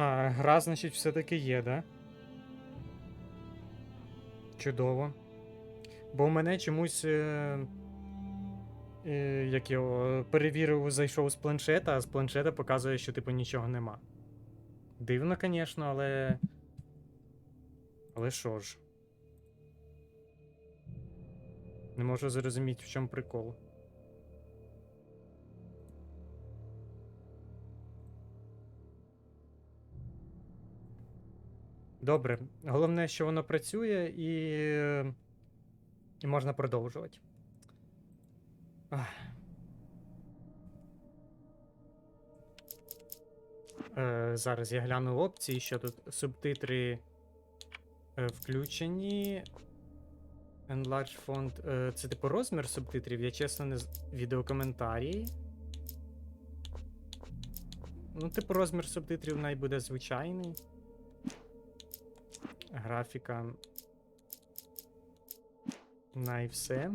А, гра, значить, все-таки є, да? Чудово. Бо у мене чомусь. Як його перевірив, зайшов з планшета, а з планшета показує, що типу нічого нема. Дивно, звісно, але. Але що ж? Не можу зрозуміти, в чому прикол. Добре. Головне, що воно працює і можна продовжувати. Ах. Зараз я гляну опції, що тут субтитри включені. Enlarge font. Це типу розмір субтитрів, я чесно не відеокоментарі. Ну, типу, розмір субтитрів най буде звичайний. Графіка. Най все.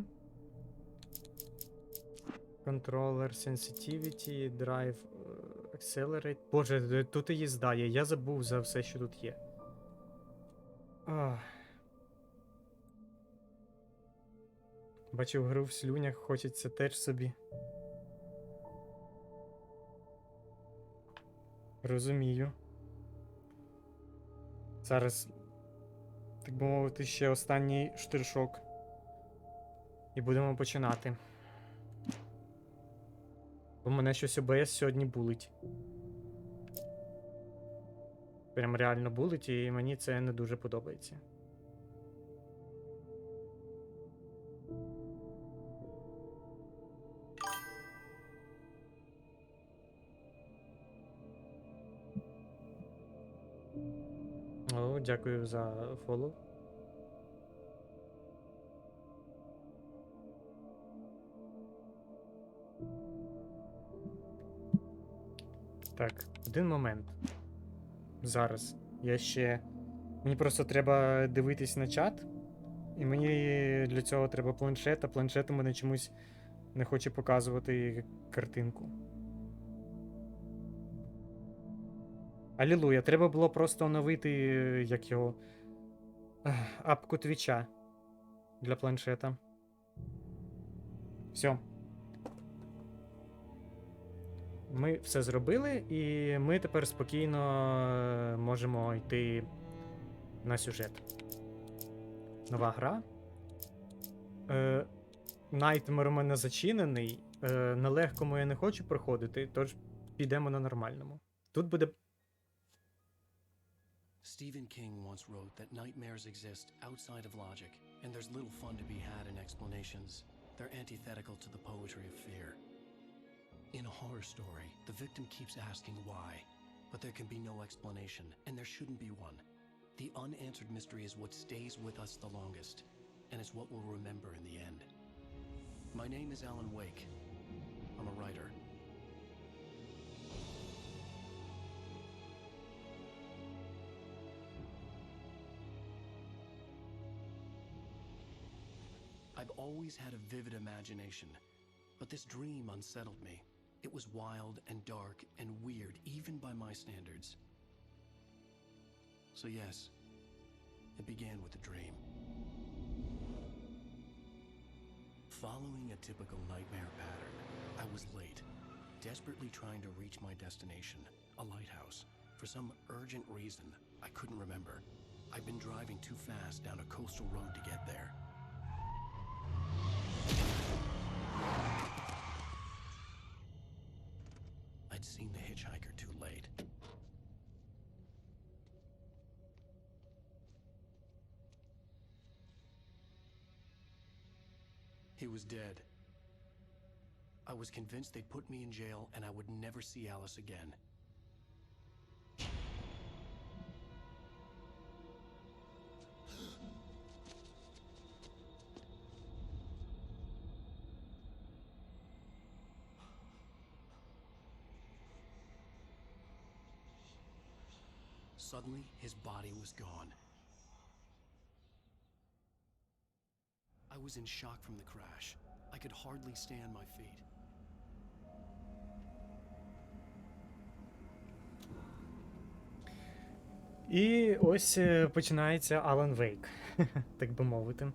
Controller, sensitivity, drive, accelerate. Боже, тут і їзда є. Я забув за все, що тут є. Ах. Бачив гру в слюнях, хочеться теж собі. Розумію. Зараз, так би мовити, ще останній штришок. І будемо починати. Бо мене щось ОБС сьогодні булить. Прям реально булить, і мені це не дуже подобається. О, дякую за фоллоу. Так, один момент. Зараз. Я ще. Мені просто треба дивитись на чат. І мені для цього треба планшет, а планшет у мене чомусь не хоче показувати картинку. Алілуя, треба було просто оновити, як його, апку Твіча для планшета. Все. Ми все зробили, і ми тепер спокійно можемо йти на сюжет. Нова гра. Найтмер у мене зачинений. На легкому я не хочу проходити, тож підемо на нормальному. Тут буде. Stephen King once wrote that nightmares exist outside of logic, and there's little fun to be had in explanations. They're antithetical to the poetry of fear. In a horror story, the victim keeps asking why, but there can be no explanation, and there shouldn't be one. The unanswered mystery is what stays with us the longest, and it's what we'll remember in the end. My name is Alan Wake. I'm a writer. I've always had a vivid imagination, but this dream unsettled me. It was wild and dark and weird, even by my standards. So yes, it began with a dream. Following a typical nightmare pattern, I was late, desperately trying to reach my destination, a lighthouse. For some urgent reason, I couldn't remember. I'd been driving too fast down a coastal road to get there. I'd seen the hitchhiker too late. He was dead. I was convinced they'd put me in jail and I would never see Alice again. Suddenly, his body was gone. I was in shock from the crash. I could hardly stand my feet. І ось починається Alan Wake, так би мовити.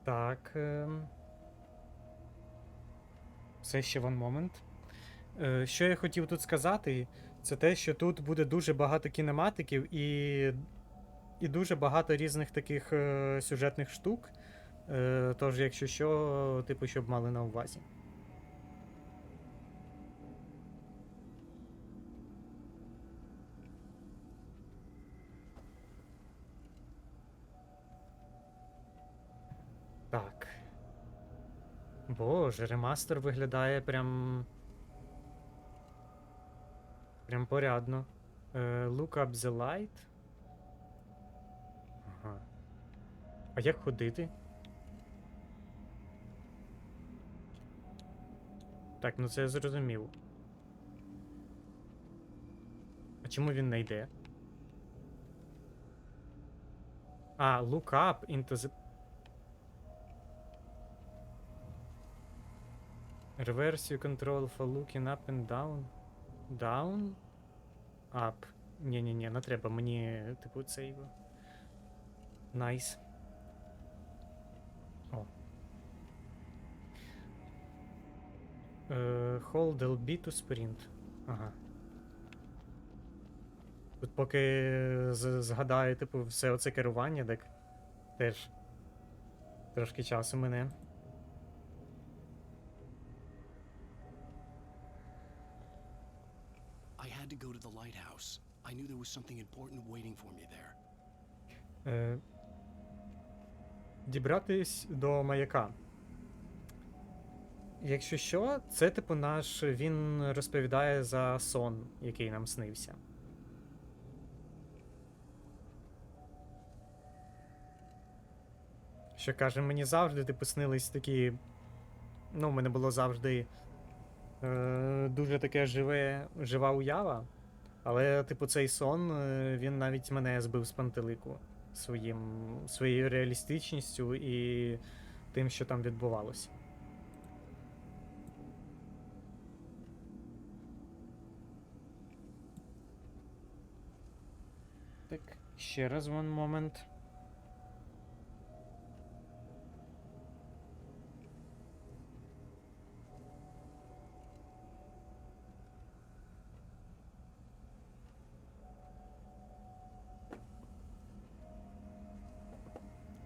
Так. Все ще one moment. Що я хотів тут сказати, це те, що тут буде дуже багато кінематиків і дуже багато різних таких сюжетних штук. Тож, якщо що, типу, щоб мали на увазі. Так. Боже, ремастер виглядає прям порядно. Look up the light. Ага. А як ходити? Так, ну це я зрозумів. А чому він не йде? А, look up into the... Reverse you control for looking up and down. Down? Up. Ні-ні-ні, не треба, мені, типу, цей... Найс. О. Hold LB to sprint. Ага. Тут поки згадаю, типу, все оце керування, так теж трошки часу мине. I had to go to the lighthouse. I knew there was something important waiting for me there. Дібратись до маяка. Якщо що, це типу він розповідає за сон, який нам снився. Що каже, мені завжди типу снились такі. Ну, в мене було завжди дуже таке жива уява. Але, типу, цей сон, він навіть мене збив з пантелику своєю реалістичністю і тим, що там відбувалося. Так, ще раз one moment.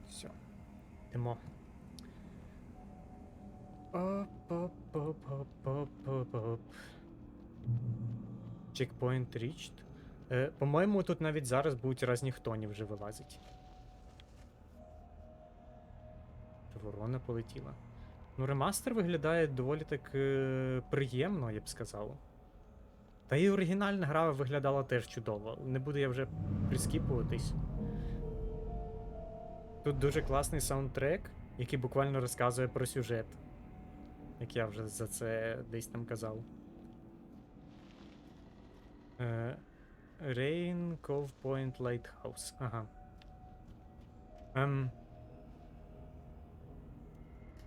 Все. Йдемо. Оп-оп-оп-оп-оп-оп. Checkpoint reached. По-моєму, тут навіть зараз будуть різні хтоні вже вилазить. Ворона полетіла. Ну, ремастер виглядає доволі так приємно, я б сказав. Та і оригінальна гра виглядала теж чудово. Не буду я вже прискіпуватись. Тут дуже класний саундтрек, який буквально розказує про сюжет. Як я вже за це десь там казав. Rain Cove Point Lighthouse. Ага.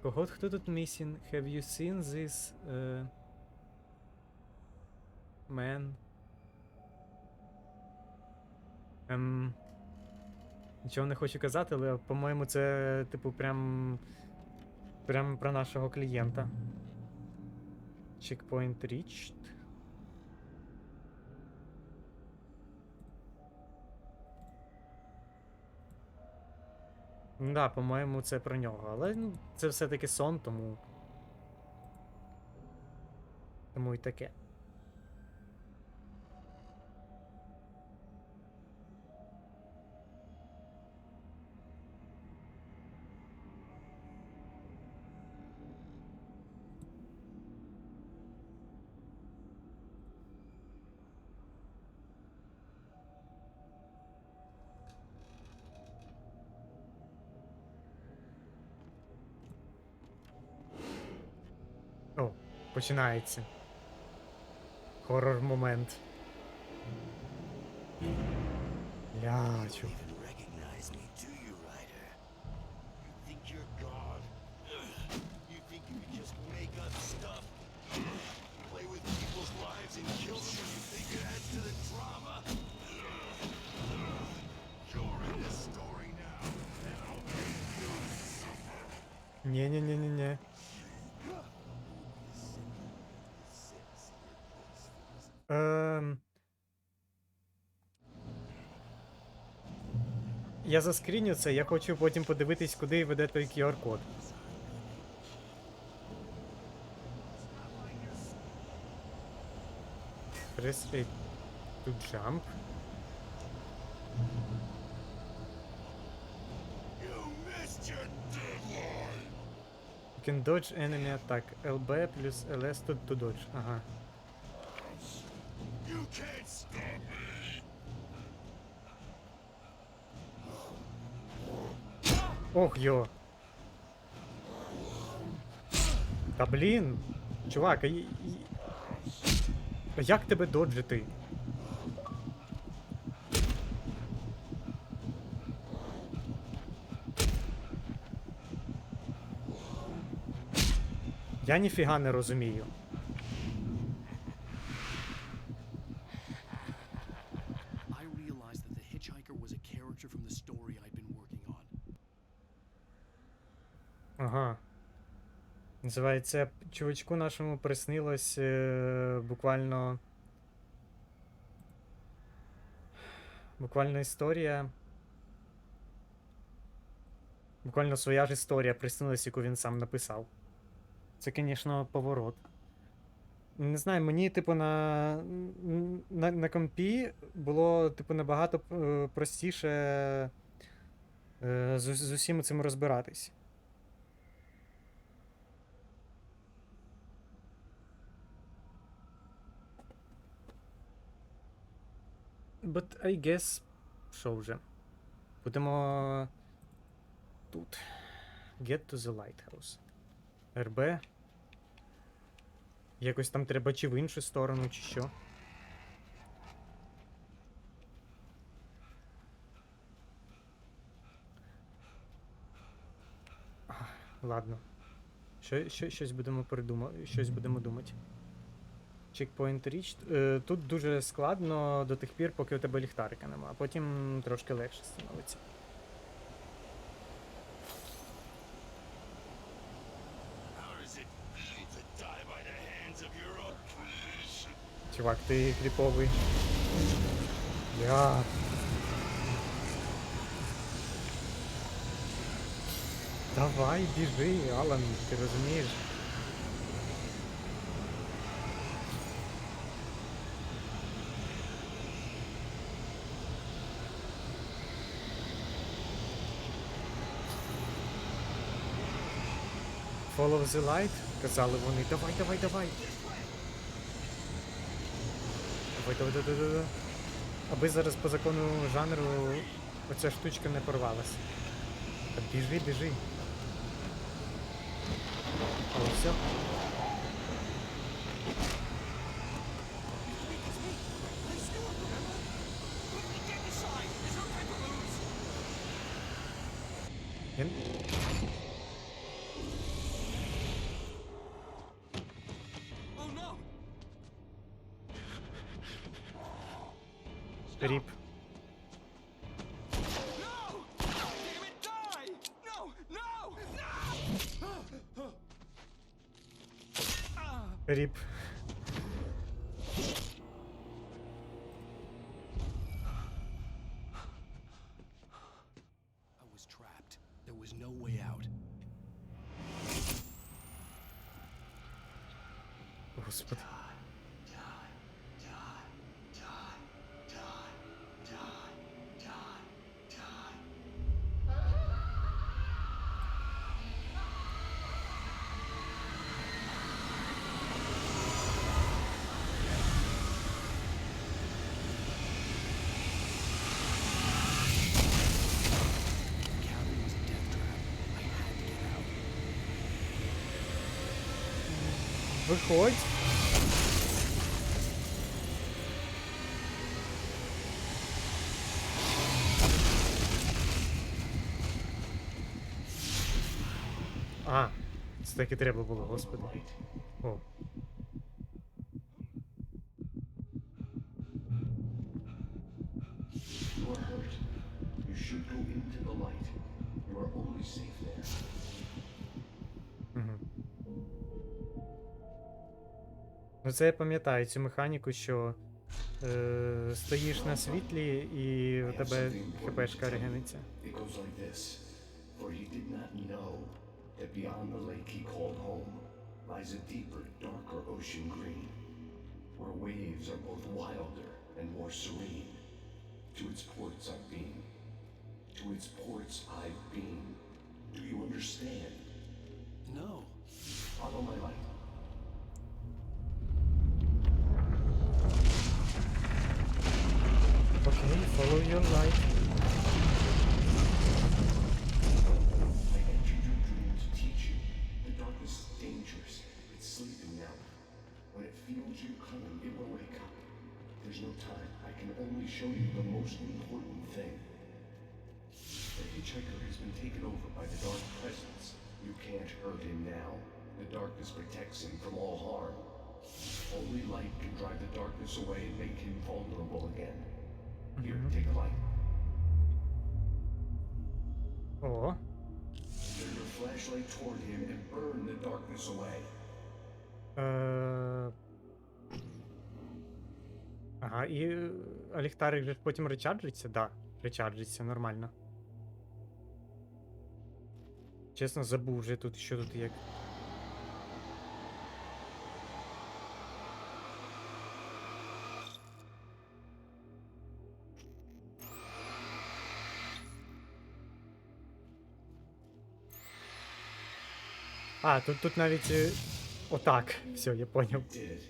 Хто тут missing? Have you seen this man? Нічого не хочу казати, але, по-моєму, це, типу, прям про нашого клієнта. Checkpoint reached. Да, по-моєму, це про нього, але ну, це все-таки сон, тому і таке. О, починається. Хоррор-момент. Лячу. Ні-ні-ні-ні-ні. Я заскріню це, я хочу потім подивитись, куди веде той QR-код. Press A to jump. You can dodge enemy attack. LB плюс LS to dodge. Ага. Ох, йо. Та блін. Чувак, а як тебе доджити? Я ніфіга не розумію. I realized that the hitchhiker was a character from the story I'd been working on. Ага. Називається, чувачку нашому приснилось буквально історія. Буквально своя ж історія приснилась, яку він сам написав. Це, звісно, поворот. Не знаю, мені, типу, на компі було, типу, набагато простіше з усім цим розбиратись. But I guess... Що вже? Будемо... Тут. Get to the lighthouse. РБ. Якось там треба чи в іншу сторону, чи що. Ладно. Щось будемо придумати. Щось будемо думати. Checkpoint reached. Тут дуже складно до тих пір, поки у тебе ліхтарика нема, а потім трошки легше становиться. Чувак, ти кріповий. Я. Давай, біжи, Алан, ти розумієш? Follow the light, казали вони. Давай, давай, давай. Давай. Аби зараз по закону жанру оця штучка не порвалась. Так, біжи. О, все. Ріп. Ріп. I was trapped. There was no way out. Господи. Виходь. А, це так і треба було, господи. О. You are hurt. You should go into the light. You are only safe there. Ну це я пам'ятаю цю механіку, що стоїш на світлі і у тебе хпшка регениться. It goes like this. For he did not know that beyond the lake he called home lies a deeper, darker ocean green, where waves are both wilder and more serene. To its ports I've been. To its ports I've been. Do you understand? No. Follow my light. Okay, follow your light. I entered your dream to teach you. The darkness is dangerous. It's sleeping now. When it feels you coming, it will wake up. There's no time. I can only show you the most important thing. The hitchhiker has been taken over by the dark presence. You can't hurt him now. The darkness protects him from all harm. Only light can drive the darkness away and make him vulnerable again. Here, take a light. О, Turn your flashlight toward him and burn the darkness away. Ага, і ліхтарик же потім речарджиться? Да, речарджиться, нормально. Чесно, забув вже тут, що тут як. А, тут навіть отак. Все, я поняв. Did it.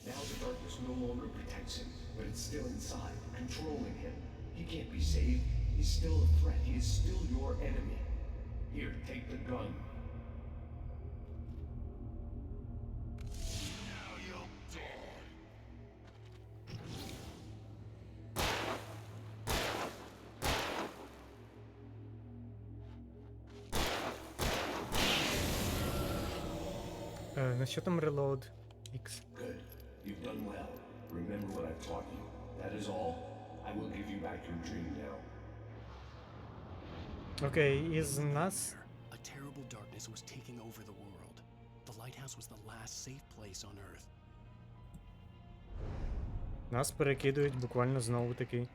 Now the darkness no longer protects him, but it's still inside, controlling him. He can't be saved. He's still a threat. He is still your enemy. Here, take the gun. Now you'll die. На що там reload? X. Good. You've done well. Remember what I've taught you. That is all. I will give you back your dream now. Окей, із нас. A terrible darkness was taking over the world. The lighthouse was the last safe place on Earth. Нас перекидують буквально знову таки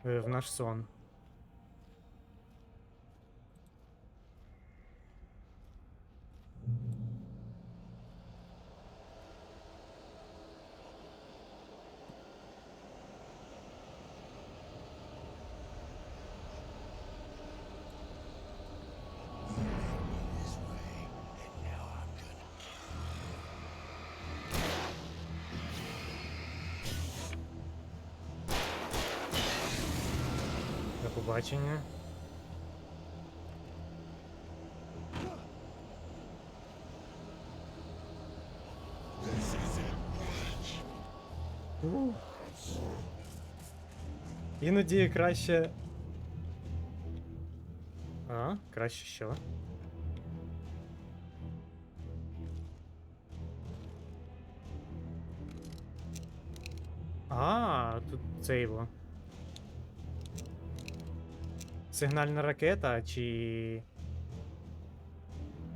в наш сон. До побачення. Іноді краще. А, краще що? А, тут це його. Сигнальна ракета чи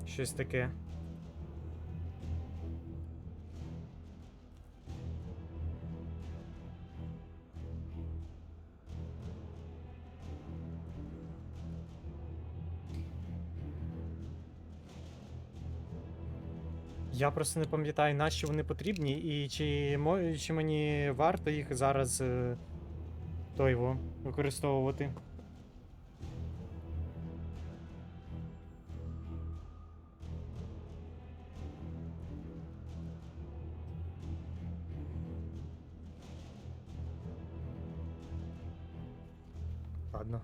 щось таке. Я просто не пам'ятаю, на що вони потрібні, і чи мені варто їх зараз використовувати. Ладно.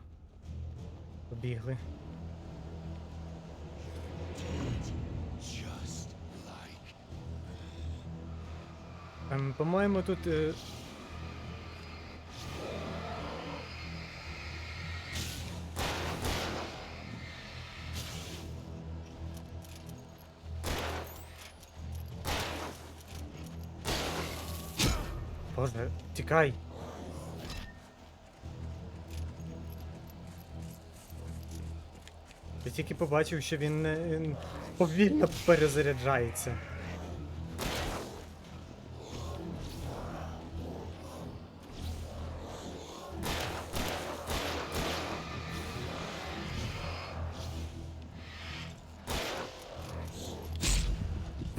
Побігли. Just like. По-моєму, тут. Боже, тікай! Я тільки побачив, що він повільно перезаряджається.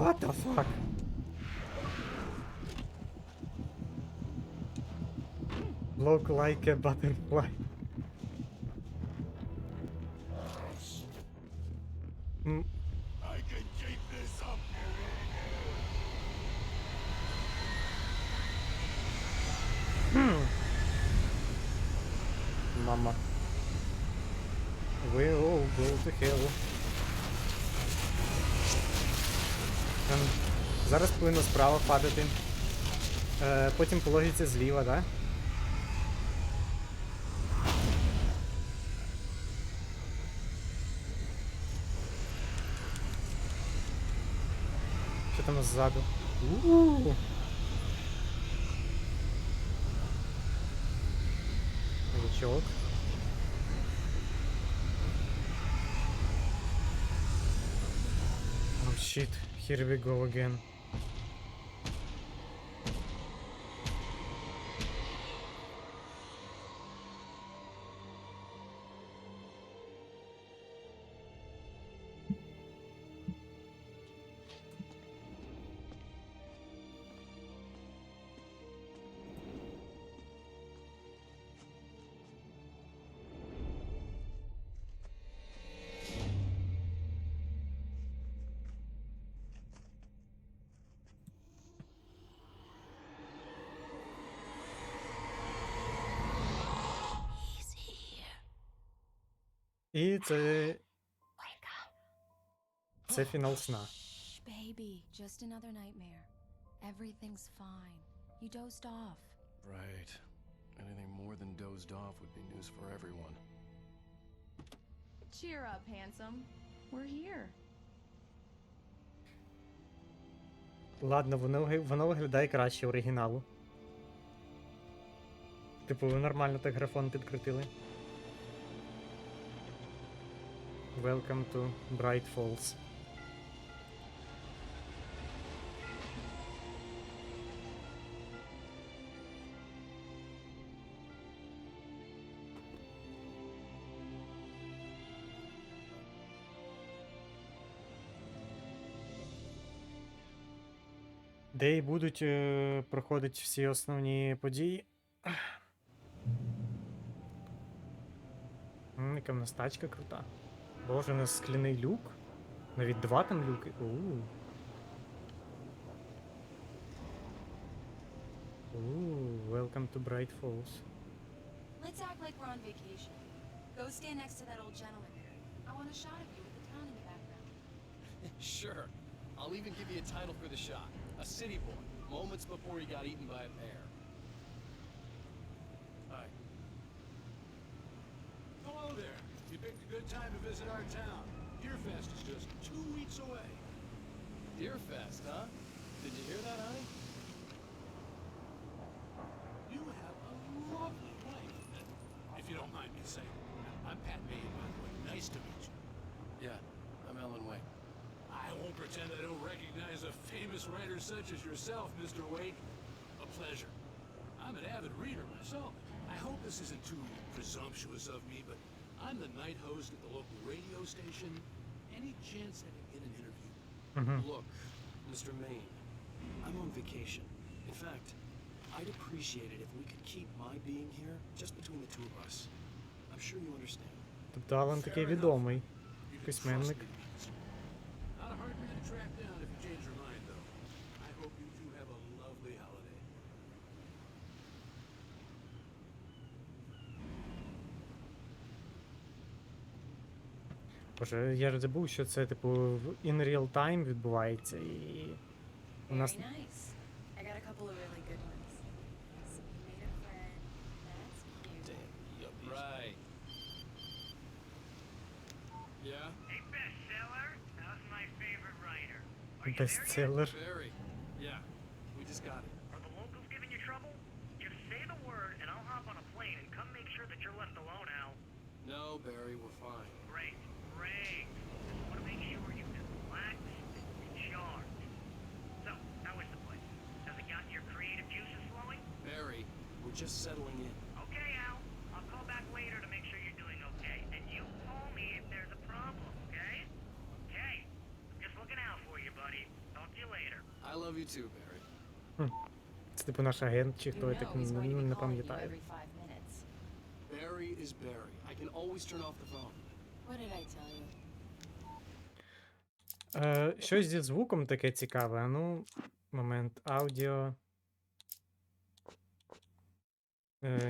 What the fuck? Look like a butterfly. I can keep this up. Мама. We all go to hell. Зараз повинно справа падати. Потім по логіці зліва, да? Що там ззаду? У-у-у. Новичок. Oh shit, here we go again. І це фінал сна. Shh, baby, just another nightmare. Everything's fine. You dozed off. Right. Anything more than dozed off would be news for everyone. Cheer up, handsome. We're here. Ладно, воно виглядає краще оригіналу. Типу, ви нормально так графон підкрутили. Welcome to Bright Falls. Де і будуть проходити всі основні події. Яка в нас тачка крута. Боже, у нас скляний люк. Навіть два там люки. Welcome to Bright Falls. Let's act like we're on vacation. Go stand next to that old gentleman there. I want a shot of you with the town in the background. Sure. I'll even give you a title for the shot. A city boy, moments before he got eaten by a bear. Hi. Hello there. You picked a good time to visit our town. Deerfest is just 2 weeks away. Deerfest, huh? Did you hear that, honey? You have a lovely wife. If you don't mind me saying. I'm Pat Maine, by the way. Nice to meet you. Yeah, I'm Alan Wake. I won't pretend I don't recognize a famous writer such as yourself, Mr. Wake. A pleasure. I'm an avid reader myself. I hope this isn't too presumptuous of me, but I'm the night host at the local radio station. Any chance I can get an interview? Look, Mr. Maine, I'm on vacation. In fact, I'd appreciate it if we could keep my being here just between the two of us. I'm sure you understand. Тобто Алан такий відомий. You can trust Письменник. me to be honest. Not a hard man to track down if you change your mind, though. I hope you two have a lovely holiday. Боже, я ж забув, що це, типу, in real time відбувається, і у нас... Very nice. I got a couple of really good ones. So you made a friend. That's cute. Damn yuppies. Right. Yeah? Hey, bestseller, how's my favorite writer? Are you there yet? Бестселер. Barry. Yeah, we just got it. Are the locals giving you trouble? Just say the word and I'll hop on a plane and come make sure that you're left alone, Al. No, Barry, we're fine. Great, great. Just want to make sure you've been relaxed and charged. So, how is the place? Has it gotten your creative juices flowing? Barry, we're just settling in. Okay, Al. I'll call back later to make sure you're doing okay. And you call me if there's a problem, okay? Okay. I'm just looking out for you, buddy. Talk to you too, Barry. Це типу наш агент, чи хто, я так не пам'ятаю. Every 5 minutes. Barry is Barry. I can always turn off the phone. What did I tell you? Щось зі звуком таке цікаве. А ну, момент, аудіо.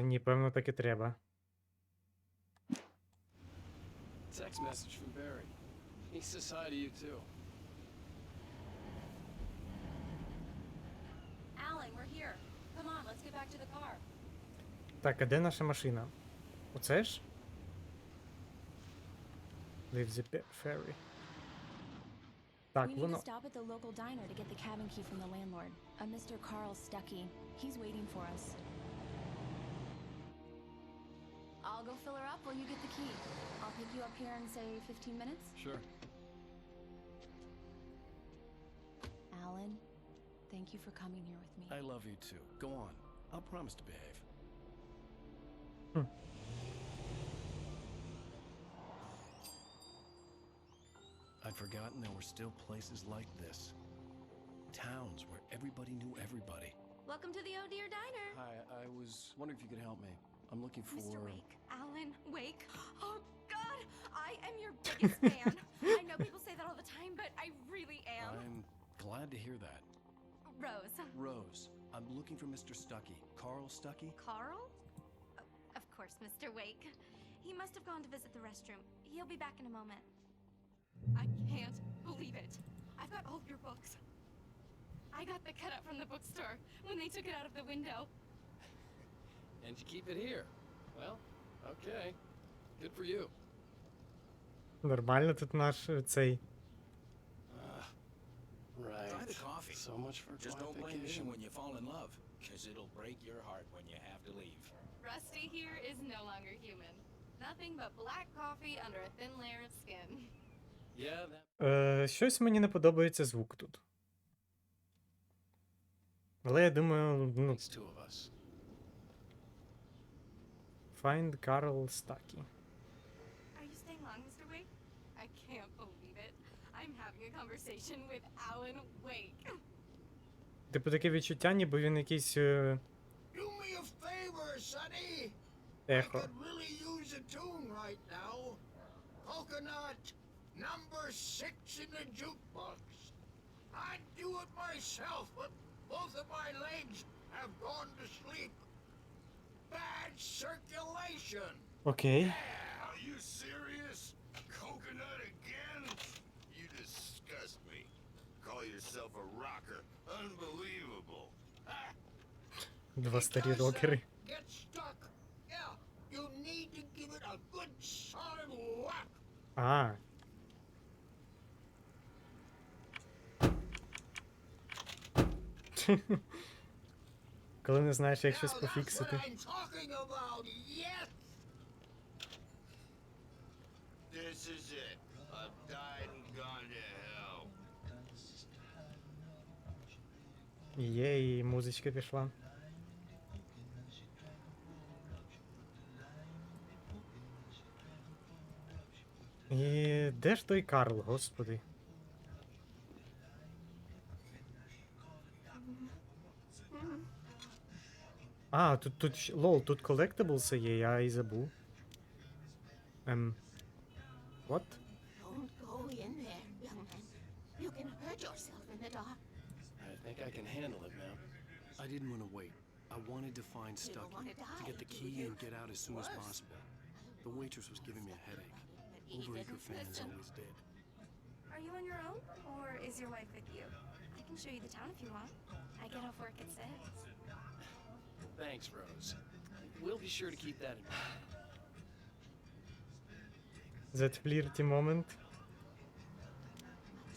Ні, певно, так і треба. Text message from Barry. He says hi to you too. Alan, we're here. Come on, let's get back to the car. Так, а де наша машина? Оце ж? Leave the ferry. Так, We need to воно. stop at the local diner to get the cabin key from the landlord, a Mr. Carl Stuckey. He's waiting for us. I'll go fill her up while you get the key. I'll pick you up here in, say, 15 minutes. Sure. Alan, thank you for coming here with me. I love you too. Go on. I'll promise to behave. I'd forgotten there were still places like this. Towns where everybody knew everybody. Welcome to the Oh Dear Diner. Hi, I was wondering if you could help me. I'm looking for... Mr. Wake. Alan Wake. Oh, God. I am your biggest fan. I know people say that all the time, but I really am. I'm glad to hear that. Rose. Rose, I'm looking for Mr. Stuckey. Carl Stuckey? Carl? Of course, Mr. Wake. He must have gone to visit the restroom. He'll be back in a moment. I can't believe it. I've got all of your books. I got the cutout from the bookstore when they took it out of the window. And you keep it here. Well, okay. Good for you. Нормально тут наш цей. Right. Try the coffee. So much for Just quiet don't blame me vacation. when you fall in love, because it'll break your heart when you have to leave. Rusty here is no longer human. Nothing but black coffee under a thin layer of skin. Yeah, that... Щось мені не подобається звук тут. Але я думаю, ну, Makes two of us. find Carl Stuckey. Are you staying long, Mr. Wake? I can't believe it. I'm having a conversation with Alan Wake. Типу таке відчуття, ніби він якийсь Do me a favor, Sonny. I ехо. could really use a tune right now. Coconut, number 6 in the jukebox. I'd do it myself, but both of my legs have gone to sleep. Bad circulation. Окей. Are you serious? Coconut again? You disgust me. Call yourself a rocker. Unbelievable. Ah, Два старі Because, рокери. Get stuck. Yeah, you need to give it a good solid whack. А. Коли не знаєш, як щось Now, that's пофіксити. what I'm talking about. Yes. this is it. I've died and gone to hell. Є, і музичка пішла. І де ж той Карл, господи? А, лол, тут collectibles є, я і забув. What? Don't go in there, young man. You can hurt yourself in the dark. I think I can handle it, ma'am. I didn't want to wait. I wanted to find don't Stuckey, wanna die, to get the do key you? and get out as soon as Worse. possible. The waitress was giving me a headache. Overeager fans always did. Are you on your own, or is your wife with you? I can show you the town if you want. I get off work at 6. Thanks, Rose. We'll be sure to keep that in mind. That flirty moment.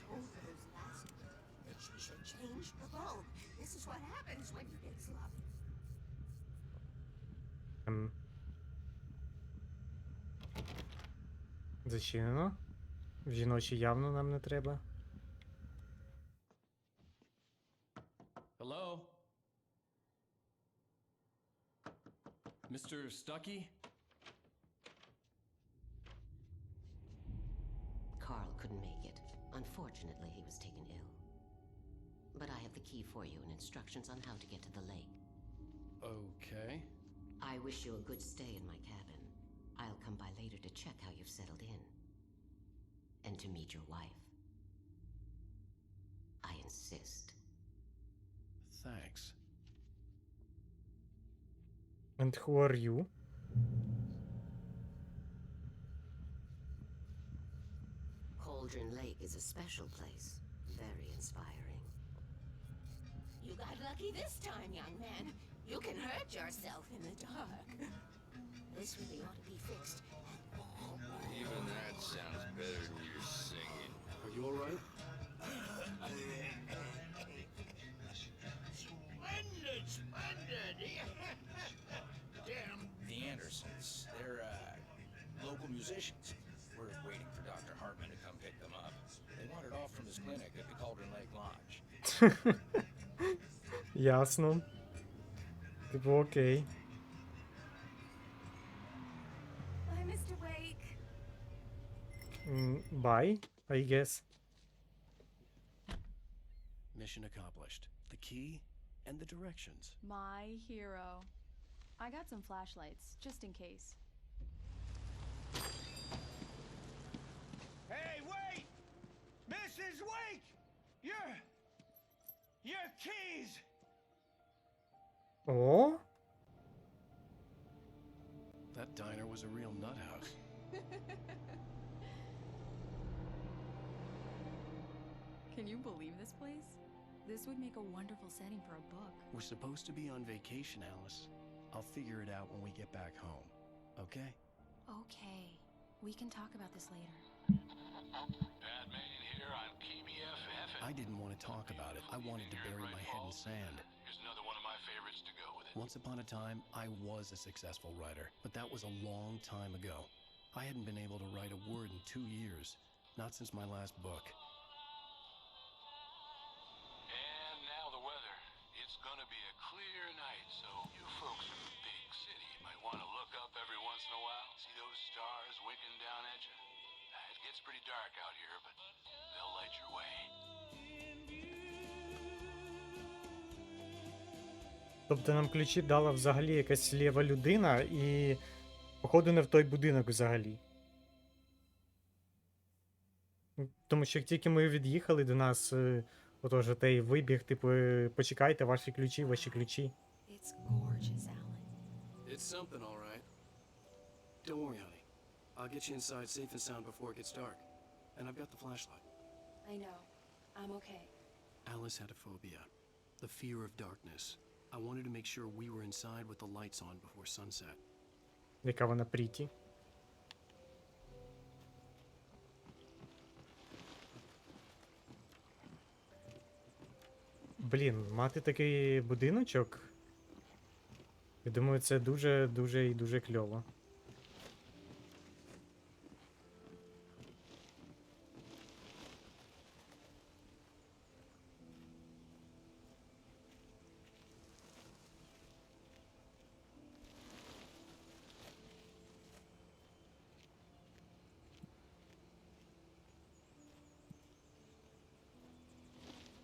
Told Rose last that she should change the bulb. This is what happens when you get sloppy. Зачинено. В жіночі явно нам не треба. Hello? Mr. Stuckey? Carl couldn't make it. Unfortunately, he was taken ill. but I have the key for you and instructions on how to get to the lake. Okay. I wish you a good stay in my cabin. I'll come by later to check how you've settled in. And to meet your wife. I insist. Thanks. And who are you? Cauldron Lake is a special place. Very inspiring. You got lucky this time, young man. You can hurt yourself in the dark. This really ought to be fixed. Even that sounds better than your singing. Are you alright? Splendid, splendid! Damn. The Andersons. They're, local musicians. We're waiting for Dr. Hartman to come pick them up. They wandered off from his clinic at the Cauldron Lake Lodge. Ясно. Типу, окей. Bye, Mr. Wake. Bye, I guess. Mission accomplished. The key and the directions. My hero. I got some flashlights, just in case. Hey, wait! Mrs. Wake! Your keys! О, That diner was a real nut house. Can you believe this place? This would make a wonderful setting for a book. We're supposed to be on vacation, Alice. I'll figure it out when we get back home. Okay? Okay, we can talk about this later. Bad Main here on KBFF. I didn't want to talk about it. I wanted to bury my head in sand. Here's another one of my favorites to go with it. Once upon a time, I was a successful writer, but that was a long time ago. I hadn't been able to write a word in 2 years, not since my last book. And now the weather. It's gonna be a clear night, so you folks from the big city might want to look up every once in a while. See those stars winking down at you? It gets pretty dark out here, but they'll light your way. Тобто нам ключі дала взагалі якась лєва людина і, походу, не в той будинок взагалі. Тому що як тільки ми від'їхали до нас, отож, той вибіг, типу, почекайте, ваші ключі, ваші ключі. It's gorgeous, Alan. It's something, all right. Don't worry, honey. I'll get you inside safe and sound before it gets dark. And I've got the flashlight. I know. I'm okay. Alice had a phobia. The fear of darkness. I wanted to make sure we were inside with the lights on before sunset. Яка вона пріті. Блін, мати такий будиночок. Я думаю, це дуже і дуже кльово.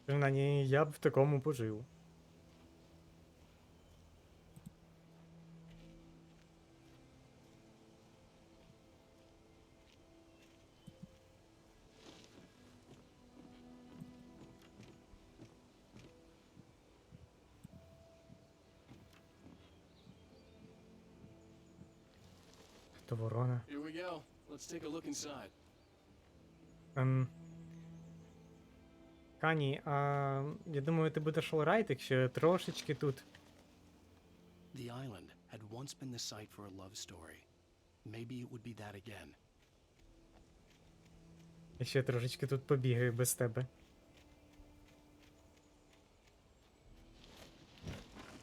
Принаймні, я б в такому пожив. То ворона. Here we go. Let's take a look inside. Кані, я думаю, ти будеш олрайт, якщо трошечки тут. The island had once been the site for a love story. Maybe it would be that again. Я ще трошечки тут побігаю без тебе.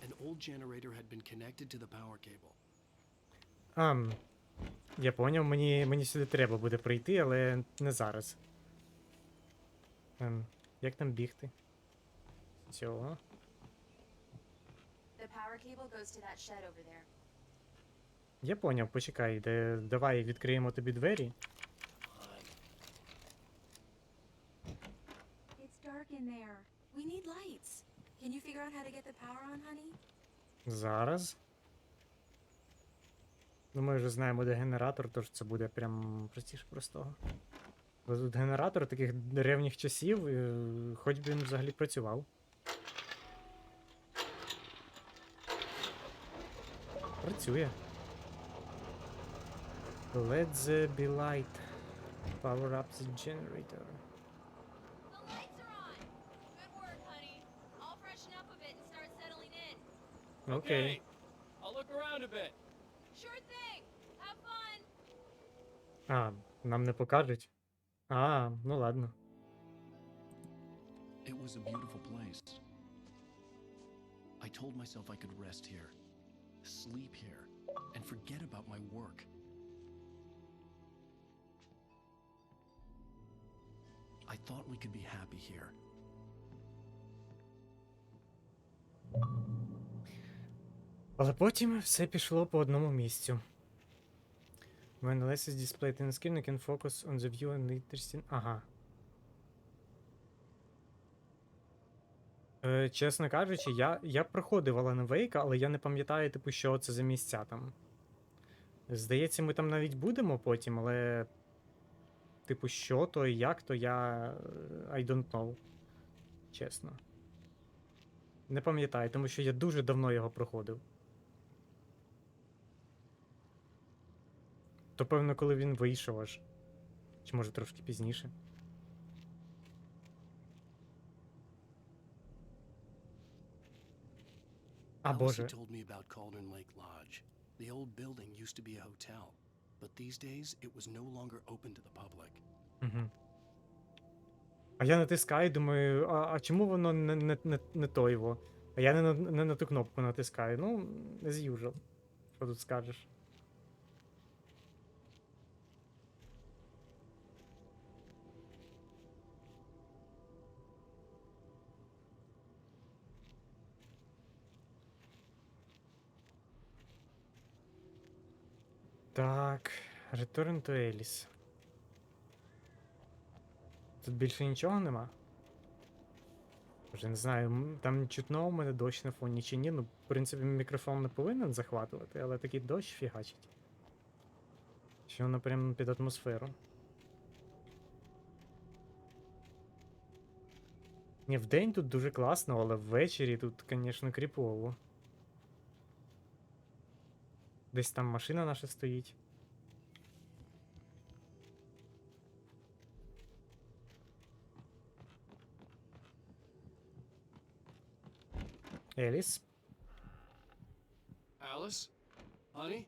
An old generator had been connected to the power cable. Я поняв, мені сюди треба буде прийти, але не зараз. Як там бігти? Цього. The power cable goes to that shed over there. Я поняв, почекай, давай відкриємо тобі двері. It's dark in there. We need lights. Can you figure out how to get the power on, honey? Зараз. Ну, ми вже знаємо, де генератор, тож це буде прям простіше простого. Бо тут генератор таких древніх часів, хоч би він взагалі працював. Працює. Let the be light. Power up the generator. The lights are on. Good work, honey. I'll freshen up a bit and start settling in. Окей. I'll look around a bit. Sure thing. Have fun. А, нам не покажуть? А, ну ладно. It was a beautiful place. I told myself I could rest here, sleep here, and forget about my work. I thought we could be happy here. Але потім все пішло по одному місцю. When less is displayed in the screen, you can focus on the view and interesting... Ага. Чесно кажучи, я проходив Alan Wake, але я не пам'ятаю, типу, що це за місця там. Здається, ми там навіть будемо потім, але... Типу, що то і як то, я... I don't know. Чесно. Не пам'ятаю, тому що я дуже давно його проходив. То, певно, коли він вийшов аж. Чи може трошки пізніше. А, Alice Боже. told me about Cauldron Lake Lodge. The old building used to be a hotel, but these days it was no longer open to the public. Угу. А я натискаю, думаю, а чому воно не то його? А я не на ту кнопку натискаю. Ну, as usual. Що тут скажеш? Так, Return to Alice. Тут більше нічого нема? Вже не знаю, там чутно у мене дощ на фоні чи ні. Ну, в принципі, мікрофон не повинен захватувати, але такий дощ фігачить. Що воно прямо під атмосферу. Ні, вдень тут дуже класно, але ввечері тут, звісно, кріпово. Десь там машина наша стоїть. Еліс. Alice? Honey?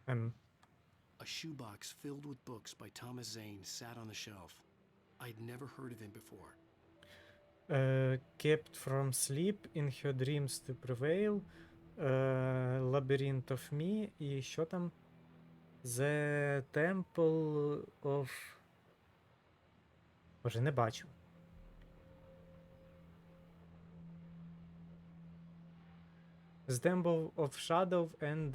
A shoebox filled with books by Thomas Zane sat on the shelf. I'd never heard of him before. Kept from sleep, in her dreams to prevail, Labyrinth of Me, і що там? The Temple of... Боже, не бачу. The Temple of Shadow and...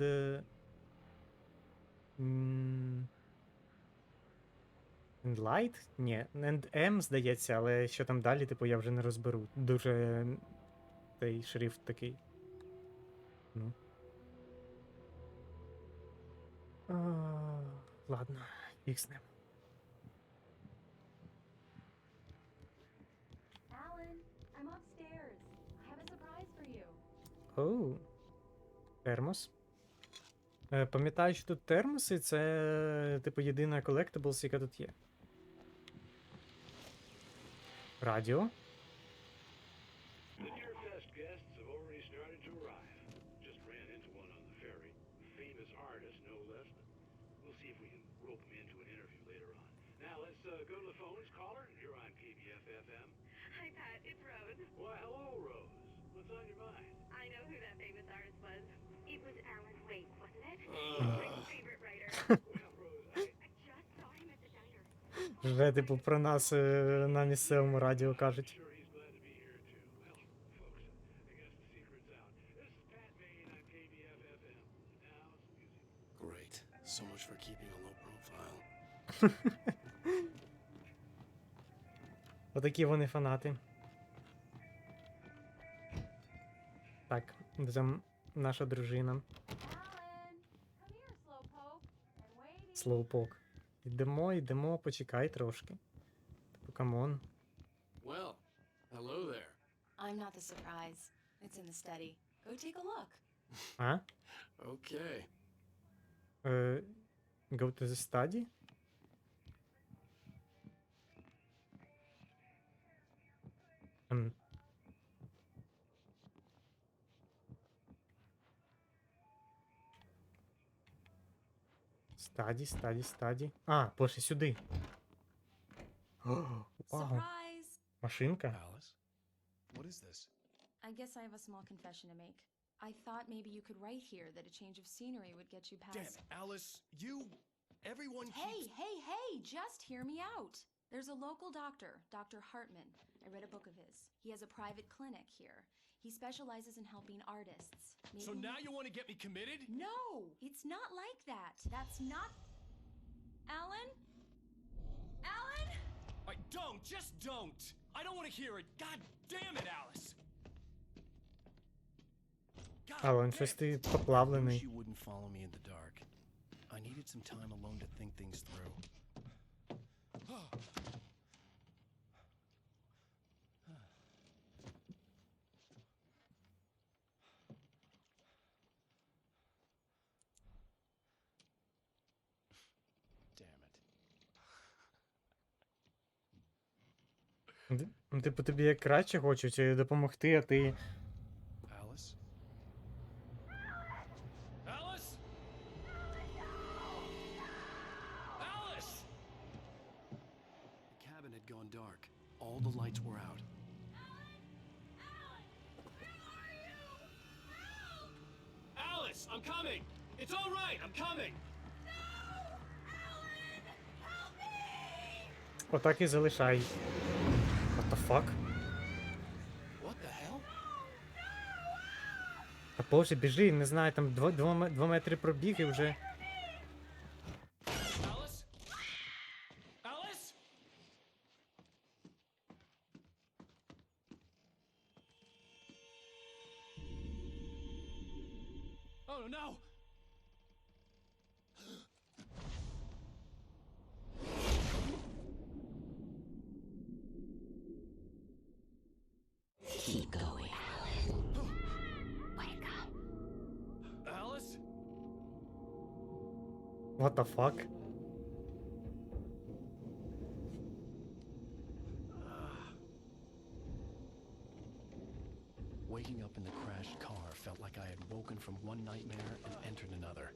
And Light? Ні, and M, здається, але що там далі, типу, я вже не розберу. Дуже цей шрифт такий. Ну. Ладно, фіг з ним. Alan, I'm upstairs. I have a surprise for you. Оу. Термос. Пам'ятаю, що тут термоси, це, типу, єдина collectibles, яка тут є. Радіо. The Deerfest guests have already started to arrive. Just ran into one on the ferry. Famous artist, no less. We'll see if we can rope him into an interview later on. Now let's go to the phones. Caller, you're on KBF-FM. Hi, Pat. It's Rose. Why, hello, Rose. What's on your mind? I know who that famous artist was. It was Alan Wake, wasn't it? My favorite writer. Well, Rose, I just saw him at the diner. Вже, типу, про нас на місцевому радіо кажуть. sure he's glad to be here, too. Well, folks, I guess the secret's out. This is Pat Maine on KBF-FM. Now, some music. Great. So much for keeping a low profile. Отакі вони фанати. Так, де там наша дружина. Слоупок. Йдемо, почекай трошки. Типу, камон. Well, hello there. I'm not the surprise. It's in the study. Go take a look. А? Okay. Go to the study? Стаді. А, пошли сюди. О, вау. Surprise! Машинка? Alice, what is this? I guess I have a small confession to make. I thought maybe you could write here that a change of scenery would get you past. Damn it, Alice, everyone Hey, just hear me out. There's a local doctor, Dr. Hartman. I read a book of his. He has a private clinic here. He specializes in helping artists. Maybe... So now you want to get me committed? No, it's not like that. That's not... Alan? Alan? Just don't! I don't want to hear it! God damn it, Alice! Алан, щось ти поплавлений. She wouldn't follow me in the dark. I needed some time alone to think things through. Damn it. Типу, тобі як краще хочуть допомогти, а ти... Alice? Alice? Alice! The cabin had gone dark. All the lights were out. Alice, I'm coming! It's all right, I'm coming! Отак і залишай. What the fuck? What the hell? Та боже, біжи, не знаю, там 2 метри пробіг і вже... Alice? Alice? Oh no! Keep going. Wake up. Alice? What the fuck? Waking up in the crashed car felt like I had woken from one nightmare and entered another.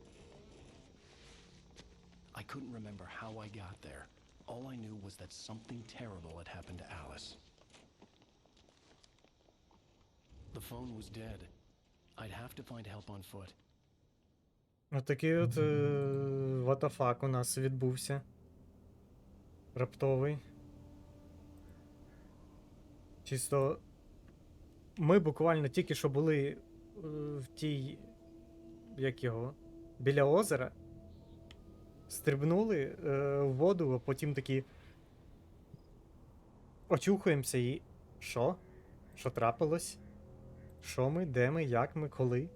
I couldn't remember how I got there. All I knew was that something terrible had happened to Alice. The phone was dead. I'd have to find help on foot. Отакий от what the fuck у нас відбувся. Раптовий. Чисто... Ми буквально тільки що були в тій... Як його? Біля озера. Стрибнули в воду, а потім такі... Очухуємося і... Що? Що трапилось? Що ми? Де ми? Як ми? Коли?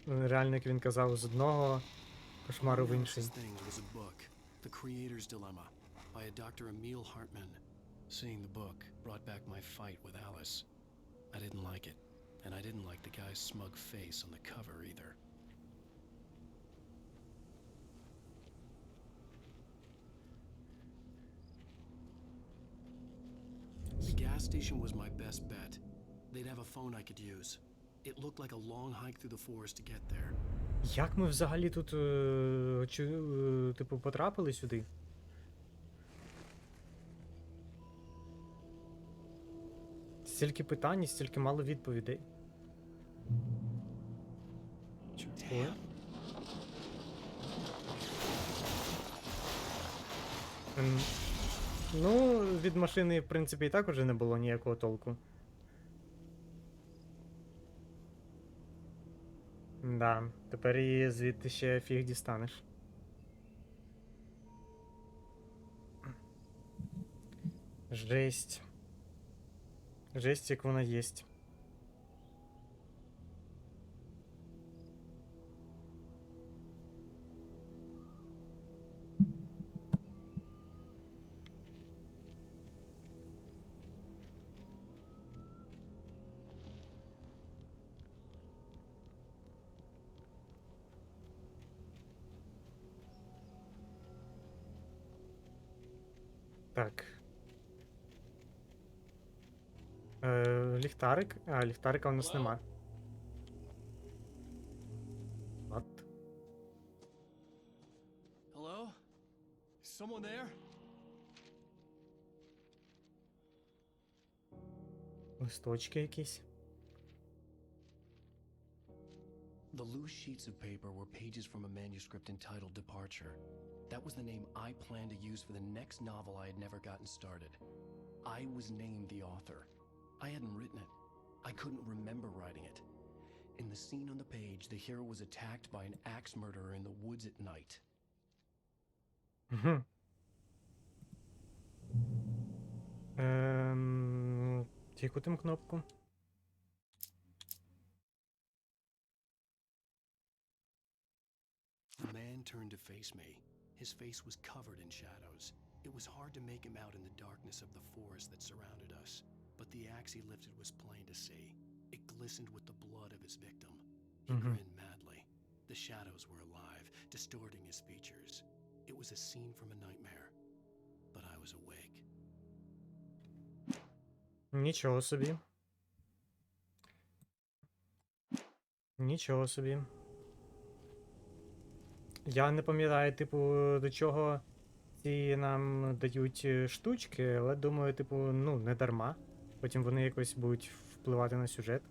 Реально, як він казав, з одного кошмару в інший. This thing was a book, The Creator's Dilemma, by a Dr. Emil Hartman. Seeing the book brought back my fight with Alice. I didn't like it, and I didn't like the guy's smug face on the cover either. The gas station was my best bet. They'd have a phone I could use. It looked like a long hike through the forest to get there. Як ми взагалі тут, типу, потрапили сюди? Стільки питань і стільки мало відповідей. Чого? Ну, від машини, в принципі, і так уже не було ніякого толку. Да, тепер її звідти ще фіг дістанеш. Жесть. Жесть, як вона єсть. Так. Ліхтарик. А, ліхтарика у нас нема. What? Hello? Someone there? Листочки якісь. The loose sheets of paper were pages from a manuscript entitled Departure. That was the name I planned to use for the next novel I had never gotten started. I was named the author. I hadn't written it. I couldn't remember writing it. In the scene on the page, the hero was attacked by an axe murderer in the woods at night. Яку там кнопку? The man turned to face me. His face was covered in shadows. It was hard to make him out in the darkness of the forest that surrounded us, but the axe he lifted was plain to see. It glistened with the blood of his victim. He grinned madly. The shadows were alive, distorting his features. It was a scene from a nightmare, but I was awake. Нічого собі. Нічого собі. Я не пам'ятаю, типу, до чого ці нам дають штучки, але думаю, типу, ну, не дарма. Потім вони якось будуть впливати на сюжет.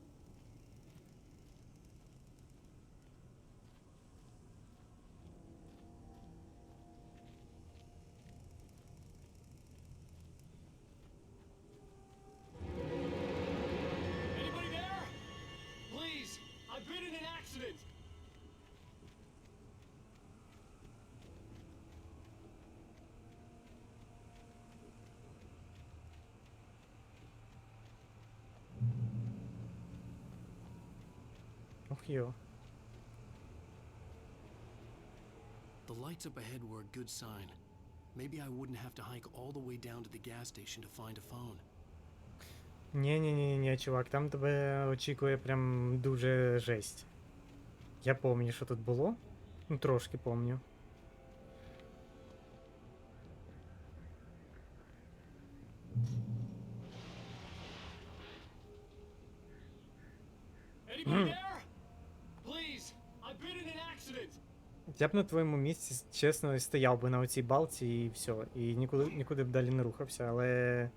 Anybody there? Please, I've been in an accident. Ох йо. The lights up ahead were a good sign. Maybe I wouldn't have to hike all the way down to the gas station to find a phone. Ні, чувак, там тебе очікує прям дуже жесть. Я пам'ятаю, що тут було. Ну, трошки пам'ятаю. Anybody there? Please, I've been in an accident. Я б на твоєму місці, чесно, стояв би на оцій балці і все. І нікуди б далі не рухався, але...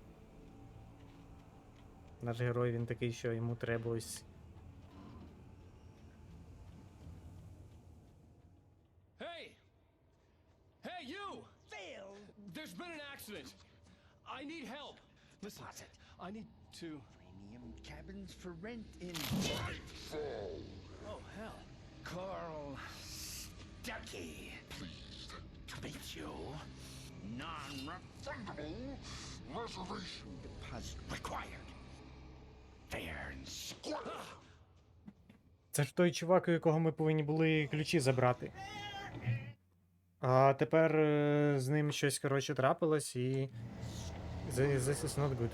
Наш герой, він такий, що йому треба ось... Hey! Hey, you! Phil! There's been an accident. I need help. Listen, I need to... Premium cabins for rent in Oh, hell. Carl Stuckey. Pleased To meet you. Non-refundable reservation deposit required. Fair and square. Це ж той чувак, у якого ми повинні були ключі забрати. А тепер з ним щось, коротше, трапилось і... This is not good.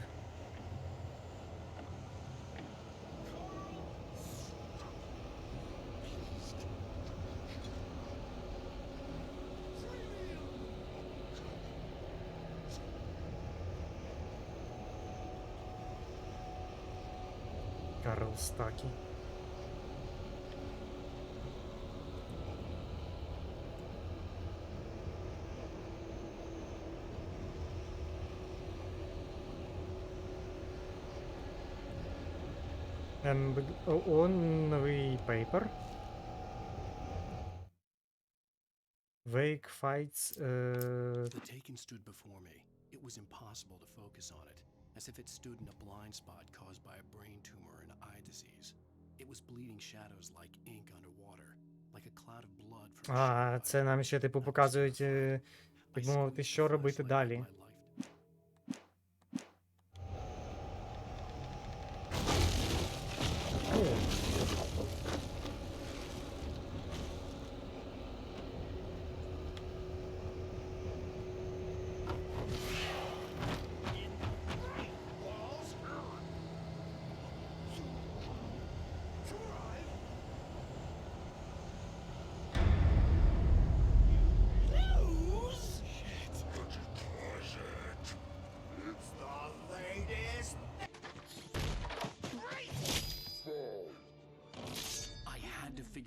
Карл Стакі. Новий пейпер. Wake fights... The Taken stood before me. It was impossible to focus on it, as if it stood in a blind spot caused by a brain tumor and eye disease. It was bleeding shadows like ink underwater, like a cloud of blood from А, це нам ще, типу, показують, так би мовити, що робити далі.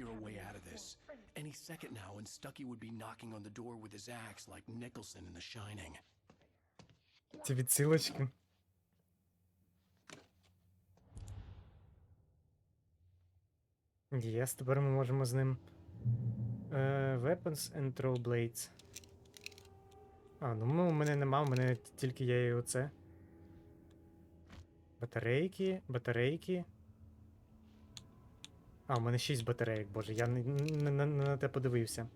A way out of this. Any second now, and Stucky would be knocking on the door with his axe like Nicholson in The Shining. Ці відсилочки. Єс, тепер ми можемо з ним... Weapons and throw blades. А, ну у мене нема, у мене тільки є і оце. Батарейки. А, у мене 6 батарейок, боже, я не на те подивився.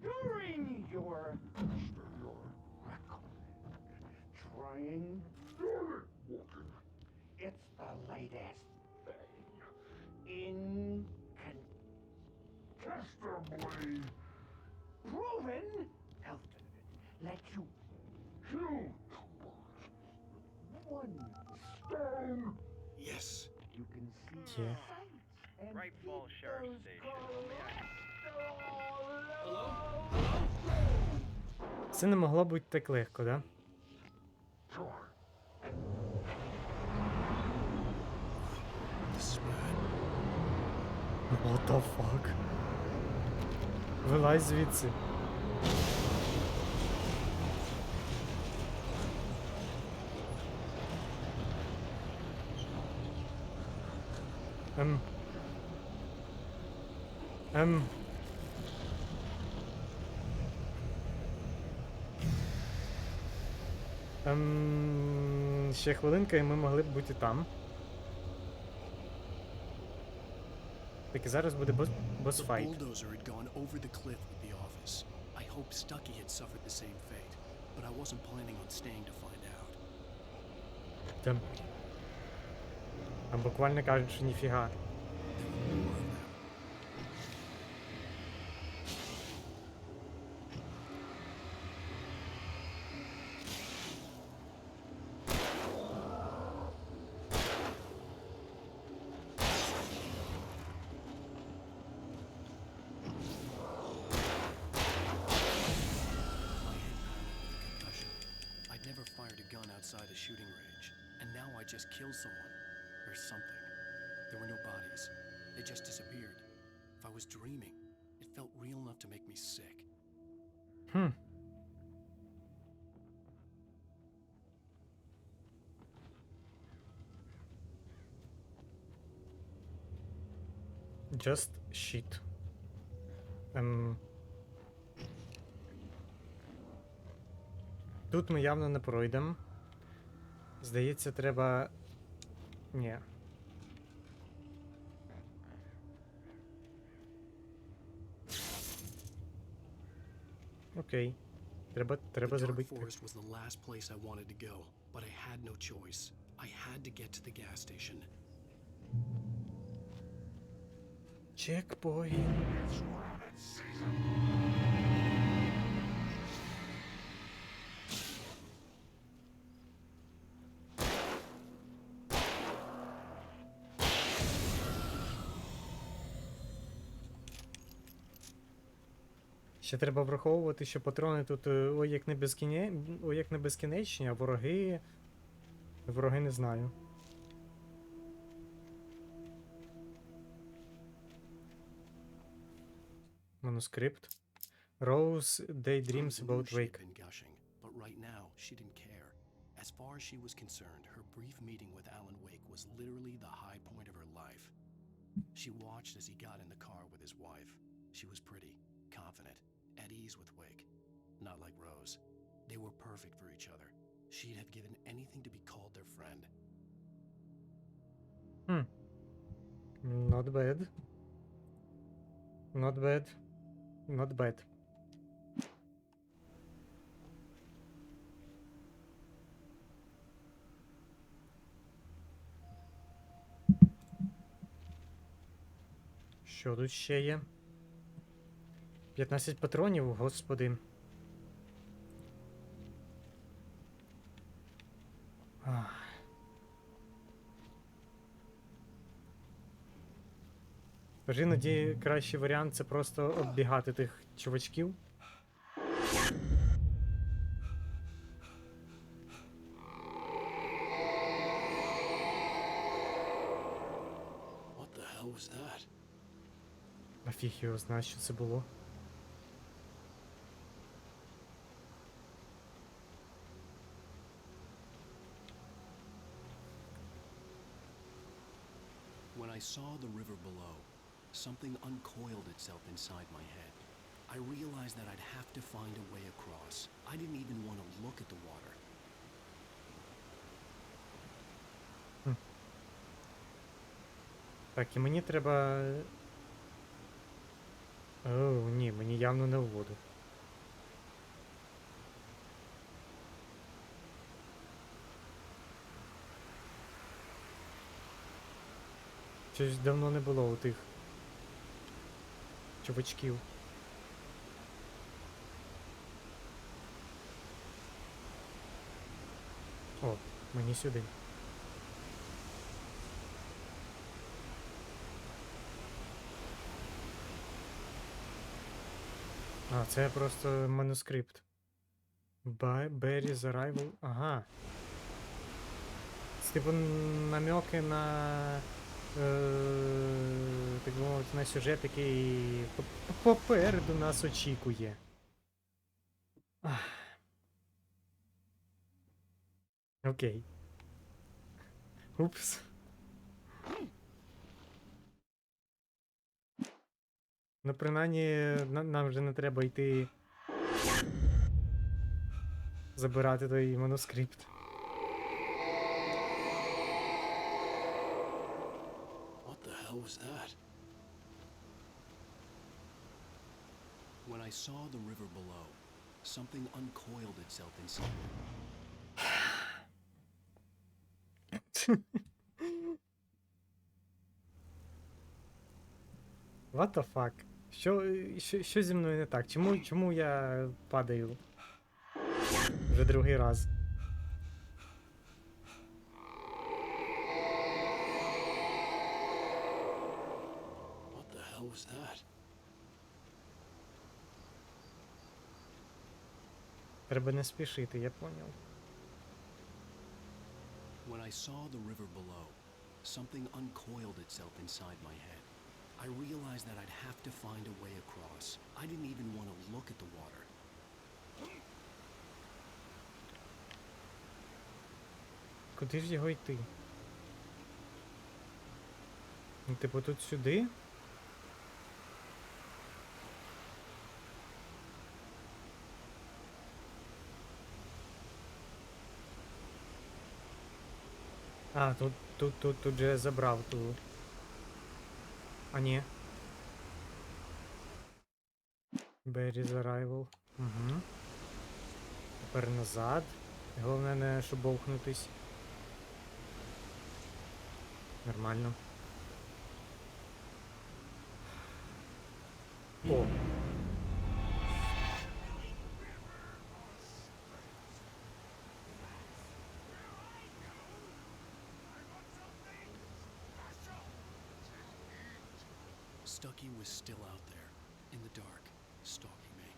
During your trying it's the latest thing. Incontestably proven health let you kill one stone. Yes. You can see Yeah. Right Falls Sheriff Station. Це не могло бути так легко, да? What the fuck? Вилазь звідси. Ще хвилинка, і ми могли б бути там. Так, і зараз буде босс-файт. The bulldozer had gone over the cliff with the office. I hoped Stucky had suffered the same fate, but I wasn't planning on staying to find out. Там. Там буквально кажуть, що ніфіга. Outside a shooting range, and now I just killed someone, or something. There were no bodies. They just disappeared. If I was dreaming, it felt real enough to make me sick. Just shit. Тут ми явно не пройдемо. Здається, треба... Ні. Окей. Треба зробити. Forest was the last place I wanted to go, but I had no choice. I had to get to the gas station. Checkpoint. Ще треба враховувати, що патрони тут ой як не безкінечні, а вороги не знаю. Манускрипт. Rose daydreams about Wake. But right now, she didn't care. As far as she was concerned, her brief meeting with Alan Wake was literally the high point of her life. She watched as he got in the car with his wife. She was pretty, confident, at ease with Wake. Not like Rose. They were perfect for each other. She'd have given anything to be called their friend. Not bad. Not bad. Not bad. Що тут ще є? 15 патронів, господи. Ах. Тож іноді кращий варіант це просто оббігати тих чувачків. What the hell was that? А фіг його знає, що це було. When I saw the river below, something uncoiled itself inside my head. I realized that I'd have to find a way across. I didn't even want to look at the water. Так, і мені треба... О, ні, мені явно не в воду. Щось давно не було у тих чувачків. О, мені сюди. А, це просто манускрипт. Barry's Arrival. Ага. Це типу намеки на... так би мовити, на сюжет, який попереду нас очікує. Ах. Окей. Упс. Ну, принаймні, нам вже не треба йти забирати той манускрипт. What the hell was that? When I saw the river below, something uncoiled itself inside. What the fuck? Що зі мною не так? Чому я падаю вже другий раз? What the hell was that? Треба не спішити, я поняв. When I saw the river below, something uncoiled itself inside my head. I realized that I'd have to find a way across. I didn't even want to look at the water. Куди ж його йти? Ну, типу, тут сюди? А, тут же я забрав ту. А, ні. Barry's Arrival. Угу. Тепер назад. Головне не шубовхнутись. Нормально. О! Stucky was still out there, in the dark, stalking me.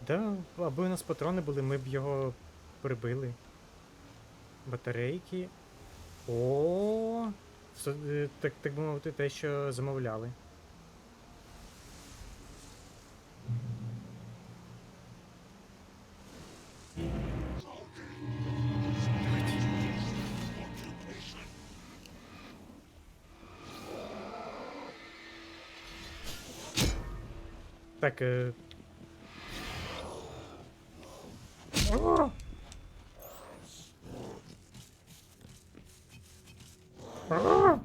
Да, аби у нас патрони були, ми б його прибили. Батарейки. О, так би мовити, те, що замовляли. Так. О! А!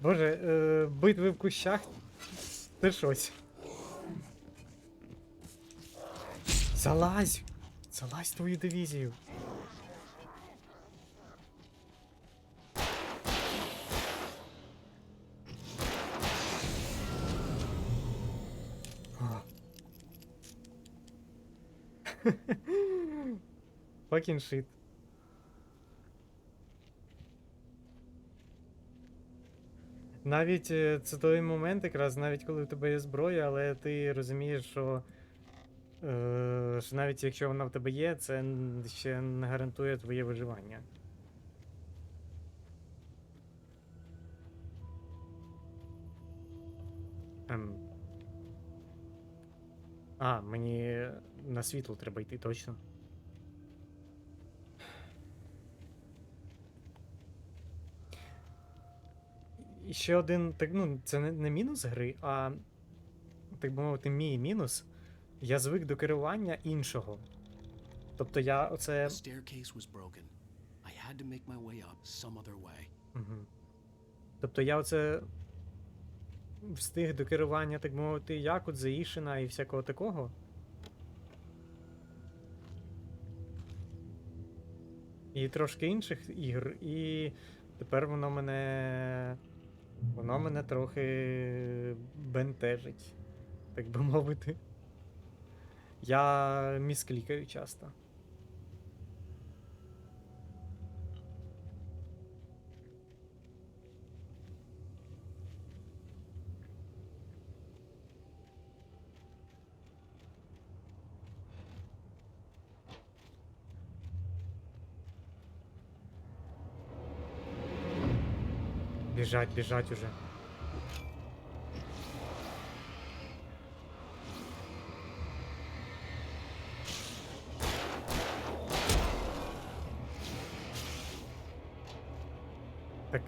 Боже, битви в кущах — це щось. Залазь! Залазь в твою дивізію. Fucking shit. Навіть це той момент, якраз, навіть коли у тебе є зброя, але ти розумієш, що навіть якщо вона в тебе є, це ще не гарантує твоє виживання. А, мені на світло треба йти, точно. І ще один, так, ну, це не мінус гри, а, так би мовити, мій мінус. Я звик до керування іншого. Тобто я оце... Тобто я оце встиг до керування, так мовити, Якудзи, Ішина і всякого такого. І трошки інших ігр, і тепер воно мене трохи бентежить, так би мовити. Я місклікаю часто. Біжать уже. Так,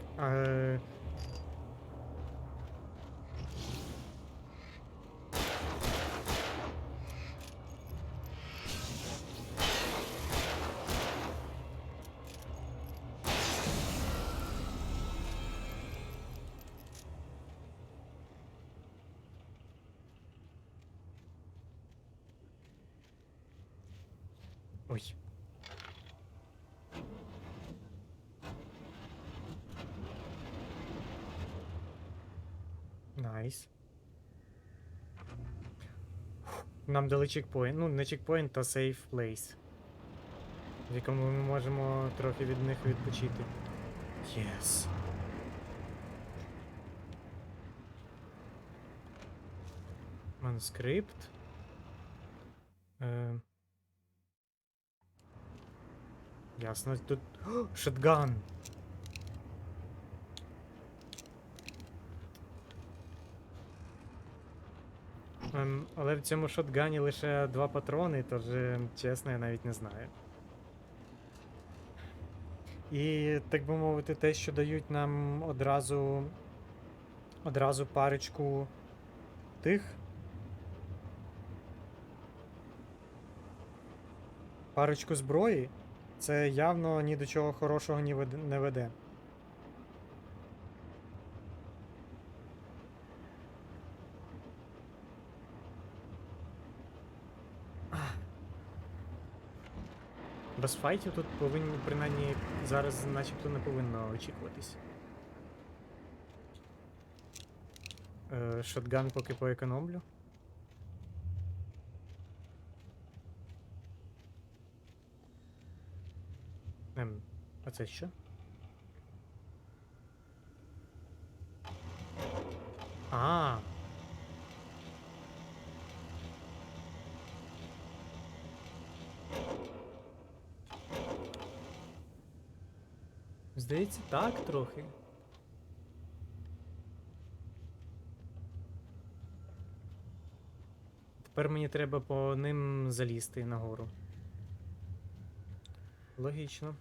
ой. Найс. Нам дали чекпоінт. Ну, не чекпоінт, а сейф плейс, в якому ми можемо трохи від них відпочити. Єс. Манускрипт. Ясно, тут... О, шотган! Але в цьому шотгані лише 2 патрони, тож, чесно, я навіть не знаю. І, так би мовити, те, що дають нам одразу парочку тих. Парочку зброї, це явно ні до чого хорошого не веде. Без файтів тут повинні, принаймні, зараз начебто не повинно очікуватись. Шотган поки поекономлю. А це що? А. Здається, так трохи. Тепер мені треба по ним залізти нагору. Логічно.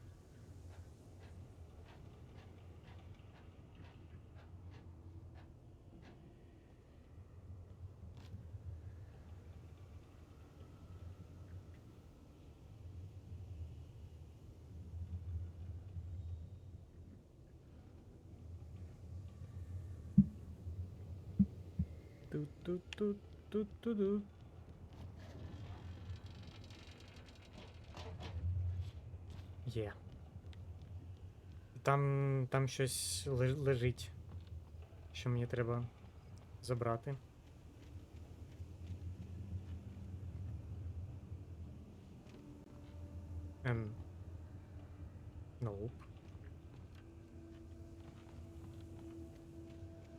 Тут-тут-тут-тут-тут-тут. Є. Там щось лежить, що мені треба забрати. Nope.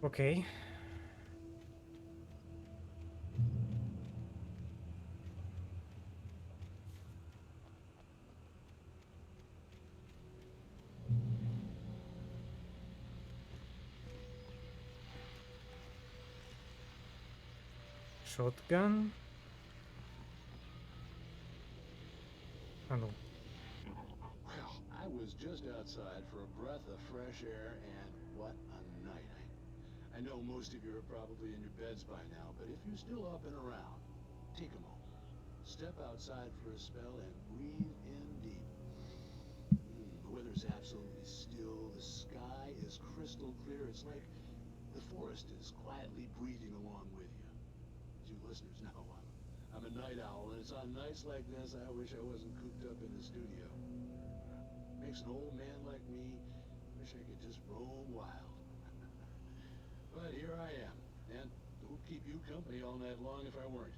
Окей. Shotgun. А ну. Well, I was just outside for a breath of fresh air, and what a night. I know most of you are probably in your beds by now, but if you're still up and around, take a moment. Step outside for a spell and breathe in deep. The weather's absolutely still. The sky is crystal clear. It's like the forest is quietly breathing along with you. As you listeners know, I'm a night owl, and it's on nights like this I wish I wasn't cooped up in the studio. Makes an old man like me wish I could just roam wild. But here I am, and who'd keep you company all night long if I weren't?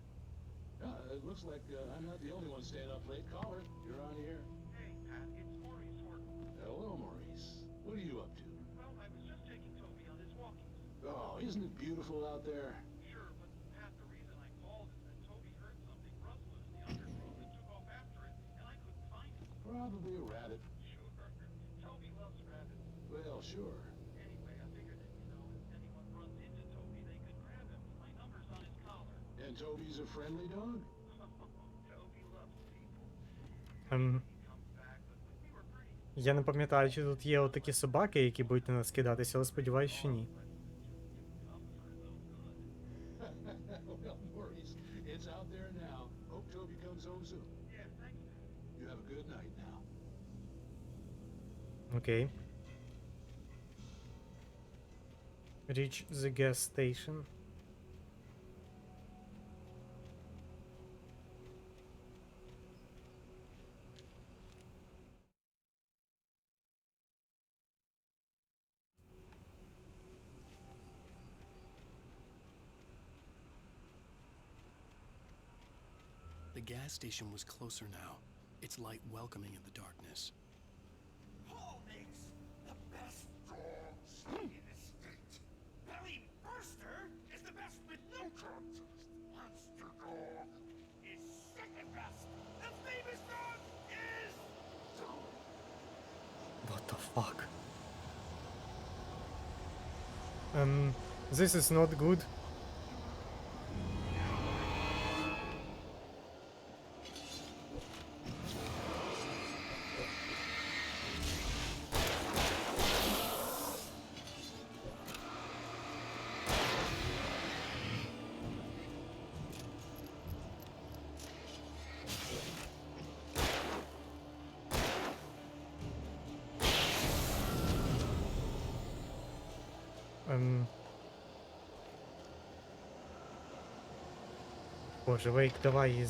It looks like I'm not the only one staying up late. Caller, you're on here. Hey, Pat, it's Maurice Horton. Hello, Maurice. What are you up to? Well, I was just taking Toby on his walkies. Oh, isn't it beautiful out there? Sure, but Pat, the reason I called is that Toby heard something rustling in the undergrowth and took off after it, and I couldn't find it. Probably a rabbit. Sure. Toby loves rabbits. Well, sure. Anyway, I figured that, if anyone runs into Toby, they could grab him. My number's on his collar. And Toby's a friendly dog? Toby loves people. Я не пам'ятаю, чи тут є отакі собаки, які будуть на нас кидатися, але сподіваюся, що ні. Well, Maurice, it's out there now. Hope Toby comes home soon. Yeah, thanks. You have a good night now. Окей. Reach the gas station. The gas station was closer now, its light welcoming in the darkness. Paul makes the best dogs in the state. Belly Burster is the best with no contest. Monster Dog is second best. The famous dog is... What the fuck? This is not good. Боже, Вейк, давай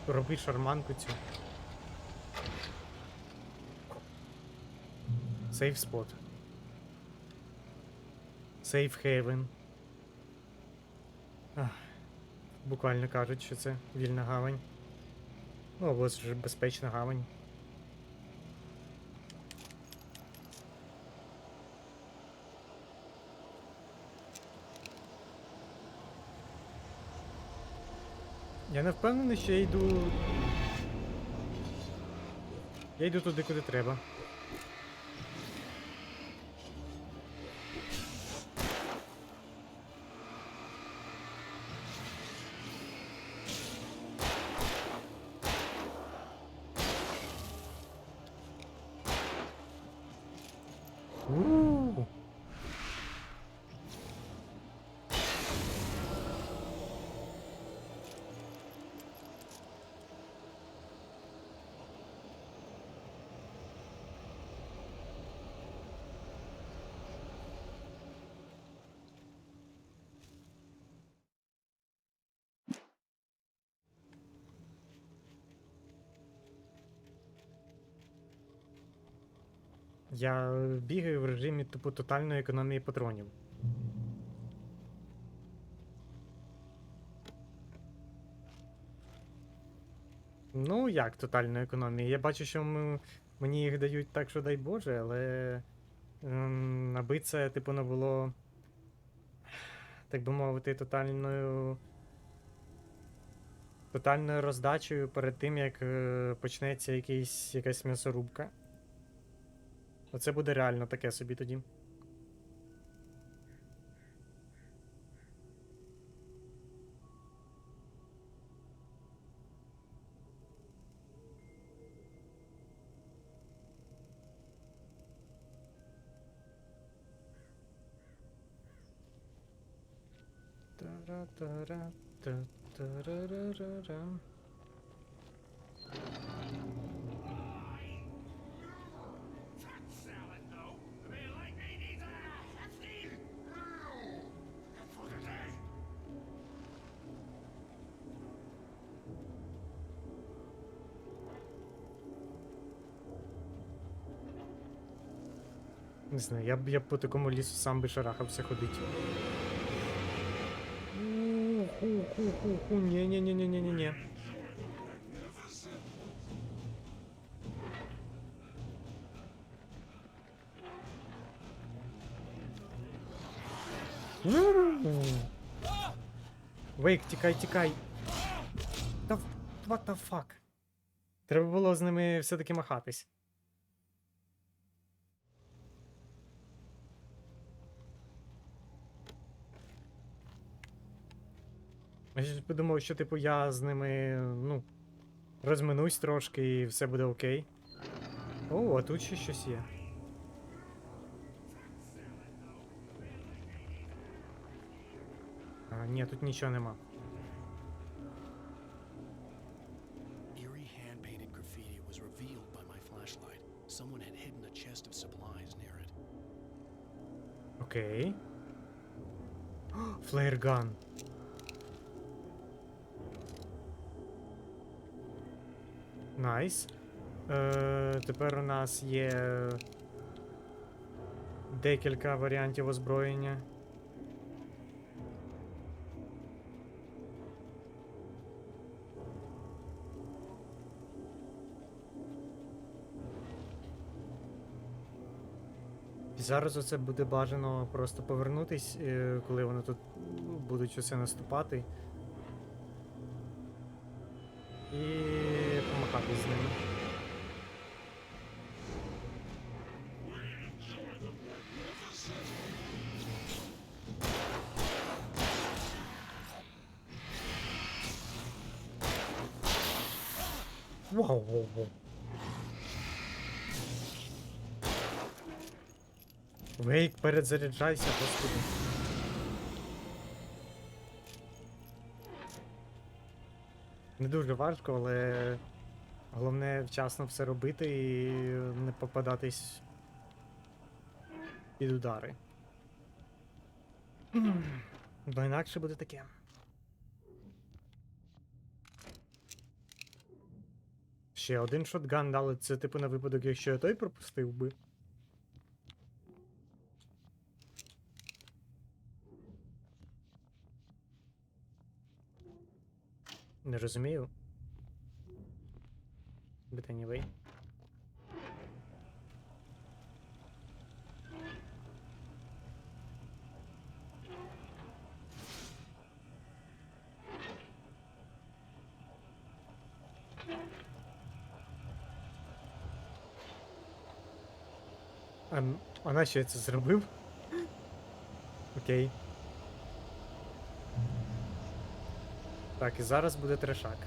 роби шарманку цю. Сейф спот. Сейф хейвен. Буквально кажуть, що це вільна гавань. Ну, або ж безпечна гавань. Я не впевнений, що я йду... Я йду туди, куди треба. У-у-у. Я бігаю в режимі типу тотальної економії патронів. Ну, як тотальної економії? Я бачу, що мені їх дають так, що дай Боже, але аби це, типу, не було, так би мовити, тотальною роздачею перед тим, як почнеться якась м'ясорубка. Оце буде реально таке собі тоді. Та-ра-та-ра-та-та-ра-ра-ра. Не знаю, я б по такому лісу сам би шарахався ходить. Ху-ху-ху-ху, ні-ні-ні-ні-ні-ні. Вейк, тікай, тікай. What the fuck? Треба було з ними все-таки махатись. Я ж подумав, що типу я з ними, ну, розминусь трошки і все буде окей. О, а тут ще щось є. А, ні, тут нічого нема. Eerie hand-painted graffiti was revealed by my flashlight. Someone had hidden a chest of supplies near it. Окей. Флеєрган. Найс. Тепер у нас є декілька варіантів озброєння. І зараз оце буде бажано просто повернутись, коли вони тут будуть усе наступати. І помахатись з ними. Вау-вау-вау. Вейк, перезаряджайся, господи. Не дуже важко, але головне вчасно все робити і не попадатись під удари. Бо інакше буде таке. Ще один шотган дали, це типу на випадок, якщо я той пропустив би. Не розумію. But anyway. А нащо я це зробив? Окей. Так, і зараз буде трешак.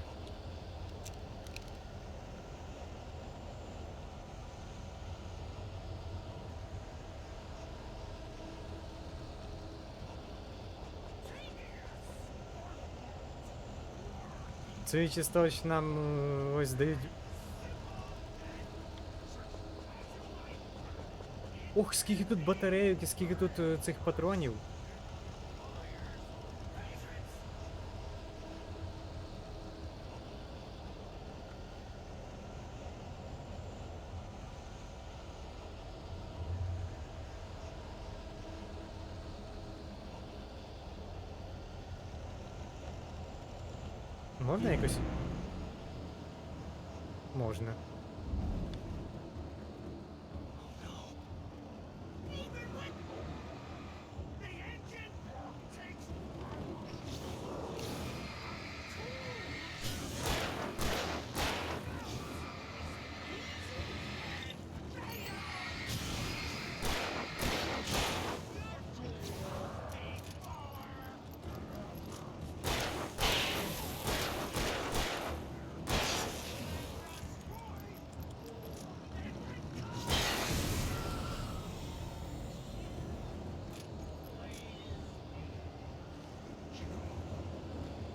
Судячи з того, що нам ось дають. Ох, скільки тут батарейок і скільки тут цих патронів. Можна якось? Можна.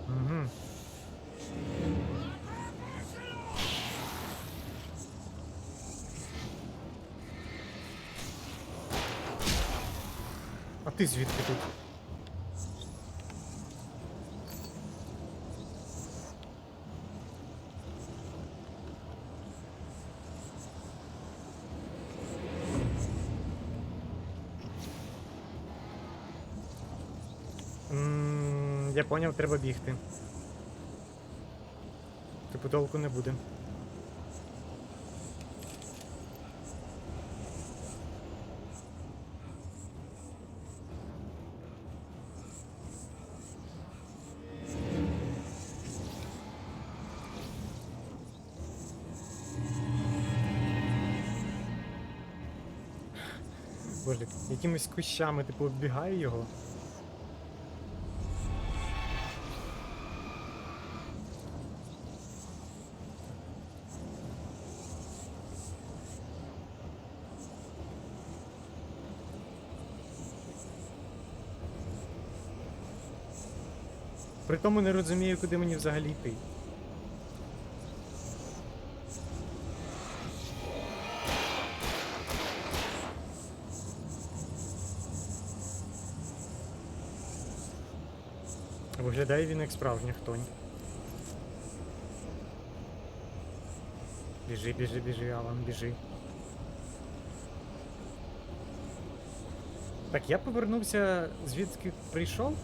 Угу. А ти звідки тут? Я поняв, треба бігти. Типу толку не буде. Боже, якимись кущами, типу, оббігаю його. При тому не розумію, куди мені взагалі йти. Виглядає він як справжня хтонь. Біжи, біжи, біжи, Алан, біжи. Так, я повернувся, звідки прийшов?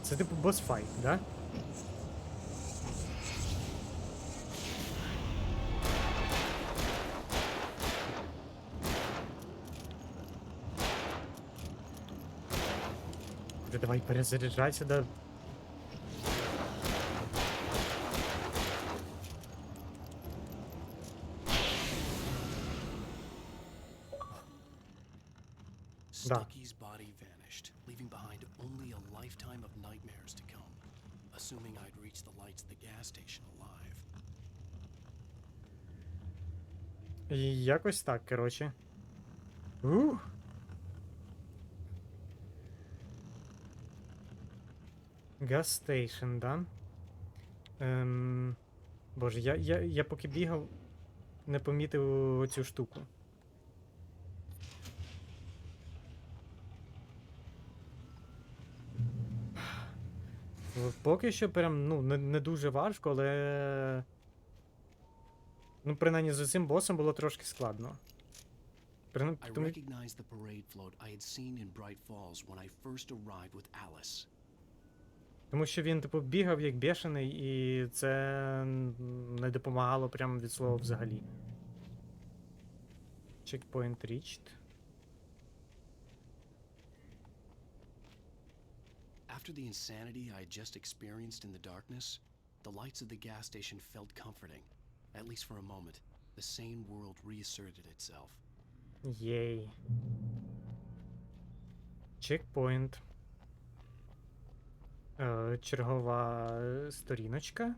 Це типу босфайт, да? Вже давай перезаряджайся, да. Sticky's body vanished, leaving behind only a lifetime of nightmares to come. Assuming I'd reach the lights at the gas station alive. І якось так, коротше. Gas station, да? Боже, я поки бігав, не помітив оцю штуку. Поки що прям, ну, не дуже важко, але... Ну, принаймні, з цим босом було трошки складно. I recognized the parade float I had seen in Bright Falls when I first arrived with Alice. Тому що він, типу, бігав як бешений, і це не допомагало прямо від слова взагалі. Checkpoint reached. After the insanity I had just experienced in the darkness, the lights of the gas station felt comforting, at least for a moment. The sane world reasserted itself. Єй. Checkpoint. Чергова сторіночка.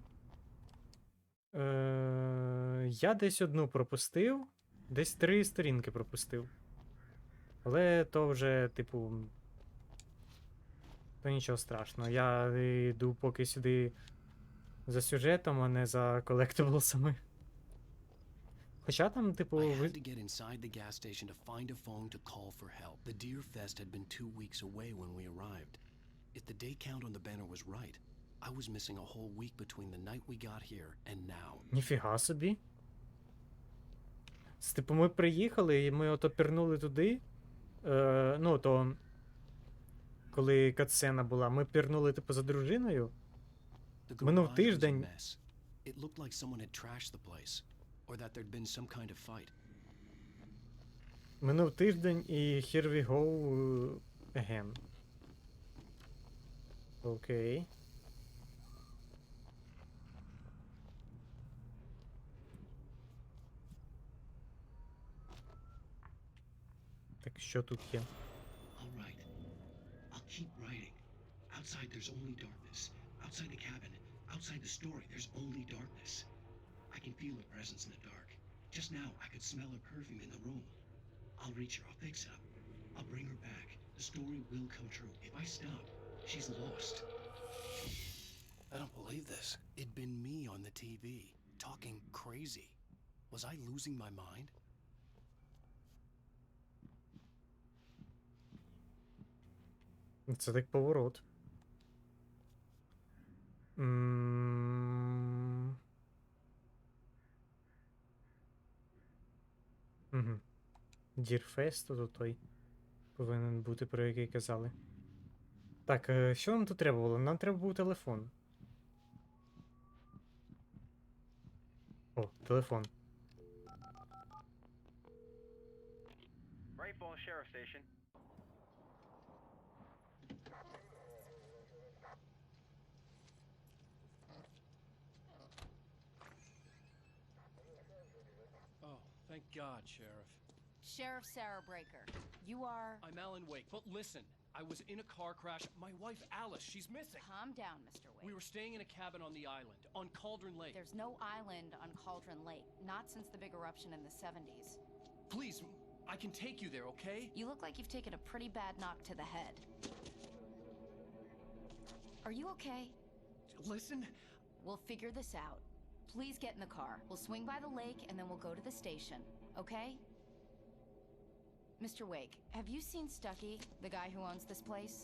Я десь одну пропустив, десь 3 сторінки пропустив. Але то вже, типу, то нічого страшного. Я йду поки сюди за сюжетом, а не за колектиблсами. Хоча там, типу, I had to get inside the gas station to find a phone to call for help. The Deer Fest had been 2 weeks away when we arrived. If the day count on the banner was right, I was missing a whole week between the night we got here and now. Ніфіга собі. Типу, ми приїхали і ми ото пірнули туди. Ну, то коли катсцена була, ми пірнули, типу, за дружиною. The Минув garage was a тиждень. mess. It looked like someone had trashed the place, or that there'd been some kind of fight. Минув тиждень і here we go again. Окей. Так, що тут є? All right. I'll keep writing. Outside there's only darkness. Outside the cabin, outside the story, there's only darkness. I can feel a presence in the dark. Just now, I could smell her perfume in the room. I'll reach her. I'll fix it up. I'll bring her back. The story will come true. If I stop, she's lost. I don't believe this. It'd been me on the TV, talking crazy. Was I losing my mind? Це так поворот. Угу. Дірфест тут той повинен бути, про який казали. Так, що нам тут треба було? Нам треба був телефон. О, телефон. Rifle Sheriff Station. Oh, thank God, Sheriff. Sheriff Sarah Breaker, you are... I'm Alan Wake, but listen, I was in a car crash. My wife, Alice, she's missing. Calm down, Mr. Wake. We were staying in a cabin on the island, on Cauldron Lake. There's no island on Cauldron Lake, not since the big eruption in the 70s. Please, I can take you there, okay? You look like you've taken a pretty bad knock to the head. Are you okay? Listen. We'll figure this out. Please get in the car. We'll swing by the lake and then we'll go to the station, okay? Mr. Wake, have you seen Stucky, the guy who owns this place?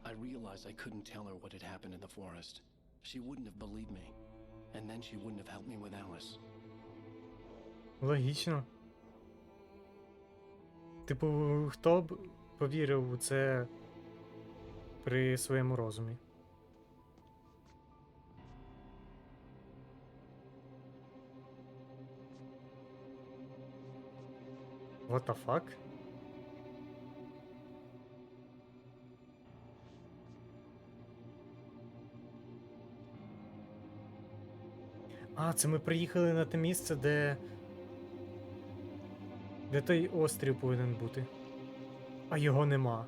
I realized I couldn't tell her what had happened in the forest. She wouldn't have believed me. And then she wouldn't have helped me with Alice. Логічно. Типу, хто б повірив у це при своєму розумі? What the fuck? А, це ми приїхали на те місце, де той острів повинен бути. А його нема.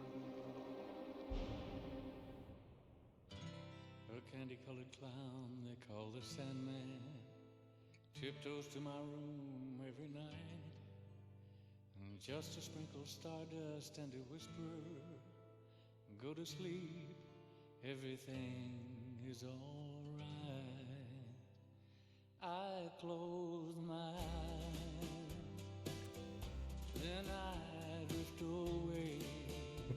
A candy-colored clown they call the Sandman tiptoes to my room every night, and just to sprinkle stardust and to whisper, go to sleep, everything is alright. I close my eyes, then I drift away.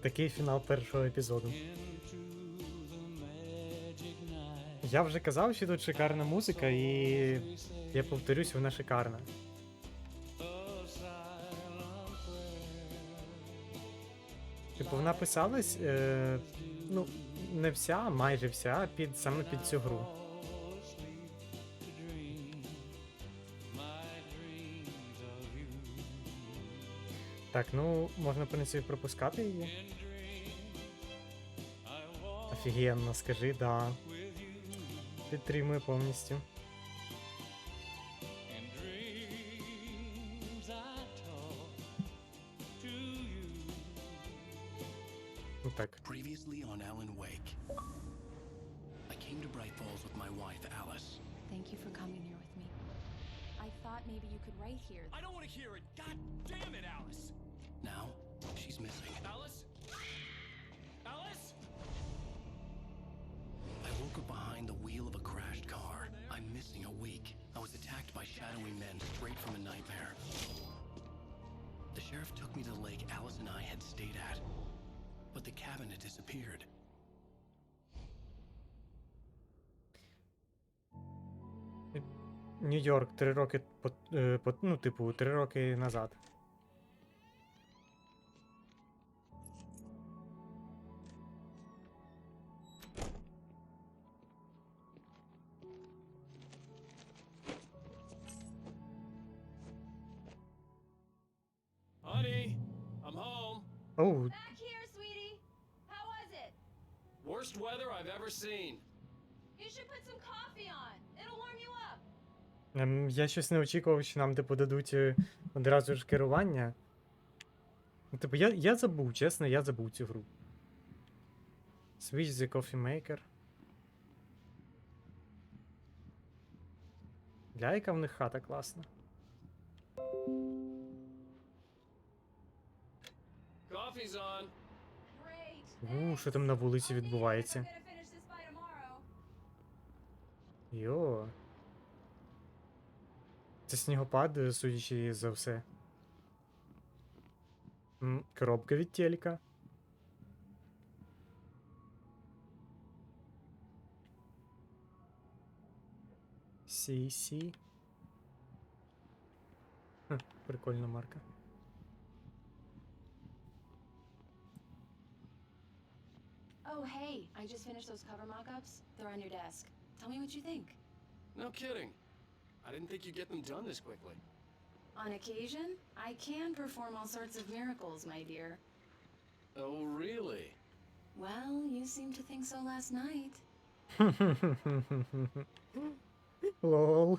Такий фінал першого епізоду. Я вже казав, що тут шикарна музика, і я повторюсь, вона шикарна. Типу, вона писалась, ну, не вся, майже вся, саме під цю гру. Так, ну, можна, в принципі, пропускати її. Офігенно, скажи, да. Підтримую повністю. Ну так. Previously on Alan Wake. I came to Bright Falls with my wife, Alice. Thank you for coming here with me. I thought maybe you could write here. I don't want to hear it. God damn it, Alice. Now, she's missing. Alice? Alice? I woke up behind the wheel of a crashed car. I'm missing a week. I was attacked by shadowy men straight from a nightmare. The sheriff took me to the lake Alice and I had stayed at. But the cabin had disappeared. Нью-Йорк 3 роки, ну, типу, 3 роки назад. Honey, I'm home. Оу, Back here, sweetie. How was it? Worst weather I've ever seen. You should put some coffee on. It'll warm you up. Я щось не очікував, що нам, типу, дадуть одразу ж керування. Ну, типу, я забув, чесно, я забув цю гру. Switch the coffee maker. Бля, яка в них хата класна. Coffee's on. Що там на вулиці відбувається? Йо. Це снігопад, судячи за все. Коробка від телека. CC. Прикольна марка. Oh, hey, I just finished those cover mock-ups. They're on your desk. Tell me what you think. No kidding. I didn't think you'd get them done this quickly. On occasion, I can perform all sorts of miracles, my dear. Oh, really? Well, you seemed to think so last night. Лол.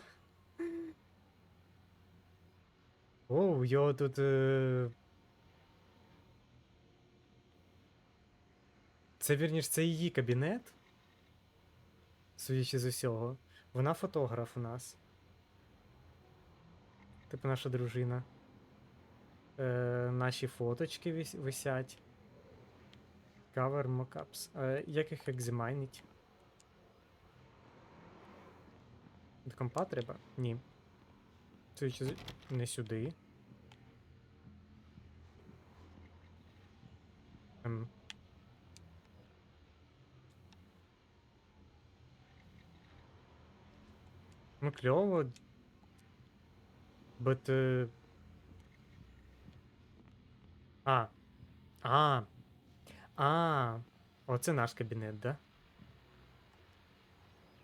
Оу, його тут... Це, вірніш, це її кабінет. Судячи з усього. Вона фотограф у нас. Типу наша дружина. Наші фоточки висять. Cover mockups. Як їх екзамайнить? До компа треба? Ні. Судячи не сюди. Ну, кльово. But... Оце наш кабінет, да?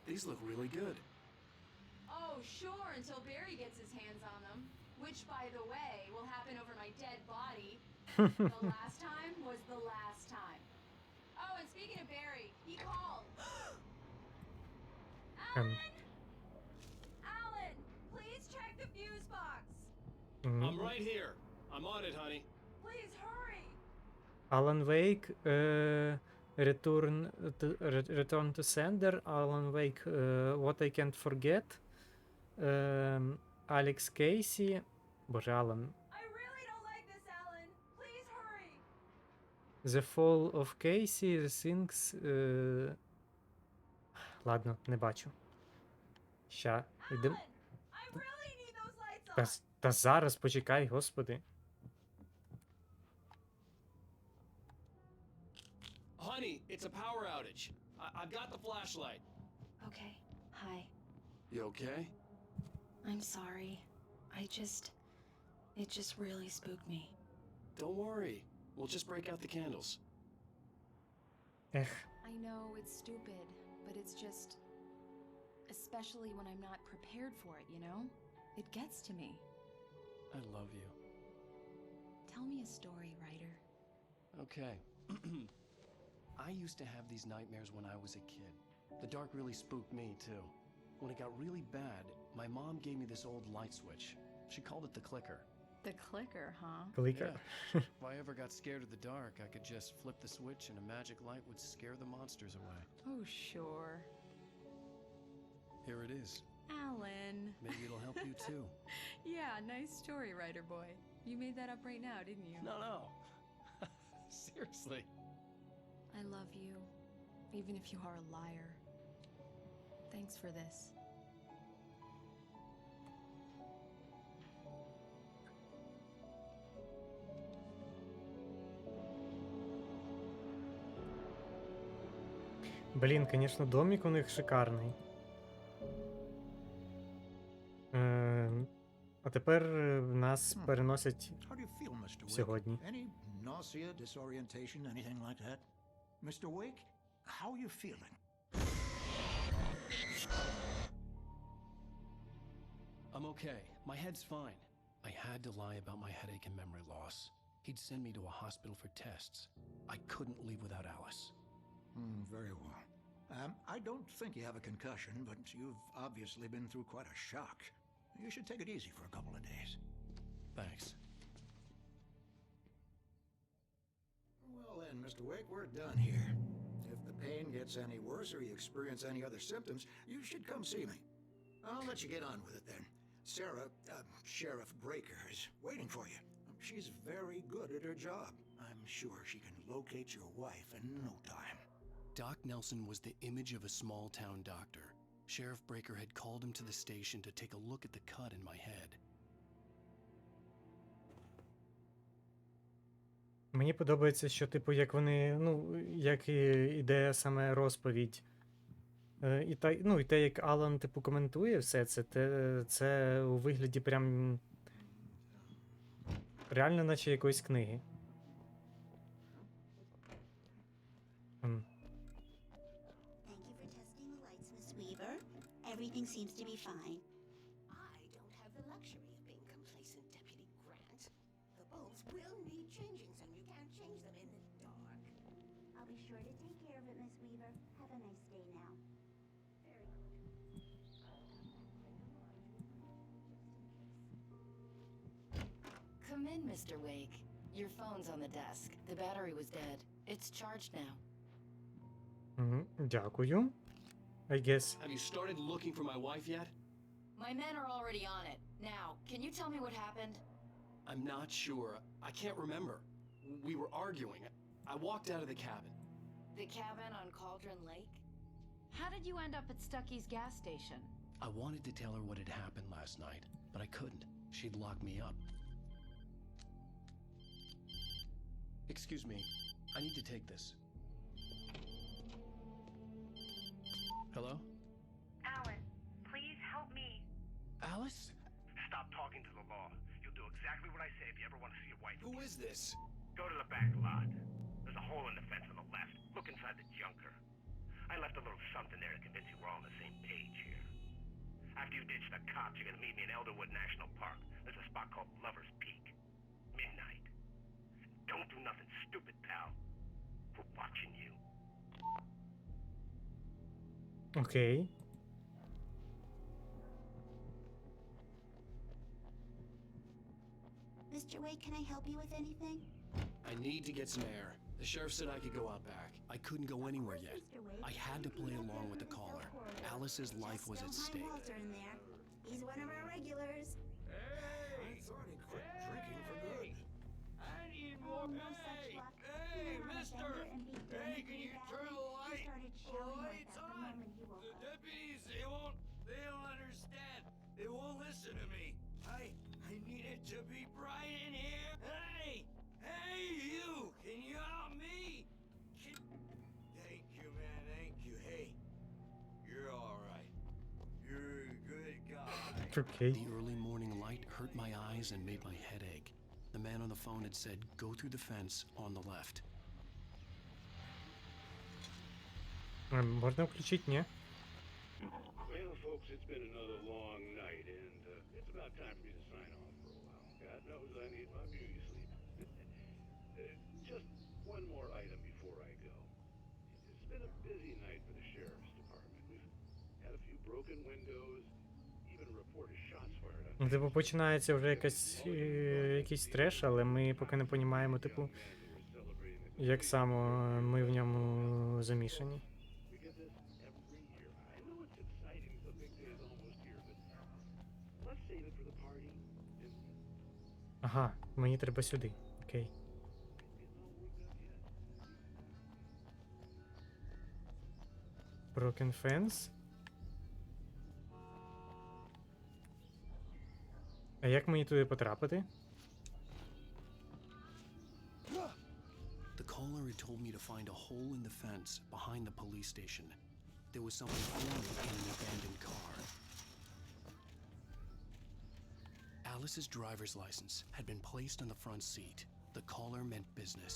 These look really good. Oh, sure, until Barry gets his hands on them. Which, by the way, will happen over my dead body. The last time was the last time. Oh, and speaking of Barry, he called. Alan! Alan, please check the fuse box. I'm right here. I'm on it, honey. Please hurry. Alan Wake, return to sender. Alan Wake, what I can't forget. Alex Casey. Боже, Alan. I really don't like this, Alan. Please hurry. The Fall of Casey, The Things... Ладно, не бачу. Ща, йдем. I really need those lights on. Та зараз, почекай, господи. Honey, it's a power outage. I've got the flashlight. Okay, hi. You okay? I'm sorry. It just really spooked me. Don't worry. We'll just break out the candles. Ех. I know it's stupid, but it's just... Especially when I'm not prepared for it, you know? It gets to me. I love you. Tell me a story, writer. Okay. I used to have these nightmares when I was a kid. The dark really spooked me, too. When it got really bad, my mom gave me this old light switch. She called it the clicker. The clicker, huh? Clicker. Yeah. If I ever got scared of the dark, I could just flip the switch and a magic light would scare the monsters away. Oh, sure. Here it is. Alan. Maybe it'll help you too. Yeah, nice story, writer boy. You made that up right now, didn't you? No. Seriously. I love you, even if you are a liar. Thanks for this. Блін, звісно, домик у них шикарний. А тепер нас переносять How do you feel, Mr. Wake? сьогодні. Any nausea, disorientation, anything like that? Mr. Wake, how are you feeling? I'm okay. My head's fine. I had to lie about my headache and memory loss. He'd send me to a hospital for tests. I couldn't leave without Alice. Very well. I don't think you have a concussion, but you've obviously been through quite a shock. You should take it easy for a couple of days. Thanks. Well then, Mr. Wake, we're done here. If the pain gets any worse or you experience any other symptoms, you should come see me. I'll let you get on with it then. Sarah, Sheriff Breaker, is waiting for you. She's very good at her job. I'm sure she can locate your wife in no time. Doc Nelson was the image of a small-town doctor. Sheriff Breaker had called him to the station to take a look at the cut in my head. Мені подобається, що, типу, як вони, ну, як іде саме розповідь. І те, як Алан, типу, коментує все це, це у вигляді прям реально наче якоїсь книги. Everything seems to be fine. I don't have the luxury of being complacent, Deputy Grant. The bulbs will need changing, and you can't change them in the dark. I'll be sure to take care of it, Miss Weaver. Have a nice day now. Very good. Come in, Mr. Wake. Your phone's on the desk. The battery was dead. It's charged now. Дякую. I guess. Have you started looking for my wife yet? My men are already on it. Now, can you tell me what happened? I'm not sure. I can't remember. We were arguing. I walked out of the cabin. The cabin on Cauldron Lake? How did you end up at Stucky's gas station? I wanted to tell her what had happened last night, but I couldn't. She'd lock me up. Excuse me. I need to take this. Hello? Alan, please help me. Alice? Stop talking to the law. You'll do exactly what I say if you ever want to see your wife. Who is this? Go to the back lot. There's a hole in the fence on the left. Look inside the junker. I left a little something there to convince you we're all on the same page here. After you ditch the cops, you're gonna meet me in Elderwood National Park. There's a spot called Lover's Peak. Midnight. Don't do nothing stupid, pal. We're watching you. Окей. Mr. Wake, can I help you with anything? I need to get some air. The sheriff said I could go out back. I couldn't go anywhere yet. I had to play along with the caller. Alice's life was at stake. Walter in there. He's one of our regulars. I thought he quit drinking for good. I need more. Hey, mister! Hey, can you turn the light? Lights on! The deputies, they don't understand. They won't listen to me. I need it to be bright in here. Hey, you! Can you help me? Thank you, man, thank you. Hey, you're all right. You're a good guy. Okay. The early morning light hurt my eyes and made my head ache. The man on the phone had said, go through the fence on the left. Можна включити, ні? Well, folks, it's been another long night, and it's about time for me to sign off for a while. God knows I need my beauty sleep. Just one more item before I go. It's been a busy night for the sheriff's department. We've had a few broken windows, even a report of shots fired up. Ну, типу, починається вже якийсь треш, але ми поки не розуміємо, типу, як саме ми в ньому замішані. Ага, мені треба сюди. Окей. Broken fence. А як мені туди потрапити? The caller had told me to find a hole in the fence behind the police station. There was something ornate in an abandoned car. Alice's driver's license had been placed on the front seat. The caller meant business.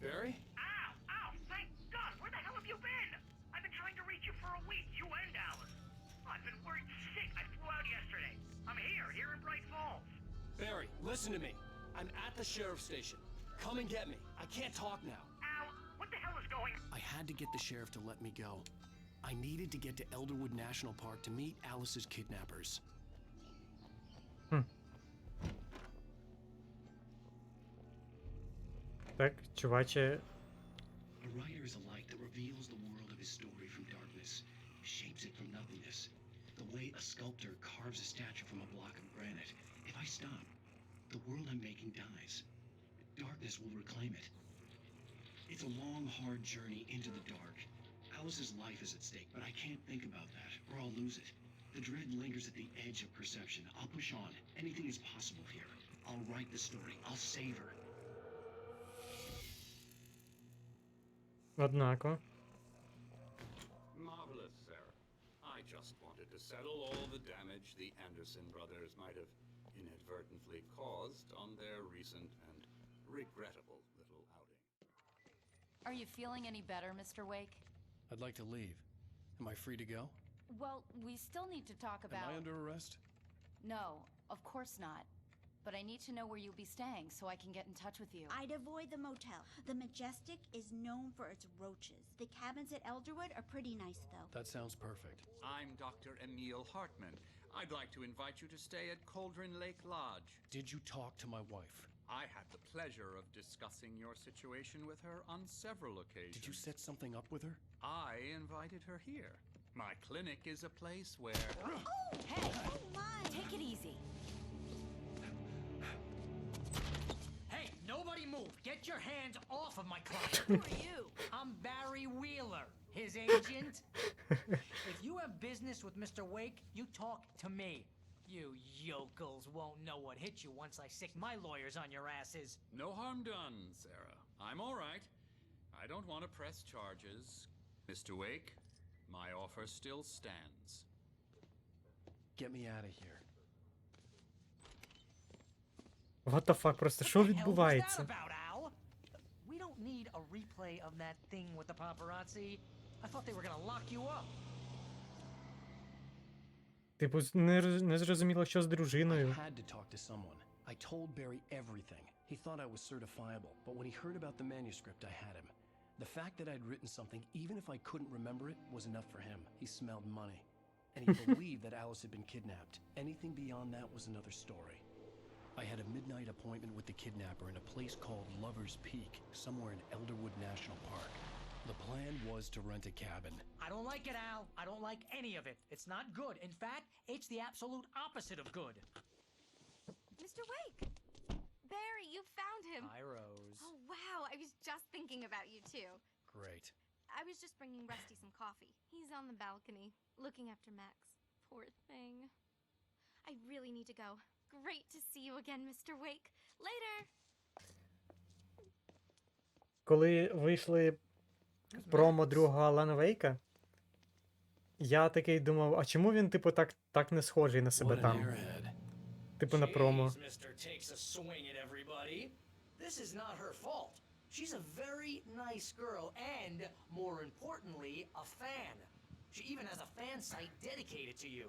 Barry? Ow! Ow! Thank God! Where the hell have you been? I've been trying to reach you for a week, you and Alice. I've been worried sick. I flew out yesterday. I'm here in Bright Falls. Barry, listen to me. I'm at the sheriff's station. Come and get me. I can't talk now. Al, what the hell is going on? I had to get the sheriff to let me go. I needed to get to Elderwood National Park to meet Alice's kidnappers. Так, чуваче. A writer is a light that reveals the world of his story from darkness, shapes it from nothingness. The way a sculptor carves a statue from a block of granite. If I stop, the world I'm making dies. Darkness will reclaim it. It's a long, hard journey into the dark. Alice's life is at stake, but I can't think about that, or I'll lose it. The dread lingers at the edge of perception. I'll push on. Anything is possible here. I'll write the story. I'll save her. Однако. Marvelous, sir. I just wanted to settle all the damage the Anderson brothers might have inadvertently caused on their recent and regrettable little outing. Are you feeling any better, Mr. Wake? I'd like to leave. Am I free to go? Well, we still need to talk about... Am I under arrest? No, of course not. But I need to know where you'll be staying so I can get in touch with you. I'd avoid the motel. The Majestic is known for its roaches. The cabins at Elderwood are pretty nice, though. That sounds perfect. I'm Dr. Emil Hartman. I'd like to invite you to stay at Cauldron Lake Lodge. Did you talk to my wife? I had the pleasure of discussing your situation with her on several occasions. Did you set something up with her? I invited her here. My clinic is a place where... Oh, hey! Oh, my! Take it easy. Hey, nobody move! Get your hands off of my client! Who are you? I'm Barry Wheeler, his agent. If you have business with Mr. Wake, you talk to me. You yokels won't know what hit you once I sick my lawyers on your asses. No harm done, Sarah. I'm all right. I don't want to press charges. Mr. Wake, my offer still stands. Get me out of here. What the fuck, просто що What відбувається? was that about, Al? We don't need a replay of that thing with the paparazzi. I thought they were gonna lock you up. Типу, не зрозуміло, що з дружиною. I had to talk to someone. I told Barry everything. He thought I was certifiable, but when he heard about the manuscript, I had him. The fact that I'd written something, even if I couldn't remember it, was enough for him. He smelled money. And he believed that Alice had been kidnapped. Anything beyond that was another story. I had a midnight appointment with the kidnapper in a place called Lover's Peak, somewhere in Elderwood National Park. The plan was to rent a cabin. I don't like it, Al. I don't like any of it. It's not good. In fact, it's the absolute opposite of good. Mr. Wake! Barry, you found him! Hi, Rose. Oh, wow. I was just thinking about you, too. Great. I was just bringing Rusty some coffee. He's on the balcony, looking after Max. Poor thing. I really need to go. Great to see you again, Mr. Wake. Later! Коли вийшли промо другого Алана Вейка, я такий думав, а чому він, типу, так не схожий на себе там? Типу на промо. Jeez, Mr. Takes a swing at everybody. This is not her fault. She's a very nice girl and, more importantly, a fan. She even has a fan site dedicated to you.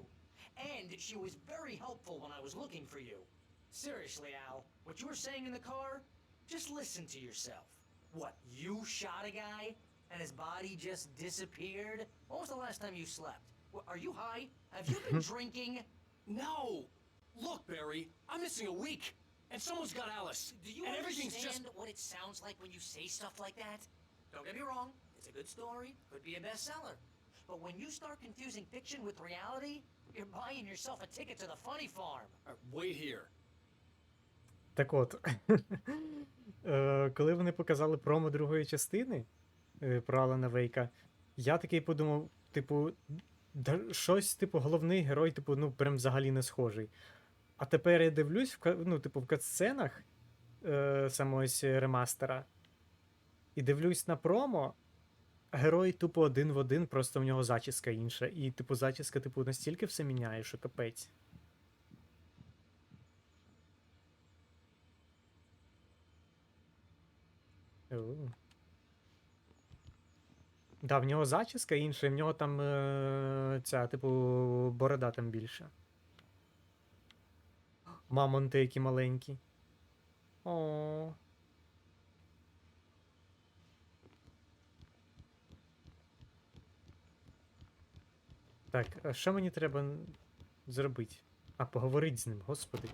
And she was very helpful when I was looking for you. Seriously, Al, what you were saying in the car, just listen to yourself. What, you shot a guy and his body just disappeared? When was the last time you slept? Are you high? Have you been drinking? No! Look, Barry, I'm missing a week, and someone's got Alice. Do you and everything's understand just... what it sounds like when you say stuff like that? Don't get me wrong, it's a good story, could be a bestseller. But when you start confusing fiction with reality, You're buying yourself a ticket to the funny farm. Wait here. Так от, коли вони показали промо другої частини про Алана Вейка, я такий подумав, типу, щось, типу, головний герой, типу, ну, прям взагалі не схожий. А тепер я дивлюсь, ну, типу, в катсценах самого ось ремастера, і дивлюсь на промо, герой тупо один в один, просто в нього зачіска інша. І, типу, зачіска, типу, настільки все міняє, що капець. Да, в нього зачіска інша, і в нього там ця, типу, борода там більша. Мамонти які маленькі. О. Так, а що мені треба зробити? А, поговорити з ним, господи.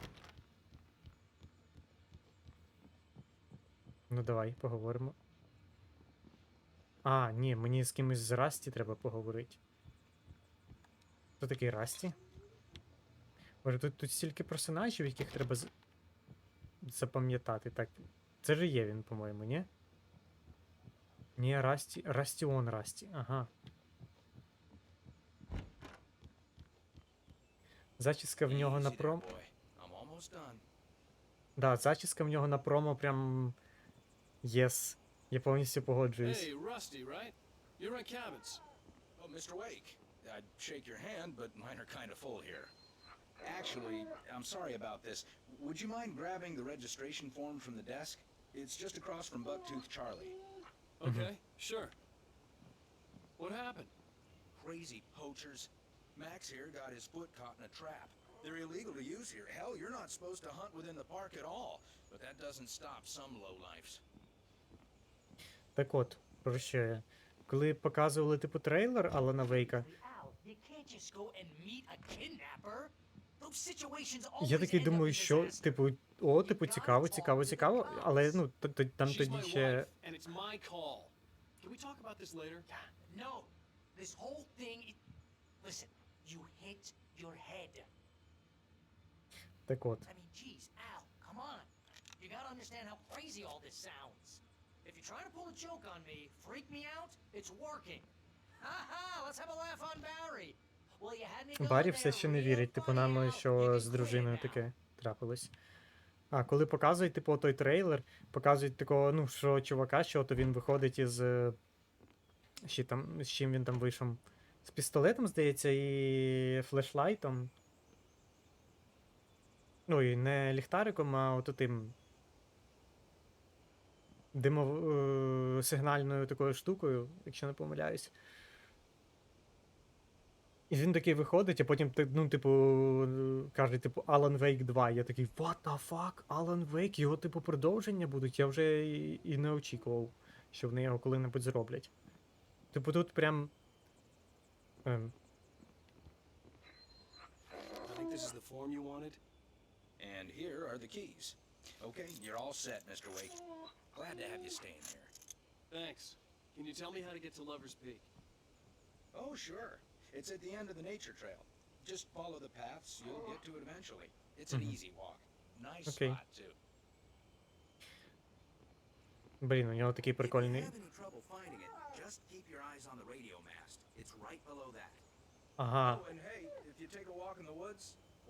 Ну давай, поговоримо. А, ні, мені з кимось з Расті треба поговорити. Хто такий Расті? Боже, тут стільки персонажів, яких треба запам'ятати. Так, це же є він, по-моєму, ні? Ні, Расті, Растіон Расті, ага. Зачіска в нього на промо. Да, зачіска в нього на промо прям... Єс. Я повністю погоджуюсь. Hey, Rusty, right? You're at cabins. Oh, Mr. Wake. I'd shake your hand, but mine are kind of full here. Actually, I'm sorry about this. Would you mind grabbing the registration form from the desk? It's just across from Bucktooth Charlie. Okay, sure. What happened? Crazy poachers. Max here got his foot caught in a trap. They're illegal to use here. Hell, you're not supposed to hunt within the park at all. But that doesn't stop some lowlifes. Так от, про що я. Коли показували, типу, трейлер Алана Вейка, я такий думаю, що, типу, о, типу, цікаво, цікаво, цікаво, але, ну, там тоді ще... Так от. If you're trying to pull a joke on me, freak me out, it's working. Haha, let's have a laugh on Barry. Well, you had me go Барі все ще не вірить, типу, нам, що з дружиною таке трапилось. А, коли показують, типу, той трейлер, показують такого, ну, що чувака, що то він виходить із... Ще там, з чим він там вийшов? З пістолетом, здається, і флешлайтом. Ну, і не ліхтариком, а от тим... сигнальною такою штукою, якщо не помиляюсь. І він такий виходить, а потім, ну, типу, каже, типу, Alan Wake 2. Я такий, what the fuck? Alan Wake? Його, типу, продовження будуть? Я вже і не очікував, що вони його коли-небудь зроблять. Типу, тут прям... I think this is the form you wanted. And here are the keys. Okay, you're all set, Mr. Wake. Glad to have you staying here. Thanks. Can you tell me how to get to Lover's Peak? Oh, sure. It's at the end of the nature trail. Just follow the paths, you'll get to it eventually. It's an easy walk. Nice spot, too. Блін, у нього такий прикольний... If you have any trouble finding it, just keep your eyes on the radio mast. It's right below that. Ага. Oh, and hey, if you take a walk in the woods,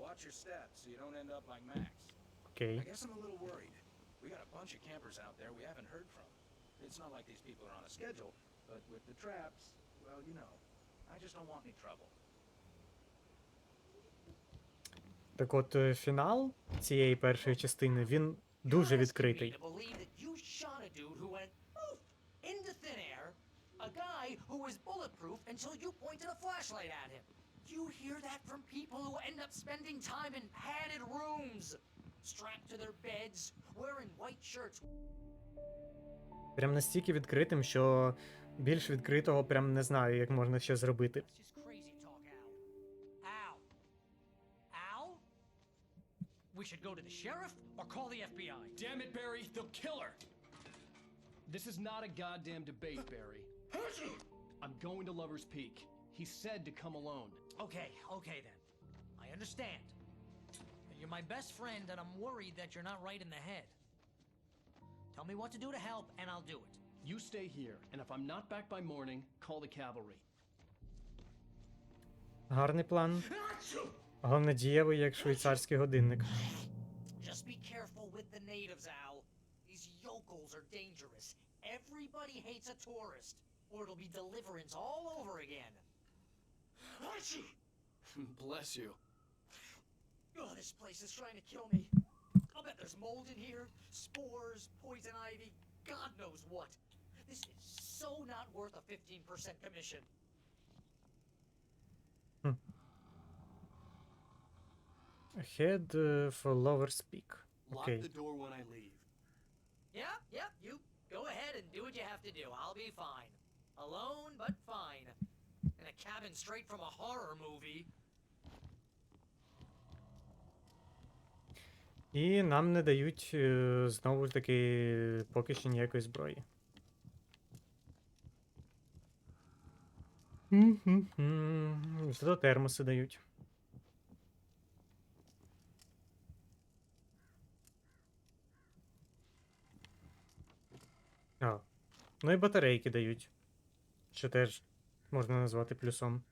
watch your steps so you don't end up like Max. Окей. I guess I'm a little worried. We got a bunch of campers out there we haven't heard from. It's not like these people are on a schedule, but with the traps, well, you know, I just don't want any trouble. Так от, фінал цієї першої частини, він дуже відкритий. You hear that from people who end up spending time in padded rooms, strapped to their beds, wearing white shirts. Прям настільки відкритим, що більш відкритого прям не знаю, як можна ще зробити. We should go to the sheriff or call the FBI. Damn it, Barry, they'll kill her. This is not a goddamn debate, Barry. I'm going to Lover's Peak. He said to come alone. Okay then. understand? You're my best friend, and I'm worried that you're not right in the head. Tell me what to do to help, and I'll do it. You stay here, and if I'm not back by morning, call the cavalry. Гарний план. Головне дієвий, як швейцарський годинник. Just be careful with the natives, Al. These yokels are dangerous. Everybody hates a tourist, or it'll be deliverance all over again. Bless you. Oh, this place is trying to kill me. I'll bet there's mold in here, spores, poison ivy, God knows what. This is so not worth a 15% commission. Head for Lover's Peak. Lock Окей. the door when I leave. Yep, you go ahead and do what you have to do. I'll be fine. Alone, but fine. In a cabin straight from a horror movie. І нам не дають знову ж таки поки що ніякої зброї. Зато термоси дають. А, ну і батарейки дають. Що теж можна назвати плюсом.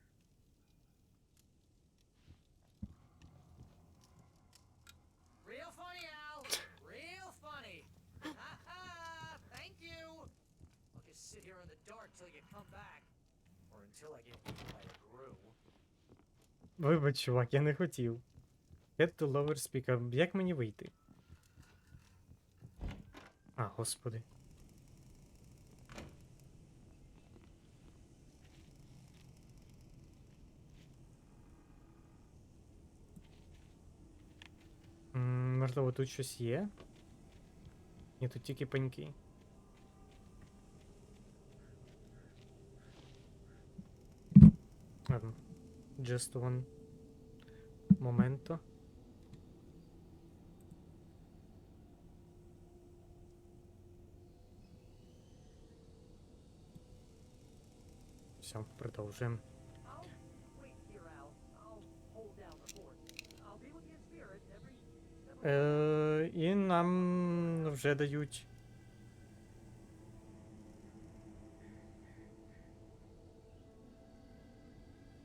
Real funny, Al. Real funny. Ha-ha! Thank you. I'll just sit here in the dark till you come back. Or until I get eaten by a grue. Вибач, чувак, я не хотів. Head to lower speaker. Як мені вийти? А, господи. Можливо, тут щось є? Ні, тут тільки пеньки. Ладно. Just one momento. Все, продовжуємо. І нам вже дають.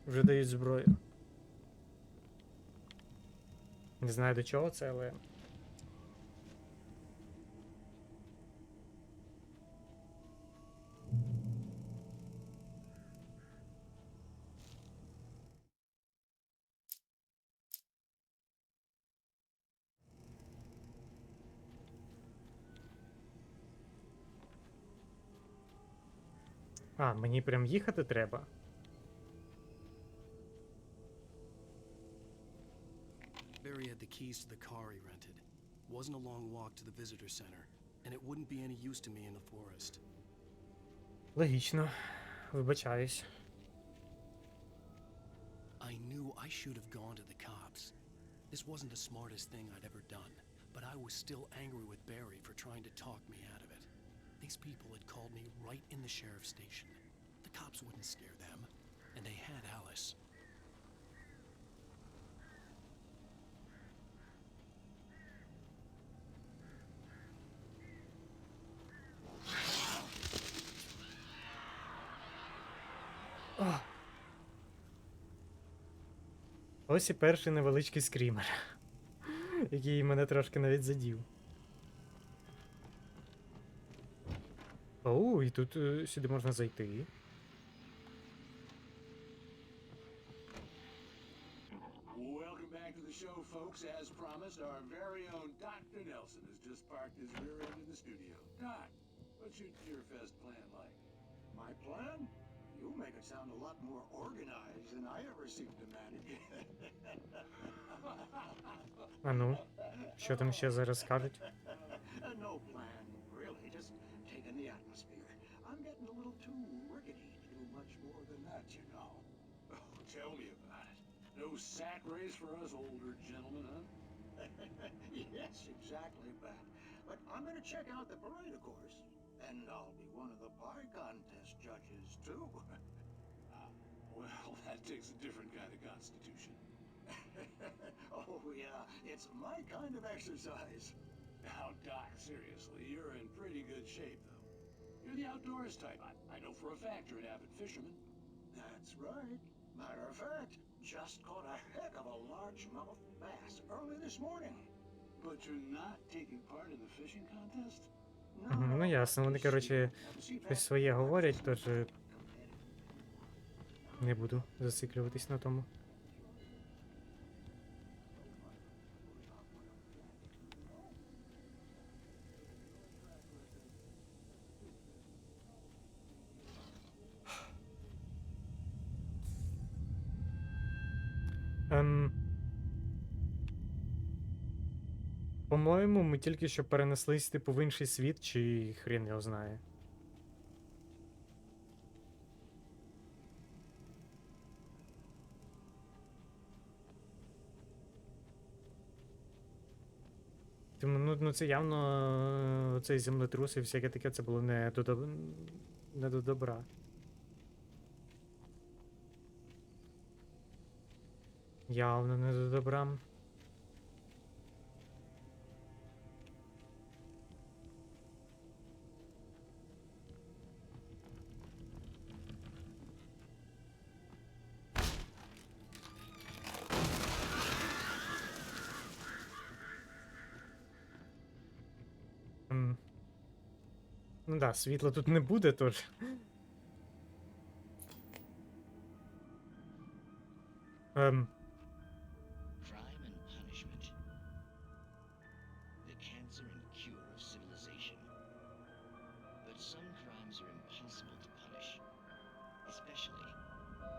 Вже дають зброю. Не знаю до чого це, але. А, мені прям їхати треба. Barry had the keys to the car he rented. Wasn't a long walk to the visitor center, and it wouldn't be any use to me in the forest. Логічно. Вибачаюсь. I knew I should have gone to the cops. This wasn't the smartest thing I'd ever done, but I was still angry with Barry for trying to talk me out of it. These people had called me right in the sheriff's station. The cops wouldn't scare them, and they had Alice. Ось і перший невеличкий скрімер, який мене трошки навіть задів. Оу, і тут сюди можна зайти. Welcome back to the show, folks. As promised, our very own Dr. Nelson has just parked his rear end in the studio. Doc, what's your Deerfest plan like? My plan? You make it sound a lot more organized than I ever seem to manage. А ну, що там ще зараз скажуть? No plan, really. Just taking the atmosphere. I'm getting a little too rickety to do much more than that, you know. Oh, tell me about it. No sack race for us older gentlemen, huh? Yes, exactly, Pat. But I'm gonna check out the parade, of course. And I'll be one of the pie contest judges, too. Well, that takes a different kind of constitution. Oh, yeah, it's my kind of exercise. Now, Doc, seriously, you're in pretty good shape, though. You're the outdoors type. I know for a fact you're an avid fisherman. That's right. Matter of fact, just caught a heck of a largemouth bass early this morning. But you're not taking part in the fishing contest? Ну, ясно, вони, коротше, щось своє говорять, тож не буду зациклюватись на тому. По-моєму, ми тільки що перенеслись, типу, в інший світ, чи хрен його знає. Ну, це явно цей землетрус і всяке таке, це було не до добра. Явно не до добра. Ну да, світла тут не буде, тож. Crime and punishment. The cancer and cure of civilization. But some crimes are impossible to punish, especially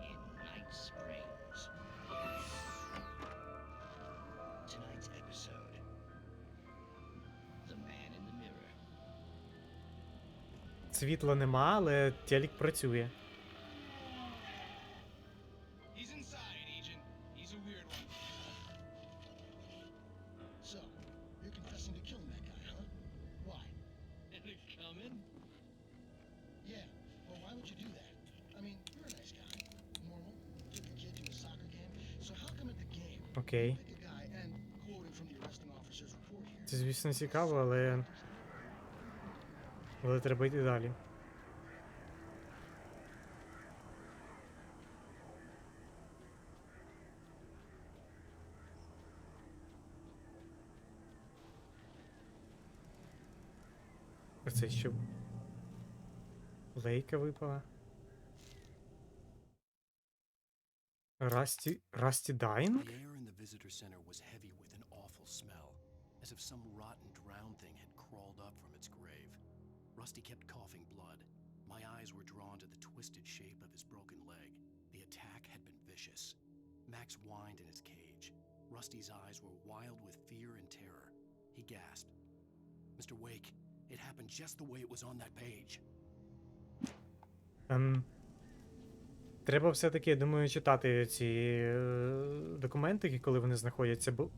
in Night Springs. Tonight's episode: The Man in the Mirror. Світла нема, але телек працює. He's inside, Agent. He's a weird one. So, you're confessing to killing that guy, huh? Why? Is it coming? Yeah, well, why would you do that? I mean, you're a nice guy. Normal. Took your kid to a soccer game. So how come at the game, Окей. pick a guy and, quoting from the arresting officer's report here, Це, звісно, цікаво, але треба йти далі. Оце що? Лейка випала. Расті Дайнг? The air in the visitor center was heavy with an awful smell, as if some rotten drowned thing had crawled up from its grave. Rusty kept coughing blood. My eyes were drawn to the twisted shape of his broken leg. The attack had been vicious. Max whined in his cage. Rusty's eyes were wild with fear and terror. He gasped. Mr. Wake, it happened just the way it was on that page. Треба все-таки, думаю, читати ці документи, коли вони знаходяться, бо...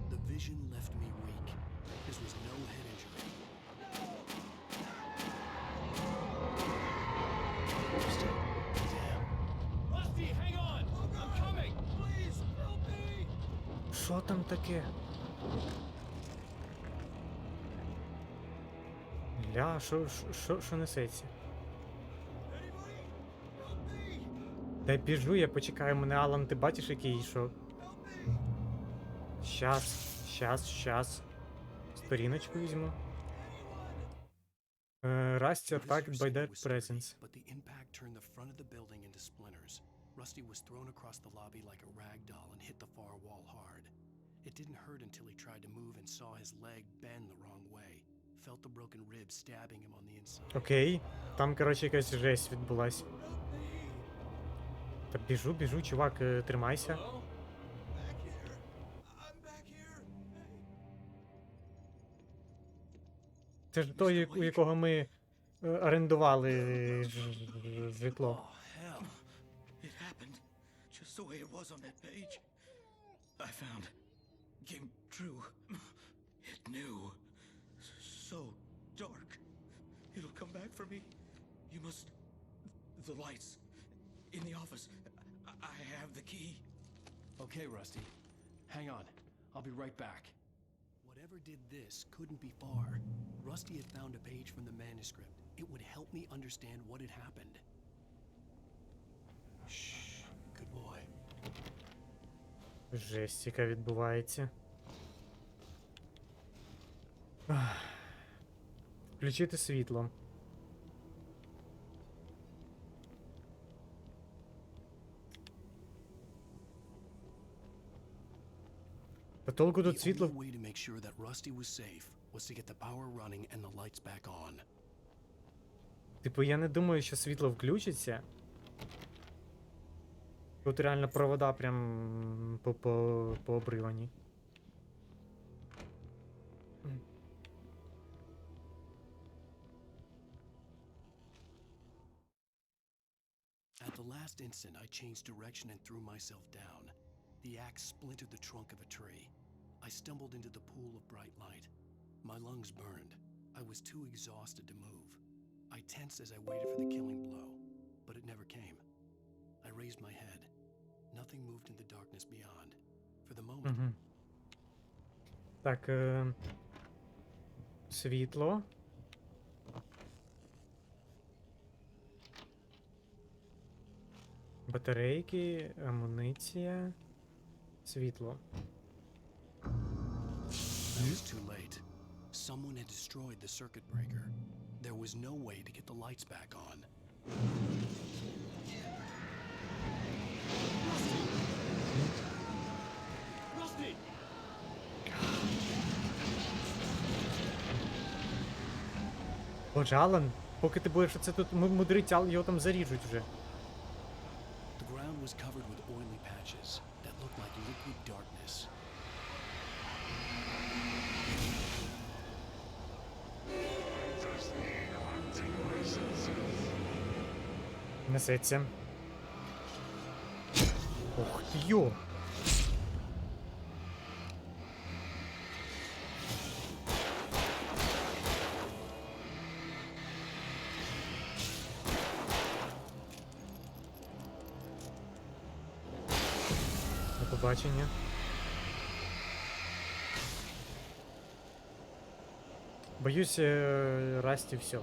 The vision left me weak. This was no head injury. Rusty, damn. Rusty, hang on! I'm coming! Please, help me! Що там таке? Ля, що несеться? Та біжу, я почекаю, мене Алан, ти бачиш який, що? Щас. Сторіночку візьму. Rusty attacked by that presence. But the impact turned the front of the building into splinters. Rusty was thrown across the lobby like a rag doll and hit the far wall hard. It didn't hurt until he tried to move and saw his leg bend the wrong way. Felt the broken ribs stabbing him on the inside. Окей. Там, коротше, якась жесть відбулась. Та біжу, чувак, тримайся. Це ж той, у якого ми орендували житло. It happened just the way it was on that page. I found. Came true. It knew. So dark. It'll come back for me. You must... The lights. In the office. I have the key. Okay, Rusty. Hang on. I'll be right back. Whatever did this couldn't be far. Rusty had found a page from the manuscript. It would help me understand what had happened. Shh. Good boy. Жесть, яка відбувається. Включити світло. Та толку тут світло. The only way to make sure that Rusty was safe was to get the power running and the lights back on. Типу, я не думаю, що світло включиться. Тут реально провода прям пообривані. At the last instant, I changed direction and threw myself down. The axe splintered the trunk of a tree. I stumbled into the pool of bright light. My lungs burned. I was too exhausted to move. I tensed as I waited for the killing blow, but it never came. I raised my head. Nothing moved in the darkness beyond. For the moment. Так, світло. Батарейки, амуніція, світло. I was too late. Someone had destroyed the circuit breaker. There was no way to get the lights back on. Rusty! Боже, Алан, поки ти будеш оце тут мудрить, його там заріжуть вже. The ground was covered with oily patches that looked like liquid darkness. Несеться. Ох ти йо! До побачення. Боюсь, Расті все.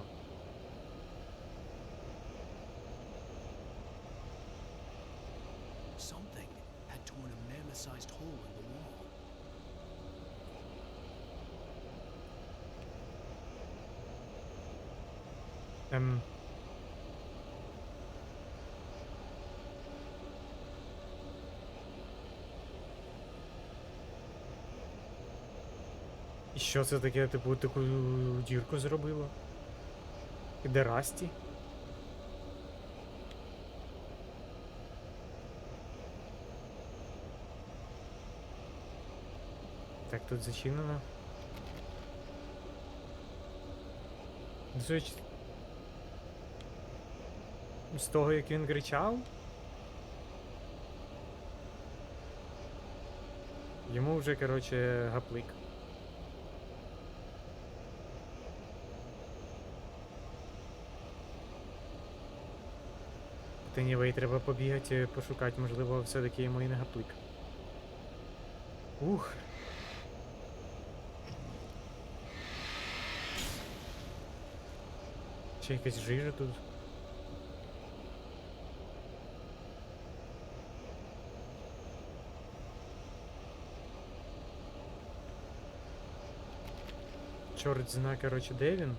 Something had torn a mammoth-sized hole in the wall. І що це таке, типу, таку дірку зробило? І де Расті? Так, тут зачинено. З того, як він кричав, йому вже, короче, гаплик. Anyway, треба побігати, пошукати, можливо, все-таки йому і не гаплик. Ух. Ще якась жижа тут. Чорт зна, короче, де він?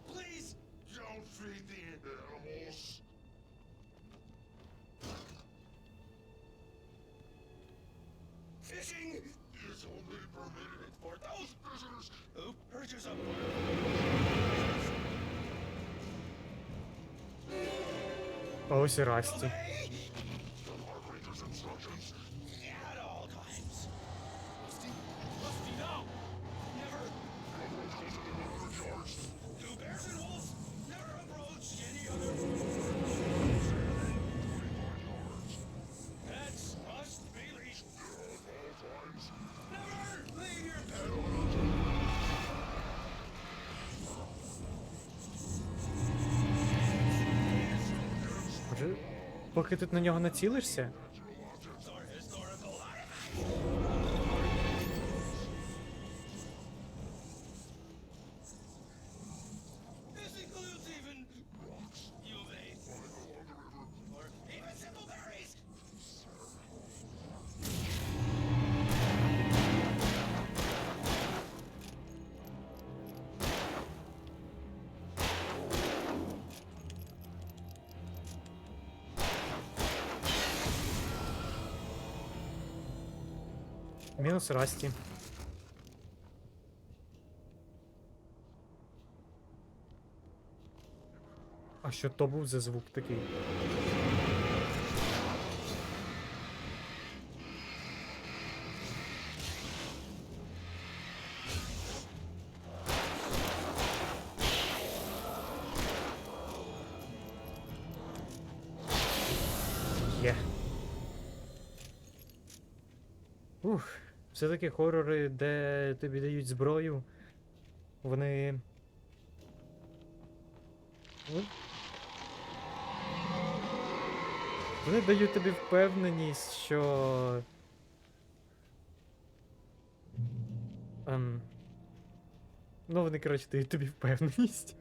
Please don't feed the animals. Fishing is only permitted for those visitors who purchase a... А ось і Расті. At all times. Rusty? Rusty, no! Never! Do bears and wolves never approach any other... Pets must be leashed. Never leave your pet alone. Може, поки тут на нього націлишся? Мінус Расті. А що то був за звук такий? Є. Ух, все-таки хорори, де тобі дають зброю, вони... Вони дають тобі впевненість, що... Ну, вони, коротше, дають тобі впевненість.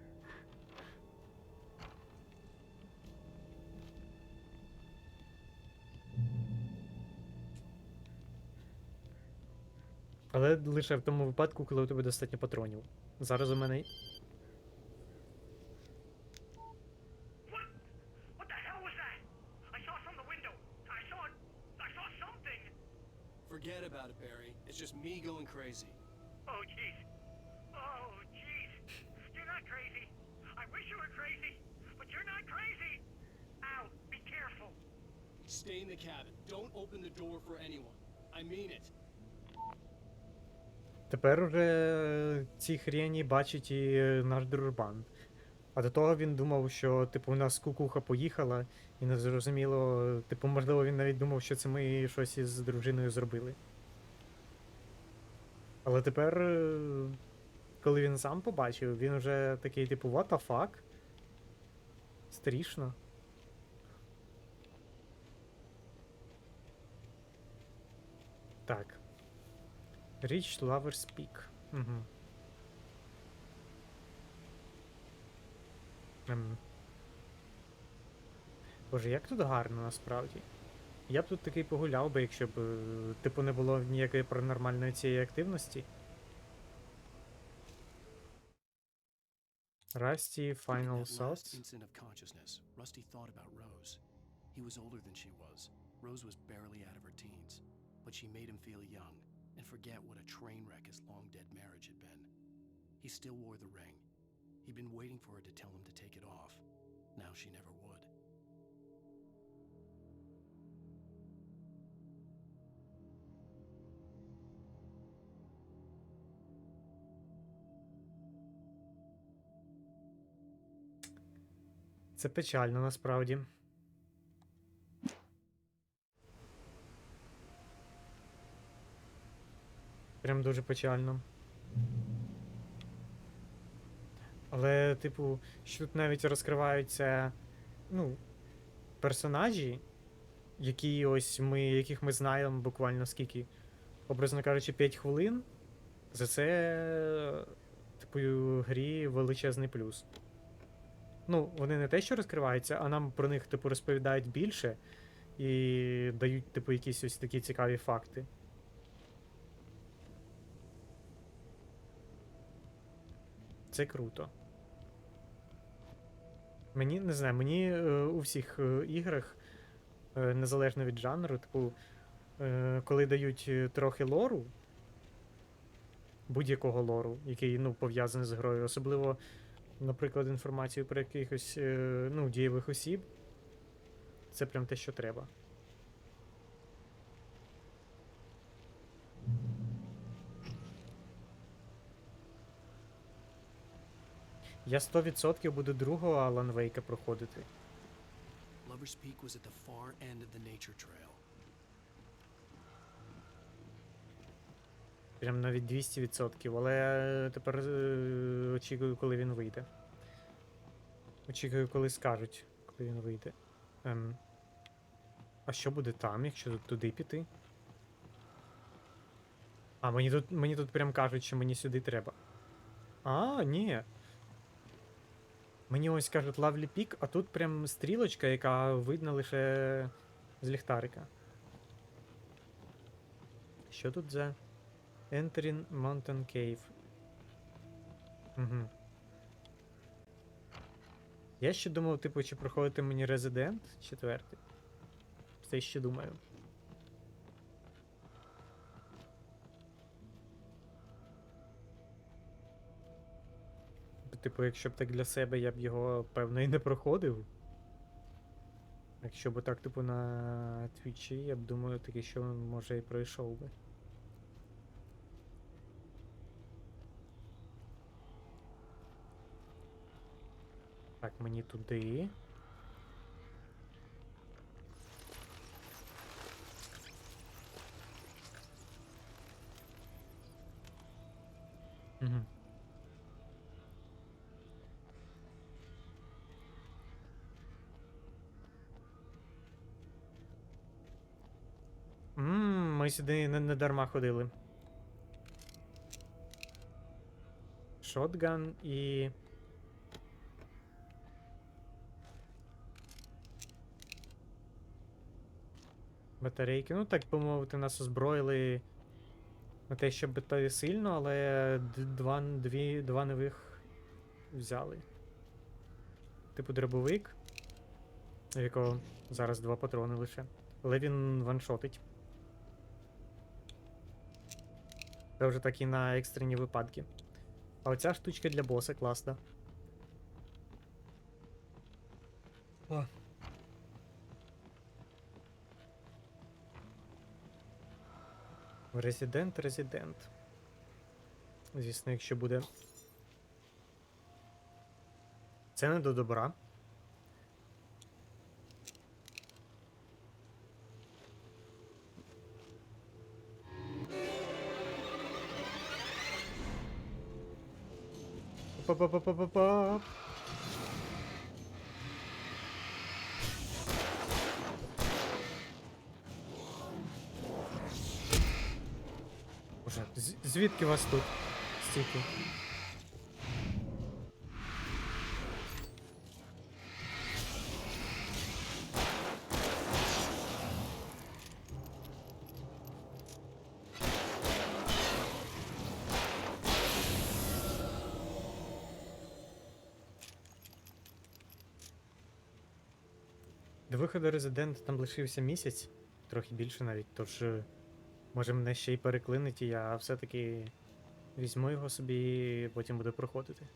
Але лише в тому випадку, коли у тебе достатньо патронів. Зараз у мене... What the hell was that? I saw from the window. I saw something. Forget about it, Barry. It's just me going crazy. Oh, jeez. Oh, jeez. You're not crazy. I wish you were crazy, but you're not crazy. Ow, be careful. Stay in the cabin. Don't open the door for anyone. I mean it. Тепер уже ці хрені бачить і наш дружбан. А до того він думав, що, типу, у нас кукуха поїхала, і не зрозуміло, типу, можливо, він навіть думав, що це ми щось із дружиною зробили. Але тепер, коли він сам побачив, він вже такий, типу, what the fuck? Страшно. Так. Reach Lover's Peak. Угу. Боже, як тут гарно насправді. Я б тут такий погуляв би, якщо б, типу, не було ніякої паранормальної цієї активності. Rusty, final At that last thoughts. instant of consciousness, Rusty thought about Rose. He was older than she was. Rose was barely out of her teens, but she made him feel young and forget what a train wreck his long-dead marriage had been. He still wore the ring. He'd been waiting for her to tell him to take it off. Now she never would. Це печально насправді. Прям дуже печально. Але, типу, що тут навіть розкриваються, ну, персонажі, які ось яких ми знаємо буквально скільки, образно кажучи, 5 хвилин. За це, типу, грі величезний плюс. Ну, вони не те, що розкриваються, а нам про них, типу, розповідають більше і дають, типу, якісь ось такі цікаві факти. Це круто. Мені, не знаю, мені у всіх іграх, незалежно від жанру, типу, коли дають трохи лору, будь-якого лору, який, ну, пов'язаний з грою, особливо, наприклад, інформацію про якихось, ну, дієвих осіб, це прям те, що треба. Я 100% буду другого Alan Wake'a проходити. Lover's Peak was at the far end of the nature trail. Прям навіть 200%, але тепер очікую, коли він вийде. Очікую, коли скажуть, коли він вийде. А що буде там, якщо туди піти? А, мені тут прям кажуть, що мені сюди треба. А, ні. Мені ось кажуть Lovely Peak, а тут прям стрілочка, яка видна лише з ліхтарика. Що тут за Entering Mountain Cave? Угу. Я ще думав, типу, чи проходити мені Resident 4. Все ще думаю. Типу, якщо б так для себе, я б його, певно, і не проходив. Якщо б так, типу, на твічі, я б думаю, таки, що може і пройшов би. Так, мені туди. Угу. Ми сюди не дарма ходили. Шотган і... батарейки. Ну, так би мовити, нас озброїли на те, щоб бити сильно, але два нових взяли. Типу дробовик, у якого зараз 2 патрони лише. Але він ваншотить. Це вже такі на екстрені випадки. А оця штучка для боса класна. О. Резидент. Звісно, якщо буде. Це не до добра. Па-па-па-па-па-па. Боже, звідки вас тут стільки? До виходу Резидента там лишився місяць, трохи більше навіть, тож може мене ще й переклинить, і я все-таки візьму його собі і потім буду проходити.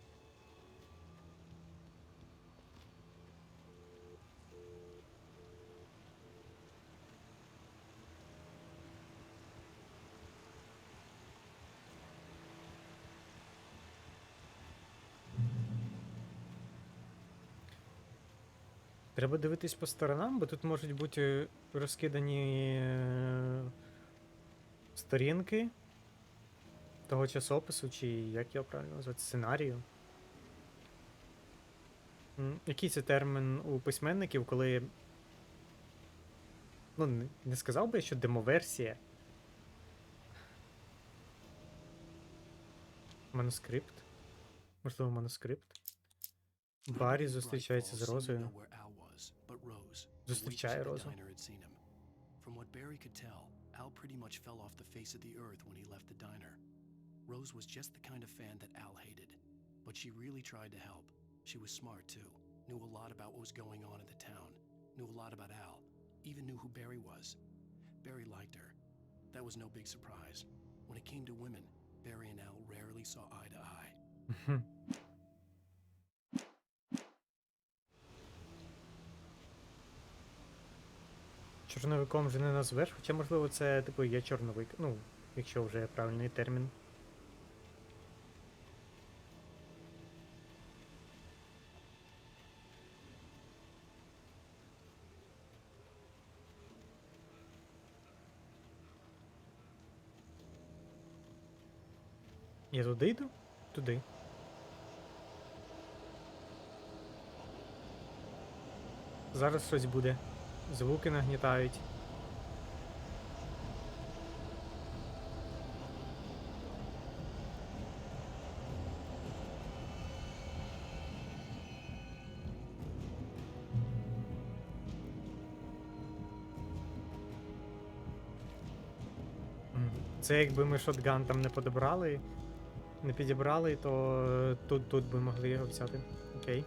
Треба дивитись по сторонам, бо тут можуть бути розкидані сторінки того часопису, чи як його правильно назвати, сценарію. Який це термін у письменників, коли... Ну, не сказав би, що демоверсія. Манускрипт. Можливо, манускрипт. Баррі зустрічається з Розою. Зустрічає Розу. From what Barry could tell, Al pretty much fell off the face of the earth when he left the diner. Rose was just the kind of fan that Al hated, but she really tried to help. She was smart too, knew a lot about what was going on in the town, knew a lot about Al, even knew who Barry was. Barry liked her. That was no big surprise. When it came to women, Barry and Al rarely saw eye to eye. Чорновиком вже не назвеш, хоча, можливо, це, типу, є чорновик. Ну, якщо вже правильний термін. Я туди йду? Зараз щось буде. Звуки нагнітають. Це якби ми шотган там не подобрали, не підібрали, то тут би могли його взяти. Окей.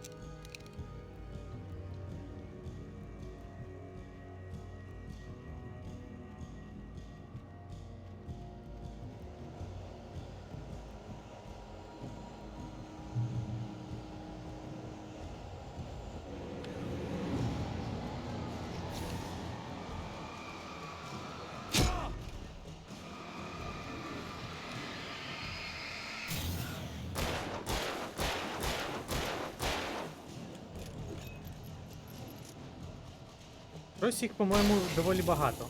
Ось їх, по-моєму, доволі багато.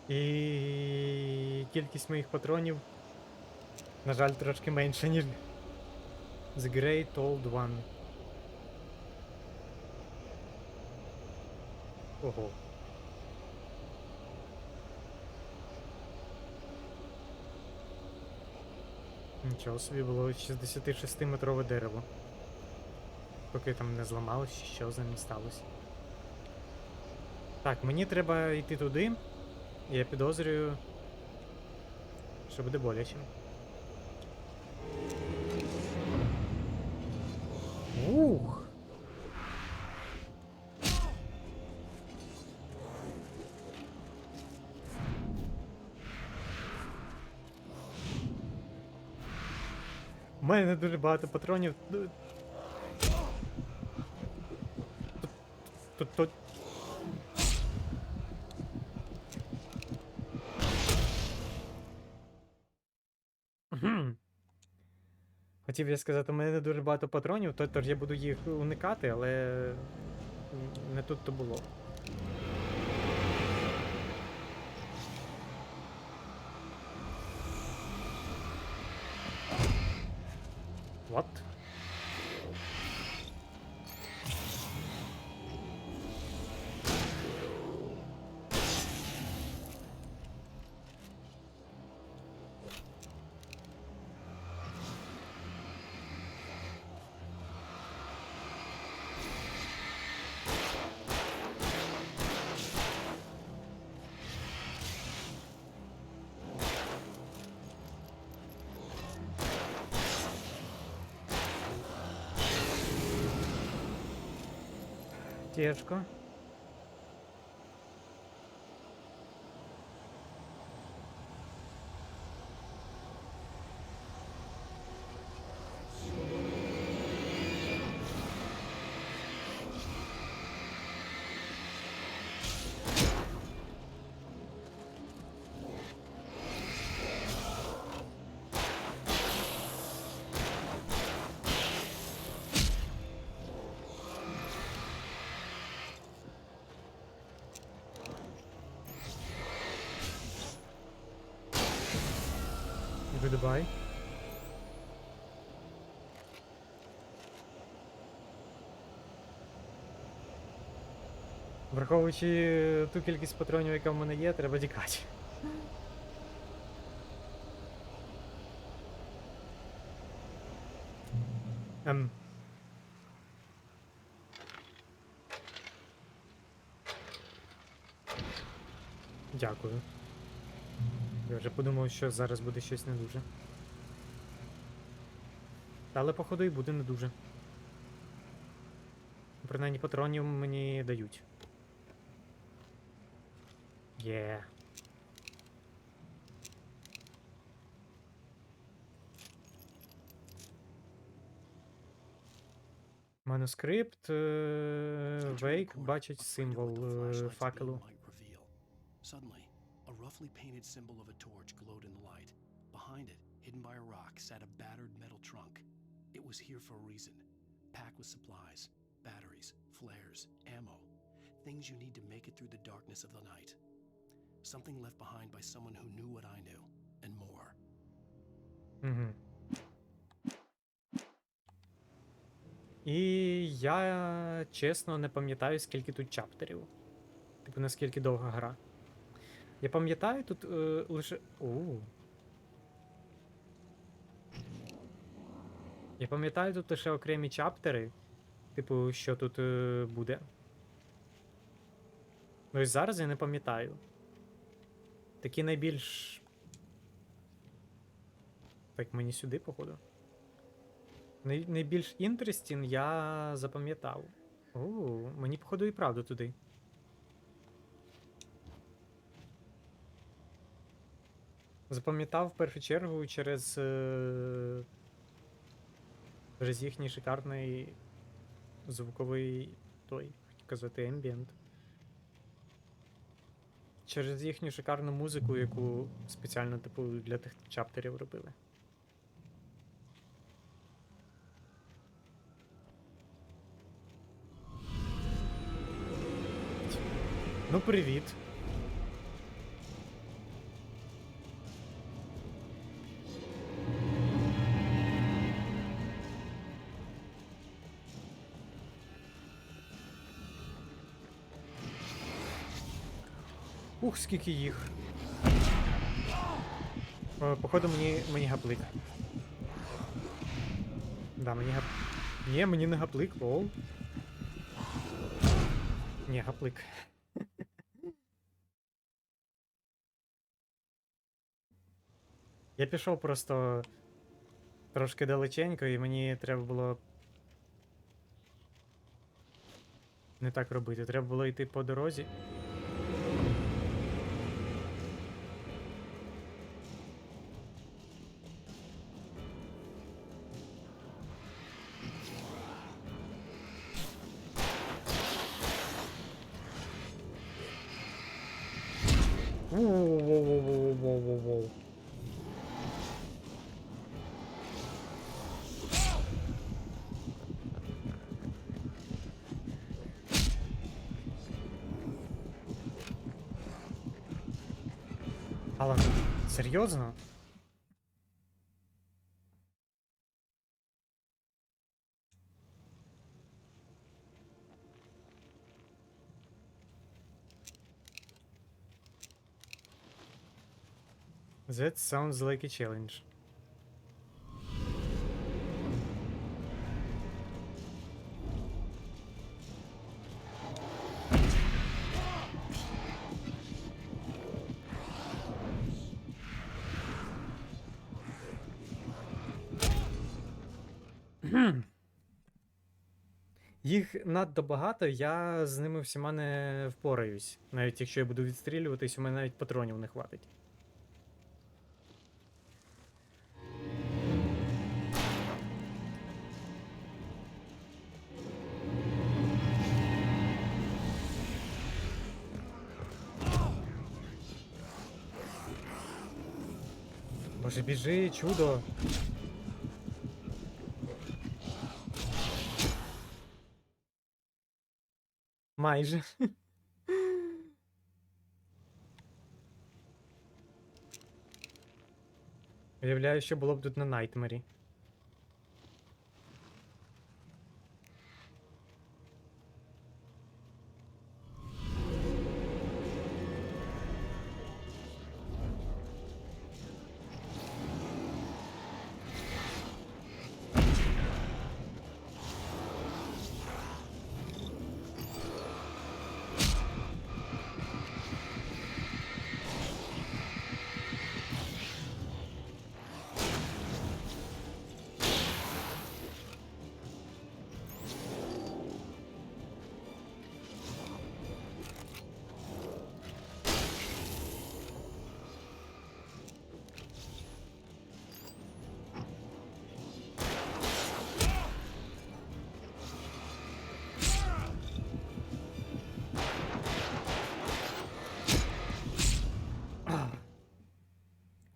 І кількість моїх патронів, на жаль, трошки менша, ніж The Great Old One. Ого. Нічого собі, було 66-метрове дерево. Поки там не зламалось, що за ним сталося. Так, мені треба йти туди. Я підозрюю, що буде боляче. Ух! У мене дуже багато патронів. Тут. Хотів я сказати, у мене не дуже багато патронів, тож я буду їх уникати, але не тут-то було. What? Тяжко. Goodbye. Враховуючи ту кількість патронів, яка в мене є, треба тікати. Дякую. Я вже подумав, що зараз буде щось не дуже. Але походу і буде не дуже. Принаймні патронів мені дають. Є. Манускрипт. Вейк бачить символ факелу. Suddenly, a roughly painted symbol of a torch glowed in the light. Behind it, Hidden by a rock sat a battered metal trunk. It was here for a reason. Packed with supplies, batteries, flares, ammo. Things you need to make it through the darkness of the night. Something left behind by someone who knew what I knew, and more. Угу. І я чесно не пам'ятаю, скільки тут чаптерів. Типу, наскільки довга гра. Я пам'ятаю, тут лише. Я пам'ятаю тут лише окремі чаптери. Типу, що тут буде. Ну, ось зараз я не пам'ятаю. Такі найбільш. Так, мені сюди, походу. Найбільш інтерестін я запам'ятав. Мені, походу, і правда туди. Запам'ятав в першу чергу через їхній шикарний звуковий хотів казати, ембієнт. Через їхню шикарну музику, яку спеціально, типу, для тих чаптерів робили. Ну, привіт. Ух, скільки їх. Походу, мені гаплик. Да, мені гаплик. Ні, мені не гаплик, лол. Ні, гаплик. Я пішов просто трошки далеченько, і мені треба було не так робити. Треба було йти по дорозі. Воу-воу-воу-воу-воу-воу-воу. Алан, серйозно? That sounds like a challenge. Їх надто багато, я з ними всіма не впораюсь. Навіть якщо я буду відстрілюватись, у мене навіть патронів не хватить. Боже, біжи, чудо! Майже. Уявляю, що було б тут на Найтмері.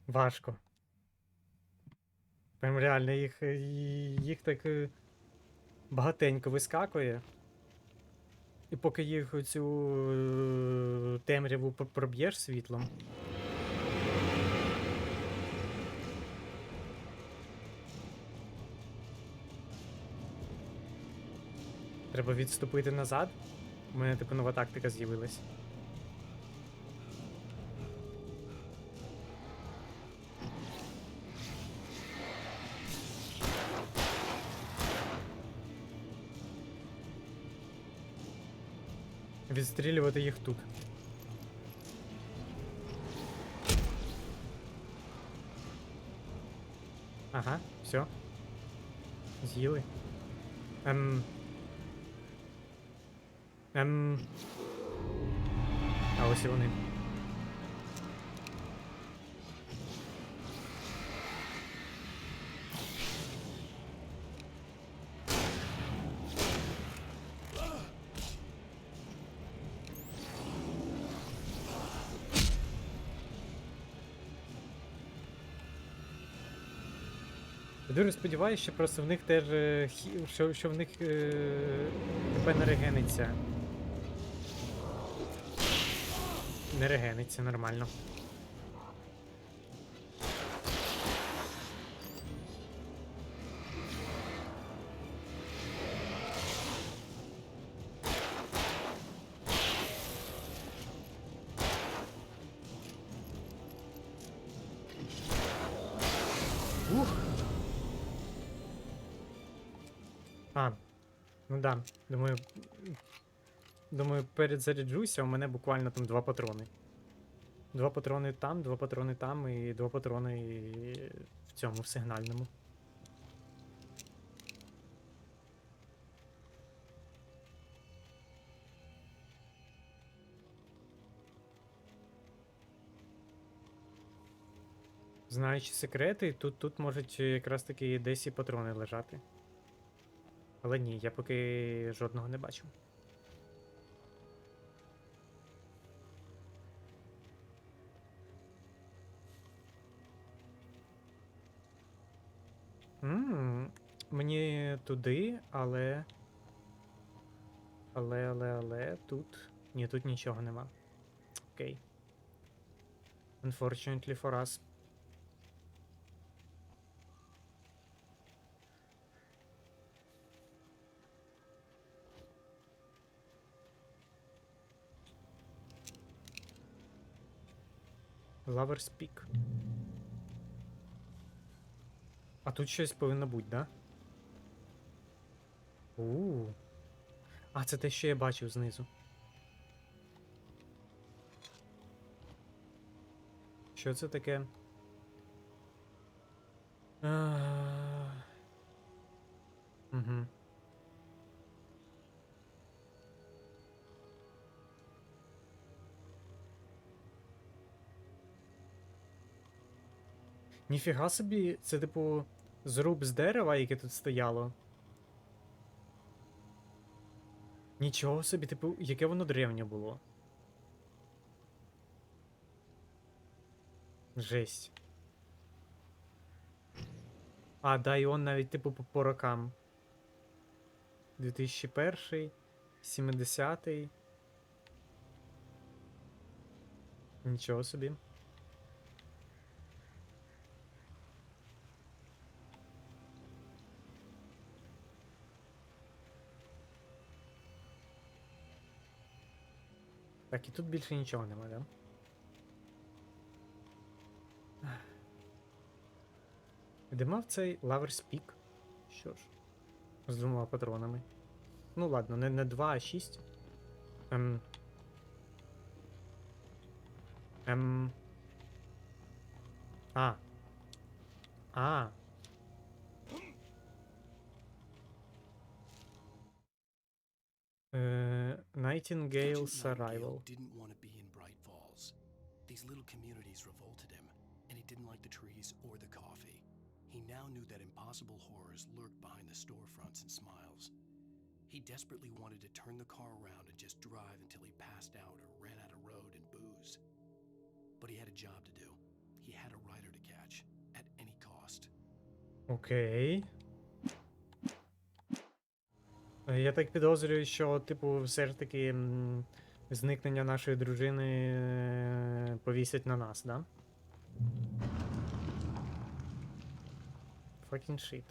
Важко. Прям реально їх так багатенько вискакує. І поки їх цю темряву проб'єш світлом. Треба відступити назад. У мене типу нова тактика з'явилась. Відстрілювати їх тут. Ага, все. З'їли. А ось і вони. Я дуже сподіваюся, що просто в них теж що в них ТП не регениться. Не регениться нормально. Ух! А, ну да, думаю, перезаряджуся, у мене буквально там 2 патрони. 2 патрони там, 2 патрони там і 2 патрони в цьому, в сигнальному. Знаючи секрети, тут можуть якраз таки десь і патрони лежати. Але ні, я поки жодного не бачу. Мені туди, але тут... Ні, тут нічого нема. Окей. Unfortunately for us. Lover's Peak. А тут щось повинно бути, да? А, це те, що я бачив знизу. Що це таке? Угу. Ніфіга собі, це типу зруб з дерева, яке тут стояло. Нічого собі, типу, яке воно древнє було. Жесть. А, да, і он навіть, типу, по рокам. 2001, 70-й. Нічого собі. Так, і тут більше нічого немає, да? Де мав цей Lover's Peak? Що ж? З 2 патронами. Ну ладно, не 2, а 6. Nightingale's Arrival. Didn't want to be in Bright Falls. These little communities revolted him, and he didn't like the trees or the coffee. He now knew that impossible horrors lurked behind the storefronts and smiles. He desperately wanted to turn the car around and just drive until he passed out or ran out of road and booze. But he had a job to do. He had a rider to catch, at any cost. Окей. Я так підозрюю, що, типу, все ж таки зникнення нашої дружини повісять на нас, да? Fucking shit.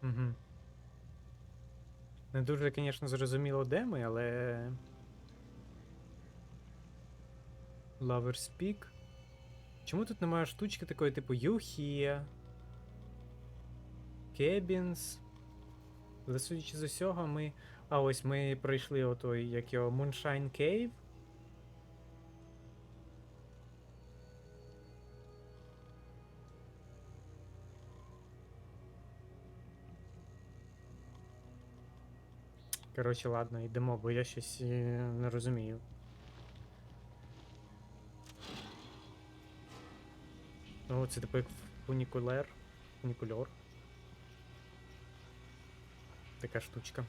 Угу. Не дуже, звісно, зрозуміло, де ми, але... Lover's Peak. Чому тут немає штучки такої, типу, You Here? Cabins. Але судячи з усього, ми... А ось ми пройшли отой, як його, Moonshine Cave. Коротше, ладно, йдемо, бо я щось не розумію. Ну, це типу як фунікулер. Фунікульор. Така штучка.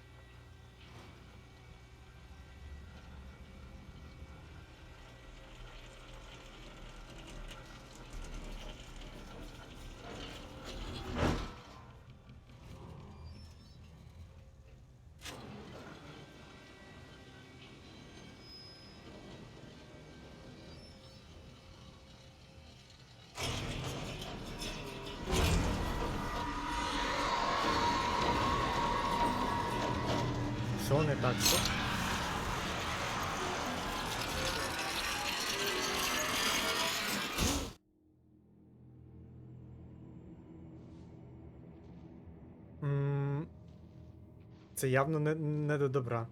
Що не так? Що? Це явно не до добра.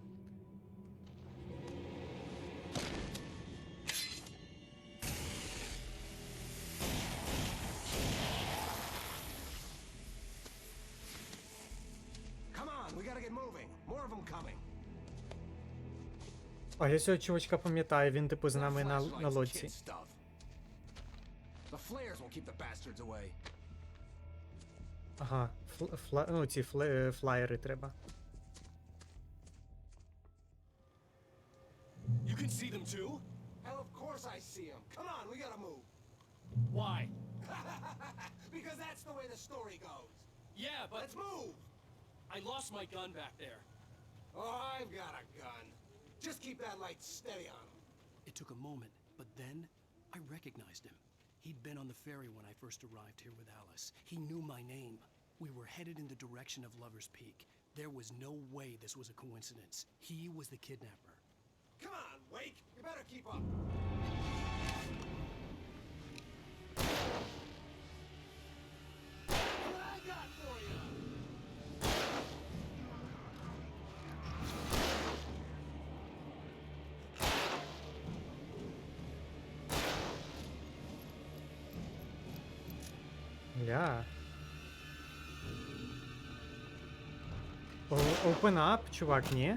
А я цього чувачка пам'ятаю, він типу з нами на лодці. Ага, ну ці флаєри треба. You can see them too? Hell, of course I see him. Come on, we gotta move. Why? Because that's the way the story goes. Yeah, but... Let's move! I lost my gun back there. Oh, I've got a gun. Just keep that light steady on him. It took a moment, but then I recognized him. He'd been on the ferry when I first arrived here with Alice. He knew my name. We were headed in the direction of Lover's Peak. There was no way this was a coincidence. He was the kidnapper. Come on, Wake! You better keep up. What I got for you? Ля. Open up, чувак, ні?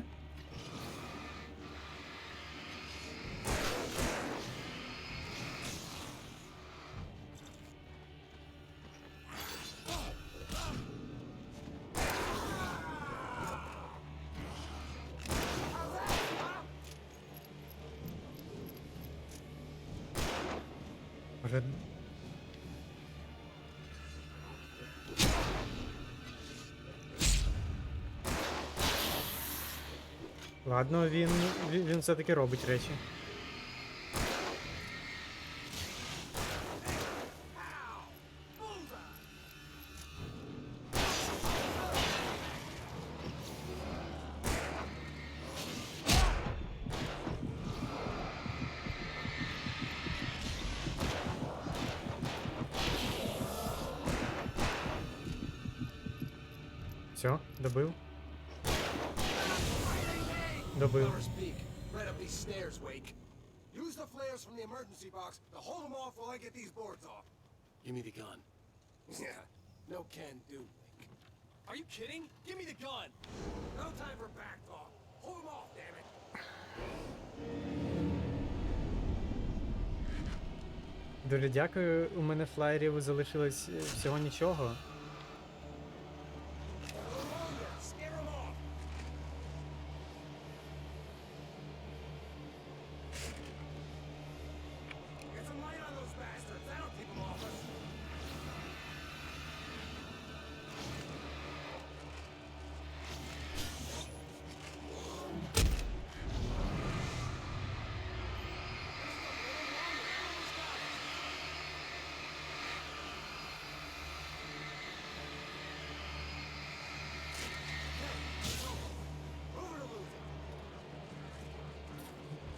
Може... Ладно, він все-таки робить речі. Все, добив. Добив. Lover's Peak, right up these stairs, Wake. Use the flares from the emergency box to hold them off while I get these boards off. Give me the gun. Yeah, no can do, Wake. Are you kidding? Give me the gun! No time for back talk. Hold them off, damn it. Дуже дякую, у мене флаєрів залишилось всього нічого.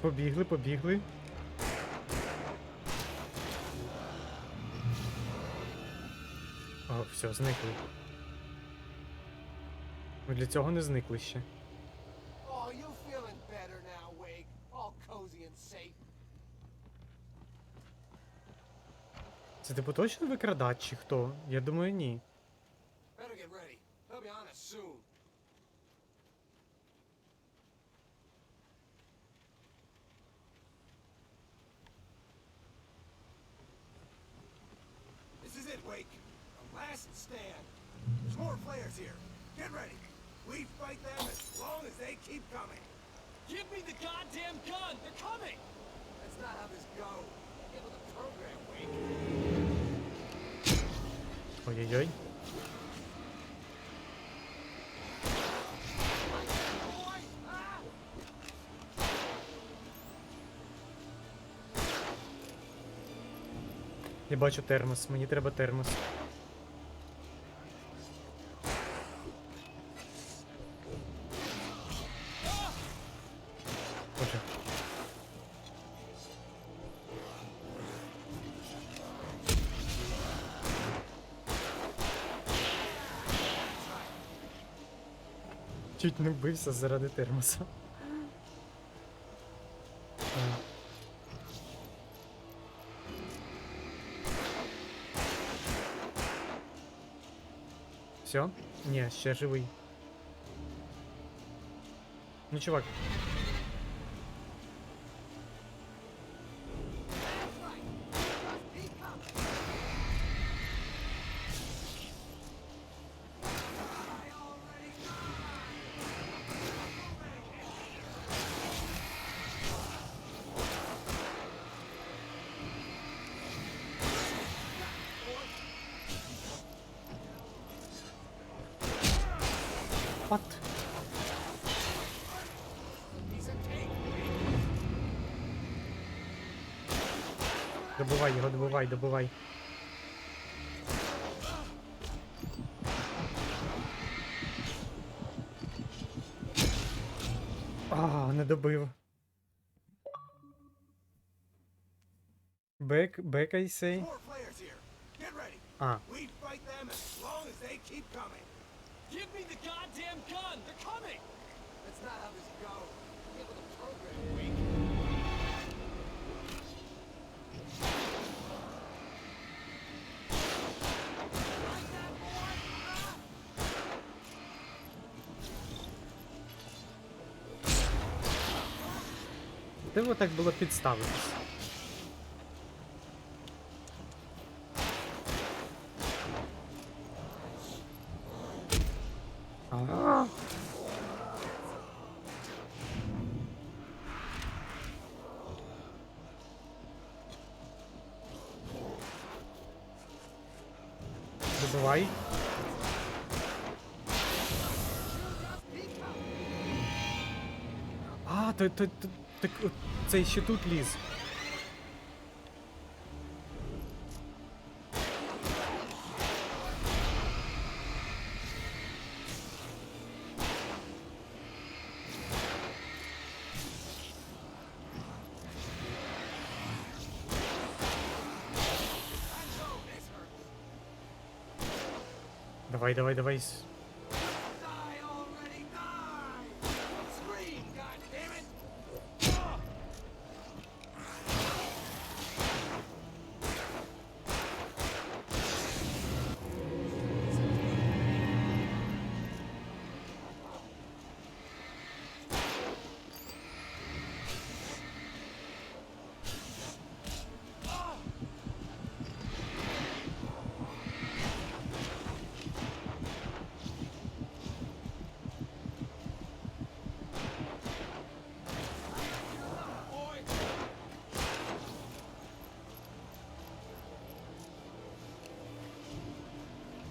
Побігли, побігли. О, все, зникли. Ми для цього не зникли ще. Oh, you feeling better now, Wake? All cozy and safe. Це типу точно викрадач чи хто? Я думаю, ні. Better get ready. They'll be on us soon. This is it, Wake. The last stand. There's more players here. Get ready. We fight them as long as they keep coming. Give me the goddamn gun! They're coming! That's not how this goes. Get with the program, Wake. Ой-ой-ой. Я бачу термос, мені треба термос. Боже. Чуть не вбився заради термоса. Все? Ні, ще живий. Ну, чувак. What? Добивай його, добивай, добивай. А, не добив. Back, I say. А. We fight them as long as they keep coming. Give me the goddamn gun! They're coming! That's not how this goes. Get with the program, Wake. Треба так було підставитись. А-а-а. Добивай. А, так цей ще тут ліз. Давай, давай, давай.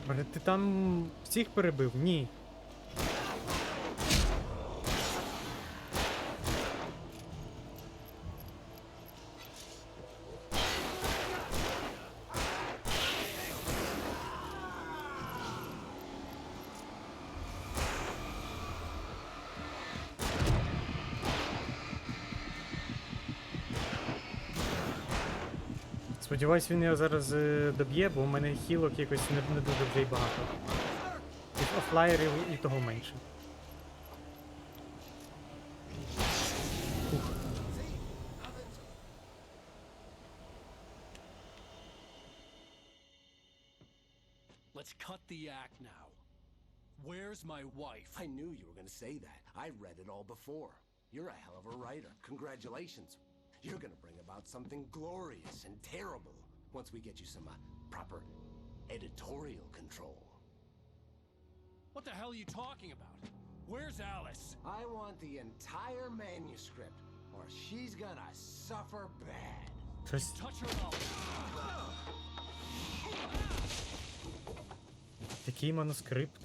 Може, ти там всіх перебив? Ні. Сподіваюсь, він його зараз доб'є, бо у мене хілок якось не дуже вже й багато. І флаєрів і того менше. Ух. Let's cut the act now. Where's my wife? I knew you were gonna say that. I read it all before. You're a hell of a writer. Congratulations. You're gonna bring about something glorious and terrible once we get you some proper editorial control. What the hell are you talking about? Where's Alice? I want the entire manuscript, or she's gonna suffer bad. Щось... Touch her mouth. Який манускрипт?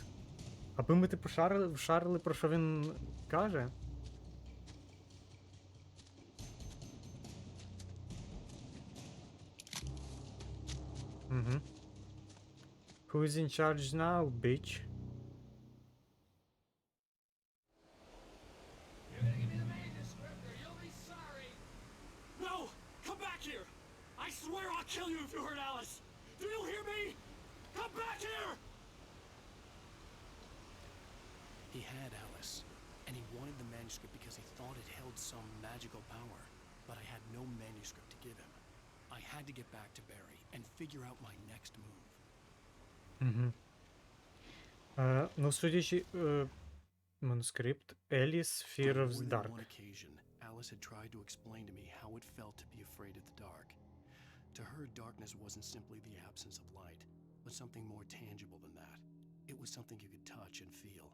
Аби ми типу шарили, про що він каже? Угу. Who's in charge now, bitch? No! Come back here! I swear I'll kill you if you hurt Alice! Do you hear me? Come back here! He had Alice, and he wanted the manuscript because he thought it held some magical power. But I had no manuscript to give him. I had to get back to Barry and figure out my next move. Угу. Ну, судячи... манускрипт Alice Fear of the On more than Dark. one occasion, Alice had tried to explain to me how it felt to be afraid of the dark. To her, darkness wasn't simply the absence of light, but something more tangible than that. It was something you could touch and feel.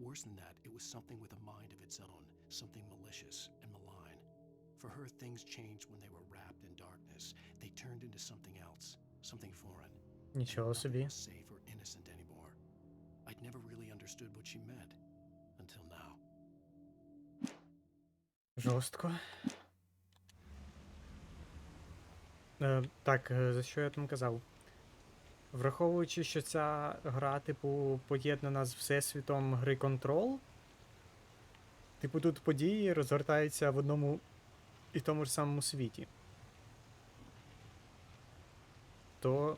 Worse than that, it was something with a mind of its own, something malicious and malign. For her, things changed when they were wrapped in darkness. They turned into something else, something foreign. Нічого собі. Nothing was safe or innocent anymore. I'd never really understood what she meant, until now. Жорстко. Так, за що я там казав? Враховуючи, що ця гра, типу, поєднана з всесвітом гри Control, типу, тут події розгортаються в одному і тому ж самому світі. То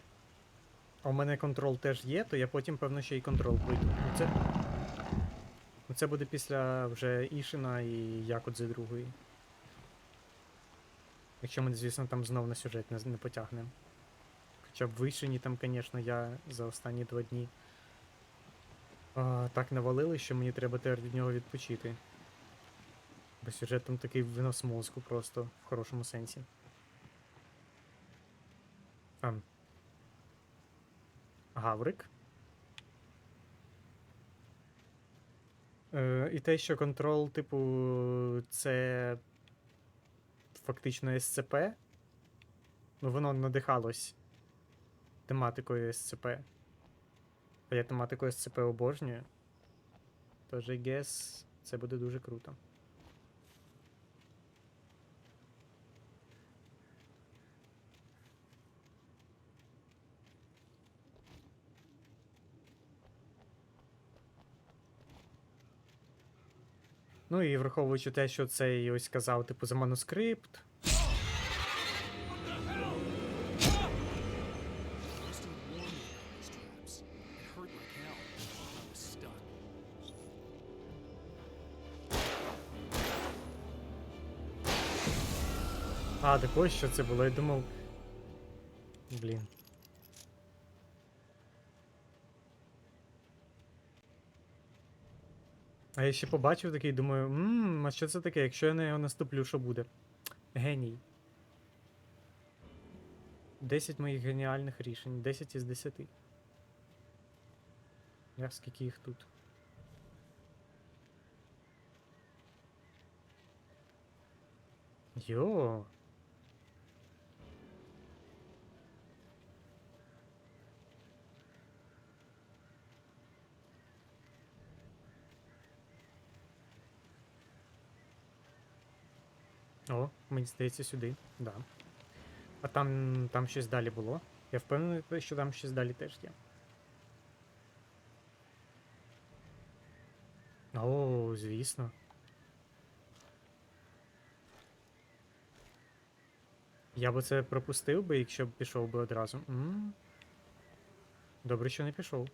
у мене Control теж є, то я потім, певно, ще й Control пройду. Це буде після вже Ішина і Якудзи другої. Якщо ми, звісно, там знов на сюжет не потягнемо. Хоча б в Ішині там, звісно, я за останні 2 дні так навалили, що мені треба тепер від нього відпочити. Бо сюжет там такий винос мозку просто, в хорошому сенсі. Гаврик. І те, що Control, типу, це фактично СЦП. Ну, воно надихалось тематикою СЦП. А я тематику СЦП обожнюю. Тож, I guess, це буде дуже круто. Ну і враховуючи те, що цей ось казав, типу, за манускрипт. А, так ось що це було, я думав. Блін. А я ще побачив такий, думаю, а що це таке? Якщо я на його наступлю, що буде? Геній. 10 моїх геніальних рішень. 10 із 10. Я скільки їх тут? Йо. О, мені здається, сюди, да. А там щось далі було. Я впевнений, що там щось далі теж є. О, звісно. Я б це пропустив би, якщо б пішов би одразу. Добре, що не пішов.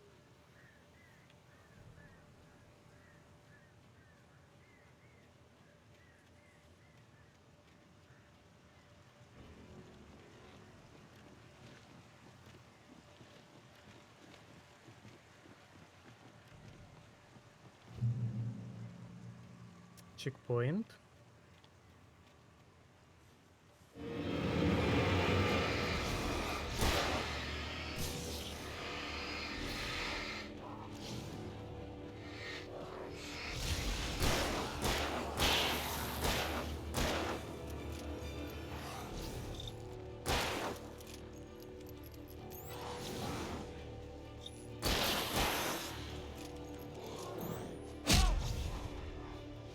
Чекпоінт.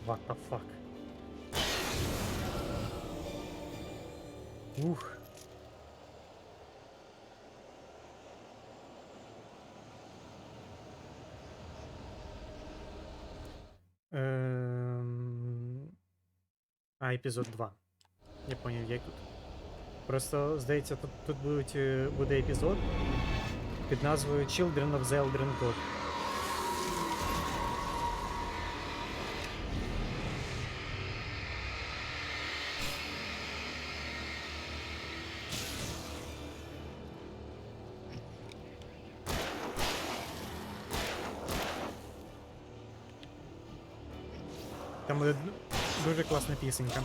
What the fuck? Ух. Епізод 2. Я поняв, як тут. Просто, здається, тут буде епізод під назвою Children of the Elder God. Там буде дуже класна пісенька.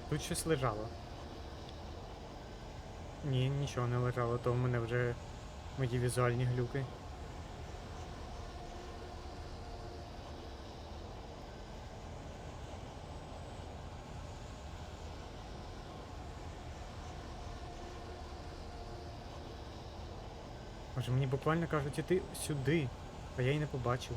Тут щось лежало. Ні, нічого не лежало, то в мене вже мої візуальні глюки. Може, мені буквально кажуть іти сюди, а я й не побачив.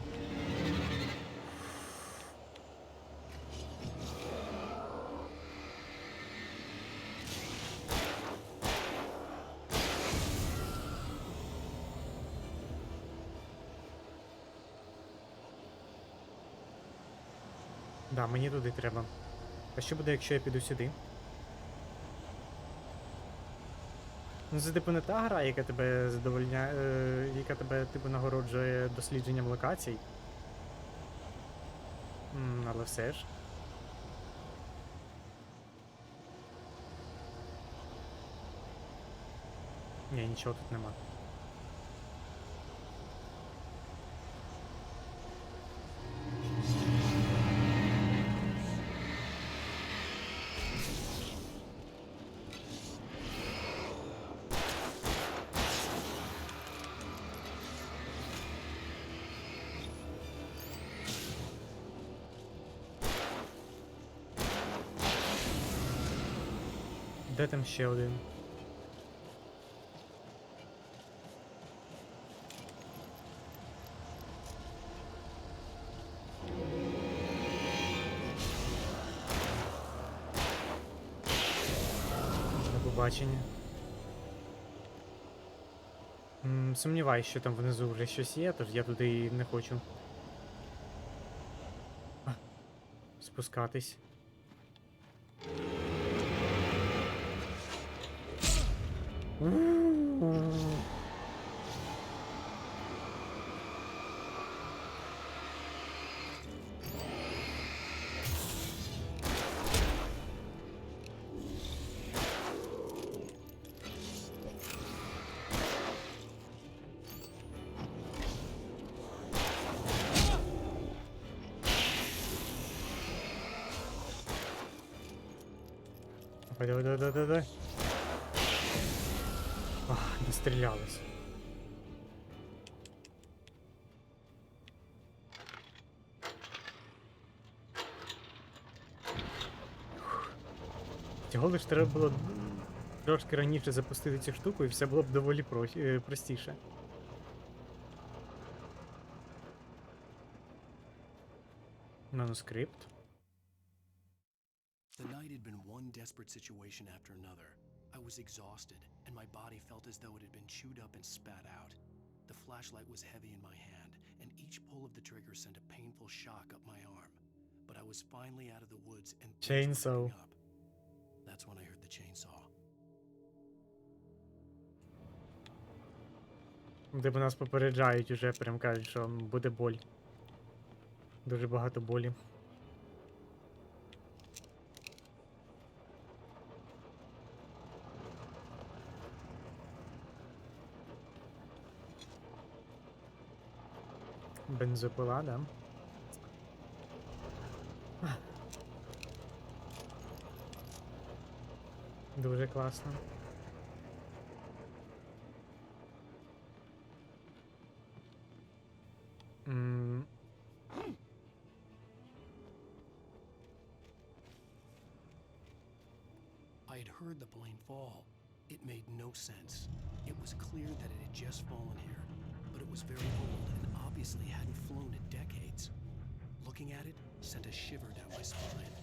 Да, мені туди треба. А що буде, якщо я піду сюди? Ну, це типу не та гра, яка тебе задовольняє, яка тебе типу нагороджує дослідженням локацій. Але все ж. Ні, нічого тут нема. Де там ще один? До побачення. Сумніваюсь, що там внизу вже щось є, тож я туди і не хочу спускатись. Давай. Ах, не стрілялись. Цього лиш треба було трошки раніше запустити цю штуку і все було б доволі простіше. Манускрипт. The night had been one desperate situation after another. I was exhausted, and my body felt as though it had been chewed up and spat out. The flashlight was heavy in my hand, and each pull of the trigger sent a painful shock up my arm. But I was finally out of the woods and things were Chainsaw. looking up. That's when I heard the chainsaw. Де б нас попереджають уже, прям кажуть, що буде боль. Дуже багато болі. Бензопила, да? Дуже класно. I had heard the plane fall. It made no sense. It was clear that it had just fallen here, but it was very old and obviously hadn't flown in decades. Looking at it sent a shiver down my spine.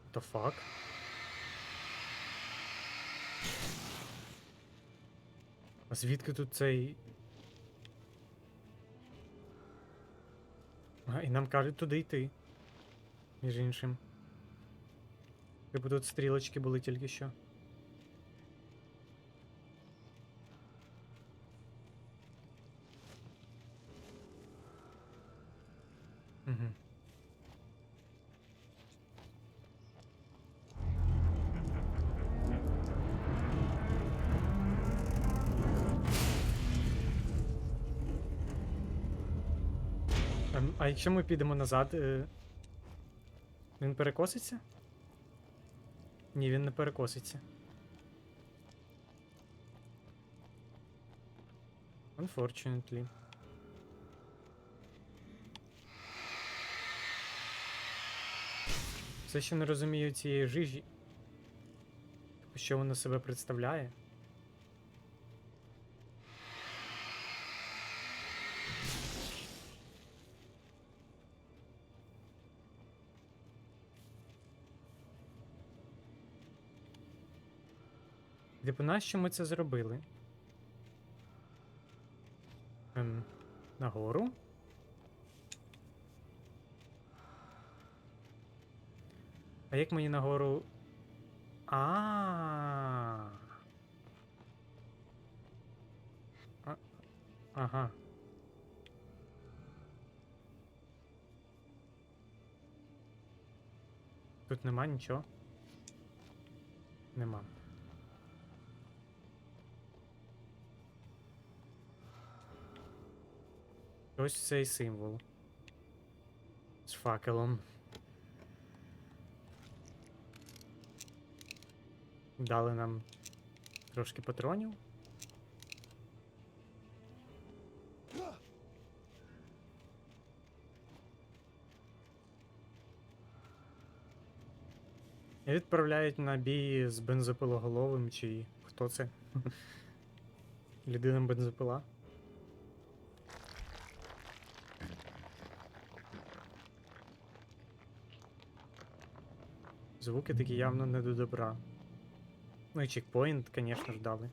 What the fuck? А звідки тут цей... А, і нам кажуть туди йти. Між іншим. Типу тут стрілочки були тільки що. Угу. А якщо ми підемо назад, він перекоситься? Ні, він не перекоситься. Unfortunately. Все ще не розумію цієї жижі. Що вона себе представляє? Типу, нащо ми це зробили? Нагору? А як мені нагору? Ага. Тут нема нічого? Нема. Ось цей символ. З факелом. Дали нам трошки патронів. І відправляють на бій з бензопилоголовим, чи хто це? Людина бензопила. Звуки такі явно не до добра. Ну і чекпоінт, звісно ж, дали.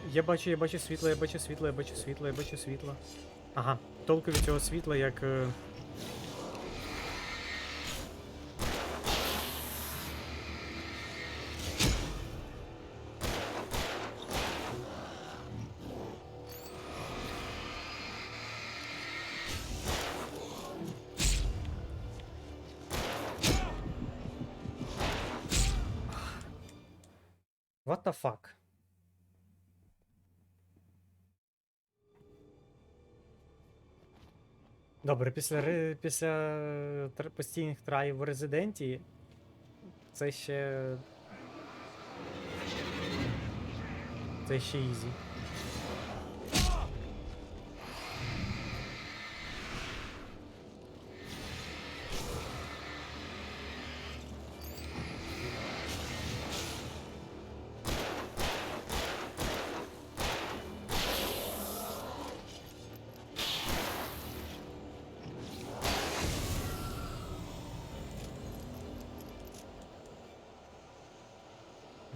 Я бачу світло, я бачу світло, я бачу світло, я бачу світло. Ага, толку від цього світла, як... What the fuck? Добре, після постійних траїв в Резиденті це ще ізі.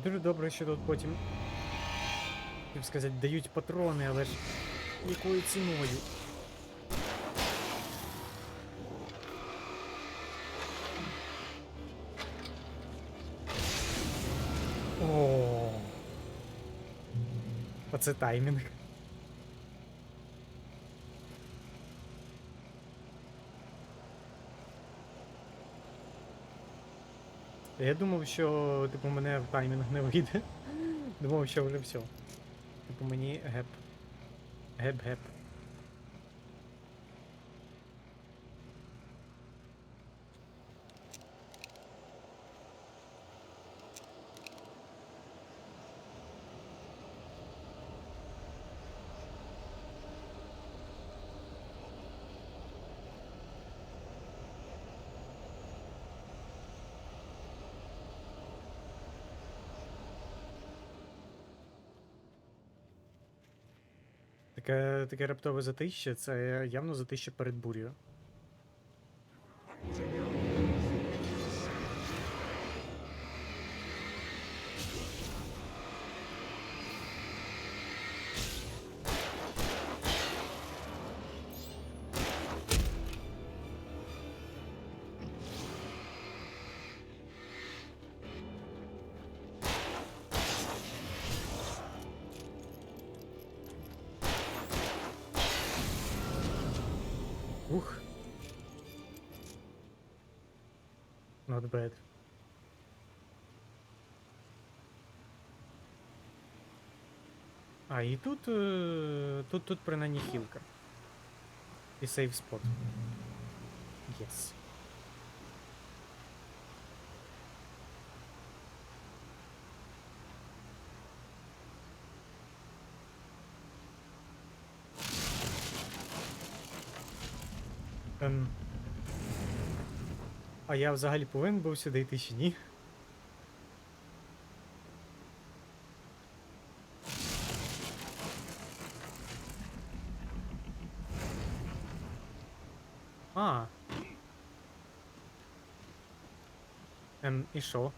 Дуже добре, що тут потім, як сказати, дають патрони, але ж якою ціною? О, оце таймінг. Я думав, що, типу, мене в таймінг не вийде. Думав, що вже все. Типу, мені геп. Геп-геп. Таке раптове затища, це явно затища перед бурею. Ух. Not bad. А, і тут принаймні хілка. І сейф спот. Yes. А я взагалі повинен був сюди йти чи ні? А. І що?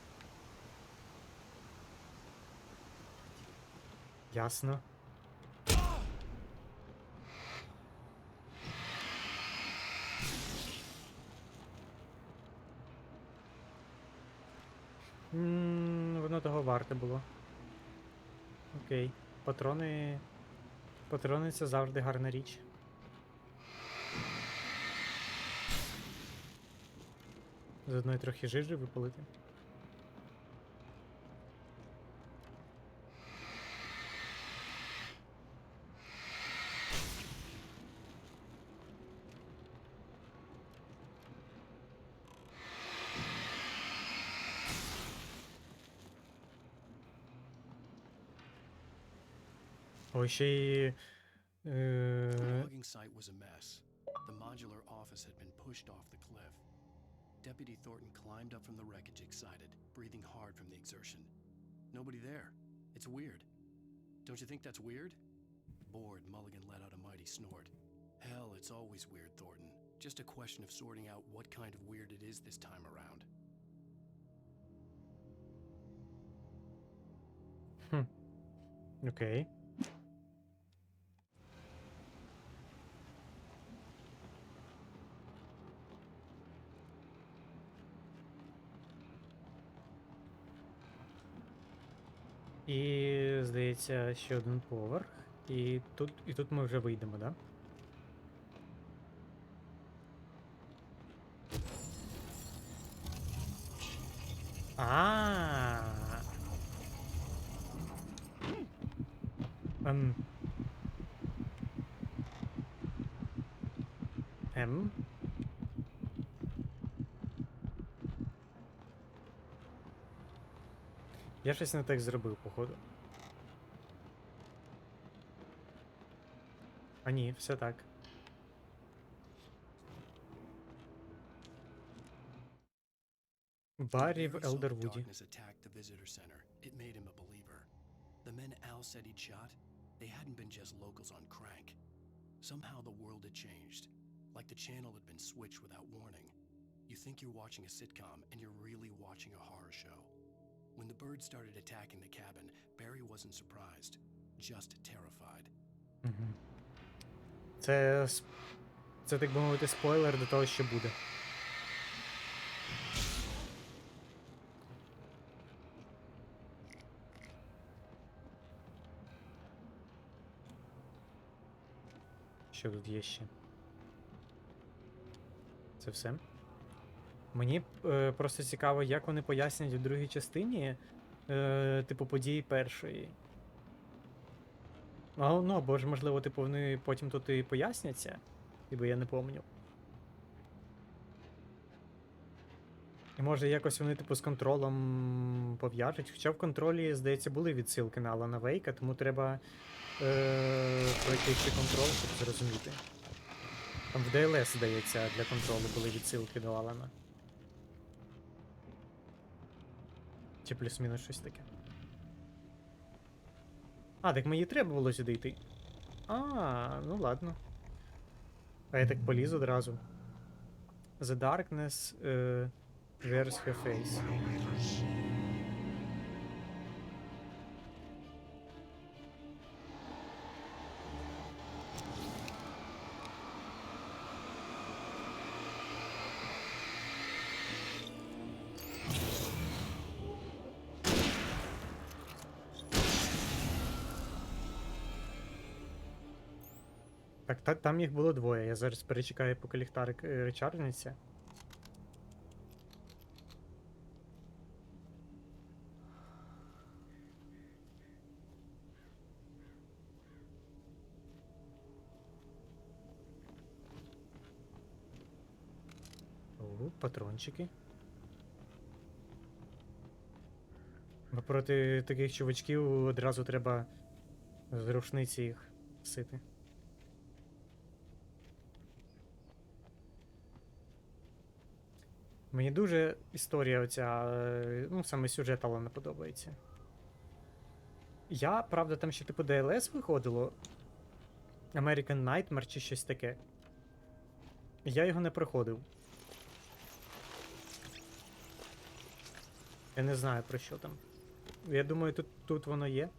Ясно. Воно того варте було. Окей. Патрони це завжди гарна річ. Заодно і трохи жижі випалити. Ой, ще й... The logging site was a mess. The modular office had been pushed off the cliff. Deputy Thornton climbed up from the wreckage excited, breathing hard from the exertion. Nobody there. It's weird. Don't you think that's weird? Bored, Mulligan let out a mighty snort. Hell, it's always weird, Thornton. Just a question of sorting out what kind of weird it is this time around. Окей. І, здається, ще один поверх. І тут ми вже вийдемо, да? А. Я щось не так зробив, походу. А ні, все так. Баррі в Елдервуді. Darkness attacked the visitor center. It made him a believer. The men Al said he'd shot, they hadn't been just locals on crank. Somehow the world had changed, like the channel had been switched without warning. You think you're watching a sitcom, and you're really watching a horror show. When the birds started attacking the cabin, Barry wasn't surprised, just terrified. Угу. Це, так би мовити, спойлер до того, що буде. Що тут є ще? Це все? Мені просто цікаво, як вони пояснять в другій частині, типу, події першої. Ну, або ж, можливо, типу, вони потім тут і поясняться, бо я не пам'ятаю. І може якось вони, типу, з контролем пов'яжуть. Хоча в контролі, здається, були відсилки на Алана Вейка, тому треба пройти ще контроль, щоб зрозуміти. Там в DLS, здається, для контролю були відсилки до Алана. Чи плюс-мінус щось таке. А, так мені треба було сюди йти. А, ну ладно. А я так поліз одразу. The darkness wears her face. Так, там їх було двоє. Я зараз перечекаю, поки ліхтарик речарнеться. О, патрончики. Бо проти таких чувачків одразу треба з рушниці їх сити. Мені дуже історія оця, ну, саме сюжет Алана подобається. Я, правда, там ще типу DLS виходило. American Nightmare чи щось таке. Я його не проходив. Я не знаю, про що там. Я думаю, тут воно є.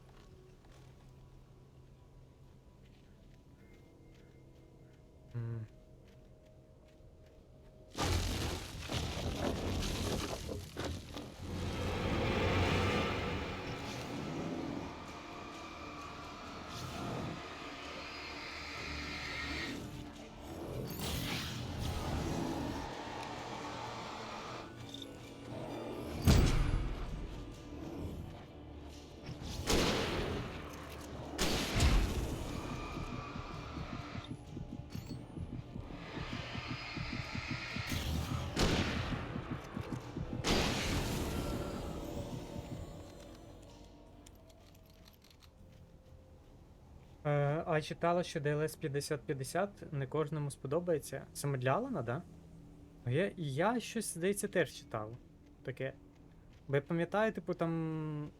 А читала, що DLS 5050 не кожному сподобається. Саме для Алана, да? Я щось, здається, теж читав. Таке. Бо я пам'ятаю, типу, там.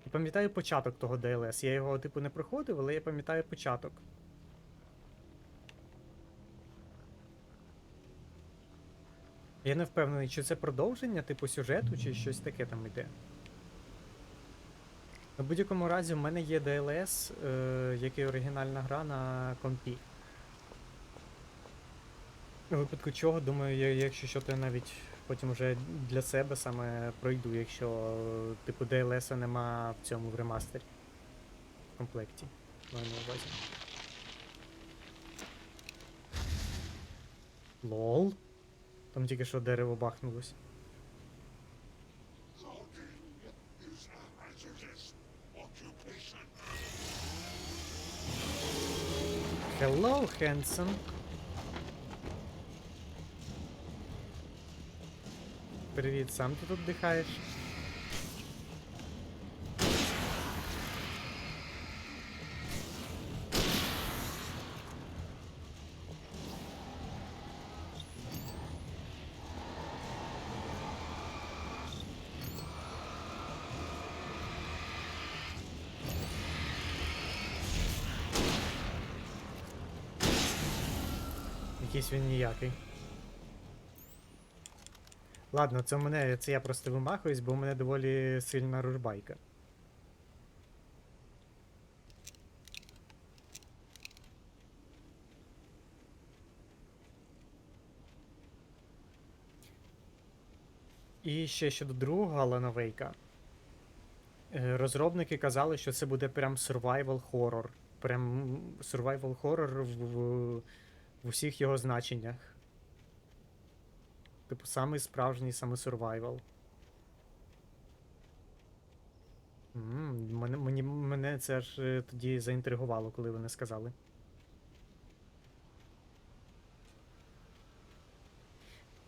Я пам'ятаю початок того DLS. Я його, типу, не проходив, але я пам'ятаю початок. Я не впевнений, чи це продовження, типу, сюжету, чи щось таке там іде. На будь-якому разі в мене є DLS, як і оригінальна гра на компі. У випадку чого, думаю, якщо що, то я навіть потім вже для себе саме пройду, якщо типу DLS нема в цьому в ремастері. В комплекті. Маю на увазі. Лол. Там тільки що дерево бахнулось. Hello, handsome. Привіт, сам ти тут дихаєш? Якийсь він ніякий. Ладно, це я просто вимахуюсь, бо у мене доволі сильна ружбайка. І ще щодо другого Алана Вейка. Розробники казали, що це буде прям survival horror. Прям survival horror в усіх його значеннях. Типу, самий справжній, саме survival. Мене це аж тоді заінтригувало, коли вони сказали.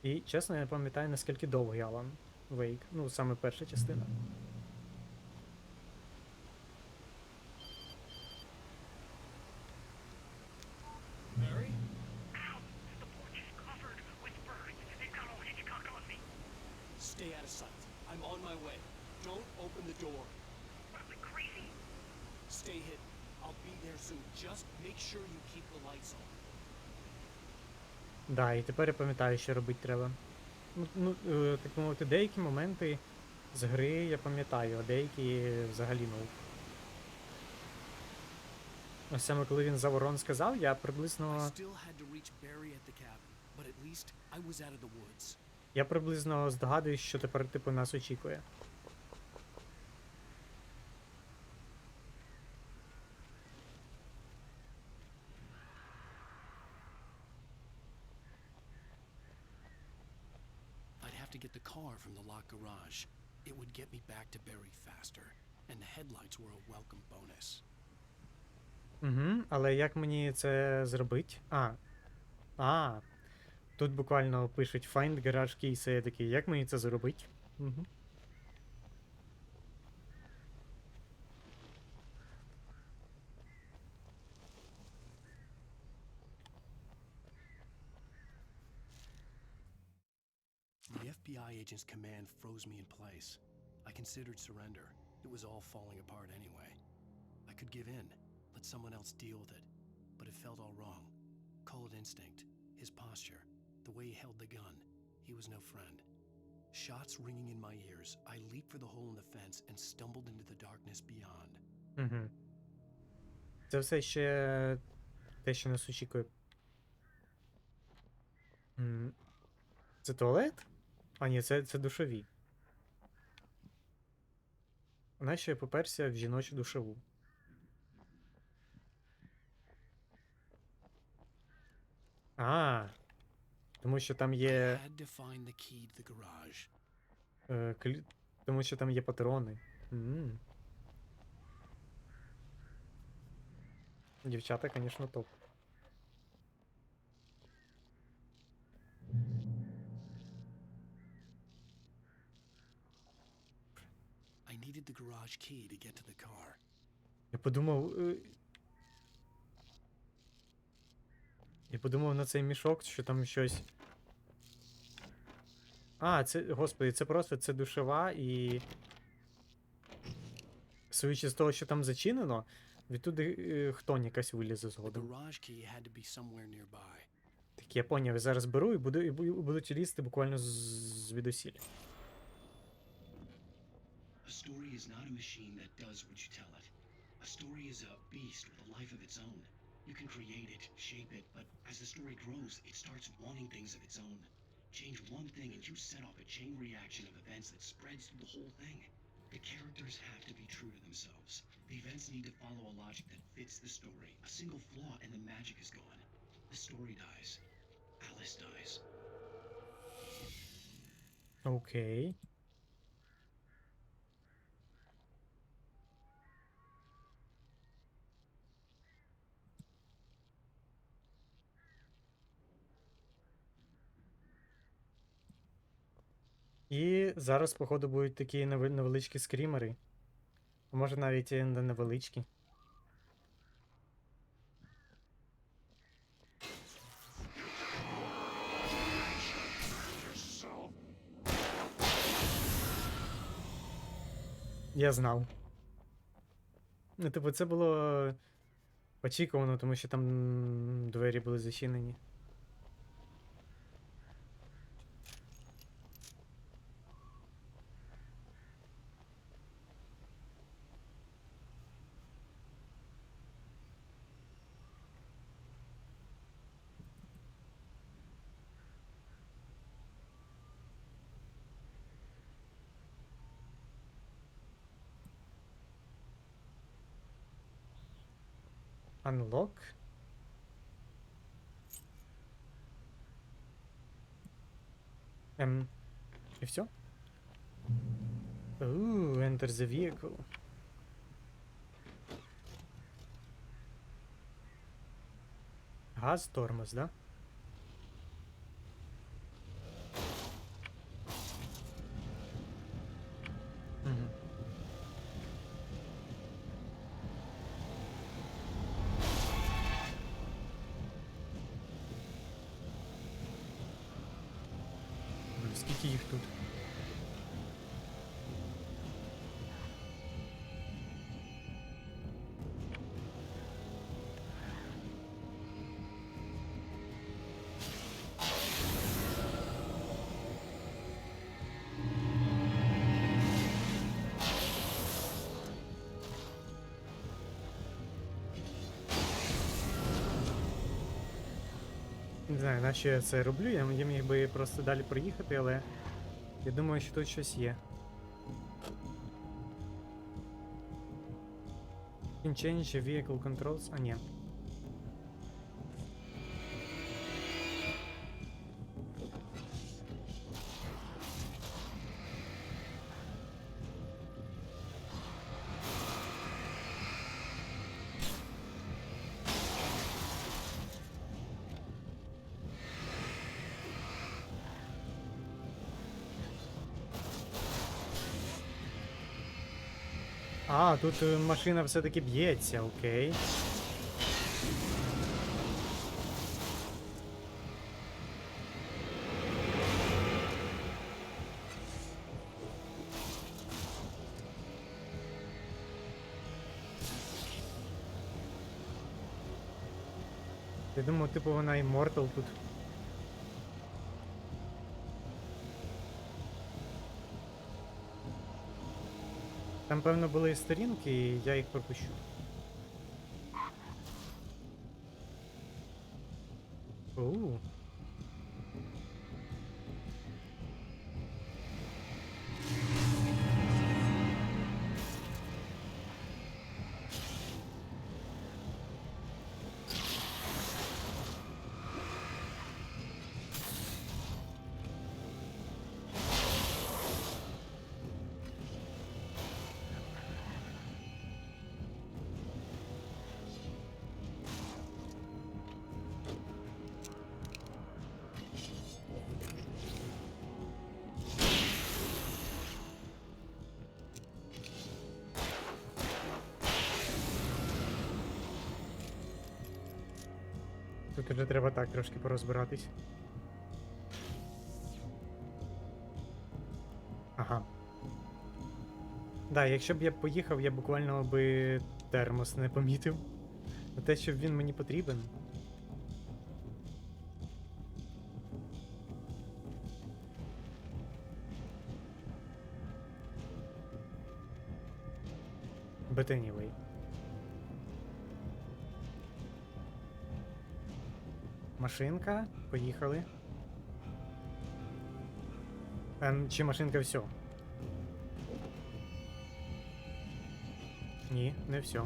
І, чесно, я не пам'ятаю, наскільки довгий Alan Wake. Ну, саме перша частина. Barry? Ow! The porch is covered with birds. They've got all Hitchcock on me. Stay out of sight. I'm on my way. Don't open the door. What, am I crazy? Stay hidden. I'll be there soon. Just make sure you keep the lights on. Да, і тепер я пам'ятаю, що робити треба. Так мовити, деякі моменти з гри я пам'ятаю, а деякі взагалі ну. Ось саме коли він за ворон сказав, я приблизно... Я приблизно здогадуюсь, що тепер типу нас очікує. To get the car from the locked garage. It would get me back to Barry faster, and the headlights were a welcome bonus. Але як мені це зробити? Тут буквально пишуть find garage keys, і я такий, як мені це зробити? The FBI agent's command froze me in place. I considered surrender. It was all falling apart anyway. I could give in, let someone else deal with it, but it felt all wrong. Call it instinct, his posture, the way he held the gun. He was no friend. Shots ringing in my ears, I leaped for the hole in the fence and stumbled into the darkness beyond. Це все ще те, що нас очікує. Це туалет? А, ні, це душові. Нащо я поперся в жіночу душову? Тому що там є... Тому що там є патрони. Дівчата, звісно, топ. Needed the garage key to get to the car. Я подумав на цей мішок, що там щось. Господи, це просто це душова і. Судячи з того, що там зачинено, відтуди хтонь якась вилізе згодом. Так, я поняв, я зараз беру і будуть лізти буквально звідусіль. A story is not a machine that does what you tell it. A story is a beast with a life of its own. You can create it, shape it, but as the story grows, it starts wanting things of its own. Change one thing and you set off a chain reaction of events that spreads through the whole thing. The characters have to be true to themselves. The events need to follow a logic that fits the story. A single flaw and the magic is gone. The story dies. Alice dies. Okay. І зараз, походу, будуть такі невеличкі скрімери. А може навіть і не невеличкі. Я знав. Ну, типу, це було очікувано, тому що там двері були зачинені. Unlock. І все? Enter the vehicle. Газ, тормоз, да? Угу. Скільки їх тут? Не знаю, наче я це роблю, я міг би просто далі проїхати, але я думаю, що тут щось є. Can change vehicle controls? А, ні. А, тут машина все-таки б'ється, окей. Я думаю, типу вона Immortal тут. Там, певно, були сторінки, і я їх пропущу. Оу. Тут вже треба так трошки порозбиратись. Ага. Да, якщо б я поїхав, я буквально би термос не помітив. А те, що він мені потрібен. But anyway. Машинка, поїхали. Чи машинка все? Ні, не все.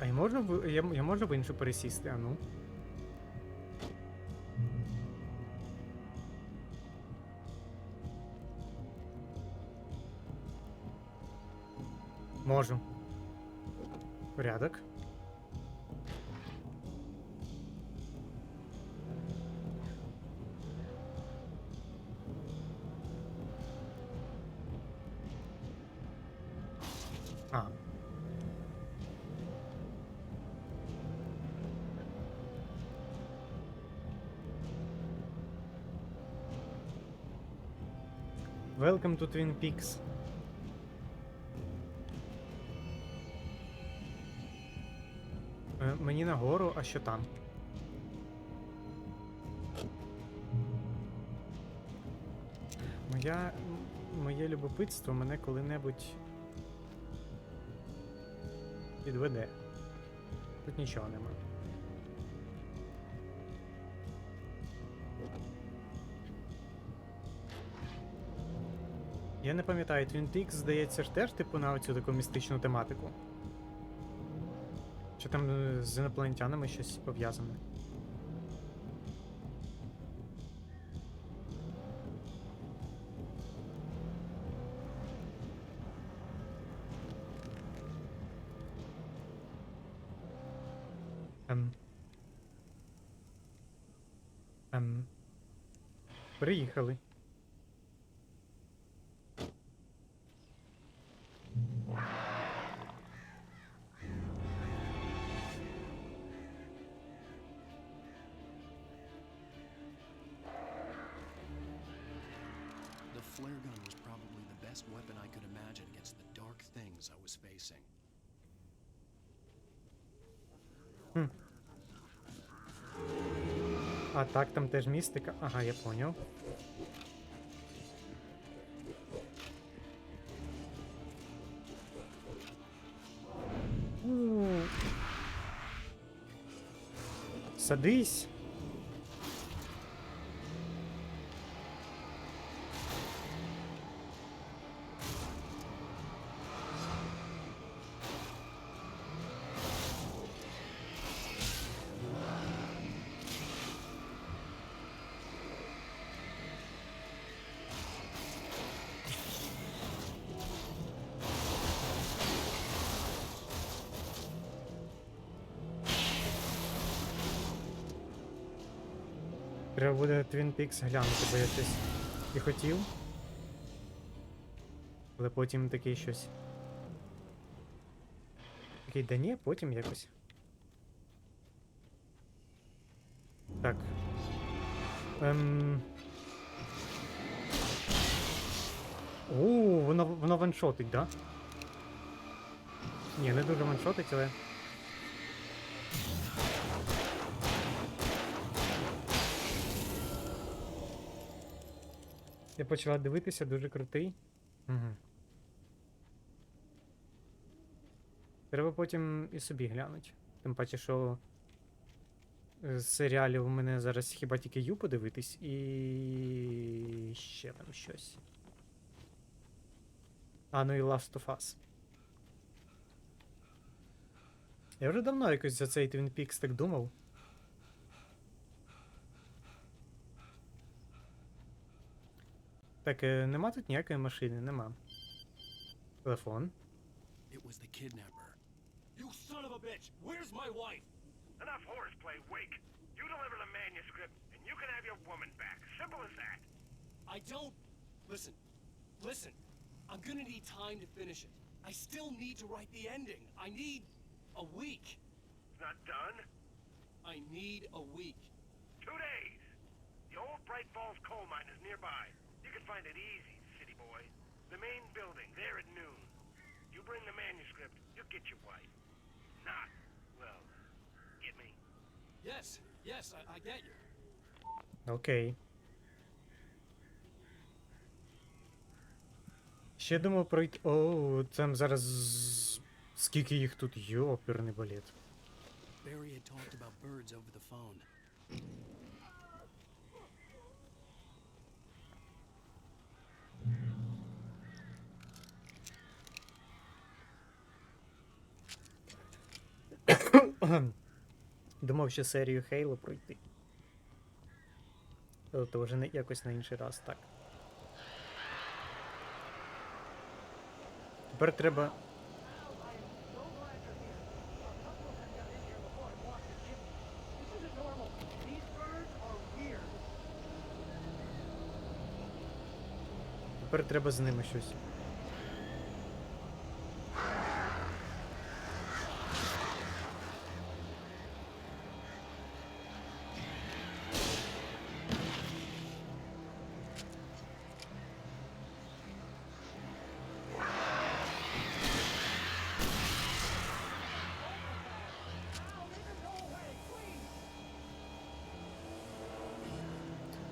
А я можу в іншу пересісти, а ну? Можу. Порядок. А. Welcome to Twin Peaks. Мені нагору, а що там? Моє любопитство мене коли-небудь підведе. Тут нічого нема. Я не пам'ятаю, Twin Peaks, здається, ж теж типу на оцю таку містичну тематику. Чи там з інопланетянами щось пов'язане? Приїхали. The flare gun was probably the best weapon I could imagine against the dark things I was facing. А так, там теж містика. Ага, я поняв. Садись. Треба буде Twin Peaks глянути, бо я щось і хотів. Але потім такий щось. Такий, да ні, потім якось. Так. Воно ваншотить, да? Ні, не дуже ваншотить, але... Я почала дивитися, дуже крутий. Угу. Треба потім і собі глянути. Тим паче, що з серіалів у мене зараз хіба тільки Ю подивитись і ще там щось. Ну і Last of Us. Я вже давно якось за цей Twin Peaks так думав. Так, нема тут ніякої машини, нема. Телефон. It was the kidnapper. You son of a bitch! Where's my wife? Enough horseplay, Wake. You deliver the manuscript, and you can have your woman back. Simple as that. I don't... Listen. Listen. I'm gonna need time to finish it. I still need to write the ending. I need a week. Not done? I need a week. 2 days. The old Bright Falls coal mine is nearby. You can find it easy, city boy. The main building, there at noon. You bring the manuscript, you'll get your wife. Not, well, get me? Yes, yes, I get you. Окей. Ще думав пройти... О, там зараз... Скільки їх тут? Йоперний балет. Barry had talked about birds over the phone. Думав ще серію Хейло пройти. То вже не якось на інший раз, так. Тепер треба... Тепер треба з ними щось.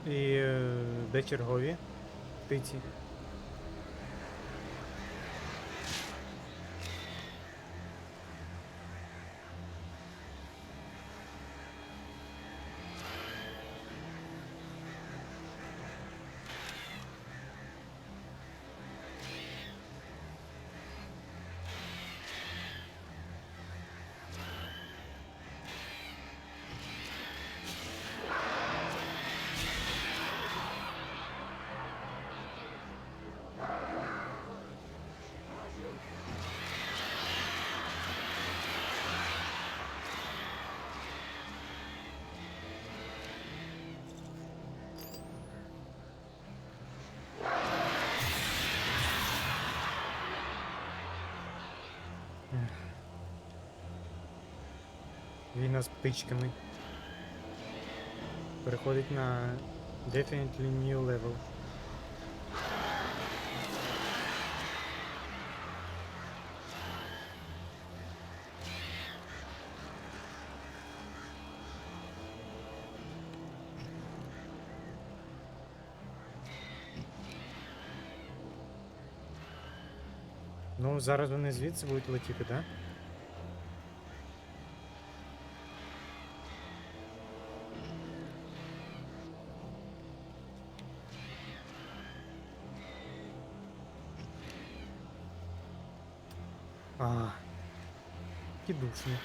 І де чергові птиці? війна з птичками. Переходить на definitely new level. Ну, зараз вони звідси будуть летіти, так? А, які душні.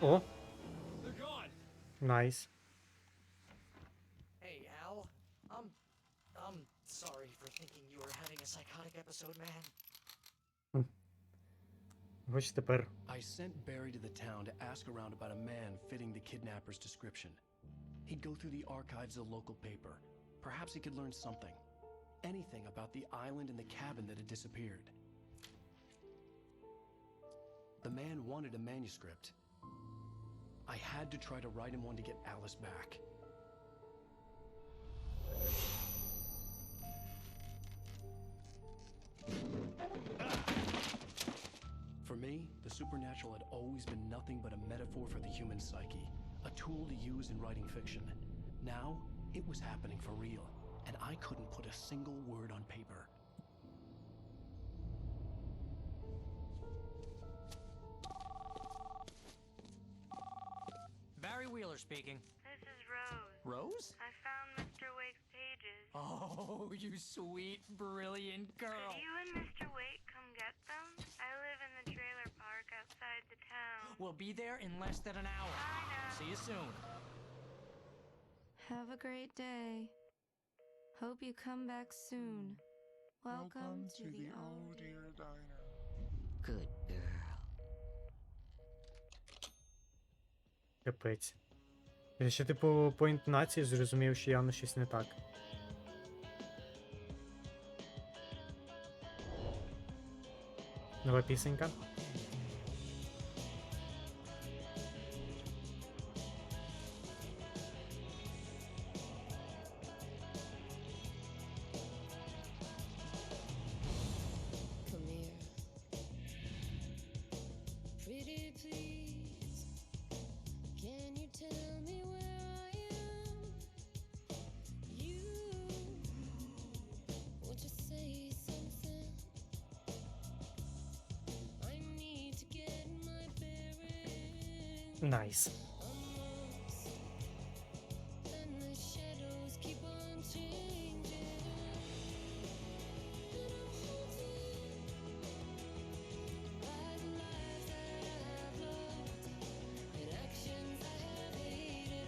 О! Найс. Hey, Al. I'm sorry for thinking you were having a psychotic episode, man. Хоч тепер. I sent Barry to the town to ask around about a man fitting the kidnapper's description. He'd go through the archives of the local paper. Perhaps he could learn something. Anything about the island and the cabin that had disappeared. The man wanted a manuscript. I had to try to write him one to get Alice back. For me, the supernatural had always been nothing but a metaphor for the human psyche, a tool to use in writing fiction. Now, it was happening for real, and I couldn't put a single word on paper. Barry Wheeler speaking. This is Rose. Rose? I found Mr. Wake's pages. Oh, you sweet, brilliant girl. Could you and Mr. Wake come get them? I live in the trailer park outside the town. We'll be there in less than an hour. I know. See you soon. Have a great day. Hope you come back soon. Welcome to the old dear diner. Good girl. Капець. Я ще, типу, по інтонації зрозумів, що явно щось не так. Нова пісенька. Come here. Pretty please. Can you tell me where I am? You won't you say something? I need to get my bearings. Найс. And the shadows keep on changing. And I'm haunted by the lives that I've loved and actions I have hated.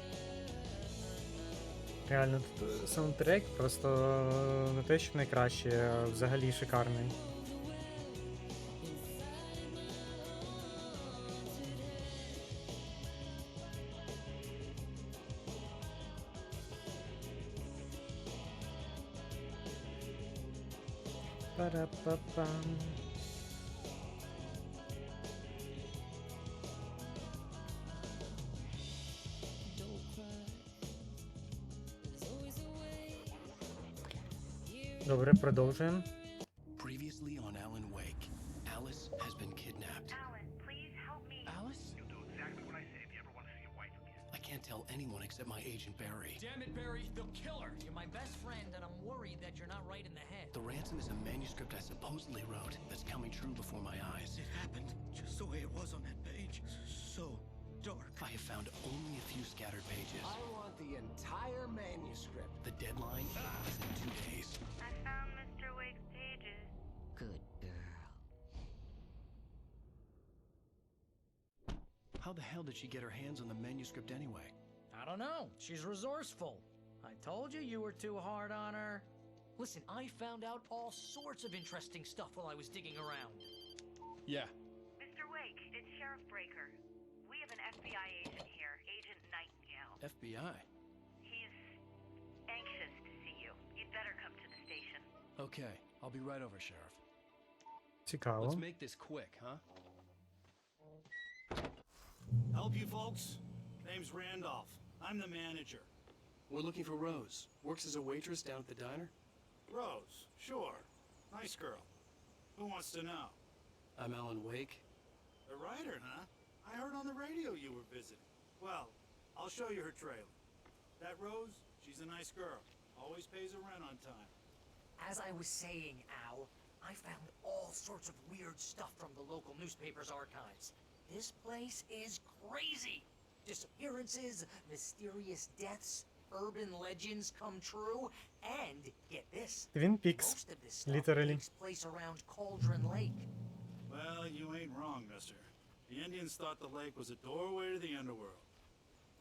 Реально, тут саундтрек просто не те, що найкраще, а взагалі шикарний. Па-ра-па-пам. Don't cry. There's always a way. Добре, продовжуємо. Previously on Alan Wake, Alice has been kidnapped. Alan, please help me. Alice? You'll do exactly what I say if you ever want to see your wife again. I can't tell anyone except my agent Barry. Damn it, Barry, they'll kill her. You're my best friend, and I'm worried that you're not right in the head. The ransom is a manuscript I supposedly wrote that's coming true before my eyes. It happened just the way it was on that page. So dark. I have found only a few scattered pages. I want the entire manuscript. The deadline is in 2 days. I found Mr. Wake's pages. Good girl. How the hell did she get her hands on the manuscript anyway? I don't know. She's resourceful. I told you you were too hard on her. Listen, I found out all sorts of interesting stuff while I was digging around. Yeah. Mr. Wake, it's Sheriff Breaker. We have an FBI agent here, Agent Nightingale. FBI? He's anxious to see you. You'd better come to the station. Okay, I'll be right over, Sheriff. Цікаво. Let's make this quick, huh? Help you folks? Name's Randolph. I'm the manager. We're looking for Rose. Works as a waitress down at the diner? Rose, sure. Nice girl. Who wants to know? I'm Alan Wake. The writer, huh? I heard on the radio you were visiting. Well, I'll show you her trailer. That Rose, she's a nice girl. Always pays her rent on time. As I was saying, Al, I found all sorts of weird stuff from the local newspaper's archives. This place is crazy. Disappearances, mysterious deaths, urban legends come true, and get this. Twin Peaks, Most of this stuff literally. takes place around Cauldron Lake. Well, you ain't wrong, mister. The Indians thought the lake was a doorway to the underworld.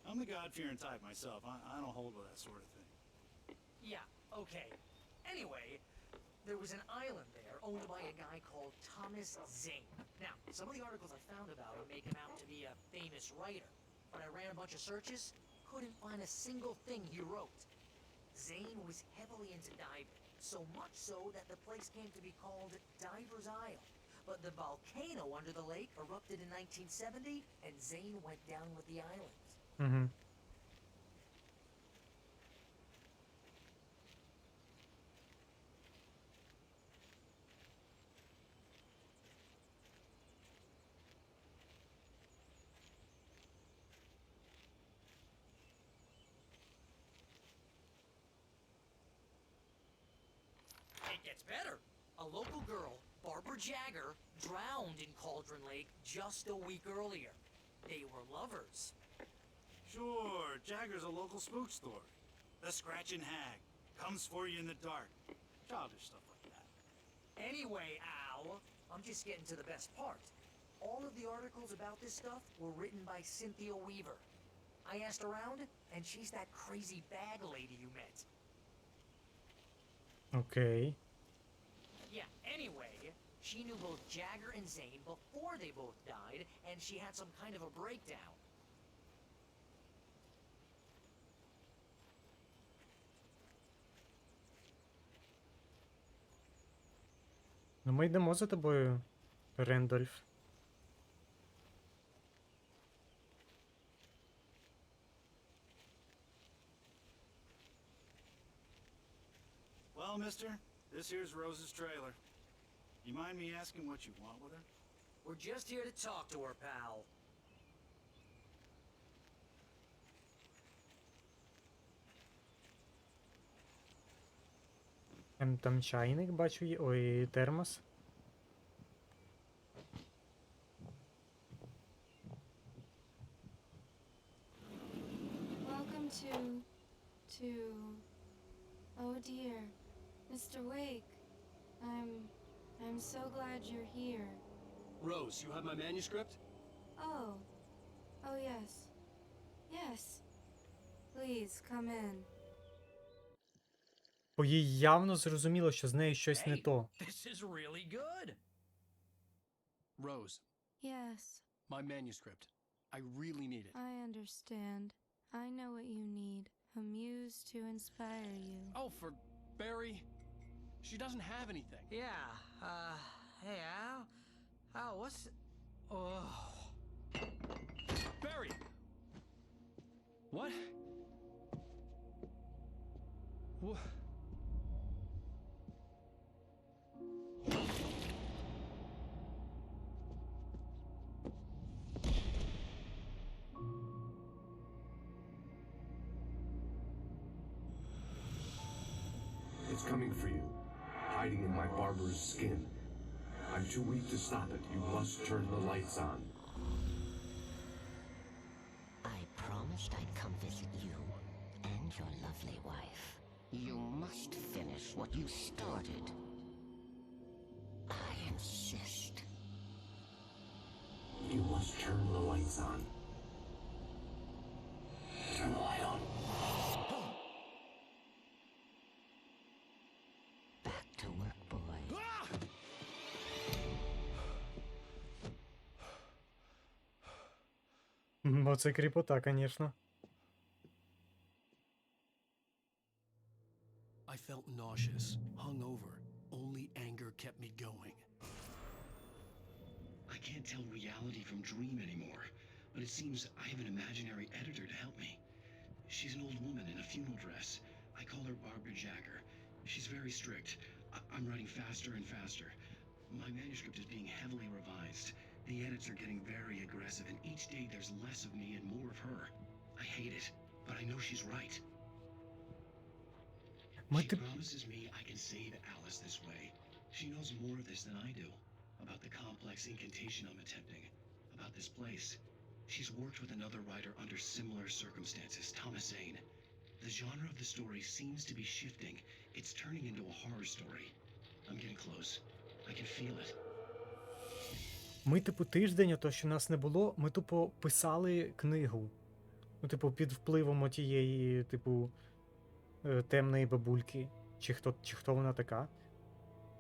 I'm the God-fearing type myself. I don't hold with that sort of thing. Yeah, okay. Anyway, there was an island there owned by a guy called Thomas Zane. Now, some of the articles I found about him make him out to be a famous writer. When I ran a bunch of searches, couldn't find a single thing he wrote. Zane was heavily into diving, so much so that the place came to be called Diver's Isle. But the volcano under the lake erupted in 1970, and Zane went down with the island. Угу. It gets better. A local girl, Barbara Jagger, drowned in Cauldron Lake just a week earlier. They were lovers. Sure, Jagger's a local spook story. The Scratching Hag. Comes for you in the dark. Childish stuff like that. Anyway, Al, I'm just getting to the best part. All of the articles about this stuff were written by Cynthia Weaver. I asked around, and she's that crazy bag lady you met. Окей. Yeah, anyway, she knew both Jagger and Zane before they both died, and she had some kind of a breakdown. Ну ми йдемо за тобою, Рендольф. Well, mister, this here's Rose's trailer. You mind me asking what you want with her? We're just here to talk to her, pal. Там чайник, бачу, є. Ой, термос. Welcome to... Oh dear. Mr. Wake. I'm so glad you're here. Rose, you have my manuscript? Oh. Oh yes. Yes. Please, come in. Бо їй явно зрозуміло, що з нею щось не то. This is really good. Rose, Yes, my manuscript. I really need it. I understand. I know what you need. A muse to inspire you. Oh, for Barry? She doesn't have anything. Yeah, hey, Al? Al, what's... Oh... Barry! What? What? It's coming for you, hiding in my barber's skin. I'm too weak to stop it. You must turn the lights on. I promised I'd come visit you and your lovely wife. You must finish what you started. I insist. You must turn the lights on. Оце кріпота, звісно. I felt nauseous, hungover. Only anger kept me going. I can't tell reality from dream anymore, but it seems I have an imaginary editor to help me. She's an old woman in a funeral dress. I call her Barbara Jagger. She's very strict. I'm writing faster and faster. My manuscript is being heavily revised. The edits are getting very aggressive, and each day there's less of me and more of her. I hate it, but I know she's right. She promises me I can save Alice this way. She knows more of this than I do. About the complex incantation I'm attempting. About this place. She's worked with another writer under similar circumstances, Thomas Zane. The genre of the story seems to be shifting. It's turning into a horror story. I'm getting close. I can feel it. Ми, типу, тиждень, ото що нас не було, ми тупо писали книгу. Ну, типу, під впливом отієї, типу, темної бабульки. Чи хто вона така.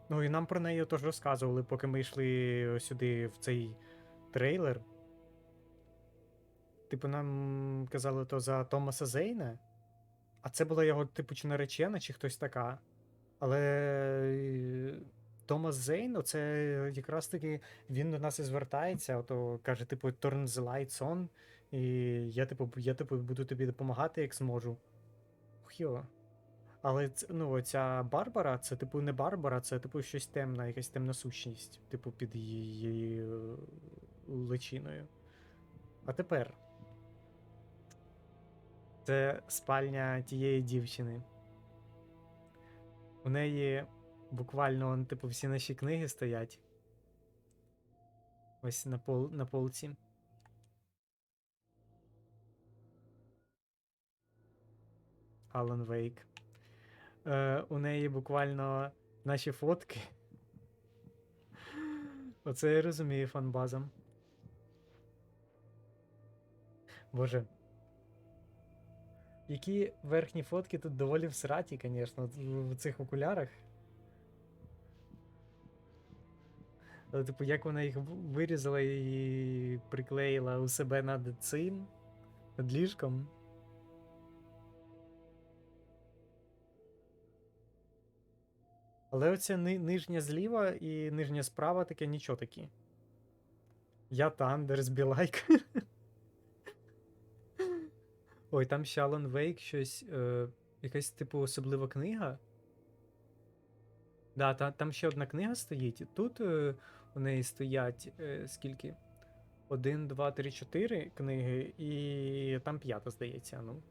Ну, і нам про неї отож розказували, поки ми йшли сюди, в цей трейлер. Типу, нам казали то за Томаса Зейна. А це була його, типу, чи наречена, чи хтось така. Але Томас Зейн, оце якраз таки він до нас і звертається, ото каже, типу, turn the lights on, і я буду тобі допомагати, як зможу. Хьо. Але, ну, оця Барбара, це, типу, не Барбара, це, типу, щось темне, якась темна сущність, типу, під її личиною. А тепер. Це спальня тієї дівчини. У неї буквально, типу, всі наші книги стоять. Ось на полці. Alan Wake. У неї буквально наші фотки. Оце я розумію фанбазом. Боже. Які верхні фотки тут доволі всраті, звісно, в цих окулярах. Але, типу, як вона їх вирізала і приклеїла у себе над цим, над ліжком. Але оця нижня зліва і нижня справа таке нічого такі. Я Тандерс, Білайк. Ой, там ще Alan Wake щось, якась типу особлива книга. Да, там ще одна книга стоїть. Тут у неї стоять скільки? 1, 2, 3, 4 книги, і там 5, здається. Ну.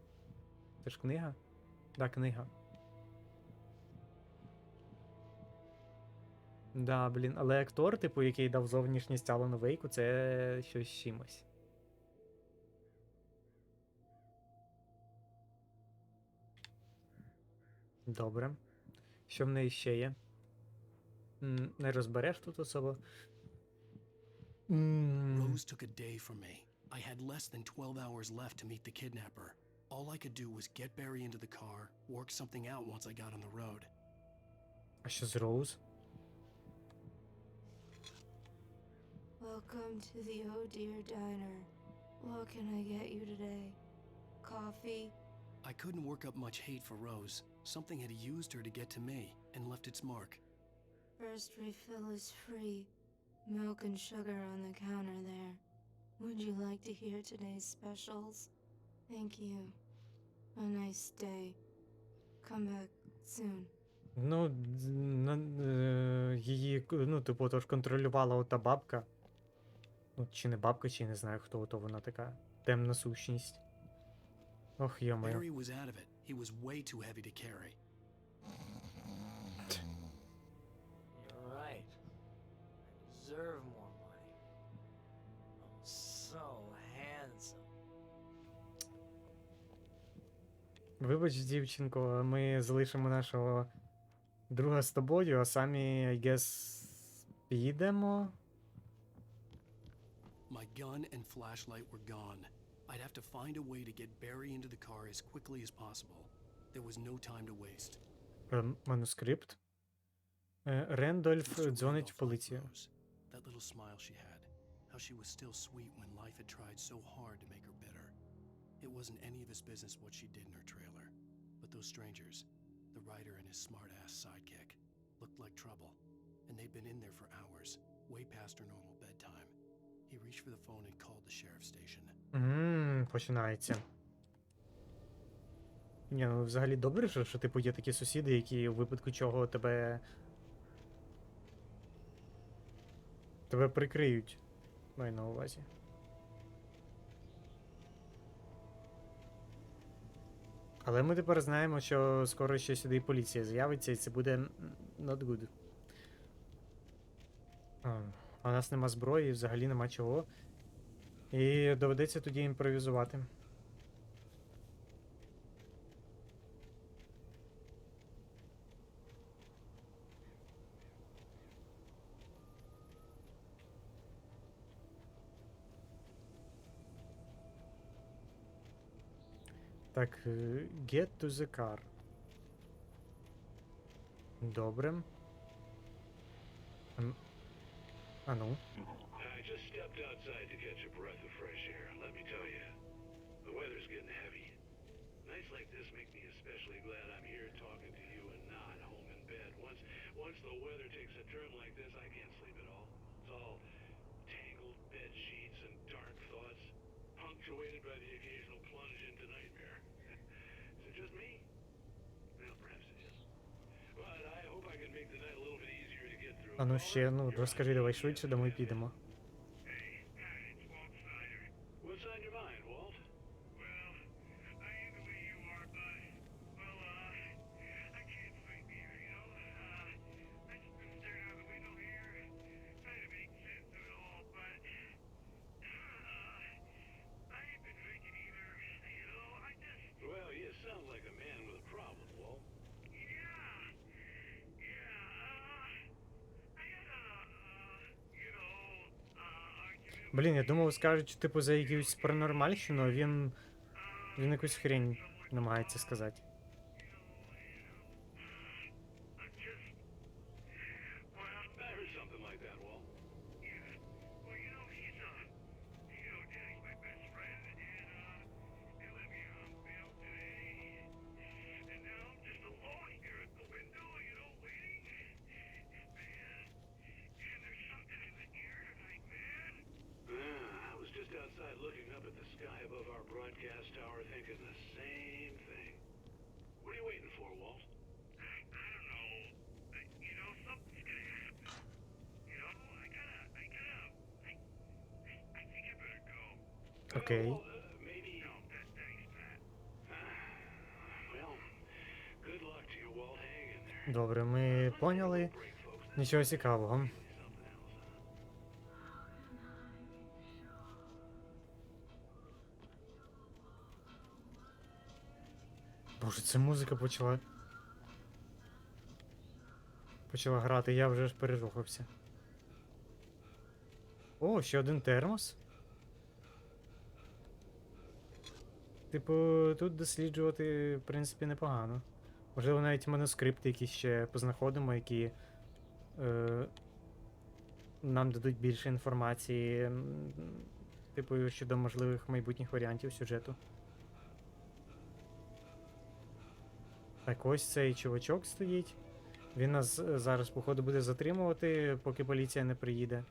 Це ж книга? Да, книга. Да, блін, але актор, типу, який дав зовнішність Alan Wake, це щось з чимось. Добре. Що в неї ще є? Не розбереш тут особо. Rose took a day from me. I had less than 12 hours left to meet the kidnapper. All I could do was get Barry into the car, work something out once I got on the road. А що з Роуз? Welcome to the Oh Dear Diner. What can I get you today? Coffee? I couldn't work up much hate for Rose. Something had used her to get to me and left its mark. First refill is free. Milk and sugar on the counter there. Would you like to hear today's specials? Thank you. A nice day. Come back soon. Ну, її, ну, типу, тож контролювала ота бабка. Ну, чи не бабка, чи не знаю, хто ото вона така. Темна сущність. Ох, йо-моє. Barry was out of it. He was way too heavy to carry. You're right. I deserve more money. I'm so handsome. Вибач, дівчинко, ми залишимо нашого друга з тобою, а самі, I guess, підемо. My gun and flashlight were gone. I'd have to find a way to get Barry into the car as quickly as possible. There was no time to waste. Манускрипт. Рендольф дзвонить в поліцію. That little smile she had. How she was still sweet when life had tried so hard to make her bitter. It wasn't any of his business what she did in her trailer, but those strangers, the writer and his smart-ass sidekick, looked like trouble, and they'd been in there for hours, way past her normal bedtime. He reached for the phone and called the sheriff's station. Починається. Ні, ну взагалі добре, що типу є такі сусіди, які у випадку чого тебе прикриють. Маю на увазі. Але ми тепер знаємо, що скоро ще сюди і поліція з'явиться, і це буде not good. У нас нема зброї, взагалі нема чого. І доведеться тоді імпровізувати. Так, get to the car. Добре. А ну. I just stepped outside to catch a breath of fresh air. Let me tell you, the weather's getting heavy. Nights like this make me especially glad I'm here talking to you and not home in bed. Once the weather takes a turn like this, I can't sleep at all. It's all tangled bed sheets and dark thoughts, punctuated by the occasional plunge into nightmare. Is it just me? Well, perhaps it is. But I hope I can make the night a little bit easier to get through. А ну ще, ну, розкажи, давай швидше, домой підемо. What's on your mind, Walt? Well, I am the way you are, bud. Well, I can't sleep here, you know. I just been staring out the window here, trying to make sense of it all, but I ain't been thinking either. You know, I just... Well, you sound like a man with a problem, Walt. Блін, я думав, скажуть, що, типу, за якусь паранормальщину, а він якусь хрень намагається сказати. Outside looking up at the sky above our broadcast tower thinking the same thing. What are you waiting for, Walt? I don't know. You know, something's gonna happen. You know, I think I better go. Окей. Maybe... No, thanks, Pat. Well, good luck to you, Walt. Hang in there. Добре, ми поняли. Нічого цікавого. Боже, ця музика почала грати, я вже ж перерухався. О, ще один термос. Типу, тут досліджувати, в принципі, непогано. Можливо, навіть манускрипти якісь ще познаходимо, які нам дадуть більше інформації, типу, щодо можливих майбутніх варіантів сюжету. Так, ось цей чувачок стоїть. Він нас зараз, походу, буде затримувати, поки поліція не приїде.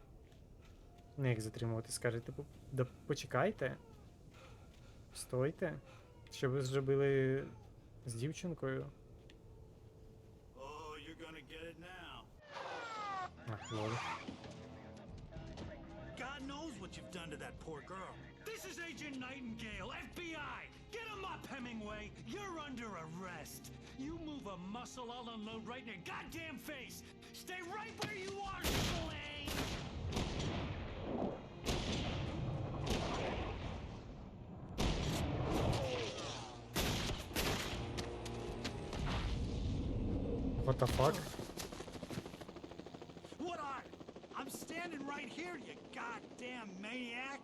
Не як затримувати, скаже, типу, да почекайте. Стойте. Що ви зробили з дівчинкою? Ах, лол. God knows what you've done to that poor girl. This is Agent Nightingale, FBI! Get him up, Hemingway! You're under arrest! You move a muscle, I'll unload right in your goddamn face! Stay right where you are, Spillane! What the fuck? What are? I'm standing right here, you goddamn maniac!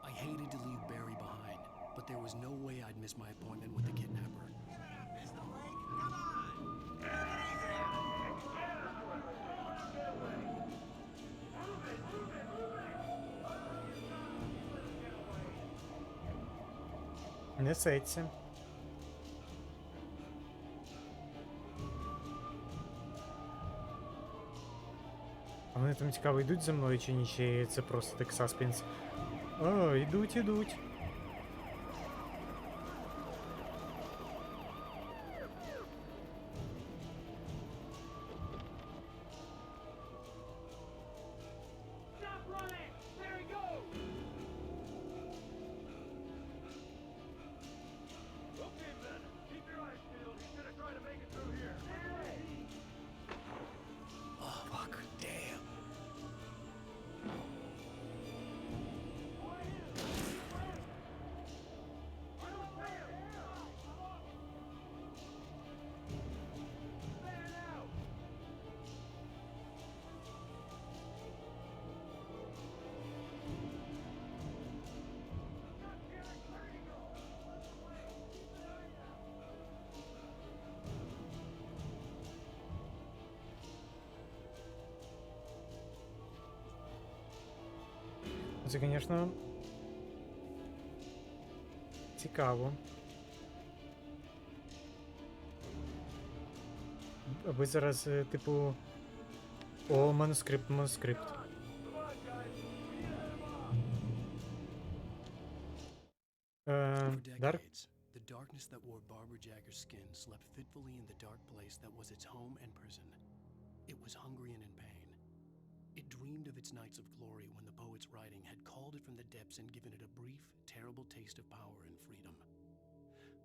I hated to leave Barry behind, but there was no way I'd miss my appointment with the kidnapper. Mr. Wake, come on! Take it easy. Несеться. А вони там цікаво йдуть за мною чи ні, чи це просто так саспенс? О, йдуть. Це, звісно, цікаво. Аби зараз, типу... О, манускрипт. For Дарк? decades, the darkness that wore Barbara Jagger's skin slept fitfully in the dark place that was its home and prison. It was hungry and in pain. It dreamed of its nights of glory when the poet's writing had called it from the depths and given it a brief, terrible taste of power and freedom.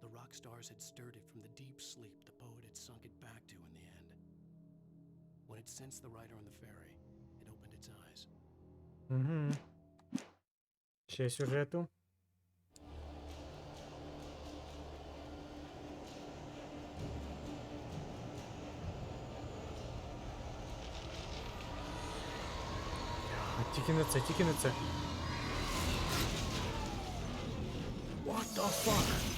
The rock stars had stirred it from the deep sleep the poet had sunk it back to in the end. When it sensed the writer on the ferry, it opened its eyes. Угу. Ще сюжету. Тільки не це. What the fuck?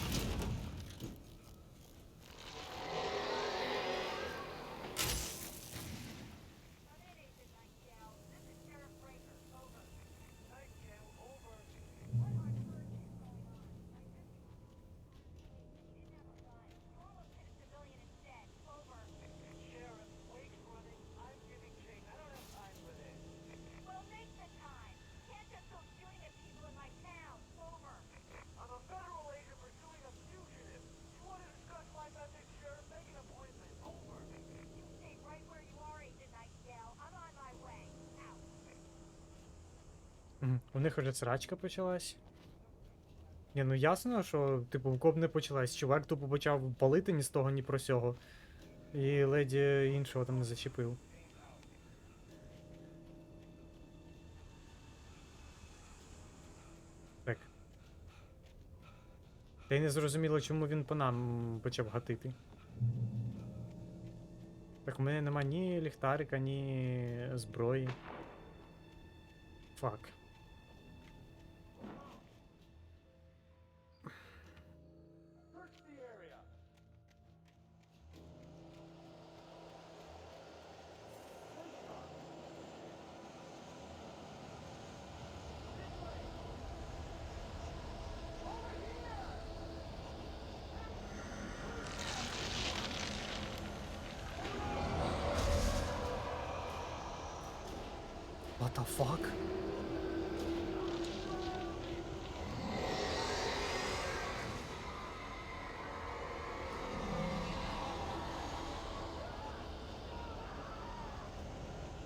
У них вже срачка почалась. Ні, ну ясно, що, типу, в кого б не почалась. Чувак тупо почав палити ні з того, ні про сього. І леді іншого там не зачепив. Так. Та й не зрозуміло, чому він по нам почав гатити. Так, у мене нема ні ліхтарика, ні зброї. Фак. What the fuck?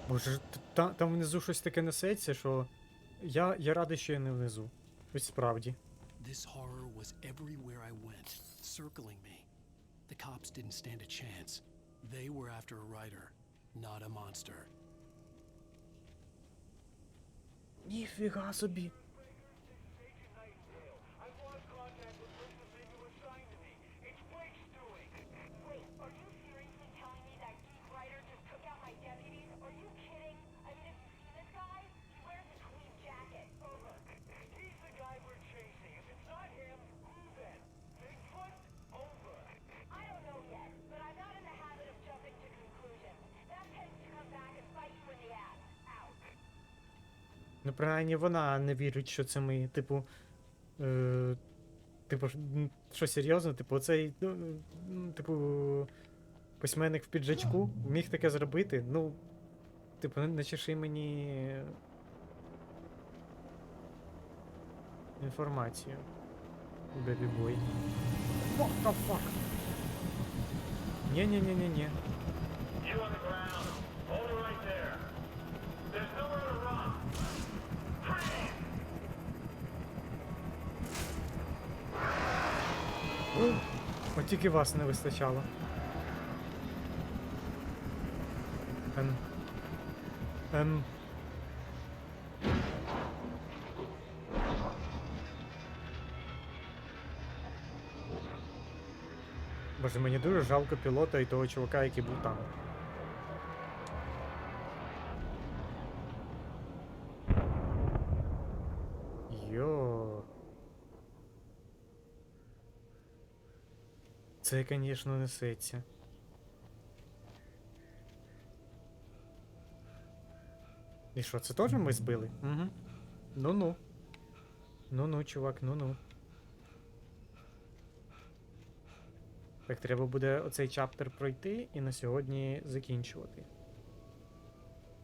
Боже, там внизу щось таке несеться, що я радий, що я не внизу. Ось справді. This horror was everywhere I went, circling me. The cops didn't stand a chance. They were after a writer, not a monster. Ніфіга собі. Ну, принаймні, вона не вірить, що це ми, типу, Типу, що серйозно? Типу, оцей, типу, письменник в піджачку міг таке зробити? Ну, типу, не чеши мені інформацію. Бебі-бой. What the fuck? Ні-ні-ні-ні-ні. You on the ground. Hold it right there. There's nowhere to run. Freeze! От тільки вас не вистачало. Боже, мені дуже жалко пілота і того чувака, який був там. Йо. Це, звісно, несеться. І що, це теж ми збили? Угу. Ну-ну. Ну-ну, чувак, ну-ну. Так, треба буде оцей чаптер пройти і на сьогодні закінчувати.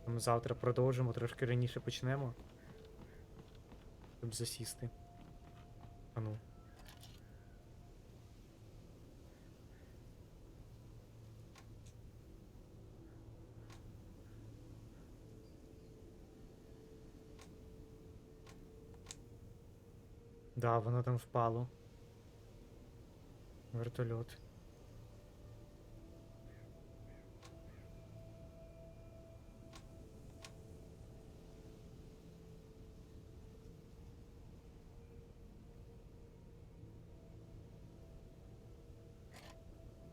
Там завтра продовжимо, трошки раніше почнемо. Щоб засісти. А ну. Да, воно там впало. Вертольот.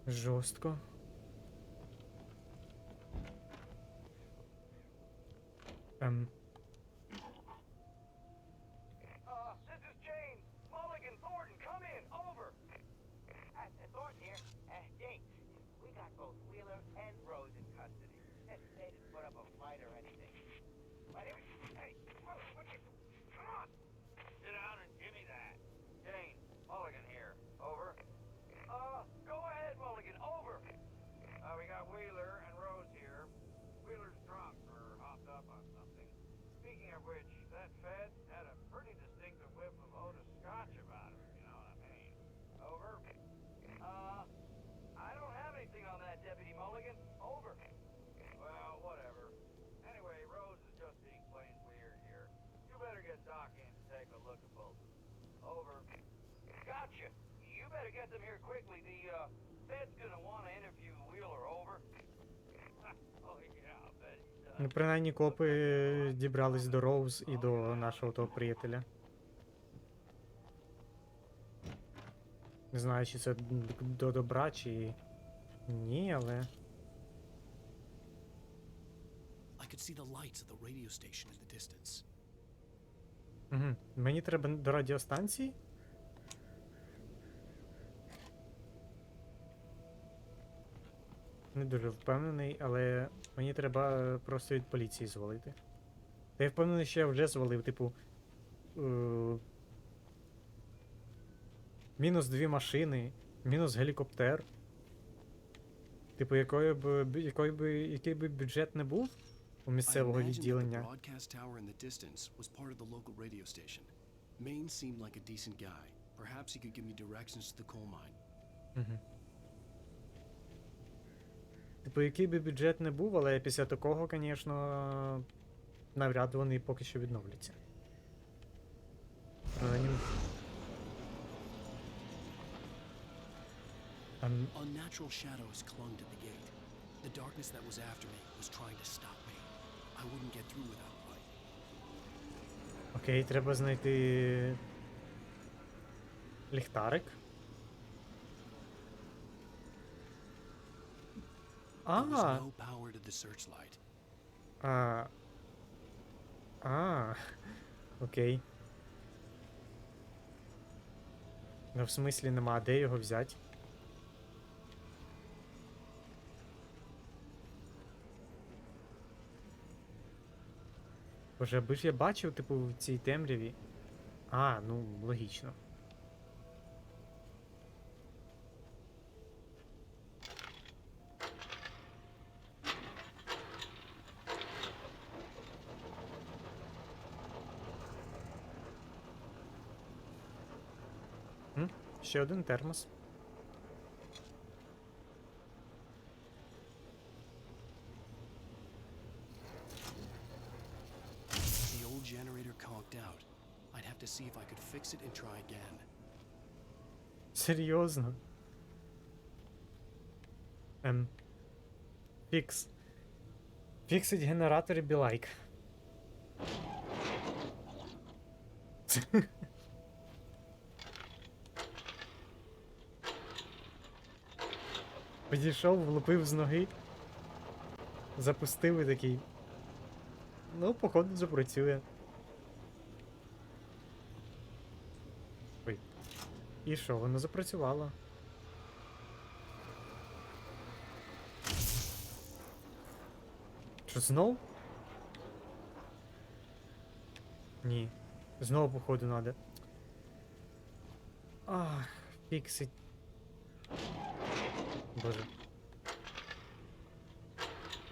Жорстко. This is James. Mulligan, Thornton, come in. Over. Thornton here. James, we got both Wheeler and Rose in custody. They didn't put up a fight or anything. But it was, hey, come on. Sit down and give me that. James, Mulligan here. Over. Go ahead, Mulligan. Over. We got Wheeler and Rose here. Wheeler's drunk or hopped up on something. Speaking of which, that Fed had a pretty distinctive whiff of Otis Scotch about him, you know what I mean. Over. I don't have anything on that, Deputy Mulligan. Over. Well, whatever. Anyway, Rose is just being plain weird here. You better get Doc in to take a look at both of them. Over. Gotcha. You better get them here quickly. The Fed's gonna want to interview Wheeler. Over. Oh yeah, I bet he does. Ну, принаймні, копи дібрались до Роуз і до нашого того приятеля. Не знаю, чи це до добра, чи ні, але... I could see the lights of the radio station in the distance. Угу. Мені треба до радіостанції? Не дуже впевнений, але мені треба просто від поліції звалити. Та я впевнений, що я вже звалив, типу... мінус 2 машини, мінус гелікоптер. Типу, який би бюджет не був у місцевого відділення. Broadcast tower in the distance was part of the local radio station. Maine seemed like a decent guy. Perhaps he could give me directions to the coal mine. Угу. Типу, який би бюджет не був, але після такого, звісно, навряд вони поки що відновляться. Unnatural shadows clung to the gate. The darkness that was after me was trying to stop me. I wouldn't get through without light. Окей, треба знайти ліхтарик. There was no power to the searchlight. Окей. Ну, в смислі нема, де його взяти? Боже, аби ж я бачив, типу, в цій темряві. Ну, логічно. Ще один термос. The old generator conked out. I'd have to see if I could fix it and try again. Серйозно? Фікс. Фіксить генератор і білайк. Підійшов, влупив з ноги. Запустив і такий. Ну, походу, запрацює. Ой. І що, воно запрацювало. Що, знов? Ні. Знову, походу, надо. Ах, фіксить. Боже.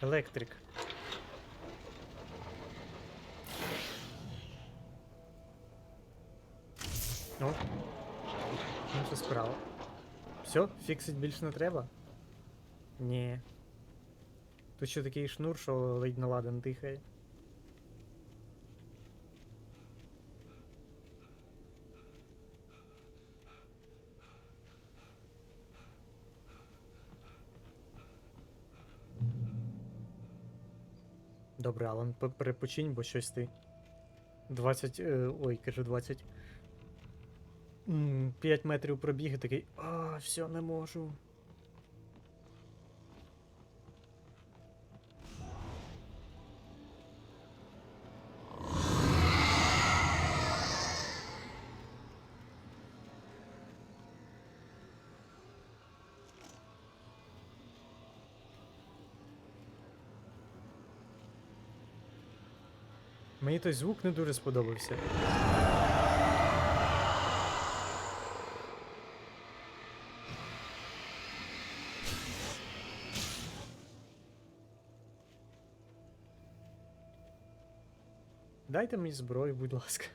Електрик. О. Інша справа. Все, фіксить більше не треба? Ні. Тут ще такий шнур, що ледь на ладан дихає. Добре, Алан, перепочинь, бо щось ти. 20. Ой, кажу 20. 5 метрів пробіг і такий. А, все, не можу. Мені той звук не дуже сподобався. Дайте мені зброю, будь ласка.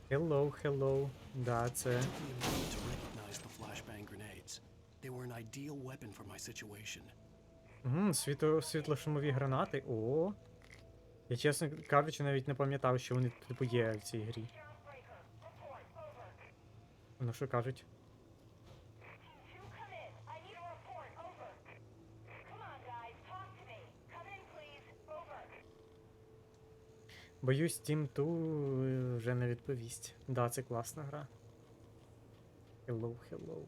Hello, hello. Да, це. To recognize the flashbang grenades. They were an ideal weapon for my situation. Світлошумові гранати. О. Я, чесно кажучи, навіть не пам'ятав, що вони типу є в цій грі. Ну що кажуть? Боюсь, Team 2 вже не відповість. Да, це класна гра. Hello, hello.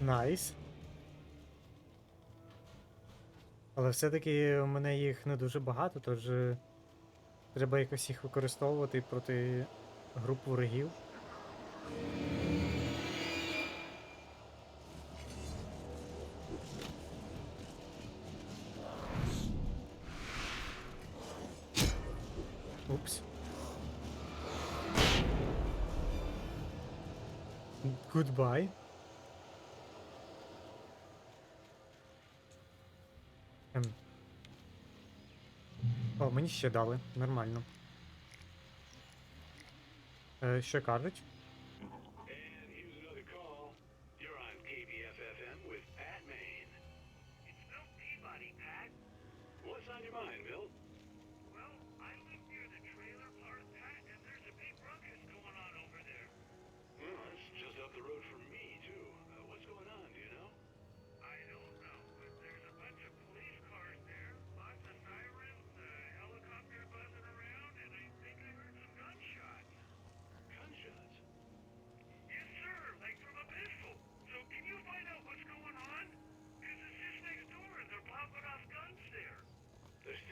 Найс. Але все-таки у мене їх не дуже багато, тож треба якось їх використовувати проти груп ворогів. Упс. Goodbye. О, мені ще дали. Нормально. Що кажуть? There's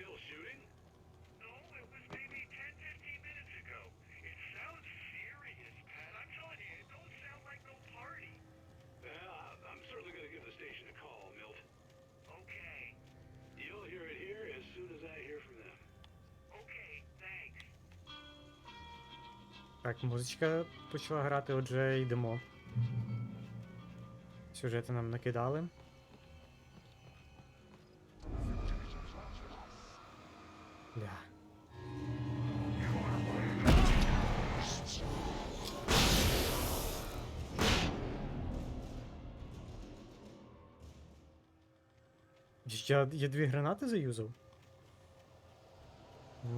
Так, музичка почала грати, отже йдемо. Сюжети нам накидали. Бля. Я 2 гранати заюзав?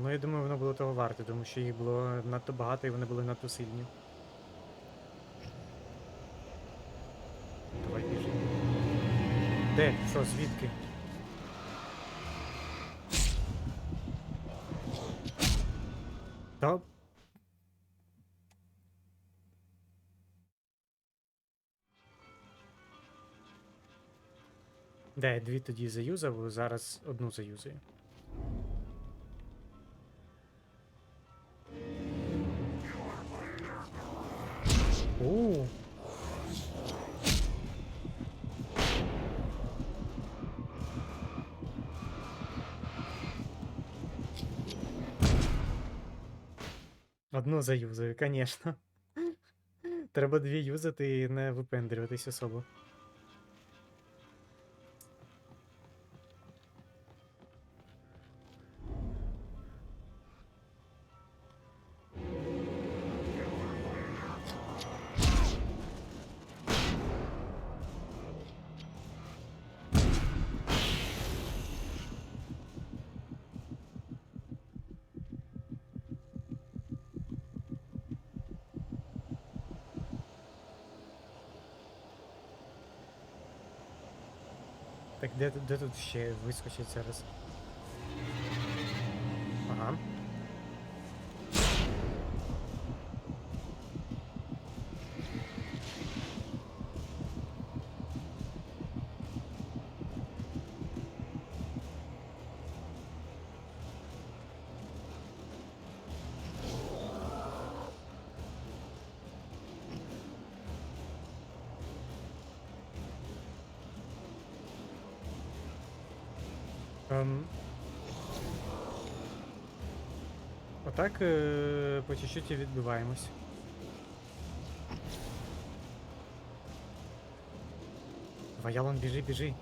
Ну, я думаю, воно було того варте, тому що їх було надто багато і вони були надто сильні. Давай біжи. Де? Що, звідки? Та... Де, я 2 тоді заюзав, зараз 1 заюзаю. Оу. Одну заюзаю, конечно. Треба 2 юзати і не випендрюватись особо. Так, де тут ще вискочить зараз? Ага. Отак по чуть-чуть і відбиваємось. Давай, Алан, біжи, біжи.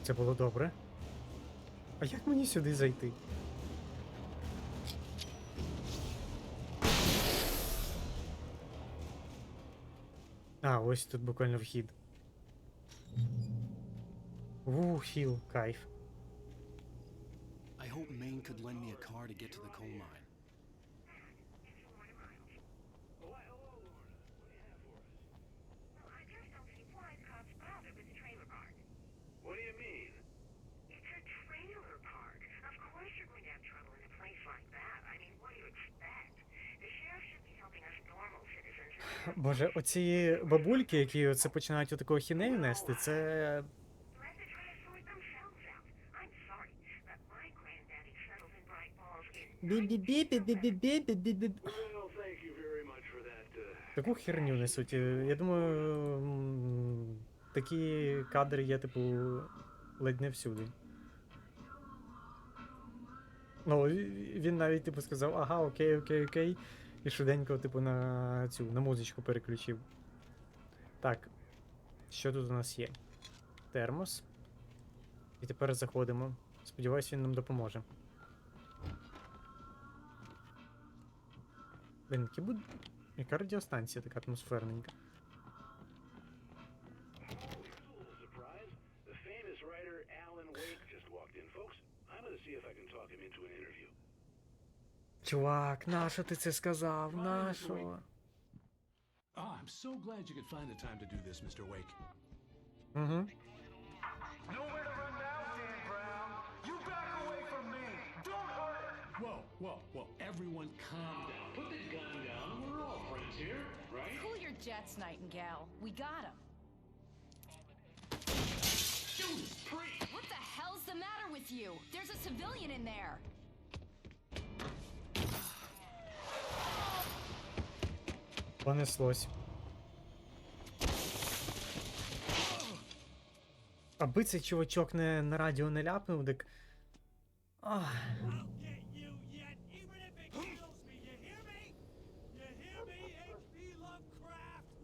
Це було добре. А як мені сюди зайти? А, ось тут буквально вхід. Хіл, кайф. I hope Maine could lend me a car to get to the coal mine. What do you mean? It's a trailer park. Of course you're going to have trouble in a place like that. I mean, what do you expect? The sheriff should be helping us normal citizens. Боже, оці бабульки, які оце починають отаку ахінею нести, це... Let the try to sort themselves out. I'm sorry, but my granddaddy settled in Bright Falls in... Бі-бі-бі-бі-бі-бі-бі-бі. Well, thank you very much for that. Таку херню несуть. Я думаю, такі кадри є, типу, ледь не всюди. Ну, він навіть, типу, сказав, ага, окей, і швиденько, типу, на музичку переключив. Так, що тут у нас є? Термос. І тепер заходимо. Сподіваюсь, він нам допоможе. Блін, яка радіостанція така атмосферненька. Surprise! The famous writer Alan Wake just walked in, folks. I'm gonna see if I can talk him into an interview. Чувак, нащо ти це сказав? Нащо? Ah, I'm so glad you could find the time to do this, Mr. Wake. Угу. Nowhere to run now, Dan Brown. You back away from me. Don't hurt her. Whoa. Everyone Everyone calm down. Put the gun down. We're all friends here, right? Cool your jets, Nightingale. We got him. Judas Priest! What the hell's the matter with you? There's a civilian in there. Понеслось. Аби цей чувачок на радіо не ляпнув, так... Ах.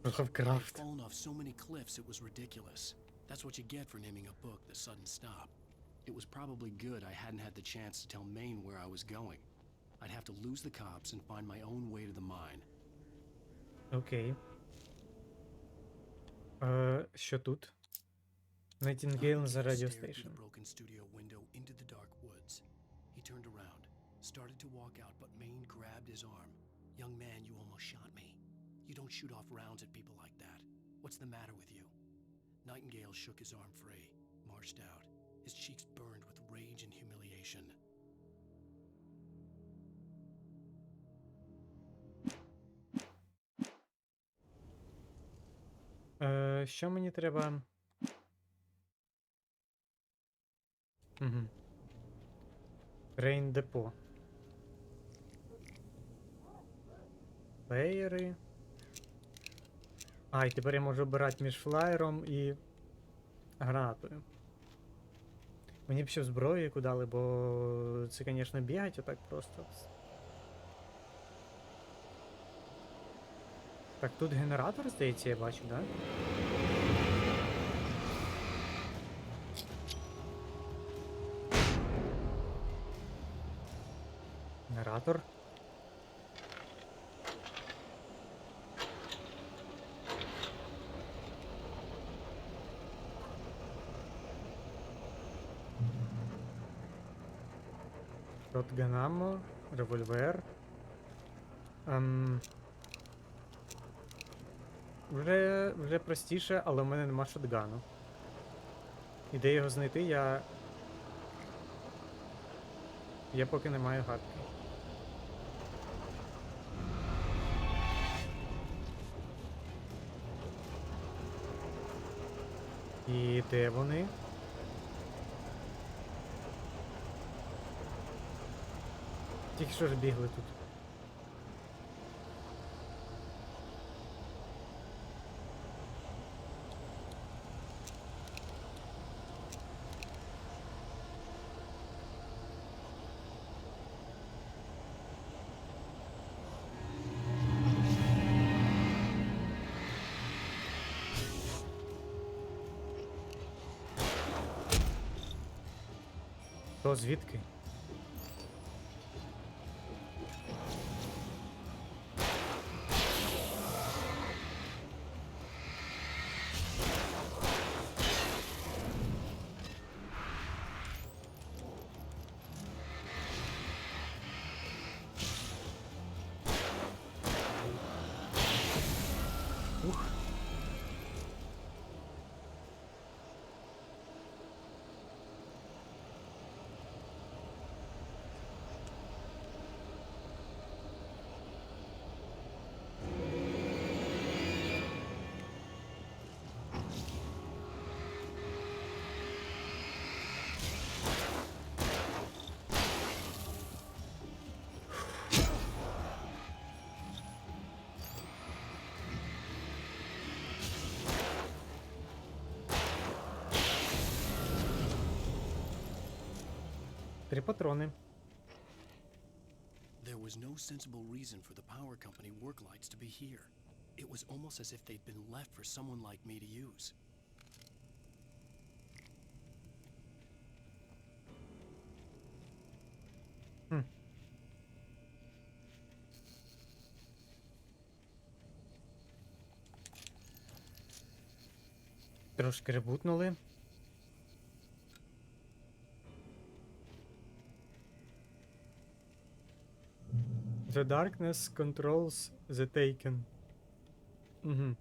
Lovecraft. Fallen off so many cliffs it was ridiculous. That's what you get for naming a book The Sudden Stop. It was probably good I hadn't had the chance to tell Maine where I was going. I'd have to lose the cops and find my own way to the mine. Окей. Що тут? Nightingale за Stared radio through the station. broken studio window into the dark woods. He turned around, started to walk out, but Maine grabbed his arm. Young man, you almost shot me. You don't shoot off rounds at people like that. What's the matter with you? Nightingale shook his arm free, marched out. His cheeks burned with rage and humiliation. Що мені треба? Угу. Рейн депо. Плеєри. А, і тепер я можу обирати між флаєром і гранатою. Мені б ще зброю яку дали, бо це, звісно, бігать отак просто. Так, тут генератор, здається, я бачу, да? Генератор. Шотганамо, револьвер. Вже простіше, але в мене нема шотгану. І де його знайти, я поки не маю гадки. І де вони? Тільки що ж бігли тут. То звідки? Ух. Три патрони. There was no sensible reason for the power company work lights to be here. It was almost as if they'd been left for someone like me to use. Трошки ребутнули. The darkness controls the taken. Угу.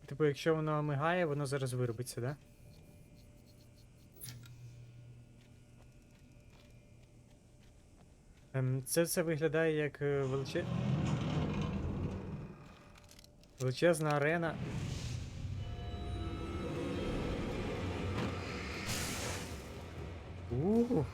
Типу, якщо воно мигає, воно зараз виробиться, да? Це все виглядає як величезна арена. Ууу.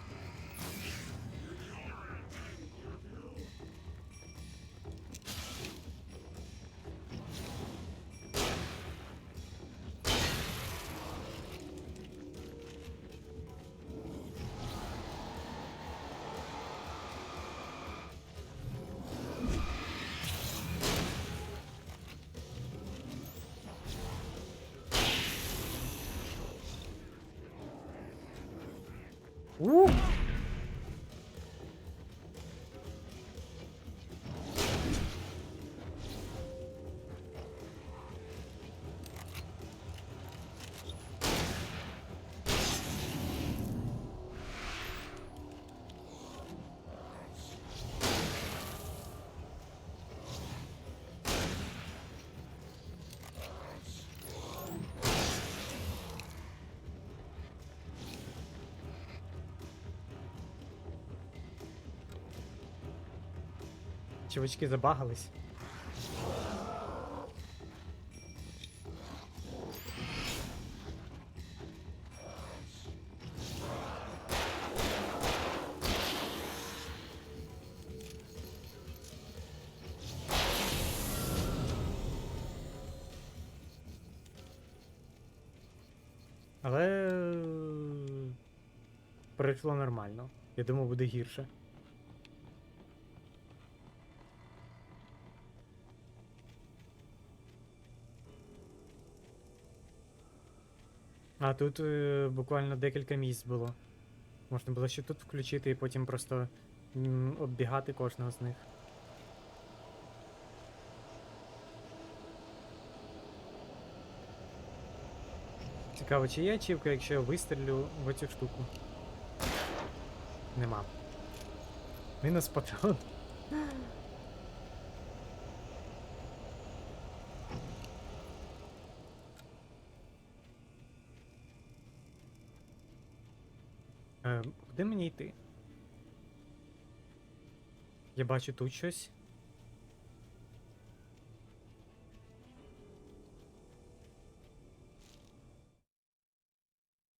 Чувачки забагались. Але пройшло нормально. Я думав, буде гірше. А тут буквально декілька місць було. Можна було ще тут включити і потім просто оббігати кожного з них. Цікаво, чи є ачівка, якщо я вистрілю в оцю штуку? Нема. Мінус патрон. Куди мені йти? Я бачу тут щось.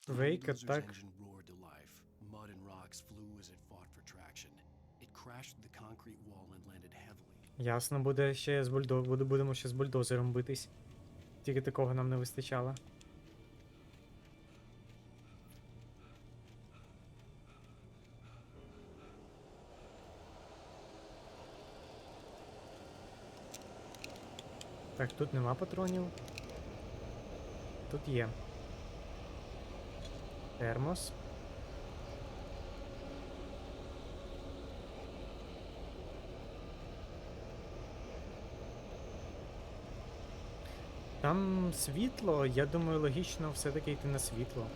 Wake attack. Roared to life. Mud and rocks flew as it fought for traction. It crashed through the concrete wall and landed heavily. Ясно, буде ще з будемо ще з бульдозером битись. Тільки такого нам не вистачало. Так, тут нема патронів. Тут є. Термос. Там світло, я думаю, логічно все-таки йти на світло.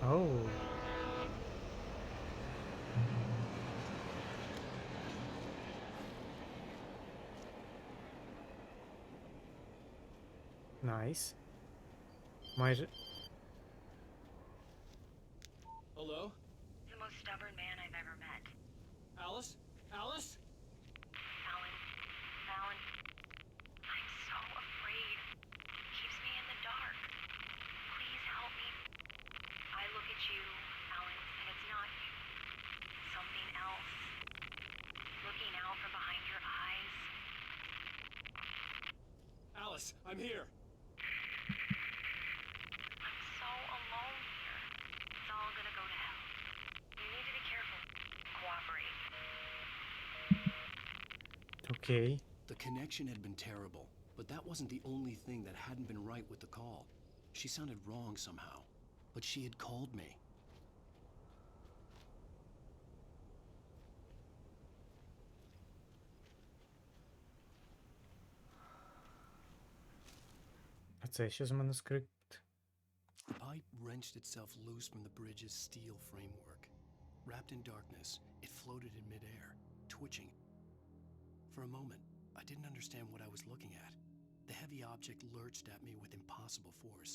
Оу. Найс. Майже. Hello? The most stubborn man I've ever met. Alice? Alice? Alan. Alan. I'm so afraid. Keeps me in the dark. Please help me. I look at you, Alan, and it's not you. It's something else. Looking out from behind your eyes. Alice, I'm here. I'm so alone here. It's all gonna go to hell. You need to be careful. Cooperate. Okay. The connection had been terrible, but that wasn't the only thing that hadn't been right with the call. She sounded wrong somehow, but she had called me. А це що за манускрипт? The pipe wrenched itself loose from the bridge's steel framework. Wrapped in darkness, it floated in midair, twitching. For a moment, I didn't understand what I was looking at. The heavy object lurched at me with impossible force.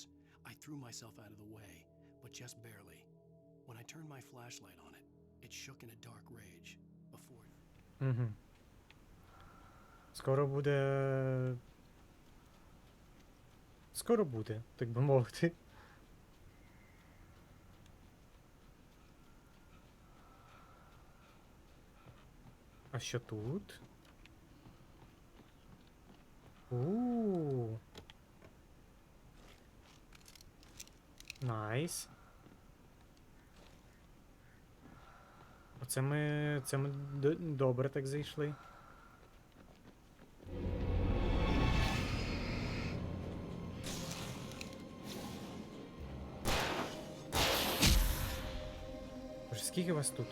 I threw myself out of the way, but just barely. When I turned my flashlight on it, it shook in a dark rage before... Угу. Скоро буде... Скоро буде, так би мовити. А що тут? Найс. Оце ми добре так зайшли. Боже, скільки вас тут?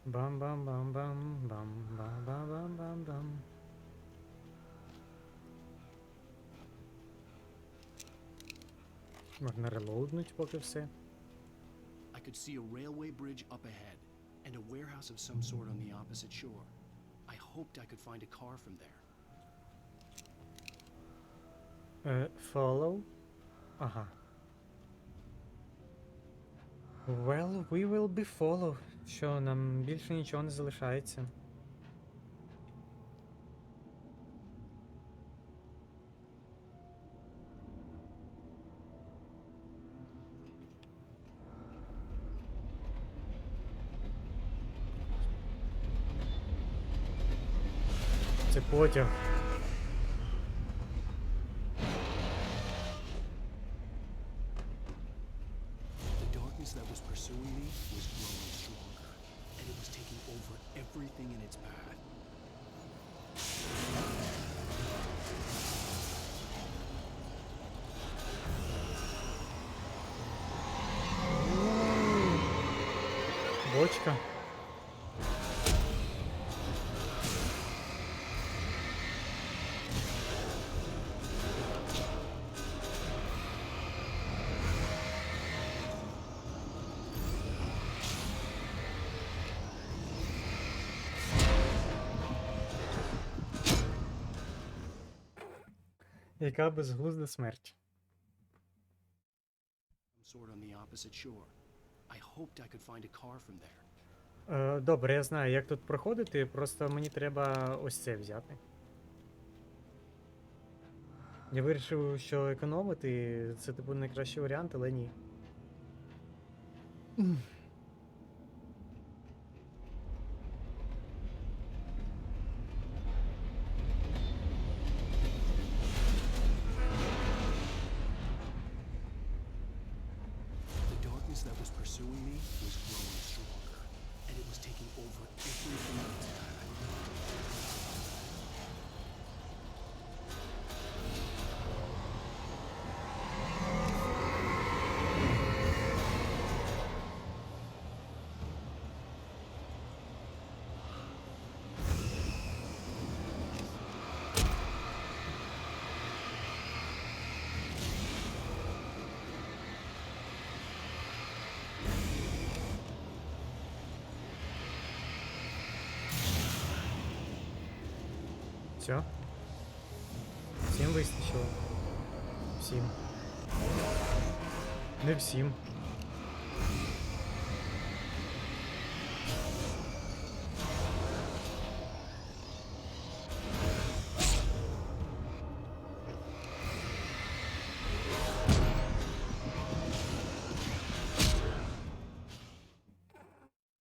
Бам-бам-бам-бам-бам-бам-бам-бам-бам. Можна релоуднуть поки все. I could see a railway bridge up ahead and a warehouse of some sort on the opposite shore. I hoped I could find a car from there. Follow? Ага. Well, we will be follow. Що, нам більше нічого не залишається. Це потяг. The darkness that was pursuing me was growing stronger, and it was taking over everything in its path. Бочка. Яка безглузда смерть. Sort on the opposite shore. I hoped I could find a car from there. Добре, я знаю, як тут проходити, просто мені треба ось це взяти. Я вирішив, що економити це типу найкращий варіант, але ні. That was pursuing me was growing stronger, and it was taking over everything in its path. Все. Всім вистачило. Всім. Не всім.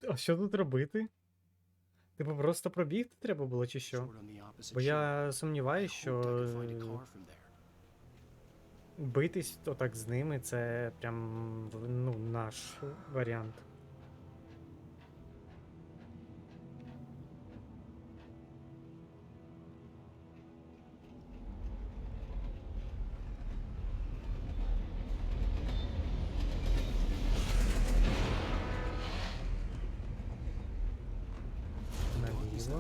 А що тут робити? Типу просто пробігти треба було чи що? Бо я сумніваюся, що битись отак з ними це прям, ну, наш варіант.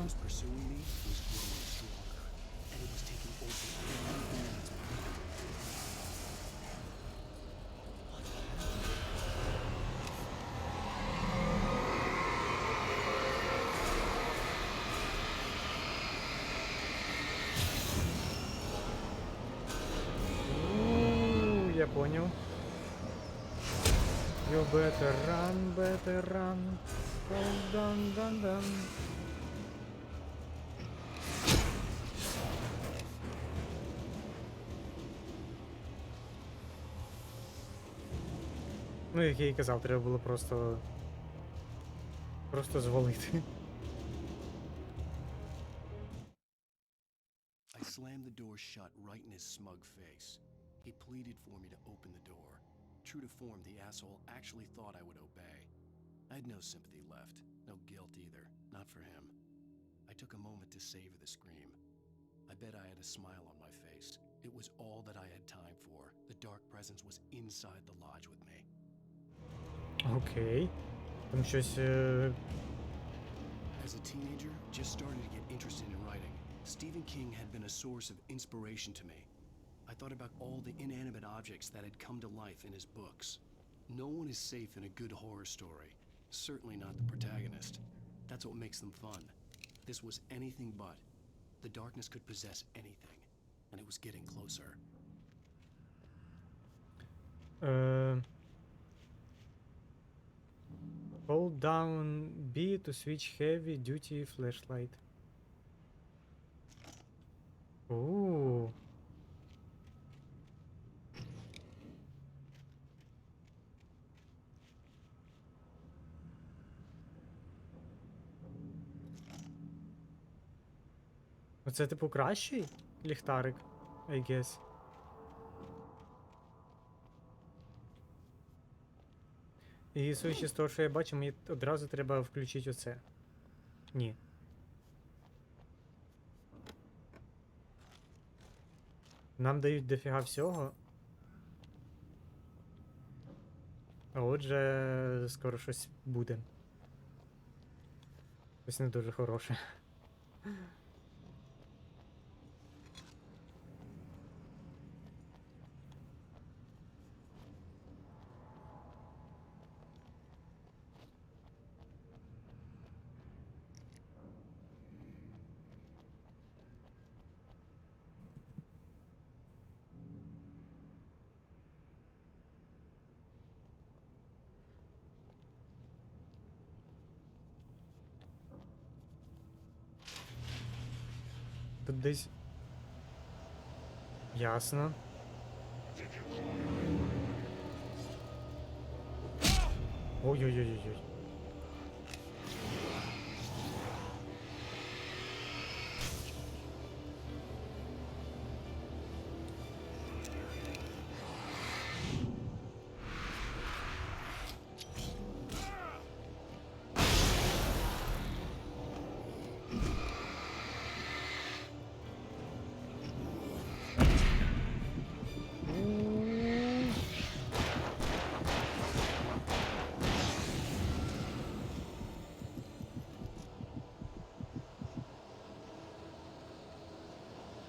was pursuing me was growing stronger, and it was taking over everything in its path. Я понял. You better run. Hold on, dun. Ну, як я і казав, треба було просто звалити. I slammed the door shut right in his smug face. He pleaded for me to open the door. True to form, the asshole actually thought I would obey. I had no sympathy left, no guilt either, not for him. I took a moment to savor the scream. I bet I had a smile on my face. It was all that I had time for. The dark presence was inside the lodge with me. Окей. Там щось... As a teenager, just starting to get interested in writing, Stephen King had been a source of inspiration to me. I thought about all the inanimate objects that had come to life in his books. No one is safe in a good horror story. Certainly not the protagonist. That's what makes them fun. This was anything but. The darkness could possess anything, and it was getting closer. Hold down B to switch heavy duty flashlight. Ooh. Оце типу кращий ліхтарик, I guess. І судячи з того, що я бачу, мені одразу треба включити оце. Ні. Нам дають дофіга всього. А отже, скоро щось буде. Щось не дуже хороше. Тут десь... Ясно. Ой-ой-ой-ой-ой.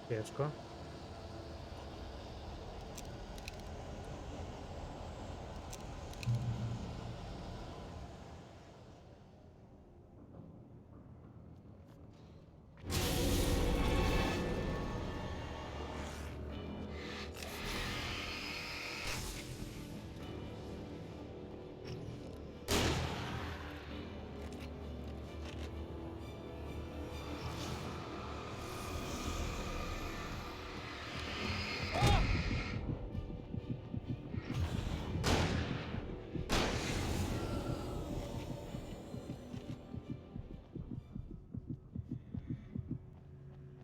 Тяжко.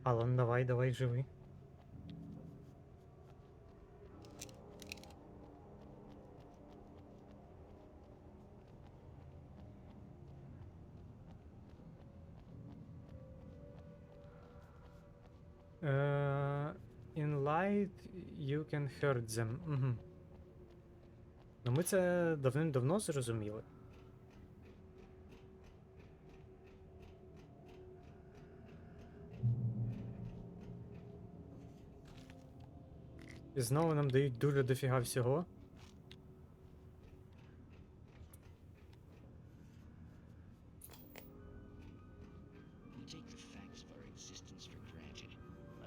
Алан, давай, живи. In light you can hurt them. Угу. Ну ми це давним-давно зрозуміли. І знову нам дають дуже дофіга всього. We take the facts of our existence for granted,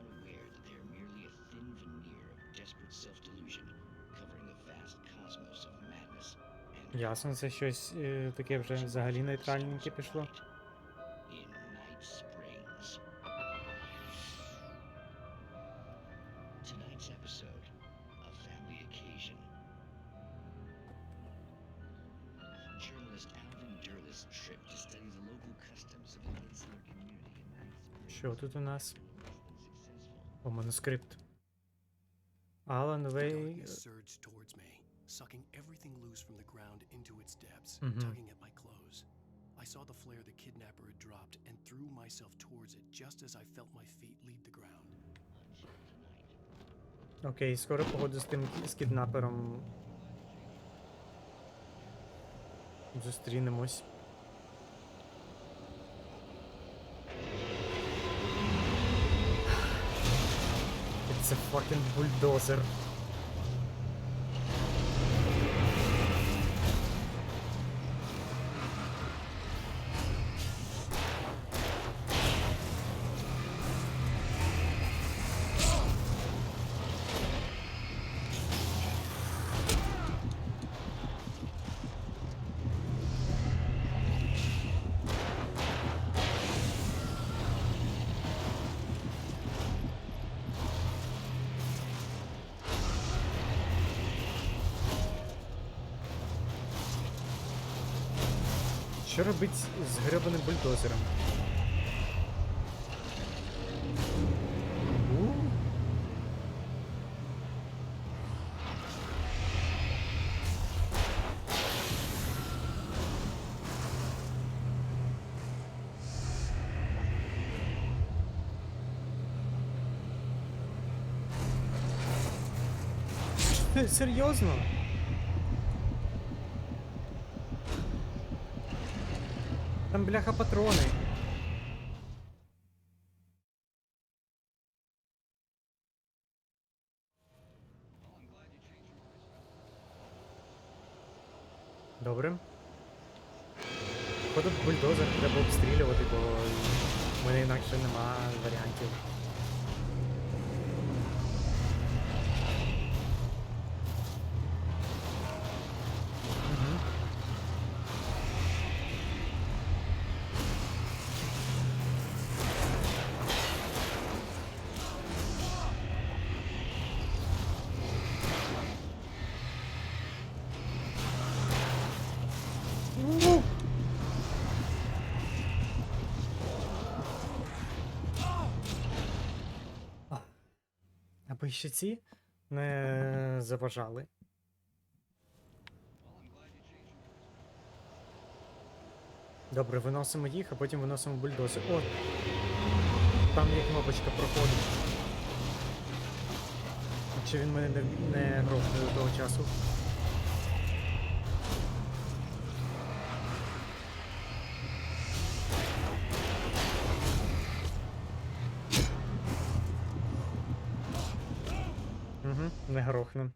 unaware that they are merely a thin veneer of desperate self-delusion, covering the vast cosmos of madness and Ясно, це щось таке вже взагалі нейтральненьке пішло. in Night Springs. Tonight's episode, a family occasion. Journalist Alvin Durl's trip to study the local customs of an insular community in Night Springs. Що тут у нас? О, манускрипт. Alan The Wake. darkness surged towards me, sucking everything loose from the ground into its depths, Mhm. tugging at my clothes. I saw the flare the kidnapper had dropped and threw myself towards it just as I felt my feet leave the ground. Окей, скоро походу з кіднапером зустрінемось. It's a fucking bulldozer. Що робить з гребаним бульдозером? Серйозно? Там бляха патрони. Добре. Походу бульдозер треба обстрілювати, бо в мене інакше нема варіантів. Аби ще ці не заважали. Добре, виносимо їх, а потім виносимо бульдозер. О! Там є кнопочка проходу. Чи він мене не грохне до того часу? Угу, не грохне.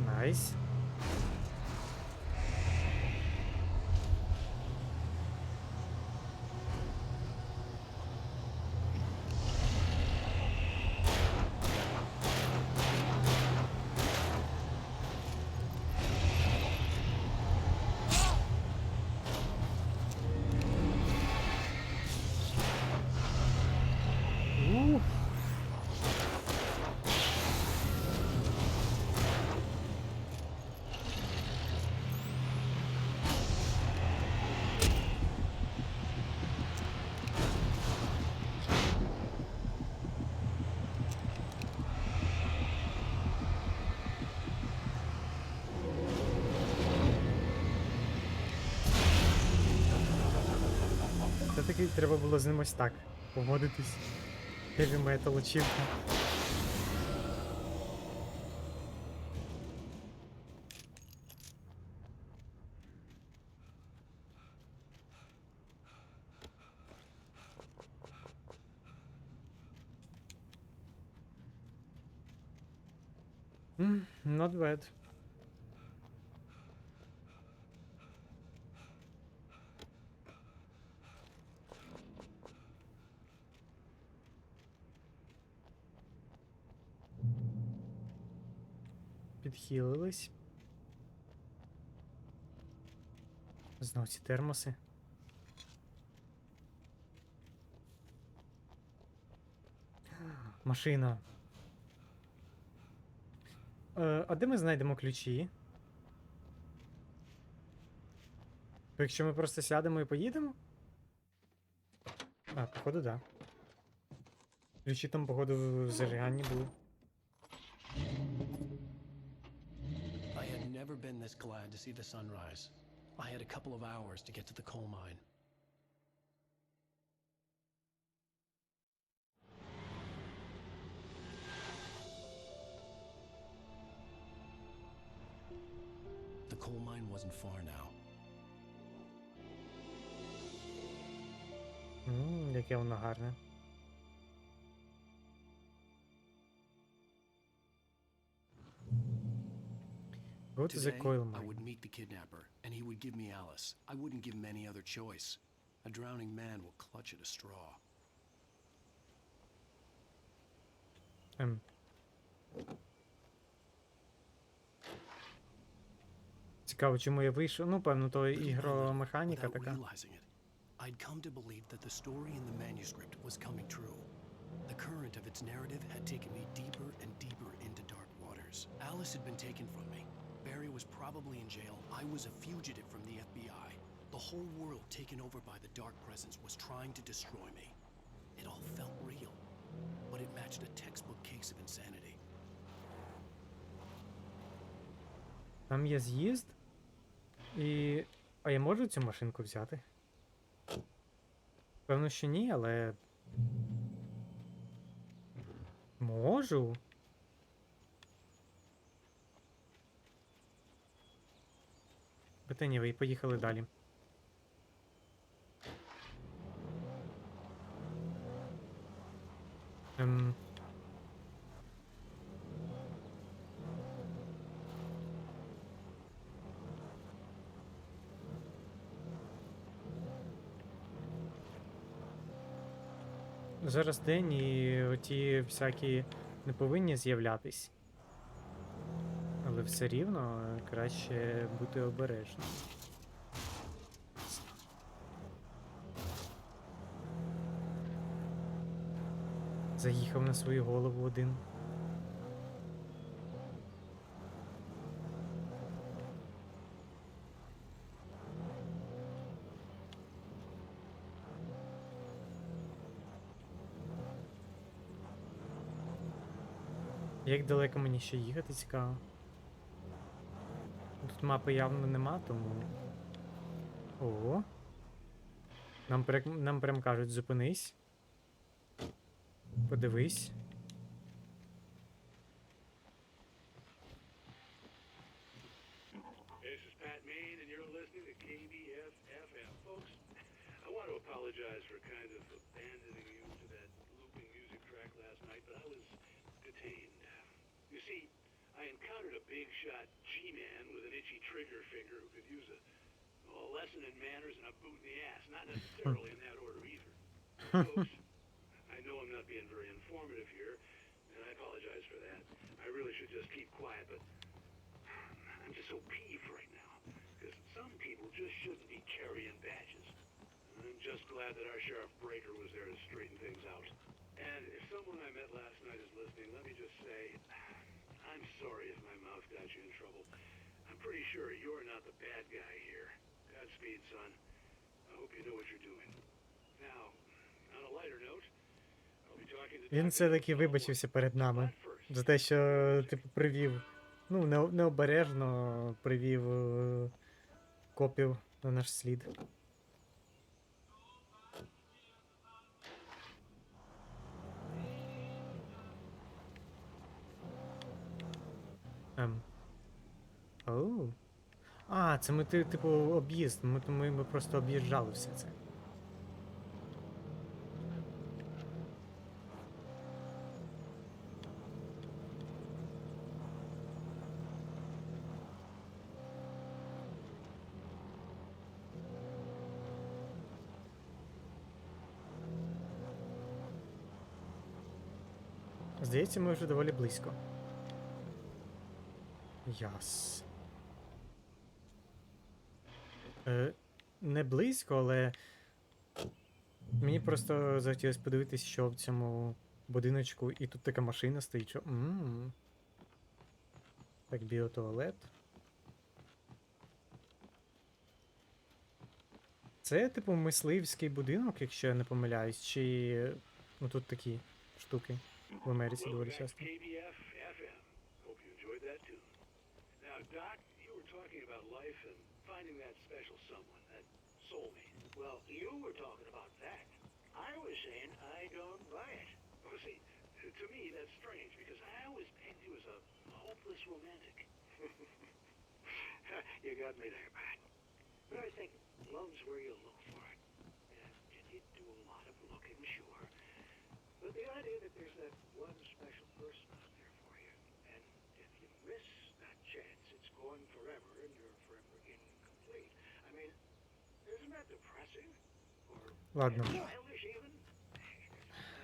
Найс. Все-таки треба було з ним ось так поводитись. Heavy metal очівка. Not bad. Підхилились. Знов ці термоси. Машина. А де ми знайдемо ключі? Якщо ми просто сядемо і поїдемо? А, походу, да. Ключі там, походу, в зажиганні були. I had never been this glad to see the sunrise. I had a couple of hours to get to the coal mine. The coal mine wasn't far now. Яке воно гарне. Go to the Today, coal I mine. would meet the kidnapper, and he would give me Alice. I wouldn't give him any other choice. A drowning man will clutch at a straw. Цікаво, чому я вийшов. Ну, певно, то ігромеханіка Without така. realizing it, I'd come to believe that the story in the manuscript was coming true. The current of its narrative had taken me deeper and deeper into dark waters. Alice had been taken from me. Barry was probably in jail. I was a fugitive from the FBI. The whole world taken over by the dark presence was trying to destroy me. It all felt real, but it matched a textbook case of insanity. Там є з'їзд. І... А я можу цю машинку взяти? Певно, що ні, але... Можу. Питання, поїхали далі. Зараз день і оті всякі не повинні з'являтись. Але все рівно краще бути обережним. Заїхав на свою голову один. Як далеко мені ще їхати, цікаво. Тут мапи явно нема, тому... О. Нам прям кажуть, зупинись. Подивись. This is Pat Main, and you're listening to KBF-FM. Folks, I want to apologize for kind of abandoning you to that looping music track last night, but I was detained. You see, I encountered a big shot G-man with an itchy trigger finger who could use a lesson in manners and a boot in the ass. Not necessarily in that order either. Folks, I know I'm not being very informative here, and I apologize for that. I really should just keep quiet, but I'm just so peeved right now, because some people just shouldn't be carrying badges. I'm just glad that our Sheriff Breaker was there to straighten things out. And if someone I met last night is listening, let me just say, I'm sorry if my mouth got you in trouble. I'm pretty sure you're not the bad guy here. Godspeed, son. I hope you know what you're doing. Now, on a lighter note, I'll be talking to... Він все-таки вибачився перед нами. За те, що, типу, привів... Ну, необережно привів копів на наш слід. Оу. А, це ми, типу, об'їзд. Ми просто об'їжджали все це. Здається, ми вже доволі близько. Яс. Не близько, але мені просто захотілося подивитися, що в цьому будиночку. І тут така машина стоїть, що... Так, біотуалет. Це, типу, мисливський будинок, якщо я не помиляюсь, чи... Ну тут такі штуки в Америці доволі часто. KBF FM. Hope you enjoyed that too. Now, Doc, you were talking about life and finding that special someone, that soulmate. Well, you were talking about that. I was saying I don't buy it. Well, see, to me that's strange because I always pegged you as a hopeless romantic. You got me there, Pat. But I think love's where you look for it. And you do a lot of looking, sure. But the idea that there's that one special person out there for you, and if you miss that chance, it's gone forever and you're forever incomplete. I mean, isn't that depressing? Or Ладно. childish even?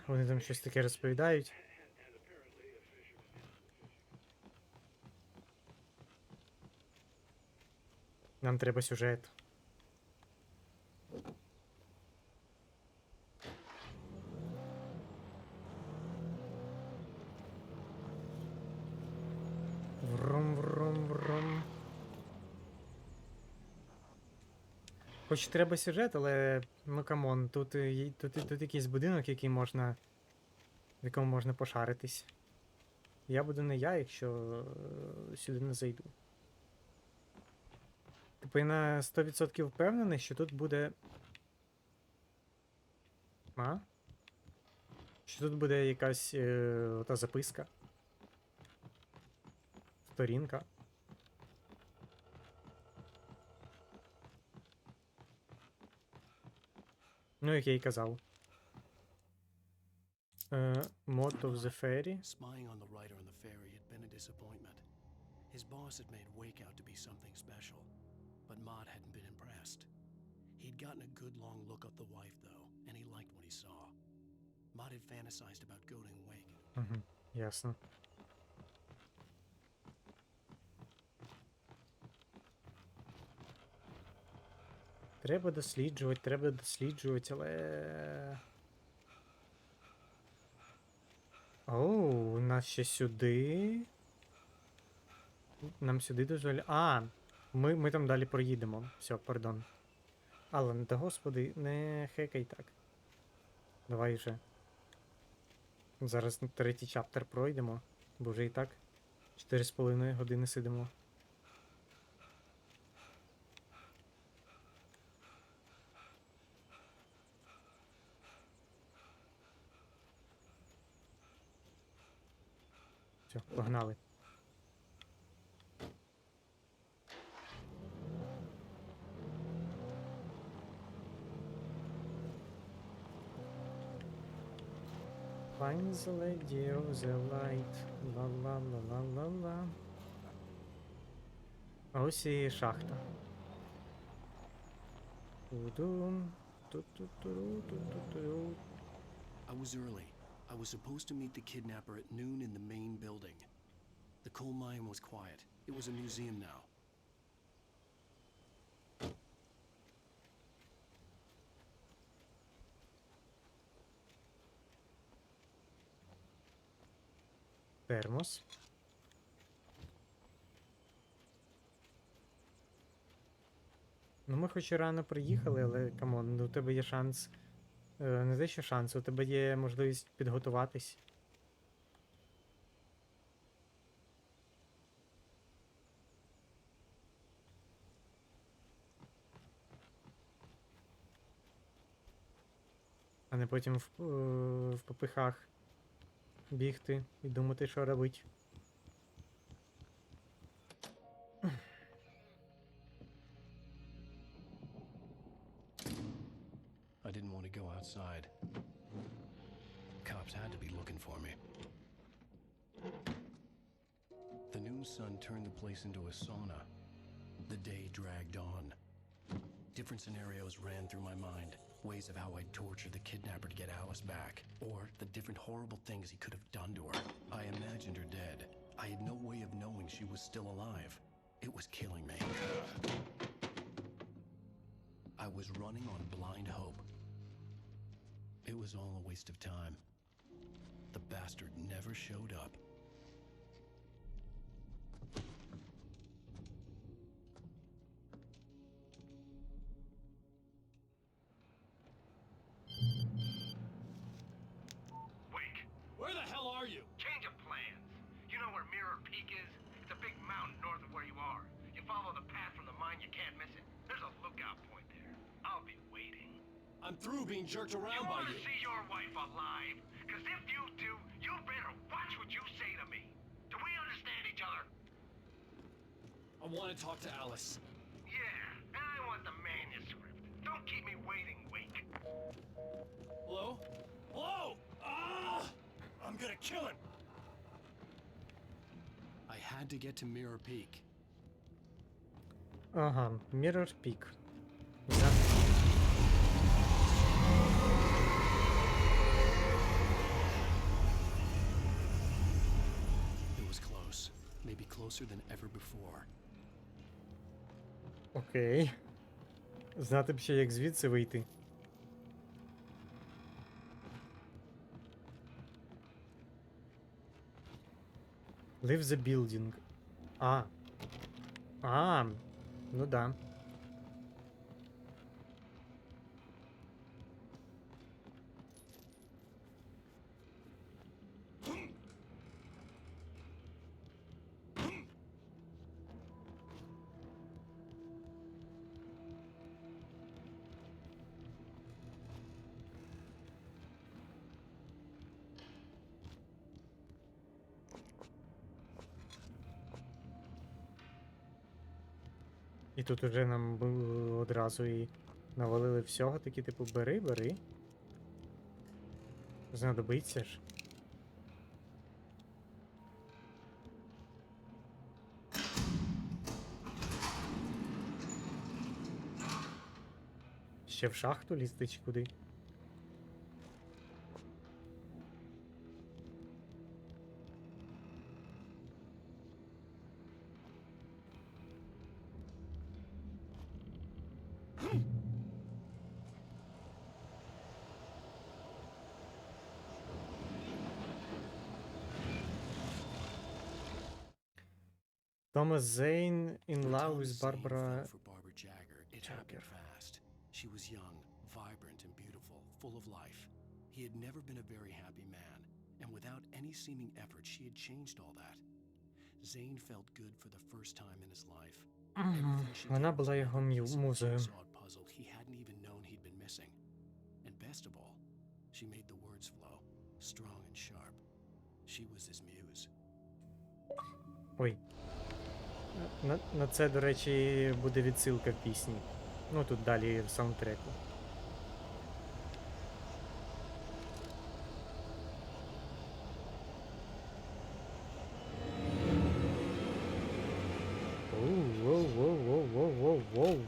Вони там щось таке розповідають. And apparently a fisher's tale of fishing. Нам треба сюжет. Врум-врум-врум. Хоч треба сюжет, але, ну камон, тут якийсь будинок, який можна, в якому можна пошаритись. Я буду не я, якщо сюди не зайду. Типу я на 100% впевнений, що тут буде... Що тут буде якась ота записка. Сторінка. Ну, як я й казав. Motto of the Ferry. Spying on the writer on the ferry had been a disappointment. His boss had made Wake out to be something special, but Mott hadn't been impressed. He'd gotten a good long look at the wife, though, and he liked what he saw. Mott had fantasized about goading Wake. Ясно. Треба досліджувати, але... Оу, у нас ще сюди. Нам сюди дозволяє. А, ми там далі проїдемо. Все, пардон. Алан, та господи, не хекай так. Давай вже. Зараз третій чаптер пройдемо, бо вже і так 4,5 години сидимо. Все, погнали. Find the lady of the light. La la la la la la. А ось і шахта. Тудум. Ту-ту-ту-ру-ту-ту-ту-ру. I was early. I was supposed to meet the kidnapper at noon in the main building. The coal mine was quiet. It was a museum now. Термос. Ну ми хоч і рано приїхали, але камон, ну у тебе є шанс. Не те, що шанс, у тебе є можливість підготуватись. А не потім в попихах бігти і думати, що робити. I didn't want to go outside. Cops had to be looking for me. The noon sun turned the place into a sauna. The day dragged on. Different scenarios ran through my mind. Ways of how I'd torture the kidnapper to get Alice back. Or the different horrible things he could have done to her. I imagined her dead. I had no way of knowing she was still alive. It was killing me. I was running on blind hope. It was all a waste of time. The bastard never showed up. Wake, Where the hell are you? change of plans. You know where Mirror Peak is? It's a big mountain north of where you are. You follow the path from the mine, you can't miss it. There's a lookout point there. I'll be waiting. I'm through being jerked around by want you. to see your wife alive? Because if you do, you better watch what you say to me. Do we understand each other? I want to talk to Alice. Yeah, and I want the manuscript. Don't keep me waiting, Wake. Hello? Hello? Ah! I'm gonna kill him. I had to get to Mirror Peak. Ага, Mirror Peak. It was close. Maybe closer than ever before. Окей. Знати б ще, як звідси вийти. Leave the building. Ну да. І тут уже нам одразу і навалили всього, такі типу бери. Знадобиться ж. Ще в шахту лізти чи куди? Thomas Zane in love with Barbara For Barbara Jagger, it happened fast. She was young, vibrant, and beautiful, full of life. He had never been a very happy man, and without any seeming effort, she had changed all that. Zane felt good for the first time in his life. Вона була його музою. Jigsaw puzzle he hadn't even known he'd been missing. And best of all, she made the words flow, strong and sharp. She was his muse. Ой. На це, до речі, буде відсилка в пісні. Ну, тут далі в саундтреку. Воу.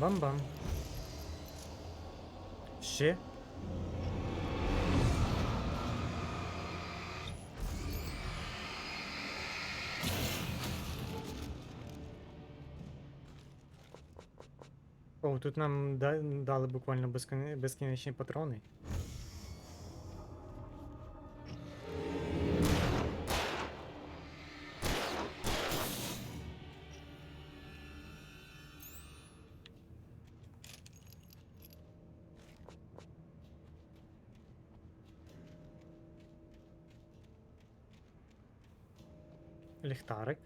Бам-бам. Ще? О, тут нам дали буквально безкінечні патрони. ліхтарик.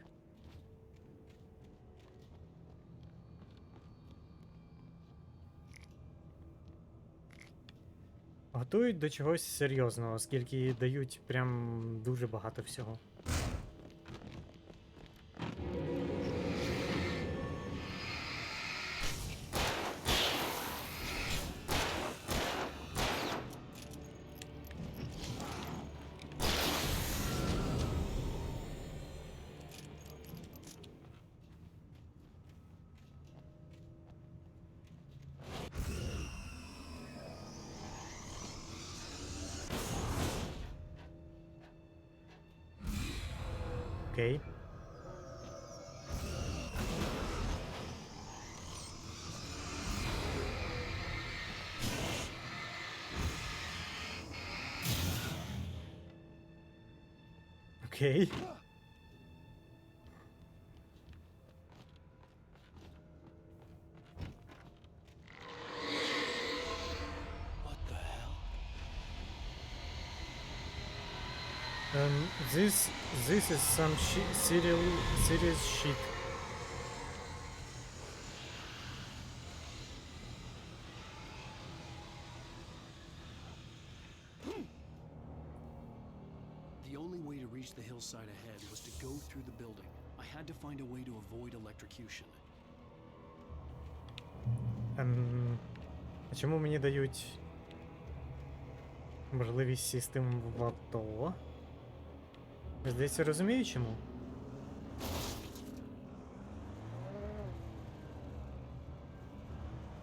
Готують до чогось серйозного, оскільки дають прям дуже багато всього. Окей. Окей. This is some serious shit. The only way to reach the hillside ahead was to go through the building. I had to find a way to avoid electrocution. А чому мені дають можливість сісти в авто? Здається, розумію чому.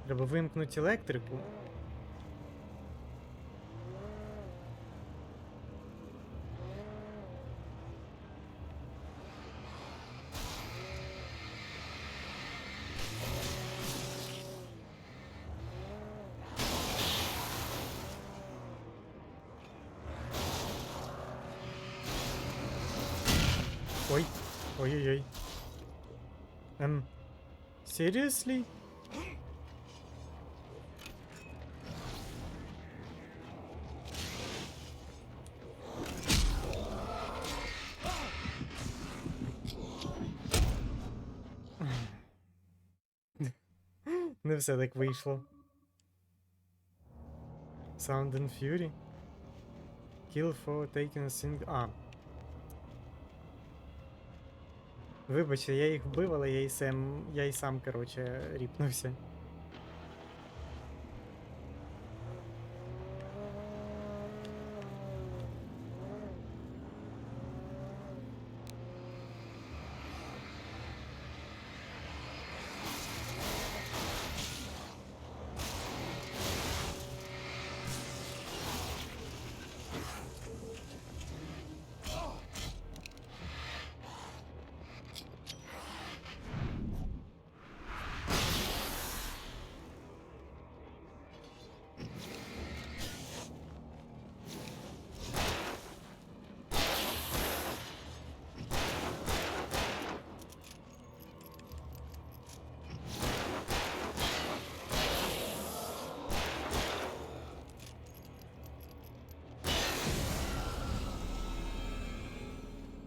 Треба вимкнути електрику. Ой, ой-ой-ой. Seriously? Не все так вийшло. Sound and Fury. Kill for taking a single... Вибачте, я їх вбив, але я і сам, короче, ріпнувся.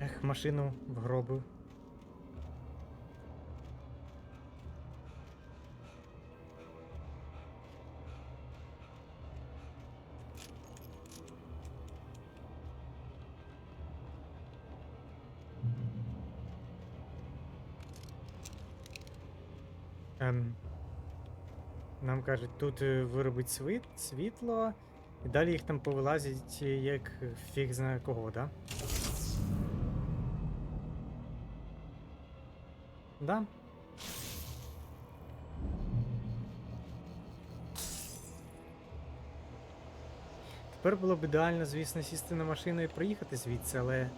Ех, машину вгробив. Нам кажуть, тут виробить світло, і далі їх там повилазять як фіг знає кого, да? Да. Тепер було б ідеально, звісно, сісти на машину і приїхати звідси, але,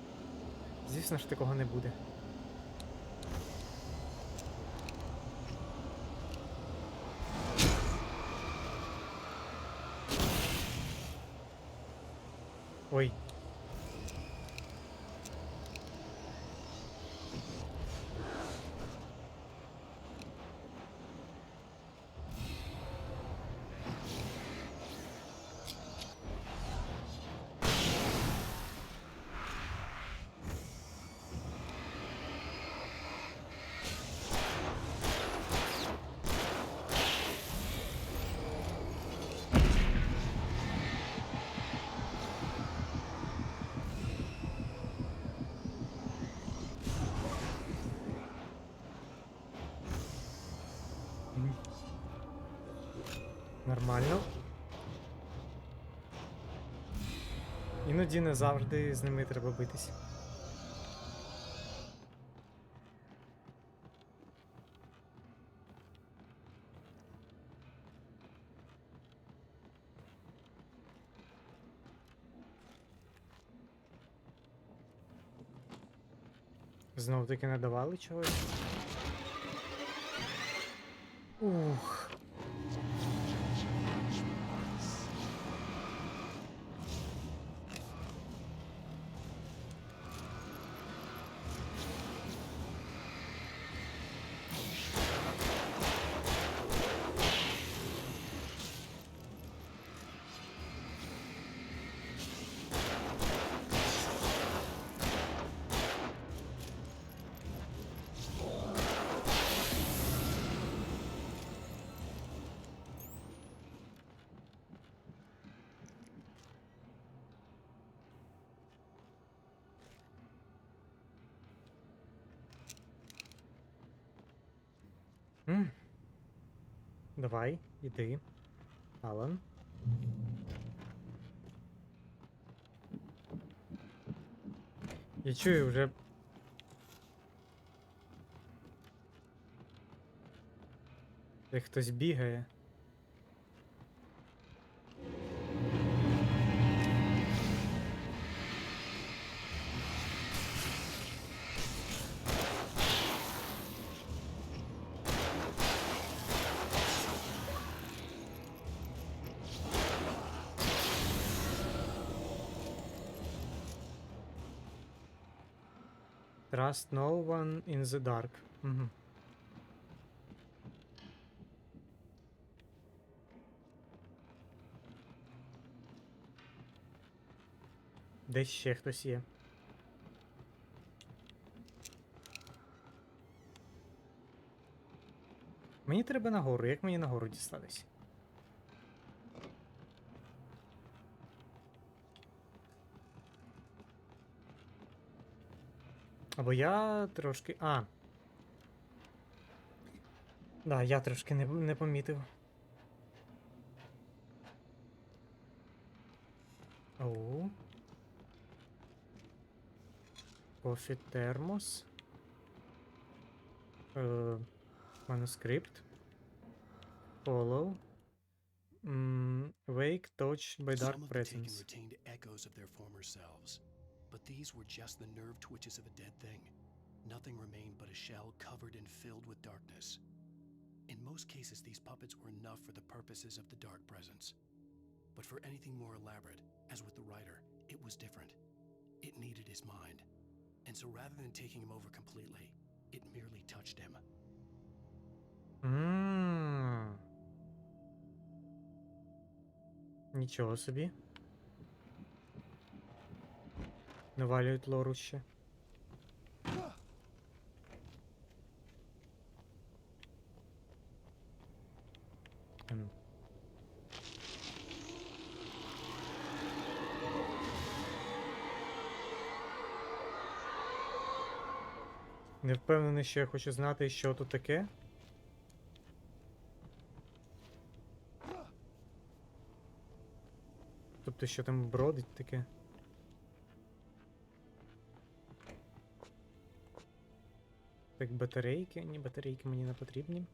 звісно ж, такого не буде. Ой. Нормально. Іноді не завжди з ними треба битись. Знов таки надавали чогось. Ух. Давай, іди, Алан. Я чую вже. Як хтось бігає. Trust no one in the dark. Угу. Десь ще хтось є. Мені треба нагору. Як мені нагору дістатись? Або я трошки... Да, я трошки не помітив. Оу. Кофі термос. Манускрипт. Follow. Wake touched by dark Some of the taken presence. retained echoes of their former selves, but these were just the nerve twitches of a dead thing. Nothing remained but a shell covered and filled with darkness. In most cases, these puppets were enough for the purposes of the dark presence. But for anything more elaborate, as with the writer, it was different. It needed his mind. And so rather than taking him over completely, it merely touched him. Нічого собі. Навалюють лору ще. Не впевнений, що я хочу знати, що тут таке. Тобто, що там бродить таке. Так, батарейки. Ні, батарейки мені не потрібні.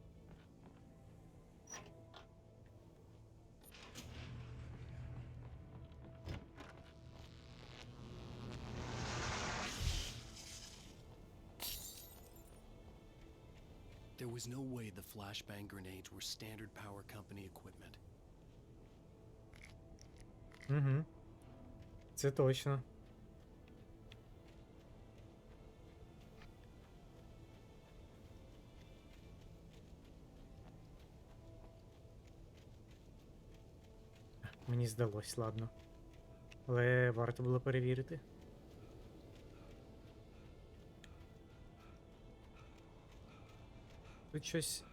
There was no way the flashbang grenades were standard power company equipment. Угу. Це точно. Мені здалось, ладно. Але варто було перевірити. Тут щось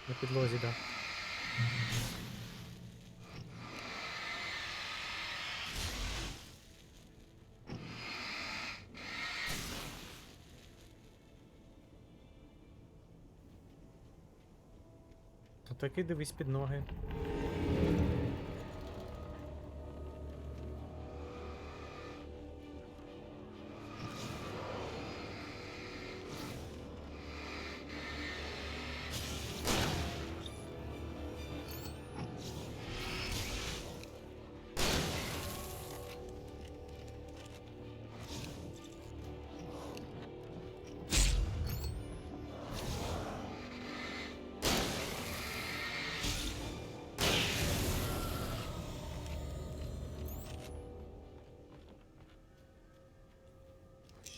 на підлозі, да. таки дивись під ноги.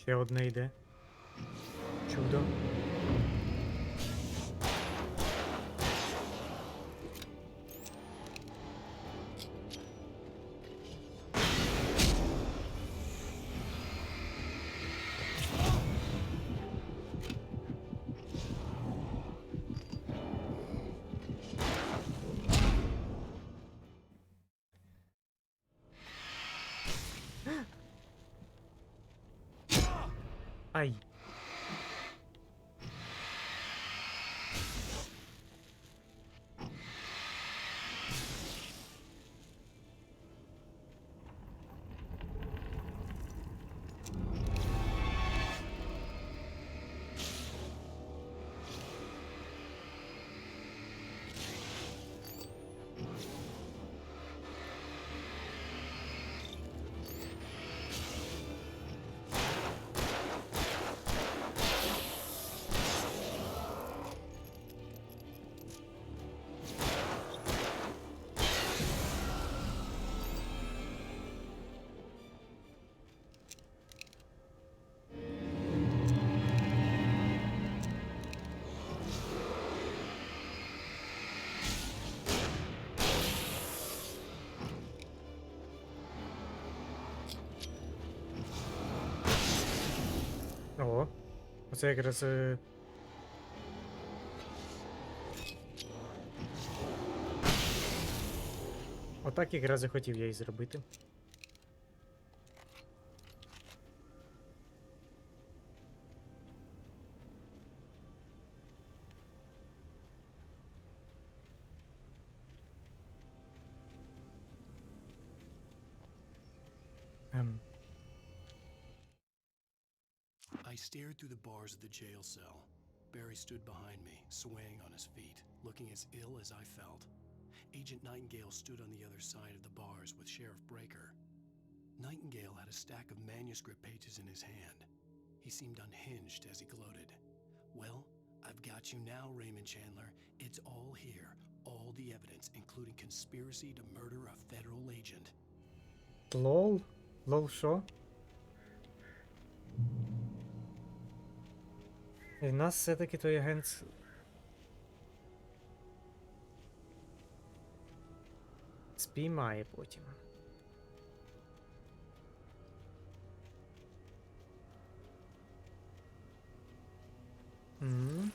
Ще одне йде. Чудо. Ай. О, оце якраз... Отак якраз і хотів я і зробити. I stared through the bars of the jail cell. Barry stood behind me, swaying on his feet, looking as ill as I felt. Agent Nightingale stood on the other side of the bars with Sheriff Breaker. Nightingale had a stack of manuscript pages in his hand. He seemed unhinged as he gloated. Well, I've got you now, Raymond Chandler. It's all here. All the evidence, including conspiracy to murder a federal agent. Лол? Лол що? І нас все-таки той агент... спіймає потім. Угу.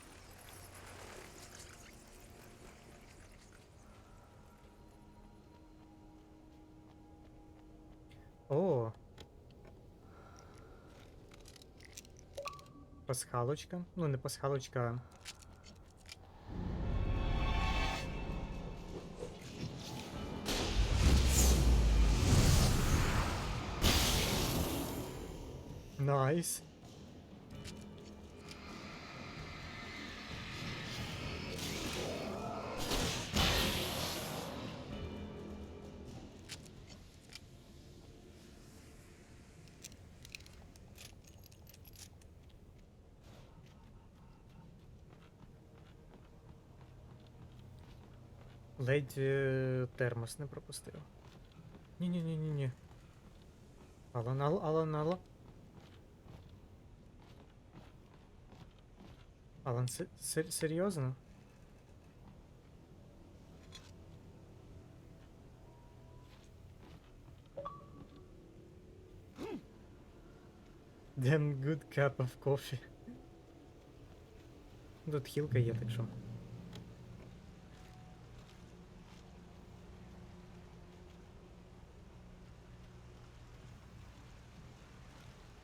О! Пасхалочка. Ну, не пасхалочка, а... Найс. Ледь термос не пропустив. Ні-ні-ні-ні-ні. Алан. Алан, серйозно? Damn good cup of coffee. Тут хілка є, так що.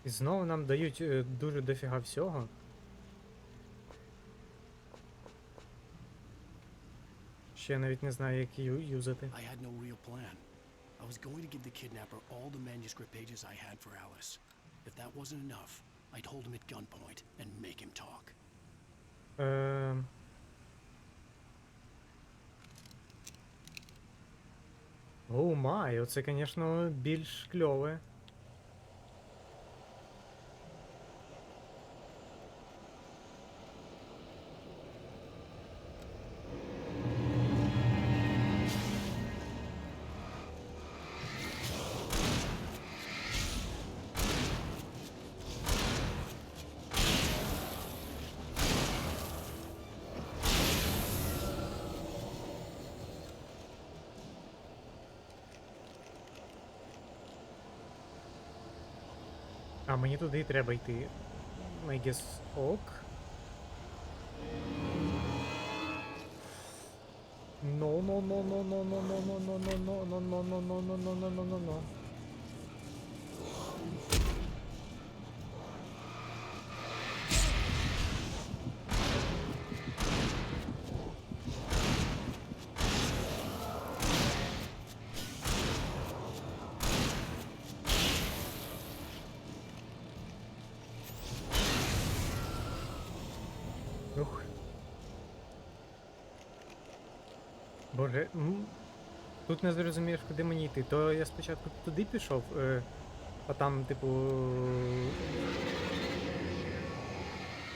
І знову нам дають дуже дофіга всього. що я навіть не знаю, як її юзати. I had no real plan. I was going to give the kidnapper all the manuscript pages I had for Alice. If that wasn't enough, I'd hold him at gunpoint and make him talk. Оу май, оце, звісно, більш кльове. А мені туди і треба йти. I guess ок. No, no, no, no, no, no, no, no, no, no, no, no, no, no, no, no, no, no, no, no. Ух. Боже, тут не зрозумієш, куди мені йти. То я спочатку туди пішов, а там, типу,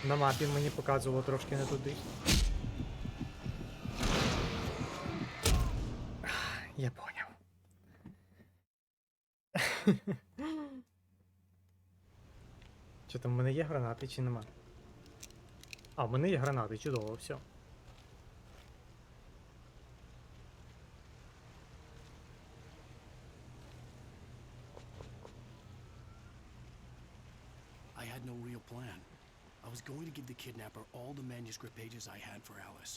на мапі мені показувало трошки не туди. Я поняв. Що там, в мене є гранати чи нема? А, в мене є гранати, чудово, все. I had no real plan. I was going to give the kidnapper all the manuscript pages I had for Alice.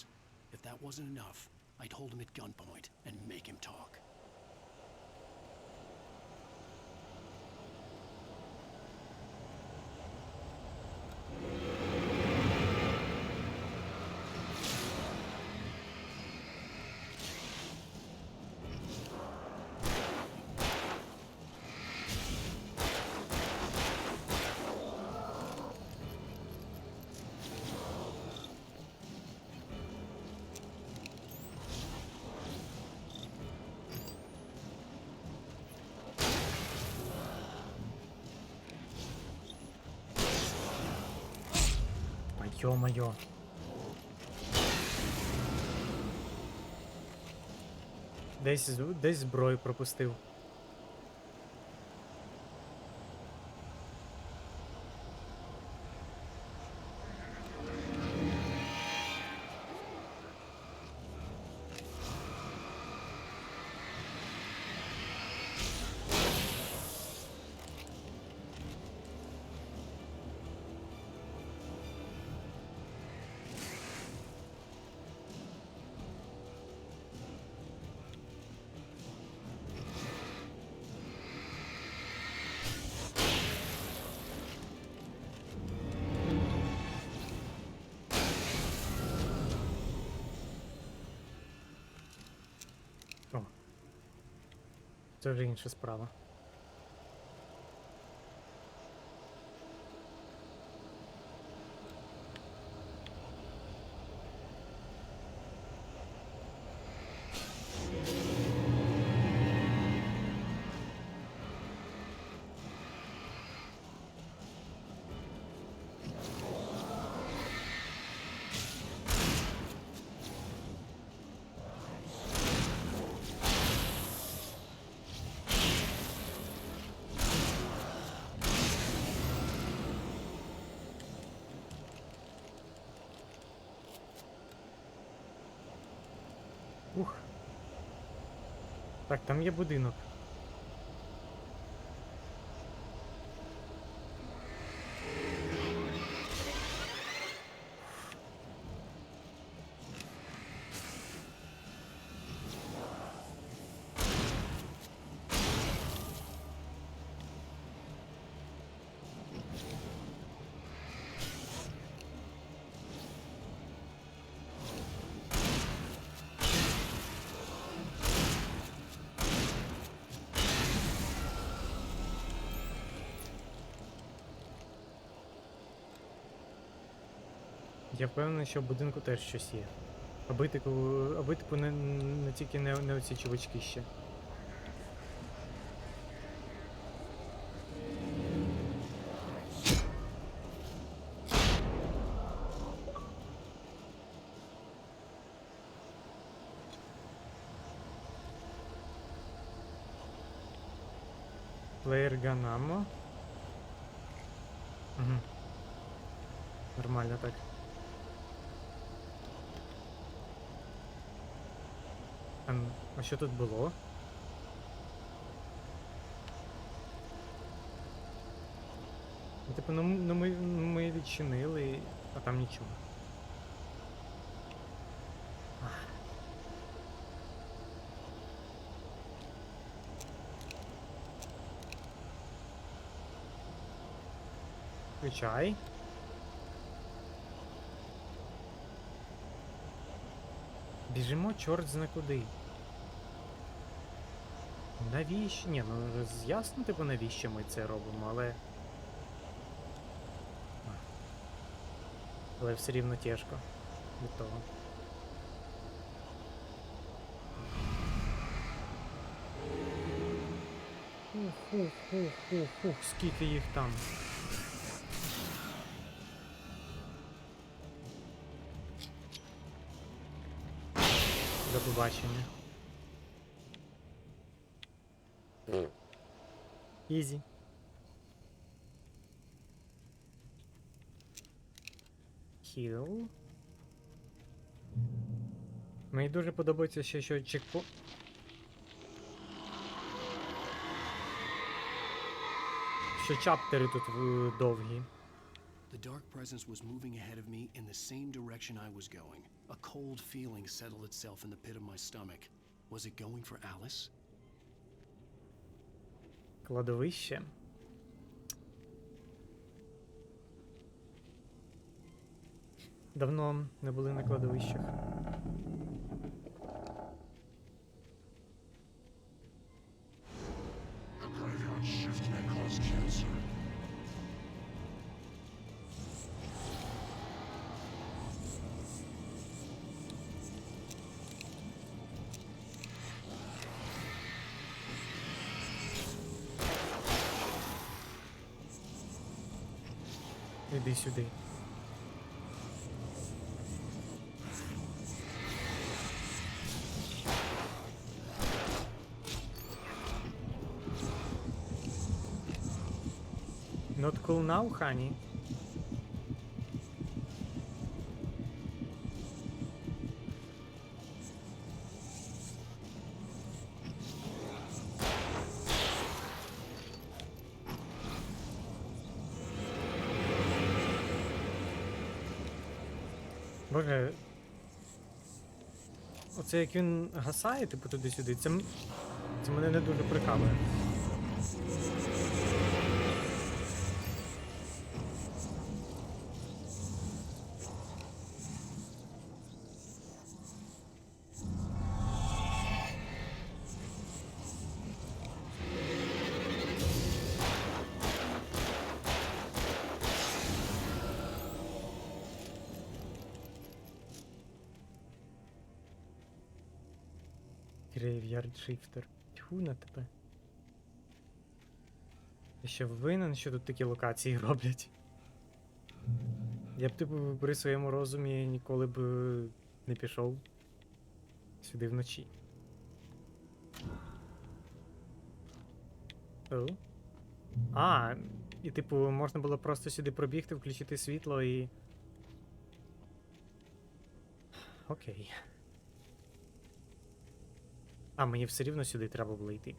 If that wasn't enough, I'd hold him at gunpoint and make him talk. Ё-моё. Десь зброю пропустив. О. Це вже інша справа. Ух. Так, там є будинок. Я впевнений, що в будинку теж щось є. Аби типу не тільки не оці чувачки ще. Плеєр Ганамо. Угу. Нормально так. А що тут було? Ну, типу, ми відчинили, а там нічого. Включай. Біжимо чорт зна куди. Навіщо? Ні, ну ясно, типу, навіщо ми це робимо, але... Але все рівно тяжко від того. Ух, скільки їх там. До побачення. Ізі. Хіл. Мені дуже подобається ще, що чекпо... Що чаптери тут довгі. The dark presence was moving ahead of me in the same direction I was going. A cold feeling settled itself in the pit of my stomach. Was it going for Alice? Кладовище. Давно не були на кладовищах. The graveyard shift may cause cancer. Іди сюди. Not cool now, honey. Боже, оце як він гасає, типу, туди-сюди, це мене не дуже прикалує. Graveyard Shifter. Тьфу на тебе. Я ще винен, що тут такі локації роблять. Я б, типу, при своєму розумі ніколи б не пішов сюди вночі. О. А, і типу, можна було просто сюди пробігти, включити світло і... Окей. А, мені все рівно сюди треба було йти.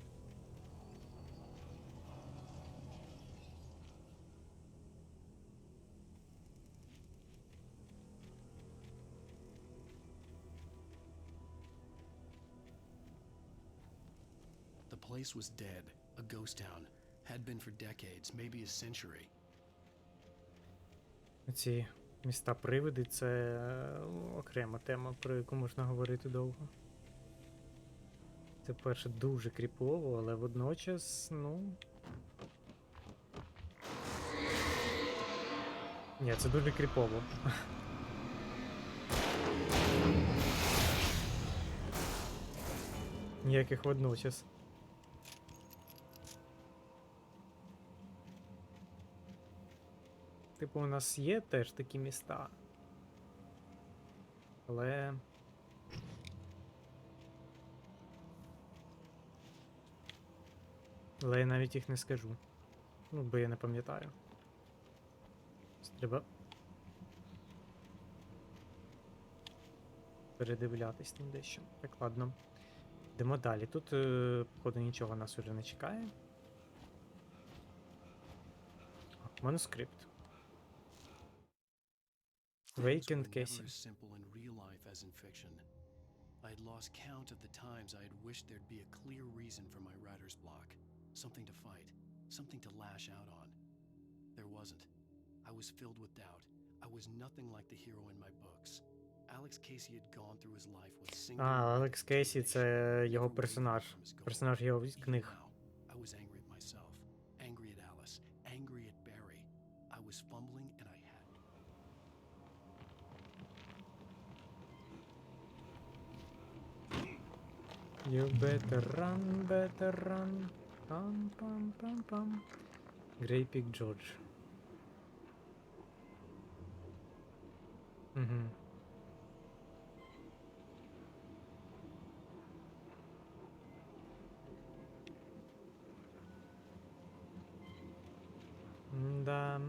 The place was dead, a ghost town. Had been for decades, maybe a century. Ці міста-привиди — це окрема тема, про яку можна говорити довго. Це, перше, дуже кріпово, але водночас, ну... Ні, це дуже кріпово. Ніяких водночас. Типу, у нас є теж такі міста. Але... Але я навіть їх не скажу. Ну, бо я не пам'ятаю. Треба передивлятись там дещо. Так, ладно. Йдемо далі. Тут, походу, нічого нас уже не чекає. Манускрипт. Vacant Never Casey. as simple in real life as in fiction. I had lost count of the times I had wished there'd be a clear reason for my writer's block. Something to fight. Something to lash out on. There wasn't. I was filled with doubt. I was nothing like the hero in my books. Alex Casey had gone through his life with single... Алекс Кейсі — це його персонаж. Персонаж його книг. I was angry at myself. Angry at Alice. Angry at Barry. I was fumbling and I had... You better run. Pam, pam, pam, pam. Grey Pig George. Угу. Да.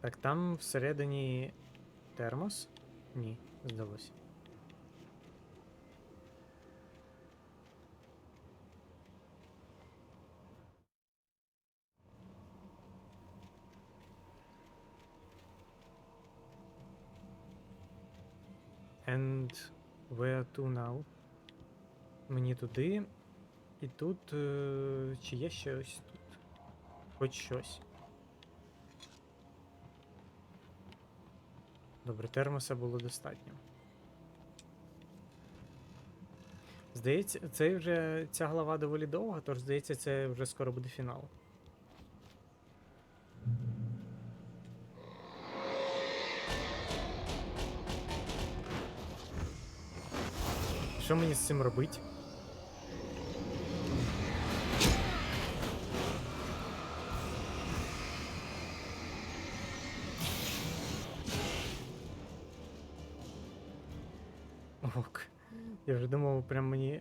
Так, там всередині термос? Ні, здалося. And where to now? Мені туди. І тут... чи є щось тут? Хоч щось. Добре, термоса було достатньо. Здається, ця глава доволі довга, тож, здається, це вже скоро буде фінал. Що мені з цим робити? Ок. Я вже думав, прям мені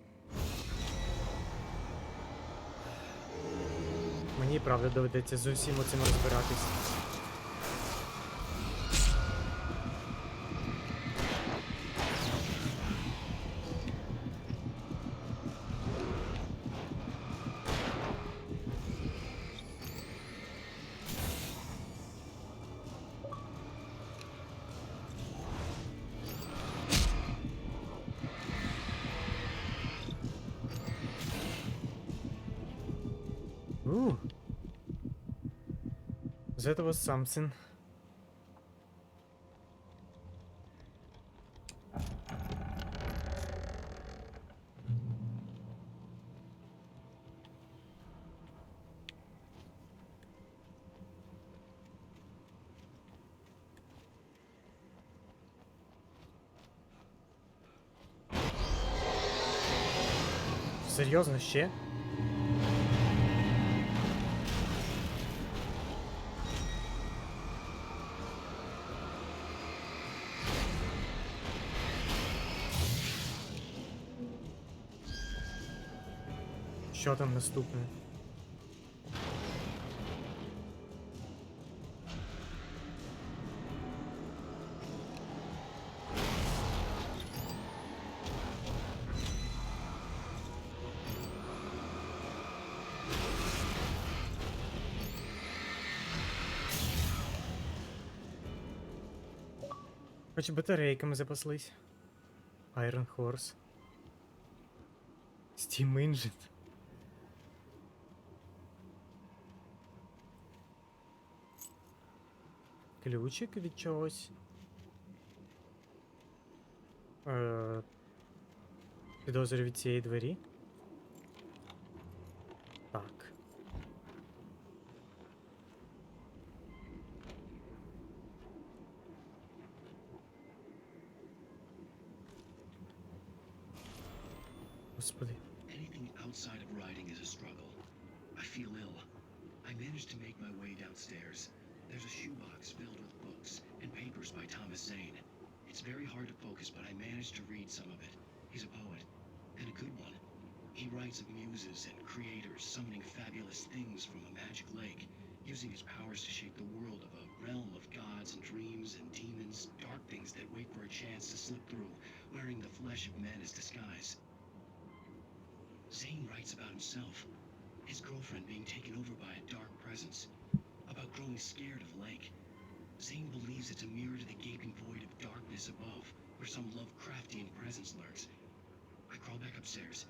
правда доведеться з усім оцим розбиратись. That was something. Серйозно ще? Що там наступне? Хоч батарейками запаслись. Iron Horse. Steam Engine. Ключик від чогось. Підозрюю від цієї двері. Так. Господи. Anything outside of writing is a struggle. I feel ill. I managed to make my way downstairs. There's a shoebox filled with books and papers by Thomas Zane. It's very hard to focus, but I managed to read some of it. He's a poet, and a good one. He writes of muses and creators summoning fabulous things from a magic lake, using his powers to shape the world of a realm of gods and dreams and demons, dark things that wait for a chance to slip through, wearing the flesh of men as disguise. Zane writes about himself, his girlfriend being taken over by a dark presence, about growing scared of the lake. Zane believes it's a mirror to the gaping void of darkness above, where some Lovecraftian presence lurks. I crawl back upstairs.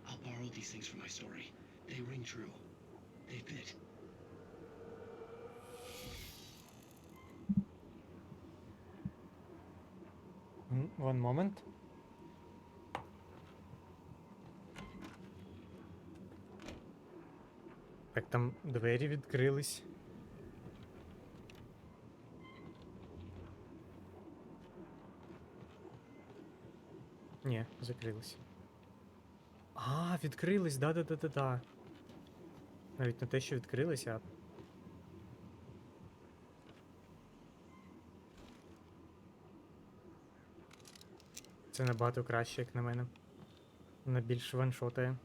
I'll borrow these things for my story. They ring true. They fit. One moment. Так, там двері відкрились. Ні, закрились. А, відкрились, да. Навіть не те, що відкрились, а... Це набагато краще, як на мене. Вона більш ваншотає.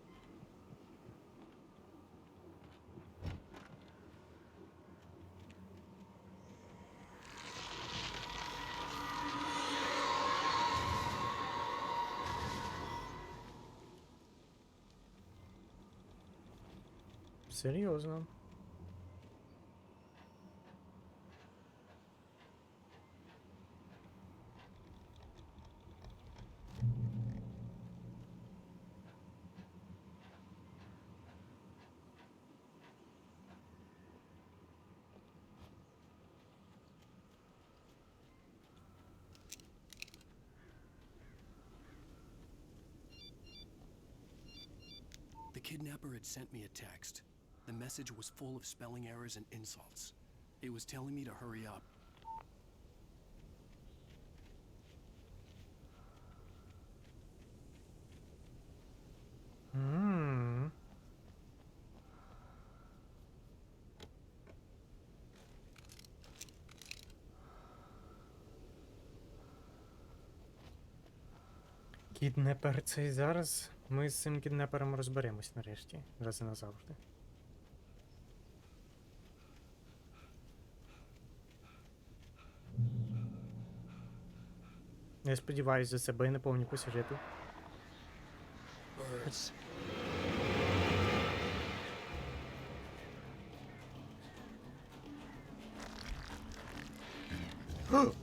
Серйозно. The kidnapper had sent me a text. The message was full of spelling errors and insults. It was telling me to hurry up. Кіднепер цей зараз. Ми з цим кіднепером розберемось нарешті. Раз і назавжди. Я сподіваюся за себе, я не повні по сюжету. Birds. Birds.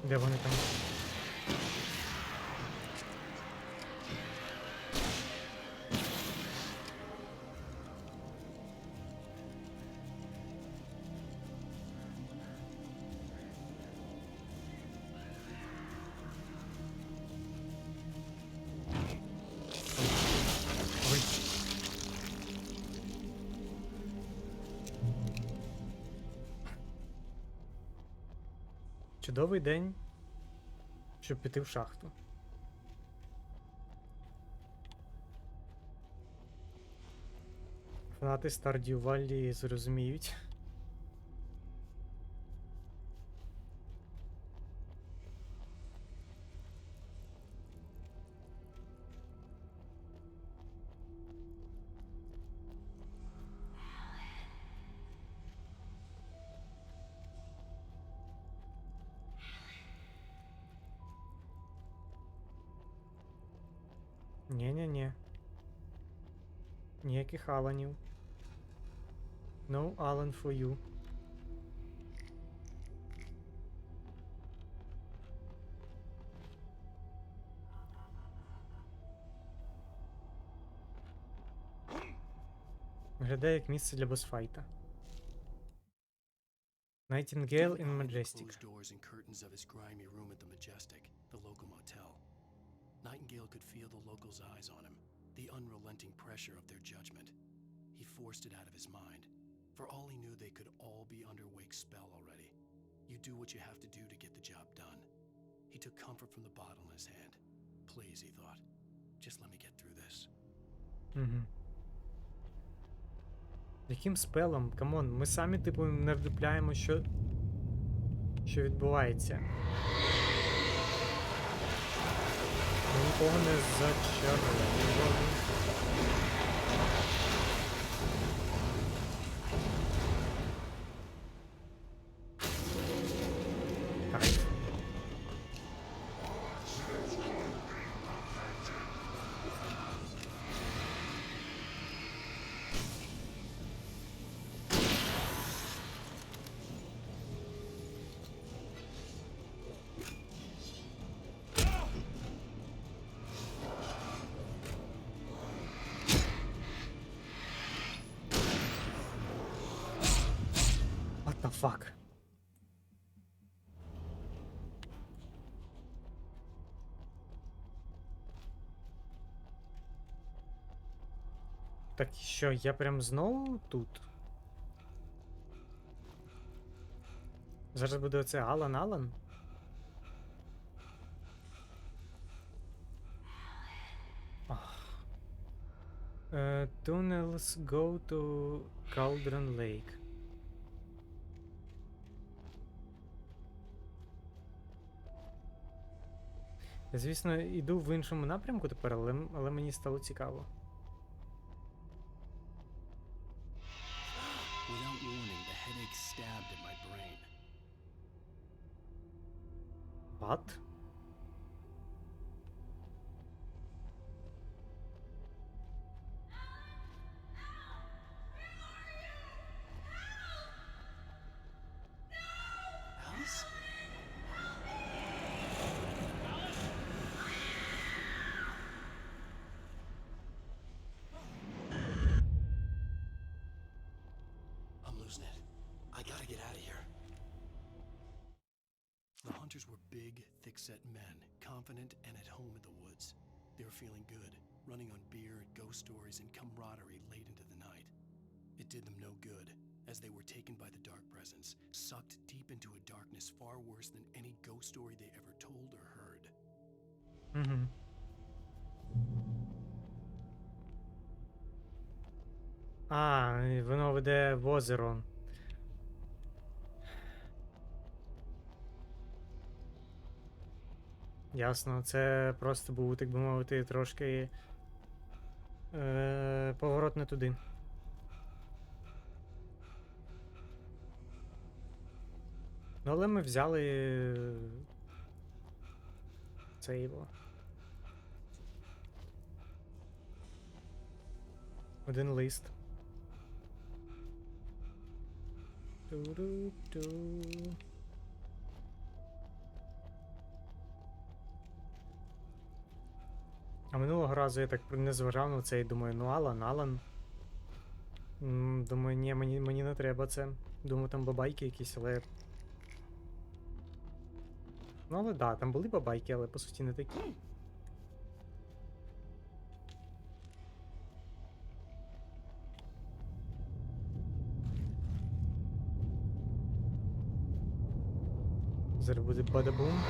Де вони там? Ой. Чудовий день, щоб піти в шахту. Фанати Стардію Валлі зрозуміють. Ні-ні-ні. Ніяких Аланів. No Alan for you. Виглядає як місце для босфайта. Nightingale in Majestic. Closed doors and curtains of his grimy room at the Majestic, the local motel. Nightingale could feel the locals' eyes on him, the unrelenting pressure of their judgment. He forced it out of his mind. For all he knew, they could all be under Wake's spell already. You do what you have to do to get the job done. He took comfort from the bottle in his hand. Please, he thought, just let me get through this. Яким спелом? Камон, ми самі, типу, не вдупляємо, що відбувається. Ми нікого не зачарували. What the fuck? Так що, я прям знову тут? Зараз буде оце Алан? Tunnels go to Cauldron Lake. Я, звісно, йду в іншому напрямку тепер, але мені стало цікаво. Without warning, the headache stabbed at my brain. What? Alice? I'm losing it. I gotta get out of here. The hunters were big, thick-set men, confident and at home in the woods. They were feeling good, running on beer, ghost stories, and camaraderie late into the night. It did them no good, as they were taken by the dark presence, sucked deep into a darkness far worse than any ghost story they ever told or heard. Воно веде в озеро. Ясно, це просто був, так би мовити, трошки поворот не туди. Ну, але ми взяли це його. Один лист. Ту-ру-ту. А минулого разу я так не зважав на це і думаю, ну Алан. Думаю, ні, мені не треба це. Думаю, там бабайки якісь, але... Ну, але да, там були бабайки, але по суті не такі. Зараз буде бадабум.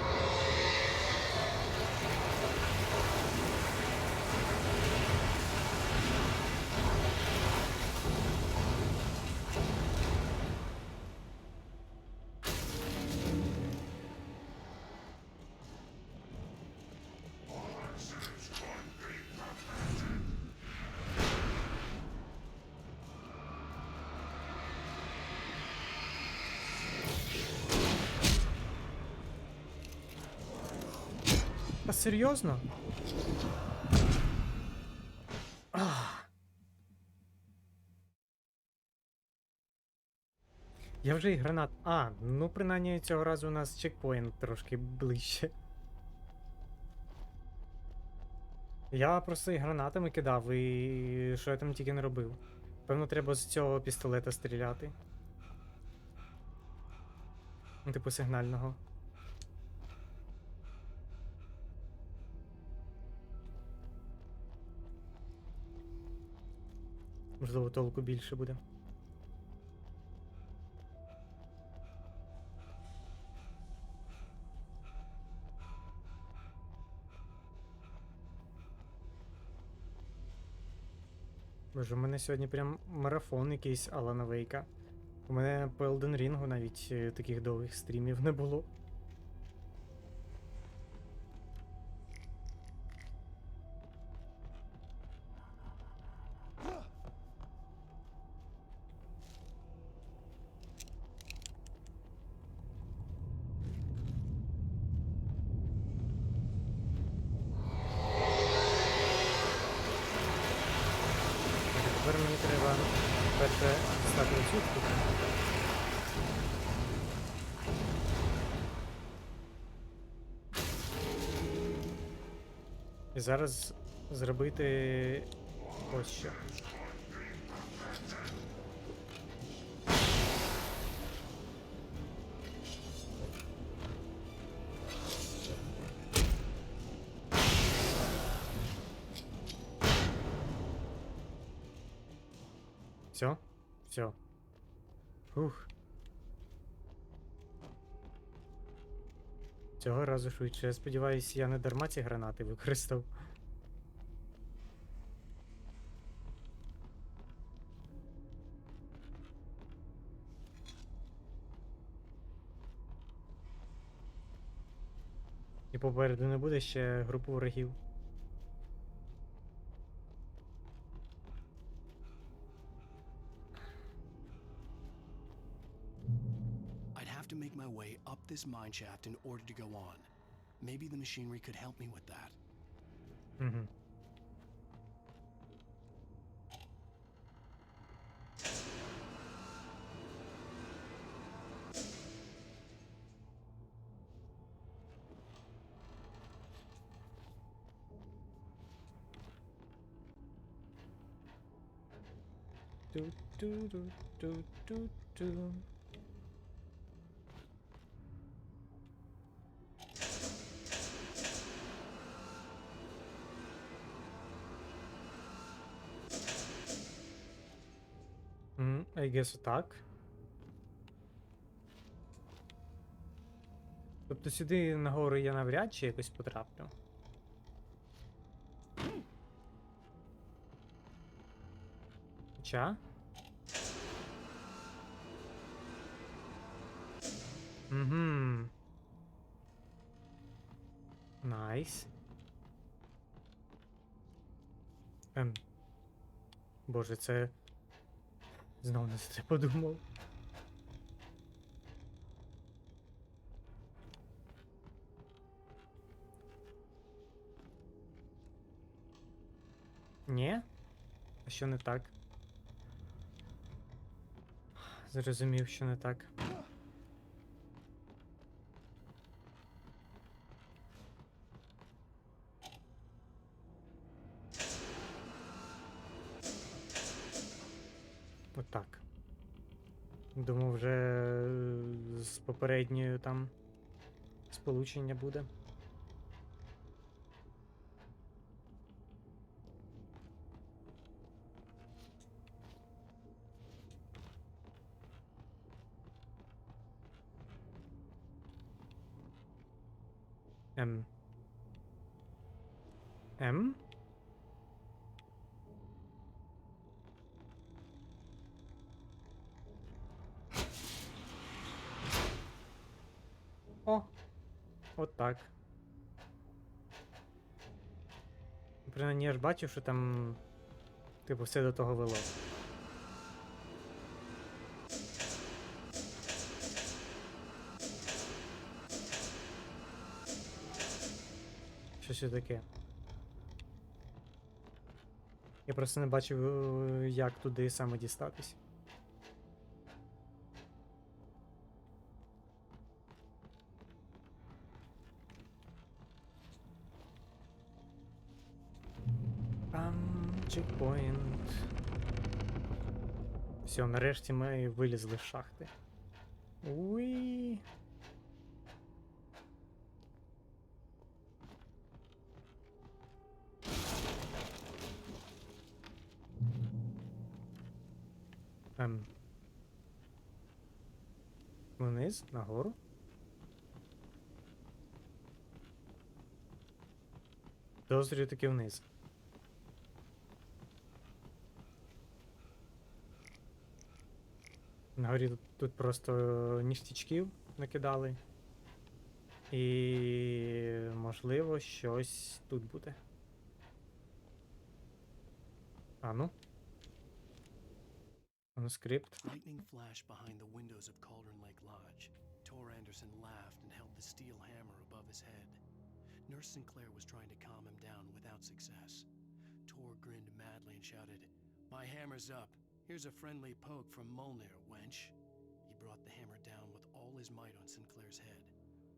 Серйозно? Я вже і гранат. А, ну принаймні цього разу у нас чекпоінт трошки ближче. Я просто і гранатами кидав, і що я там тільки не робив. Певно, треба з цього пістолета стріляти. Ну, типу сигнального. Можливо, толку більше буде. Боже, у мене сьогодні прям марафон якийсь Алана Вейка. У мене по Elden Ring навіть таких довгих стрімів не було. Тепер мені треба перше стати оцю штуку. І зараз зробити ось що. Все? Все. Фух. Цього разу швидше. Я сподіваюся, я не дарма ці гранати використав. І попереду не буде ще групи ворогів. I'd have to make my way up this mine shaft in order to go on. Maybe the machinery could help me with that. Угу. Ту-ту-ту-ту-ту-ту. I guess так. Тобто сюди нагору я навряд чи якось потраплю. Хоча? Угу. Найс. Боже, це... Знову не це подумав. Ні? А що не так? Зрозумів, що не так. Отак. Думав, вже з попередньою там сполучення буде. М. О! От так. Принаймні я ж бачив, що там, типу, все до того вело. Що це таке? Я просто не бачив, як туди саме дістатись. Чекпоінт. Все, нарешті ми вилізли з шахти. Уй. Вниз, нагору. Підозрюю таки вниз. Нагорі тут просто ніштячків накидали. І можливо щось тут буде. А ну. Манускрипт. Lightning flashed behind the windows of Cauldron Lake Lodge. Tor Anderson laughed and held the steel hammer above his head. Nurse Sinclair was trying to calm him down without success. Tor grinned madly and shouted, "My hammer's up. Here's a friendly poke from Molnir, wench." He brought the hammer down with all his might on Sinclair's head.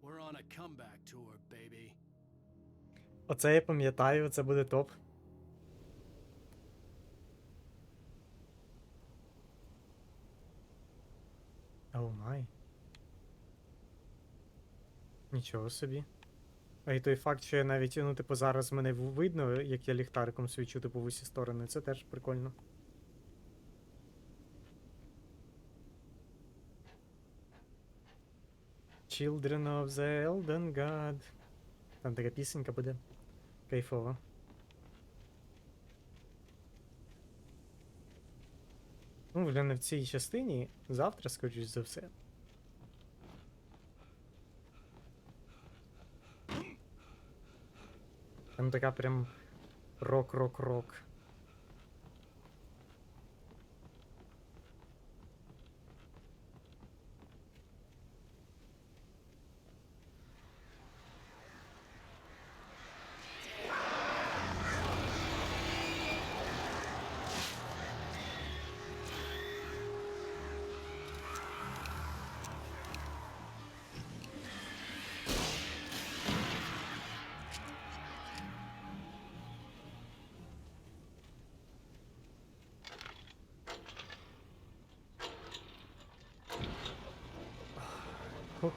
"We're on a comeback tour, baby." Оце я пам'ятаю, це буде топ. Оу май. Нічого собі. А і той факт, що я навіть, ну, типу, зараз мене видно, як я ліхтариком свічу, типу, в усі сторони, це теж прикольно. Children of the Elden God. Там така пісенька буде. Кайфова. Ну, вже не в цій частині, завтра, скоріш за все. Там така прям рок-рок-рок.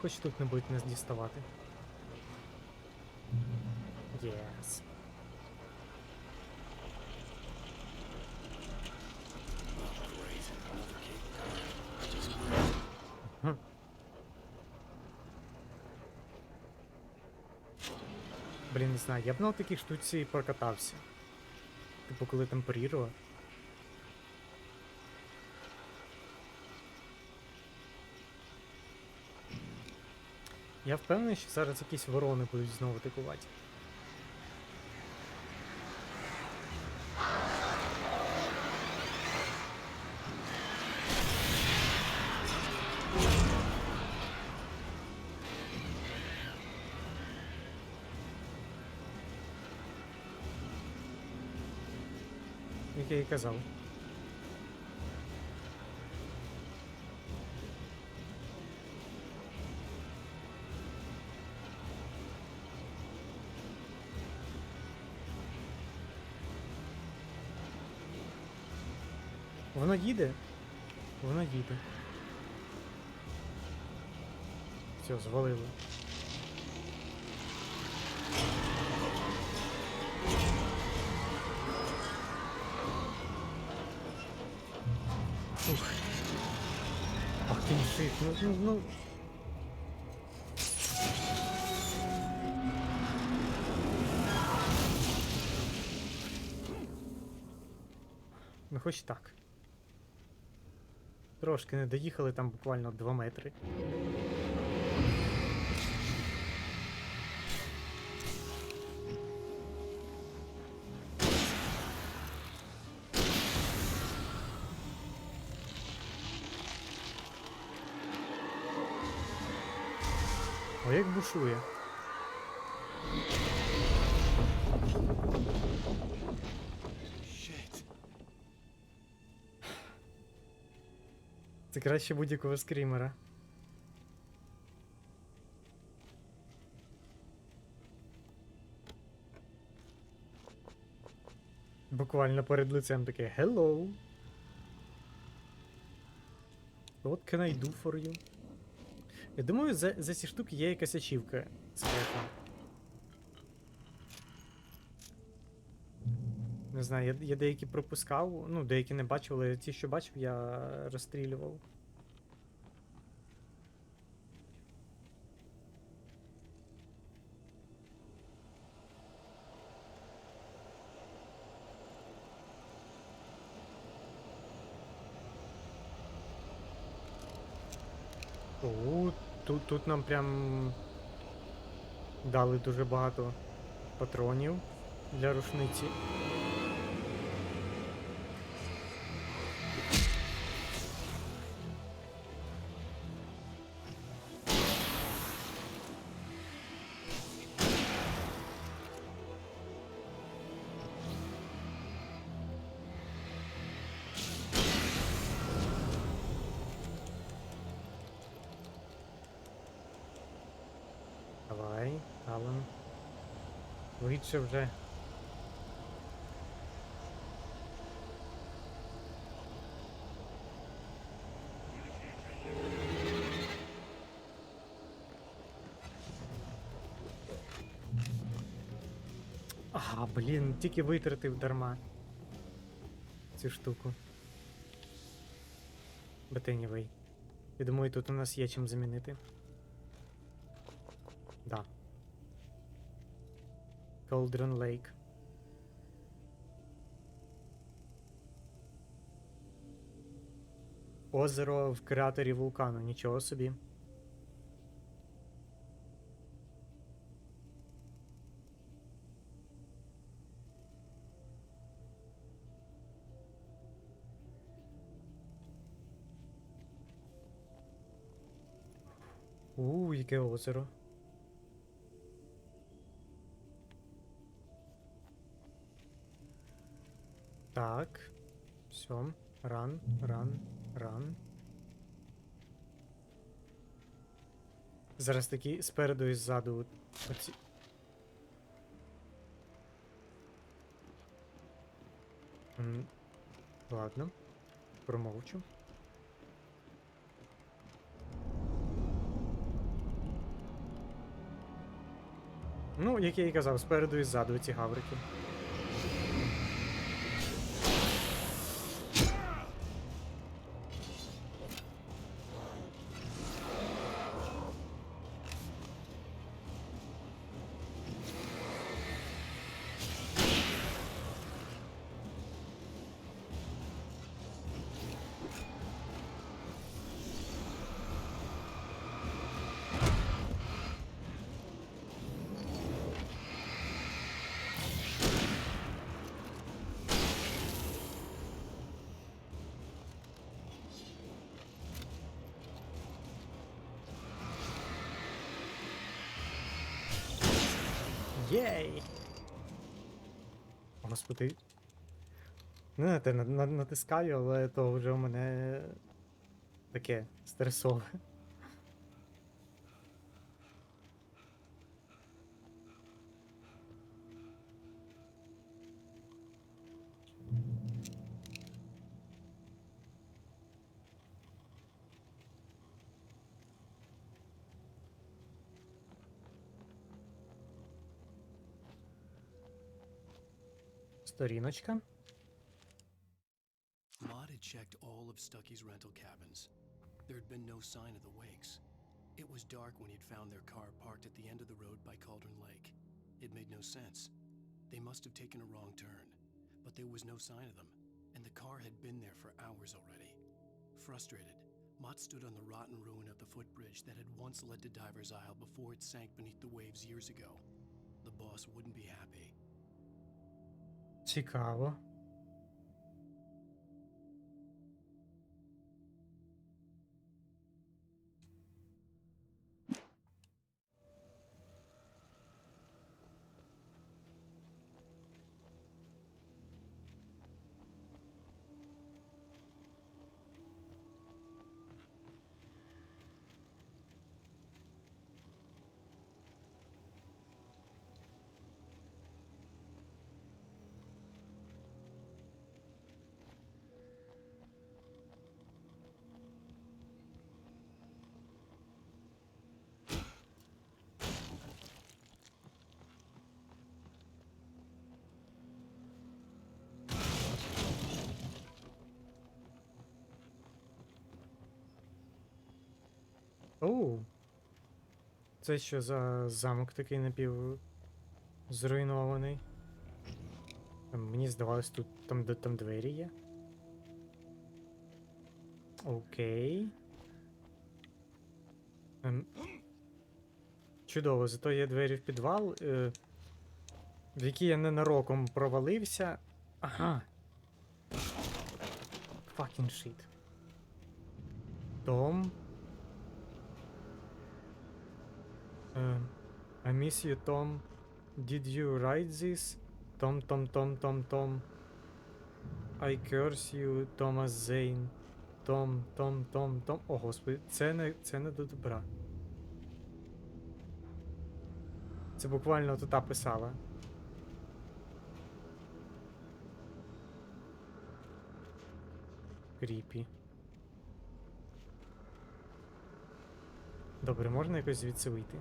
Хоч тут не будуть нас діставати. Єс. Блін, не знаю, я б на такій штуці прокатався. Типу, коли темперірував. Я впевнений, що зараз якісь ворони будуть знову атакувати. Як я і казав. Воно їде? Воно їде. Все, звалило. Ух. Ах ти мужик, ну. Ну хоч так. Трошки не доїхали, там буквально 2 метри. О, як бушує. Це краще будь-якого скрімера. Буквально перед лицем таке hello. What can I do for you? Я думаю, за ці штуки є якась ачівка секретна. Не знаю, я деякі пропускав, ну, деякі не бачив, але ті, що бачив, я розстрілював. О, тут нам прям дали дуже багато патронів для рушниці. Давай, Алан. Лучше вже. Ага, блін, тільки витратив дарма цю штуку. But anyway. Я думаю, тут у нас є чим замінити. Да. Cauldron Lake. Озеро в кратері вулкану, нічого собі. Яке озеро. Так. Все. Ран. Зараз такі спереду і ззаду оці. Ладно. Промовчу. Ну, як я і казав, спереду і ззаду ці гаврики. Єй! Господи. Не, те натискаю, але то вже у мене таке стресове. Сторіночка. Maud had checked all of Stucky's rental cabins. There had been no sign of the Wakes. It was dark when he'd found their car parked at the end of the road by Cauldron Lake. It made no sense. They must have taken a wrong turn, but there was no sign of them, and the car had been there for hours already. Frustrated, Mott stood on the rotten ruin of the footbridge that had once led to Diver's Isle before it sank beneath the waves years ago. The boss wouldn't be happy. Цікаво. Оу. Це що за замок такий напів зруйнований? Мені здавалось, тут там двері є. Окей. Чудово, зато є двері в підвал, в які я ненароком провалився. Ага. Fucking shit. Том. I miss you, Tom. Did you write this? Tom. I curse you, Thomas Zane. Том. О, господи, це не до добра. Це буквально тута писала. Кріпі. Добре, можна якось звідси вийти?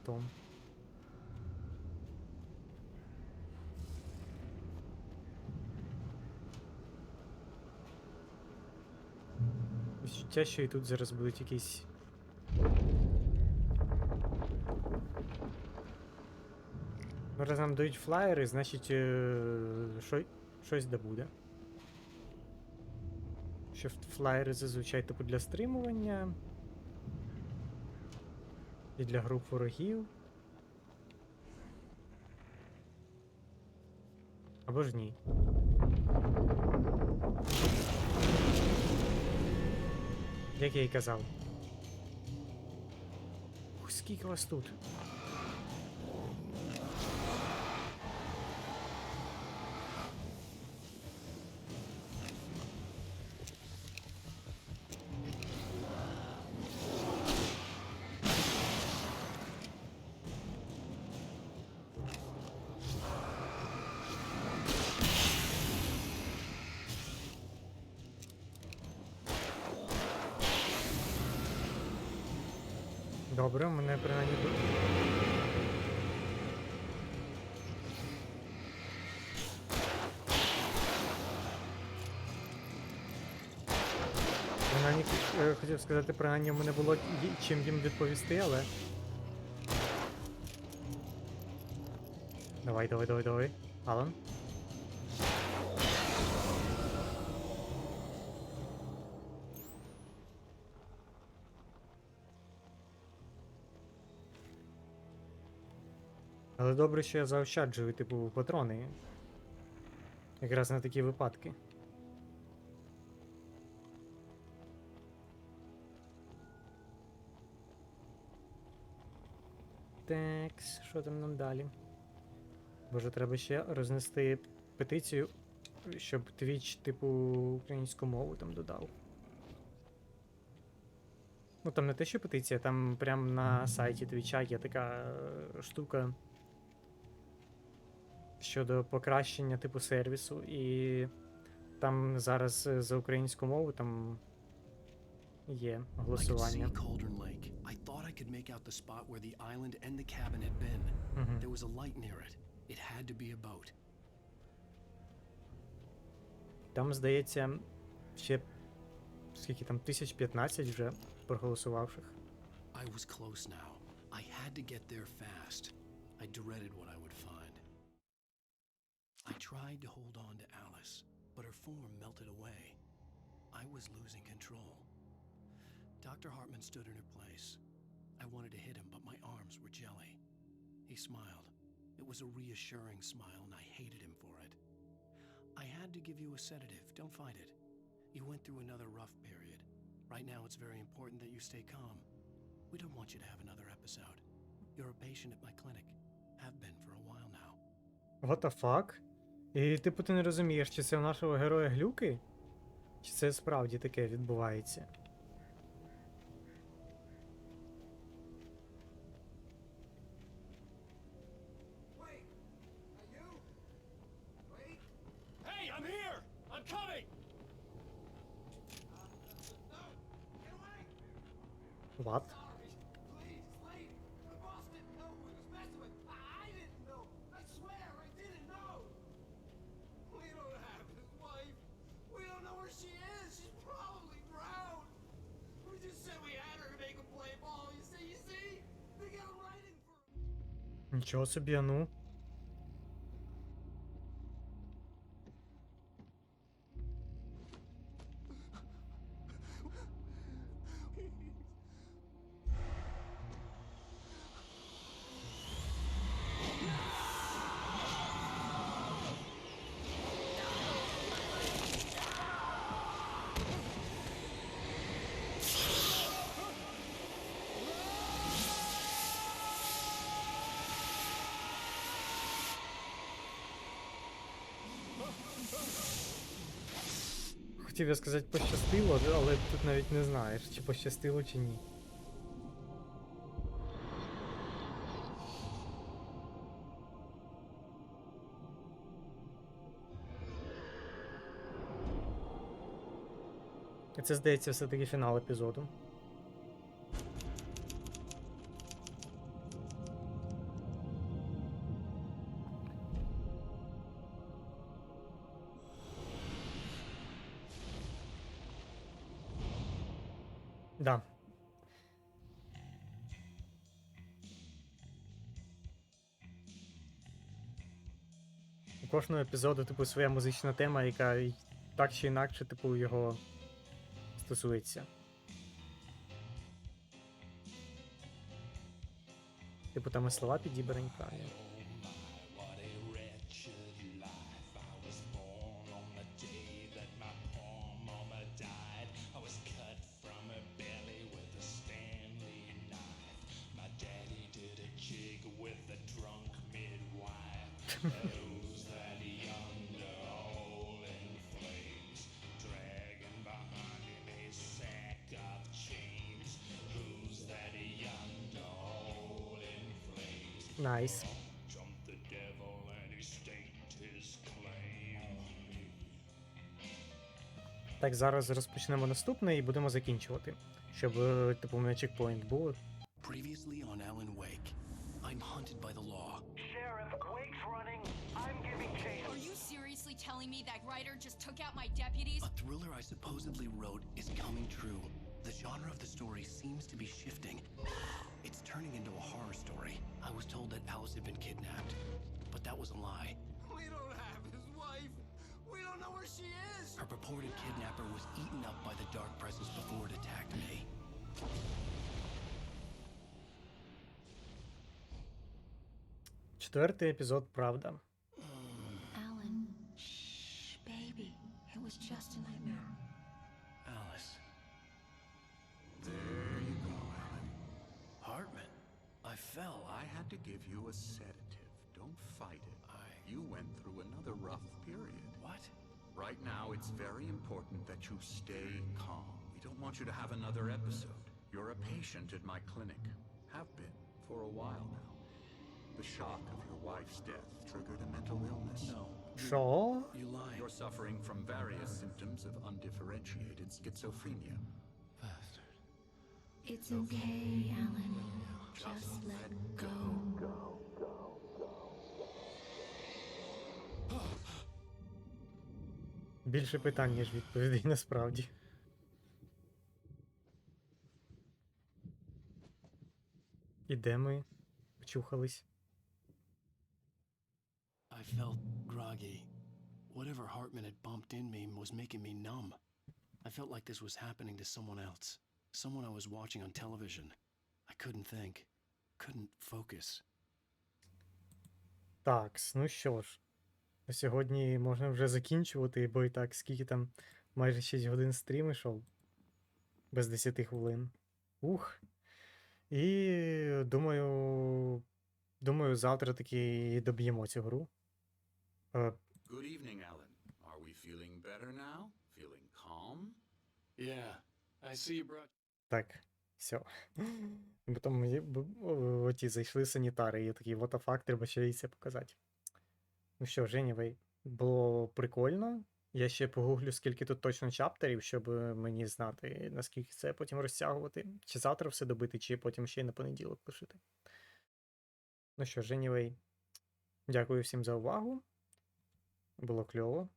Том. Відчуття, що і тут зараз будуть якісь... Ну, раз нам дають флаєри, значить щось да буде. Що флаєри зазвичай типу для стримування. І для груп ворогів. Або ж ні. Як я і казав. Ух, скільки вас тут? Добре, мене принаймні... Принаймні, хотів сказати, принаймні в мене було чим їм відповісти, але... Давай. Алан. Але добре, що я заощаджую, типу, патрони. Якраз на такі випадки. Такс, що там нам далі? Боже, треба ще рознести петицію, щоб Twitch, типу, українську мову там додав. Ну там не те, що петиція, там прям на сайті Твіча є така штука щодо покращення типу сервісу, і там зараз за українську мову там є голосування. I thought I could make out the spot where the island and the cabin had been. There was a light near it. It had to be a boat. Там, здається, ще скільки там, 1015 вже проголосувавших. I was close now. I had to get there fast. I dreaded what I would find. I tried to hold on to Alice, but her form melted away. I was losing control. Dr. Hartman stood in her place. I wanted to hit him, but my arms were jelly. He smiled. It was a reassuring smile, and I hated him for it. I had to give you a sedative. Don't fight it. You went through another rough period. Right now, it's very important that you stay calm. We don't want you to have another episode. You're a patient at my clinic. Have been for a while now. What the fuck? І типу ти не розумієш, чи це у нашого героя глюки? Чи це справді таке відбувається? Hey, I'm here! I'm coming! What? Нічого собі, а ну. Хотів я сказати пощастило, але тут навіть не знаєш, чи пощастило, чи ні. І це, здається, все-таки фінал епізоду. Да. У кожного епізоду, типу, своя музична тема, яка так чи інакше, типу, його стосується. Типу, там і слова підібрані правильно. Найс. Так, зараз розпочнемо наступне і будемо закінчувати. Щоб, типу, у мене чекпоінт був. Previously on Alan Wake, I'm hunted by the law. Sheriff, Wake's running. I'm giving chase. Are you seriously telling me that writer just took out my deputies? A thriller I supposedly wrote is coming true. The genre of the story seems to be shifting. It's turning into a horror story. I was told that Alice had been kidnapped, but that was a lie. We don't have his wife. We don't know where she is. Her purported kidnapper was eaten up by the dark presence before it attacked me. Четвертий епізод «Правда». Alan, shh, baby. It was just a nightmare. Alice. There you go, Alan. Hartman, I fell. I had to give you a sedative. Don't fight it. You went through another rough period. What? Right now, it's very important that you stay calm. We don't want you to have another episode. You're a patient at my clinic. Have been for a while now. The shock of your wife's death triggered a mental illness. No. Що? You lie. You're suffering from various symptoms of undifferentiated schizophrenia. Bastard. It's okay, Alan. Just let go. Більше питань, ніж відповідей, насправді. І де ми очухались? I felt groggy. Whatever Hartman had bumped in me was making me numb. I felt like this was happening to someone else. Someone I was watching on television. I couldn't think. Couldn't focus. Так, ну що ж. На сьогодні можна вже закінчувати, бо і так, скільки там, майже 6 годин стрім ішов. Без 10 хвилин. Ух. І думаю, завтра таки доб'ємо цю гру. Good evening, Alan. Are we feeling better now? Feeling calm? Yeah. I see you brought... Так, все. Потім оті зайшли санітари, і я такий, what the fuck, треба ще і це показати. Ну що ж, anyway, було прикольно. Я ще погуглю, скільки тут точно чаптерів, щоб мені знати, наскільки це потім розтягувати. Чи завтра все добити, чи потім ще й на понеділок лишити. Ну що ж, anyway, дякую всім за увагу. Було кльово.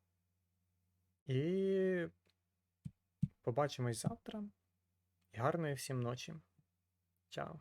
І побачимось завтра. І гарної всім ночі. Чао.